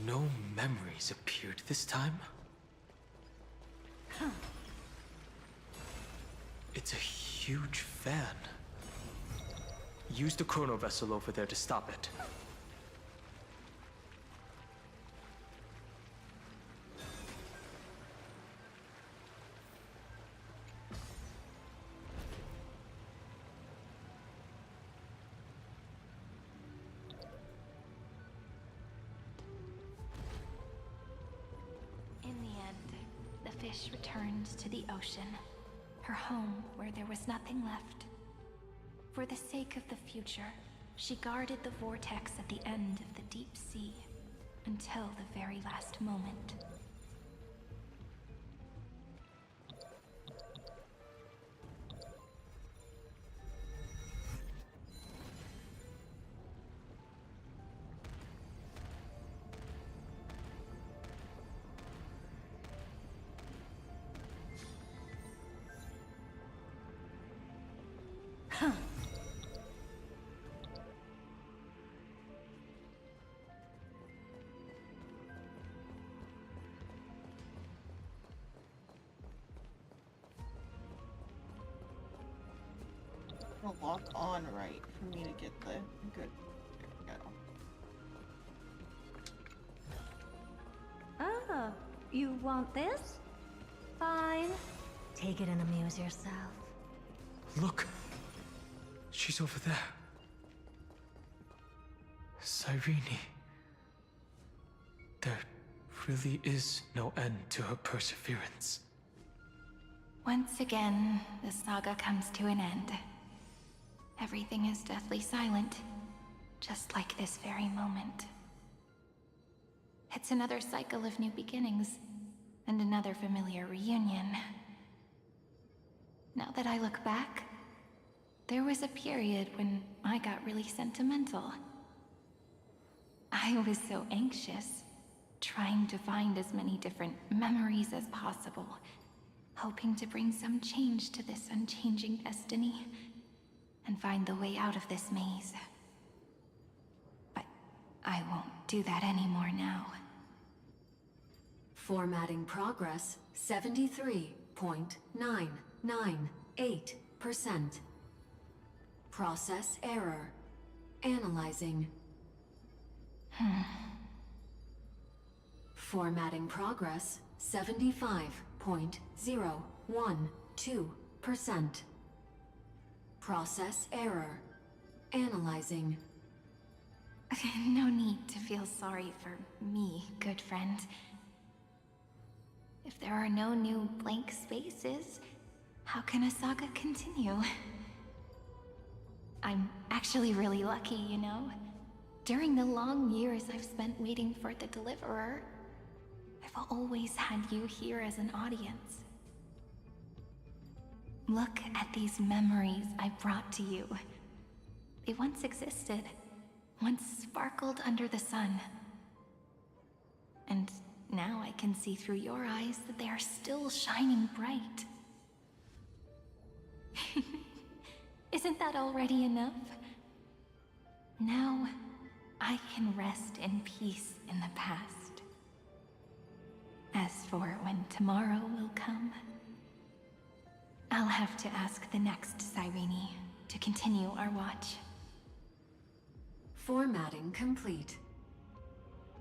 No memories appeared this time. It's a huge fan. Use the chrono vessel over there to stop it. In the end, the fish returned to the ocean, her home where there was nothing left. For the sake of the future, she guarded the vortex at the end of the deep sea until the very last moment. Lock on right for me to get the good. There we go. Oh, you want this? Fine. Take it and amuse yourself. Look! She's over there. Cyrene. There really is no end to her perseverance. Once again, the saga comes to an end. Everything is deathly silent, just like this very moment. It's another cycle of new beginnings, and another familiar reunion. Now that I look back, there was a period when I got really sentimental. I was so anxious, trying to find as many different memories as possible, hoping to bring some change to this unchanging destiny, and find the way out of this maze. But I won't do that anymore now. Formatting progress 73.998%. Process error. Analyzing. Formatting progress 75.012%. Process error. Analyzing. No need to feel sorry for me, good friend. If there are no new blank spaces, How can a saga continue? I'm actually really lucky, you know? During the long years I've spent waiting for the Deliverer, I've always had you here as an audience. Look at these memories I brought to you. They once existed, once sparkled under the sun. And now I can see through your eyes that they are still shining bright. Isn't that already enough? Now, I can rest in peace in the past. As for when tomorrow will come, I'll have to ask the next Cyrene to continue our watch. Formatting complete.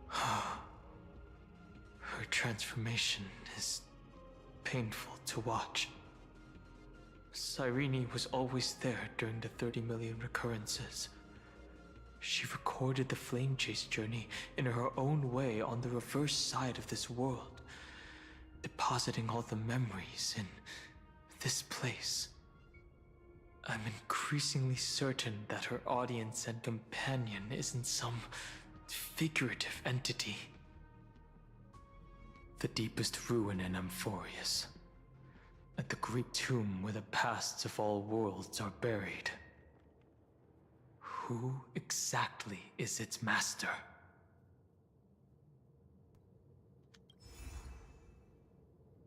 Her transformation is painful to watch. Cyrene was always there during the 30 million recurrences. She recorded the flame chase journey in her own way on the reverse side of this world, depositing all the memories in this place. I'm increasingly certain that her audience and companion isn't some figurative entity. The deepest ruin in Amphorius, at the great tomb where the pasts of all worlds are buried. Who exactly is its master?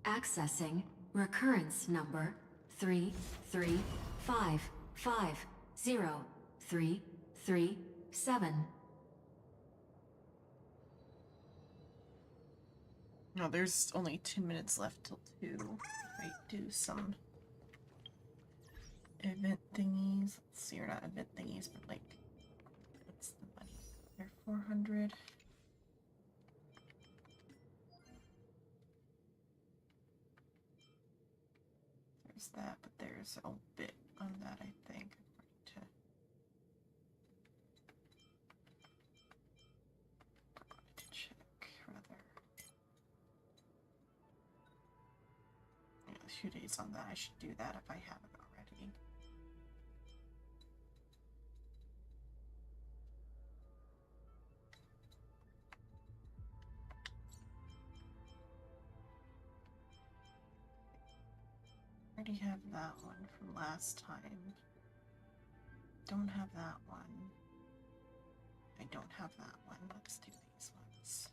Accessing recurrence number 335503337. No, there's only 2 minutes left till 2. Might do some event thingies. Let's see, or not event thingies, but like, what's the money? They're 400. There's that, but there's a bit on that, I think. To check, rather. Yeah, 2 days on that. I should do that if I haven't already. Already have that one from last time. Don't have that one. I don't have that one. Let's do these ones.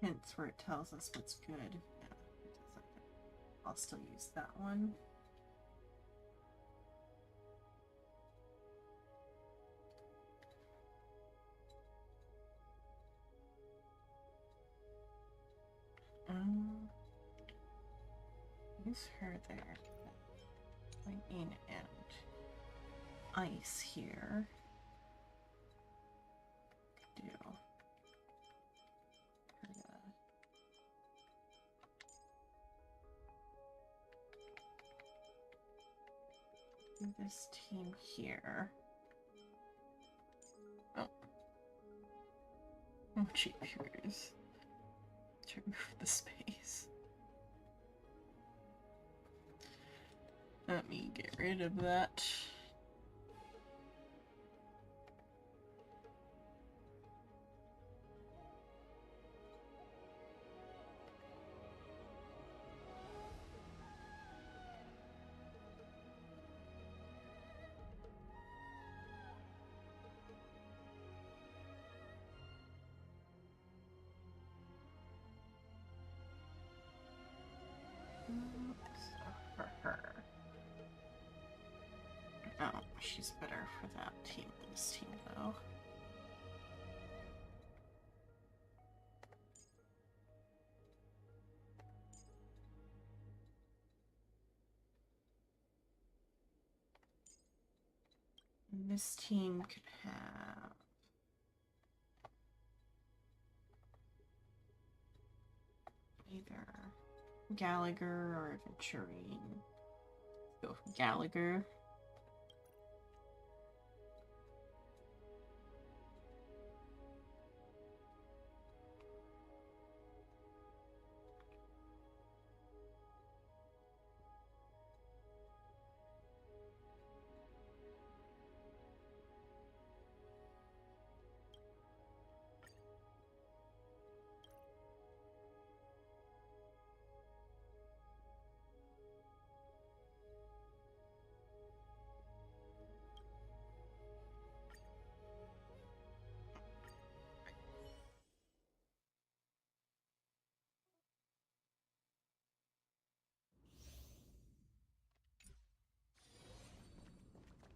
Hints where it tells us what's good. Yeah, it doesn't. I'll still use that one. Use her there. Lightning and ice here. Do. Do this team here. Oh. Oh, jeepers. To remove the space. Let me get rid of that. For her. Oh, she's better for that team than this team, though. And this team could have either Gallagher or Aventurine. Go for Gallagher.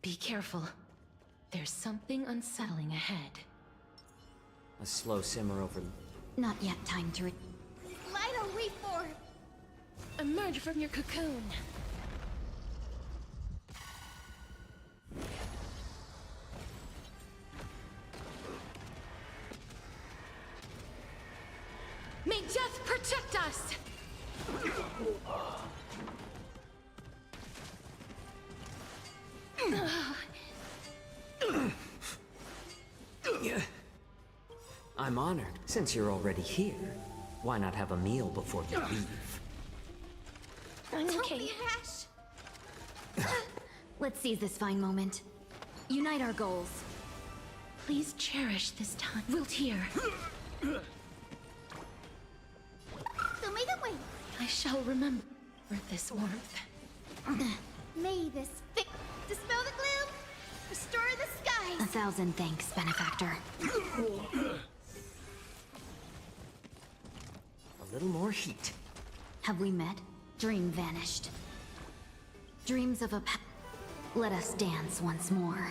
Be careful. There's something unsettling ahead. A slow simmer over... Not yet time to Lido, reform! Emerge from your cocoon. May death protect us! I'm honored. Since you're already here, why not have a meal before you leave? I'm okay. Let's seize this fine moment. Unite our goals. Please cherish this time. Wilt here. So may the way. I shall remember this warmth. May this dispel the gloom, restore the skies. 1,000 thanks, benefactor. A little more heat. Have we met? Dream vanished. Dreams of a let us dance once more.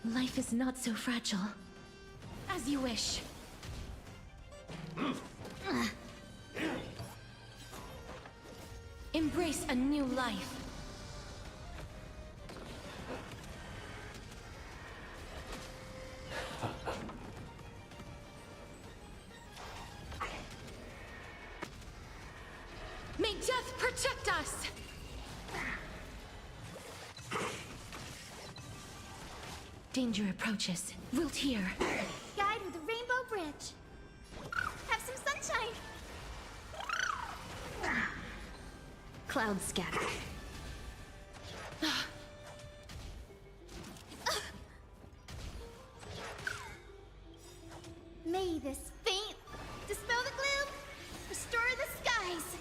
Life is not so fragile. As you wish. Embrace a new life. May death protect us! Danger approaches. Wilt hear. Guide with the Rainbow Bridge. Have some sunshine. Clouds scatter. May this faint dispel the gloom, restore the skies.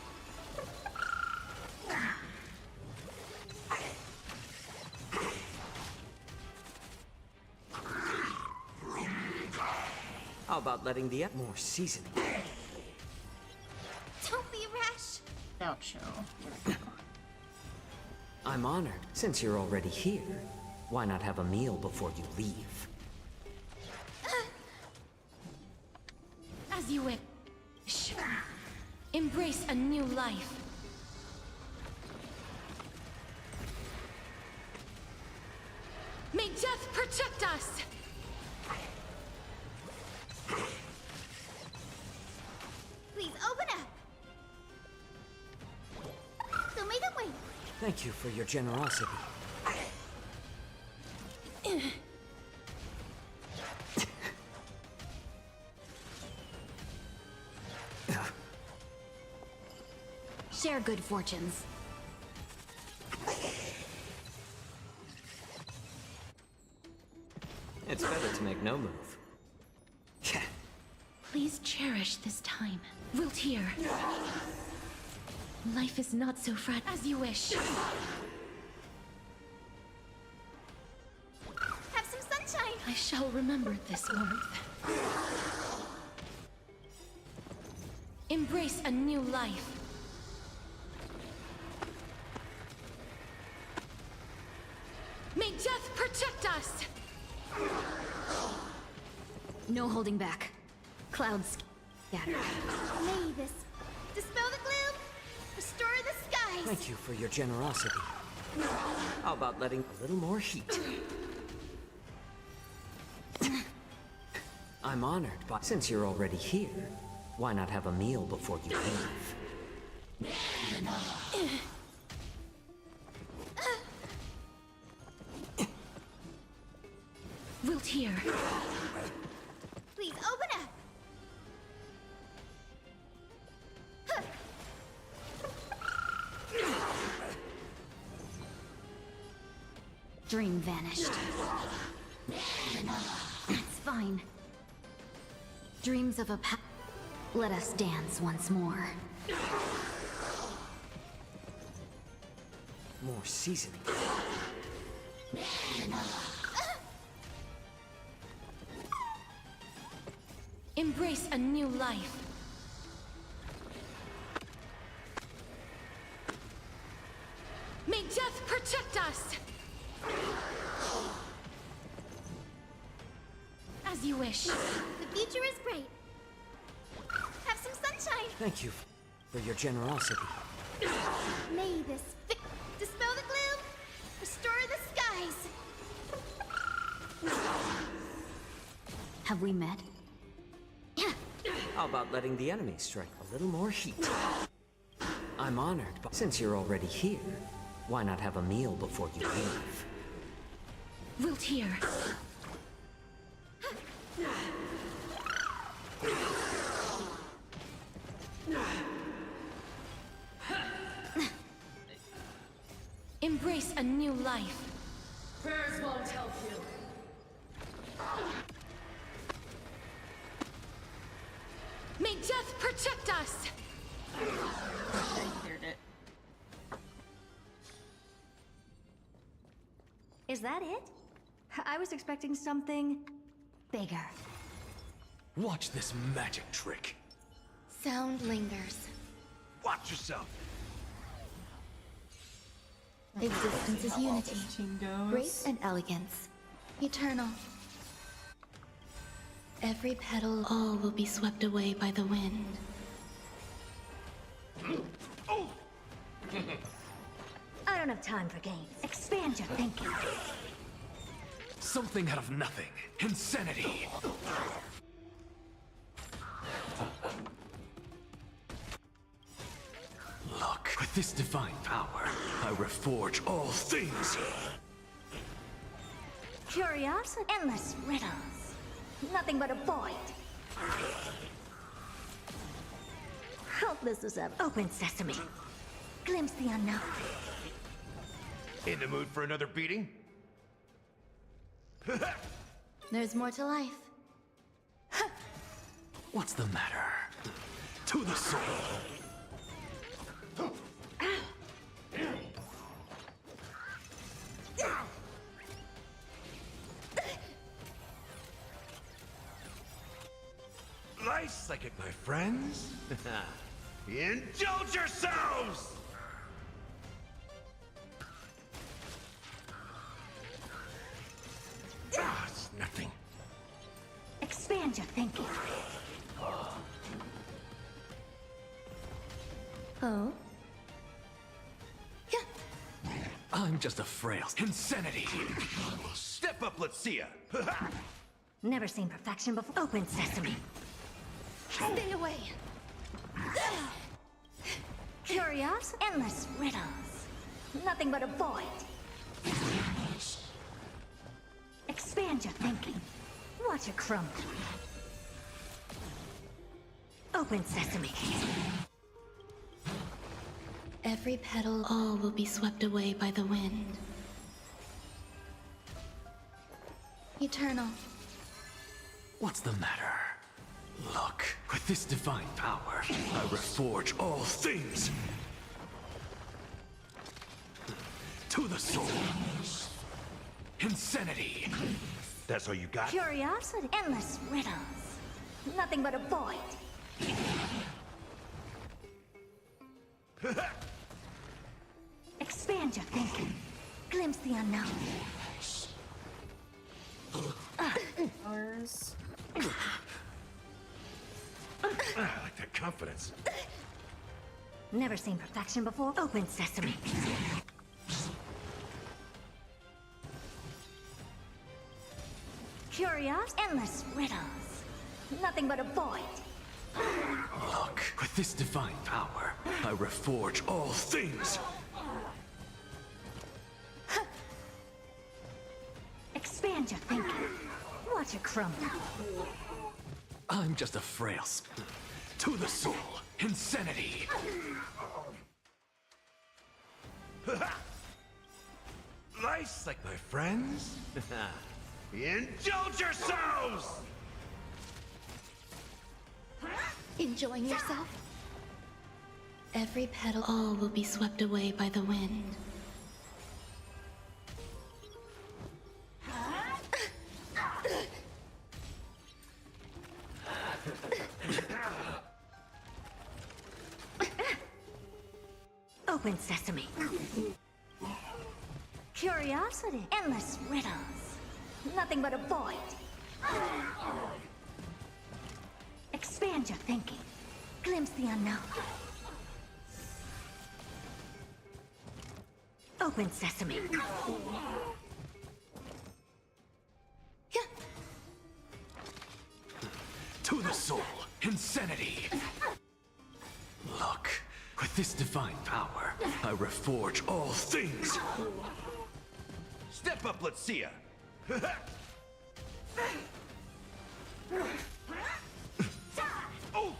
How about letting the more seasoning? Don't be rash. Gaucho. I'm honored. Since you're already here, why not have a meal before you leave? As you wish. Embrace a new life. May death protect us! Please open up. So may the way. Thank you for your generosity. Share good fortunes. It's better to make no move. Please cherish this time. Wilt hear. Life is not so fragile. As you wish. Have some sunshine. I shall remember this warmth. Embrace a new life. May death protect us! No holding back. Clouds scatter. May this dispel the gloom, restore the skies. Thank you for your generosity. How about letting a little more heat? I'm honored, but since you're already here, why not have a meal before you leave? Wilt here. Please open up. Dream vanished. It's fine. Dreams of a Let us dance once more. More seasoning. Embrace a new life. May death protect us! As you wish. The future is bright. Have some sunshine. Thank you for your generosity. May this dispel the gloom, restore the skies. Have we met? How about letting the enemy strike a little more heat? I'm honored, but since you're already here, why not have a meal before you leave? Wilt here. Embrace a new life. Prayers won't help you. May death protect us! I heard it. Is that it? I was expecting something bigger. Watch this magic trick. Sound lingers. Watch yourself. Existence is unity. Grace and elegance. Eternal. Every petal, all will be swept away by the wind. I don't have time for games. Expand your thinking. Something out of nothing. Insanity. Look, with this divine power, I reforge all things. Curiosity, endless riddles. Nothing but a void. Helpless as ever. Open sesame. Glimpse the unknown. In the mood for another beating? There's more to life. What's the matter? To the soul. Life psychic, my friends. Indulge yourselves! Ah, it's nothing. Expand your thinking. Oh? I'm just a frail insanity. Step up, let's see ya. Never seen perfection before. Open sesame. Stay away. Curiosity, endless riddles. Nothing but a void. Expand your thinking. Watch it crumble. Open sesame. Every petal, all will be swept away by the wind. Eternal. What's the matter? Look, with this divine power, I reforge all things. To the soul. Insanity. That's all you got? Curiosity, endless riddles. Nothing but a void. glimpse the unknown. Ours. I like that confidence. Never seen perfection before. Open sesame. Curious, endless riddles. Nothing but a void. Look, with this divine power, I reforge all things. Expand your thinking. Watch it crumble. I'm just a frail spirit. To the soul, insanity. Nice, like my friends. Indulge yourselves! Enjoying yourself? Every petal, all will be swept away by the wind. Open sesame. Curiosity, endless riddles. Nothing but a void. Expand your thinking. Glimpse the unknown. Open sesame. To the soul, insanity. Look, with this divine power, I reforge all things. Step up, let's see ya. Oh!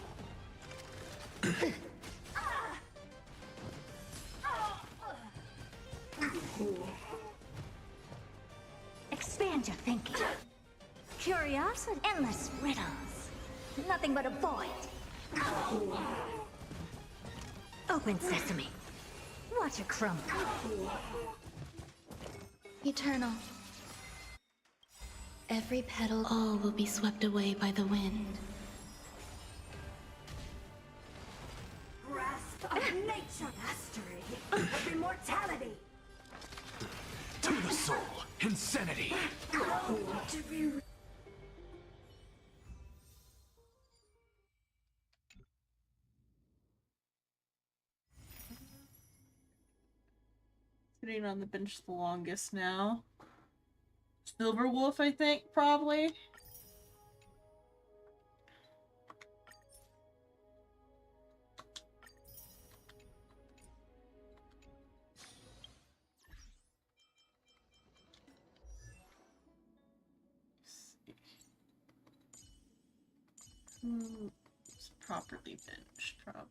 Expand your thinking. Curiosity, endless riddles. Nothing but a void. Open sesame. Watch it crumble. Eternal. Every petal, all will be swept away by the wind. Grasp of nature. Mastery of immortality. To the soul, insanity. Sitting on the bench the longest now. Silver Wolf, I think, probably. It's properly benched, probably.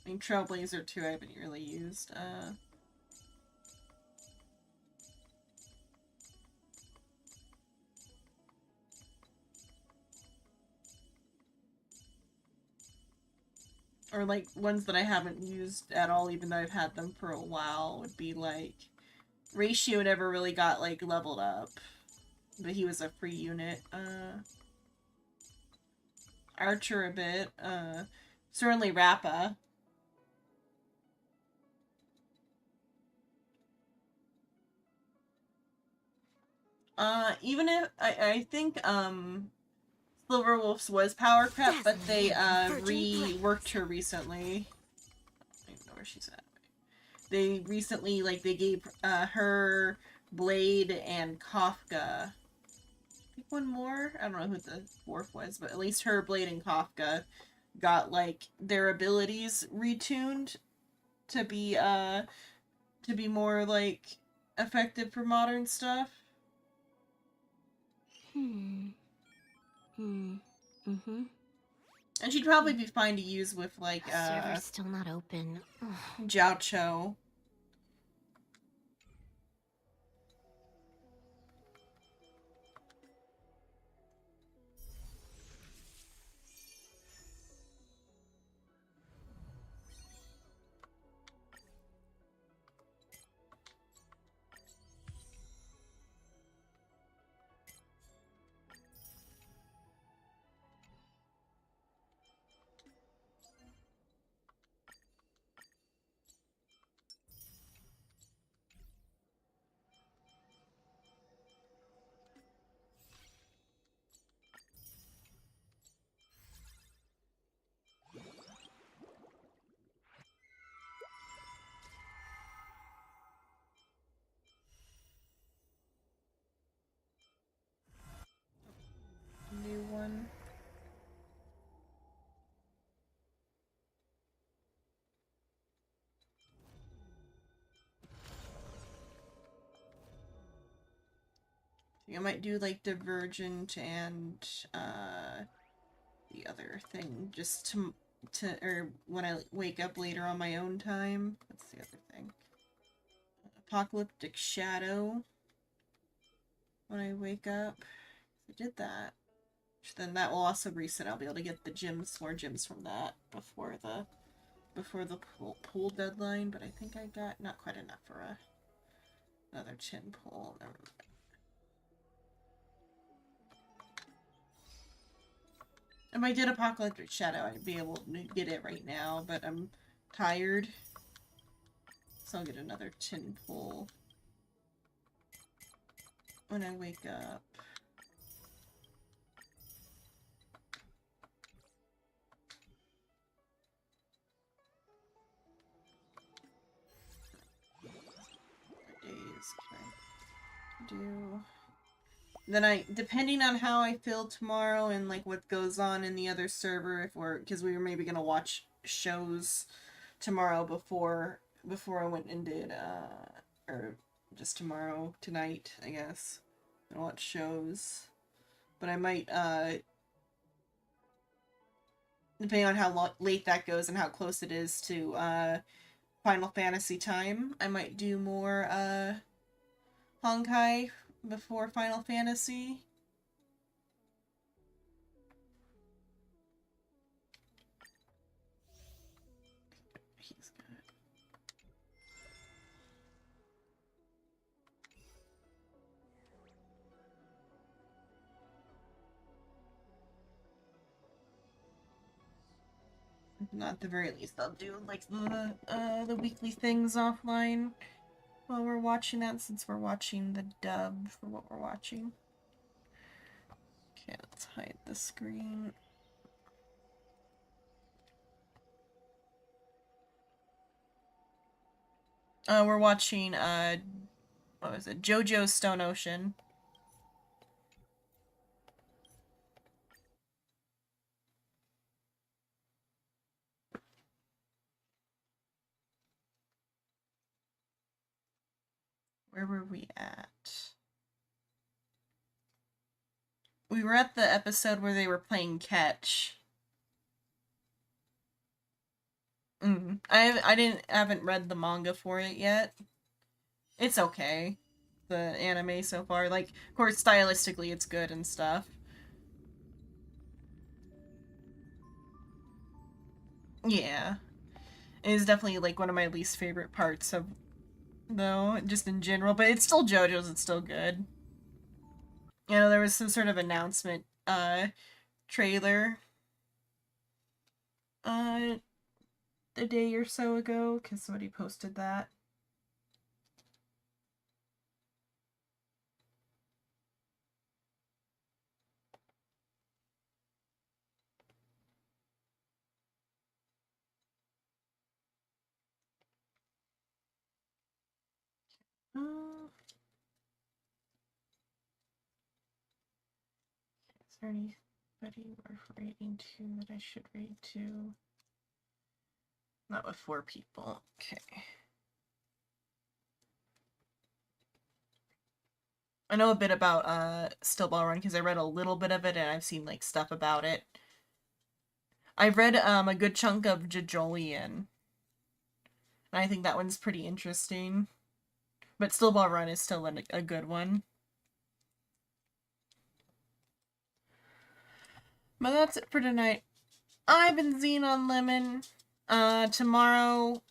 I mean, Trailblazer too, I haven't really used. Or like ones that I haven't used at all, even though I've had them for a while, would be like Ratio never really got like leveled up, but he was a free unit. Archer a bit. Certainly Rappa. Even if I think Silverwolf's was power crept, but they reworked her recently. I don't even know where she's at. They recently they gave her Blade and Kafka. I think one more. I don't know who the fourth was, but at least her Blade and Kafka got their abilities retuned to be more effective for modern stuff. And she'd probably be fine to use with Server's still not open. Jiao Cho. I might do like Divergent and the other thing just or when I wake up later on my own time. That's the other thing. Apocalyptic Shadow. When I wake up, I did that. Then that will also reset. I'll be able to get the more gems from that before the pool deadline. But I think I got not quite enough for another 10 pull. Never mind. If I did Apocalyptic Shadow, I'd be able to get it right now, but I'm tired. So I'll get another 10 pull when I wake up. What days can I do? Then depending on how I feel tomorrow and like what goes on in the other server, because we were maybe gonna watch shows tomorrow before I went and did, or just tonight, I guess. I watch shows, but I might, depending on how late that goes and how close it is to, Final Fantasy time, I might do more, Honkai before Final Fantasy. He's good. Not at the very least, I'll do like the weekly things offline while we're watching that, since we're watching the dub for what we're watching. Okay, let's hide the screen. We're watching, what was it? JoJo's Stone Ocean. Where were we at? We were at the episode where they were playing catch. I haven't read the manga for it yet. It's okay. The anime so far. Like, of course, stylistically it's good and stuff. Yeah. It is definitely, like, one of my least favorite parts of, though, just in general. But it's still JoJo's, it's still good. You know, there was some sort of announcement, trailer, a day or so ago, because somebody posted that. Is there anybody worth rating to that I should rate to? Not with 4 people. Okay. I know a bit about Still Ball Run because I read a little bit of it and I've seen like stuff about it. I've read a good chunk of Jajolian. And I think that one's pretty interesting. But Still Ball Run is still a good one. But that's it for tonight. I've been Xenon Lemon. Tomorrow,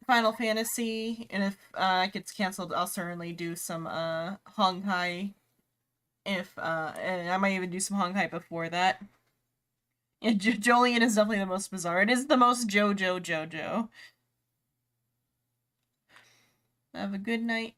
Final Fantasy, and if it gets canceled, I'll certainly do some Honkai. And I might even do some Honkai before that. Yeah, Jolien is definitely the most bizarre. It is the most JoJo. Have a good night.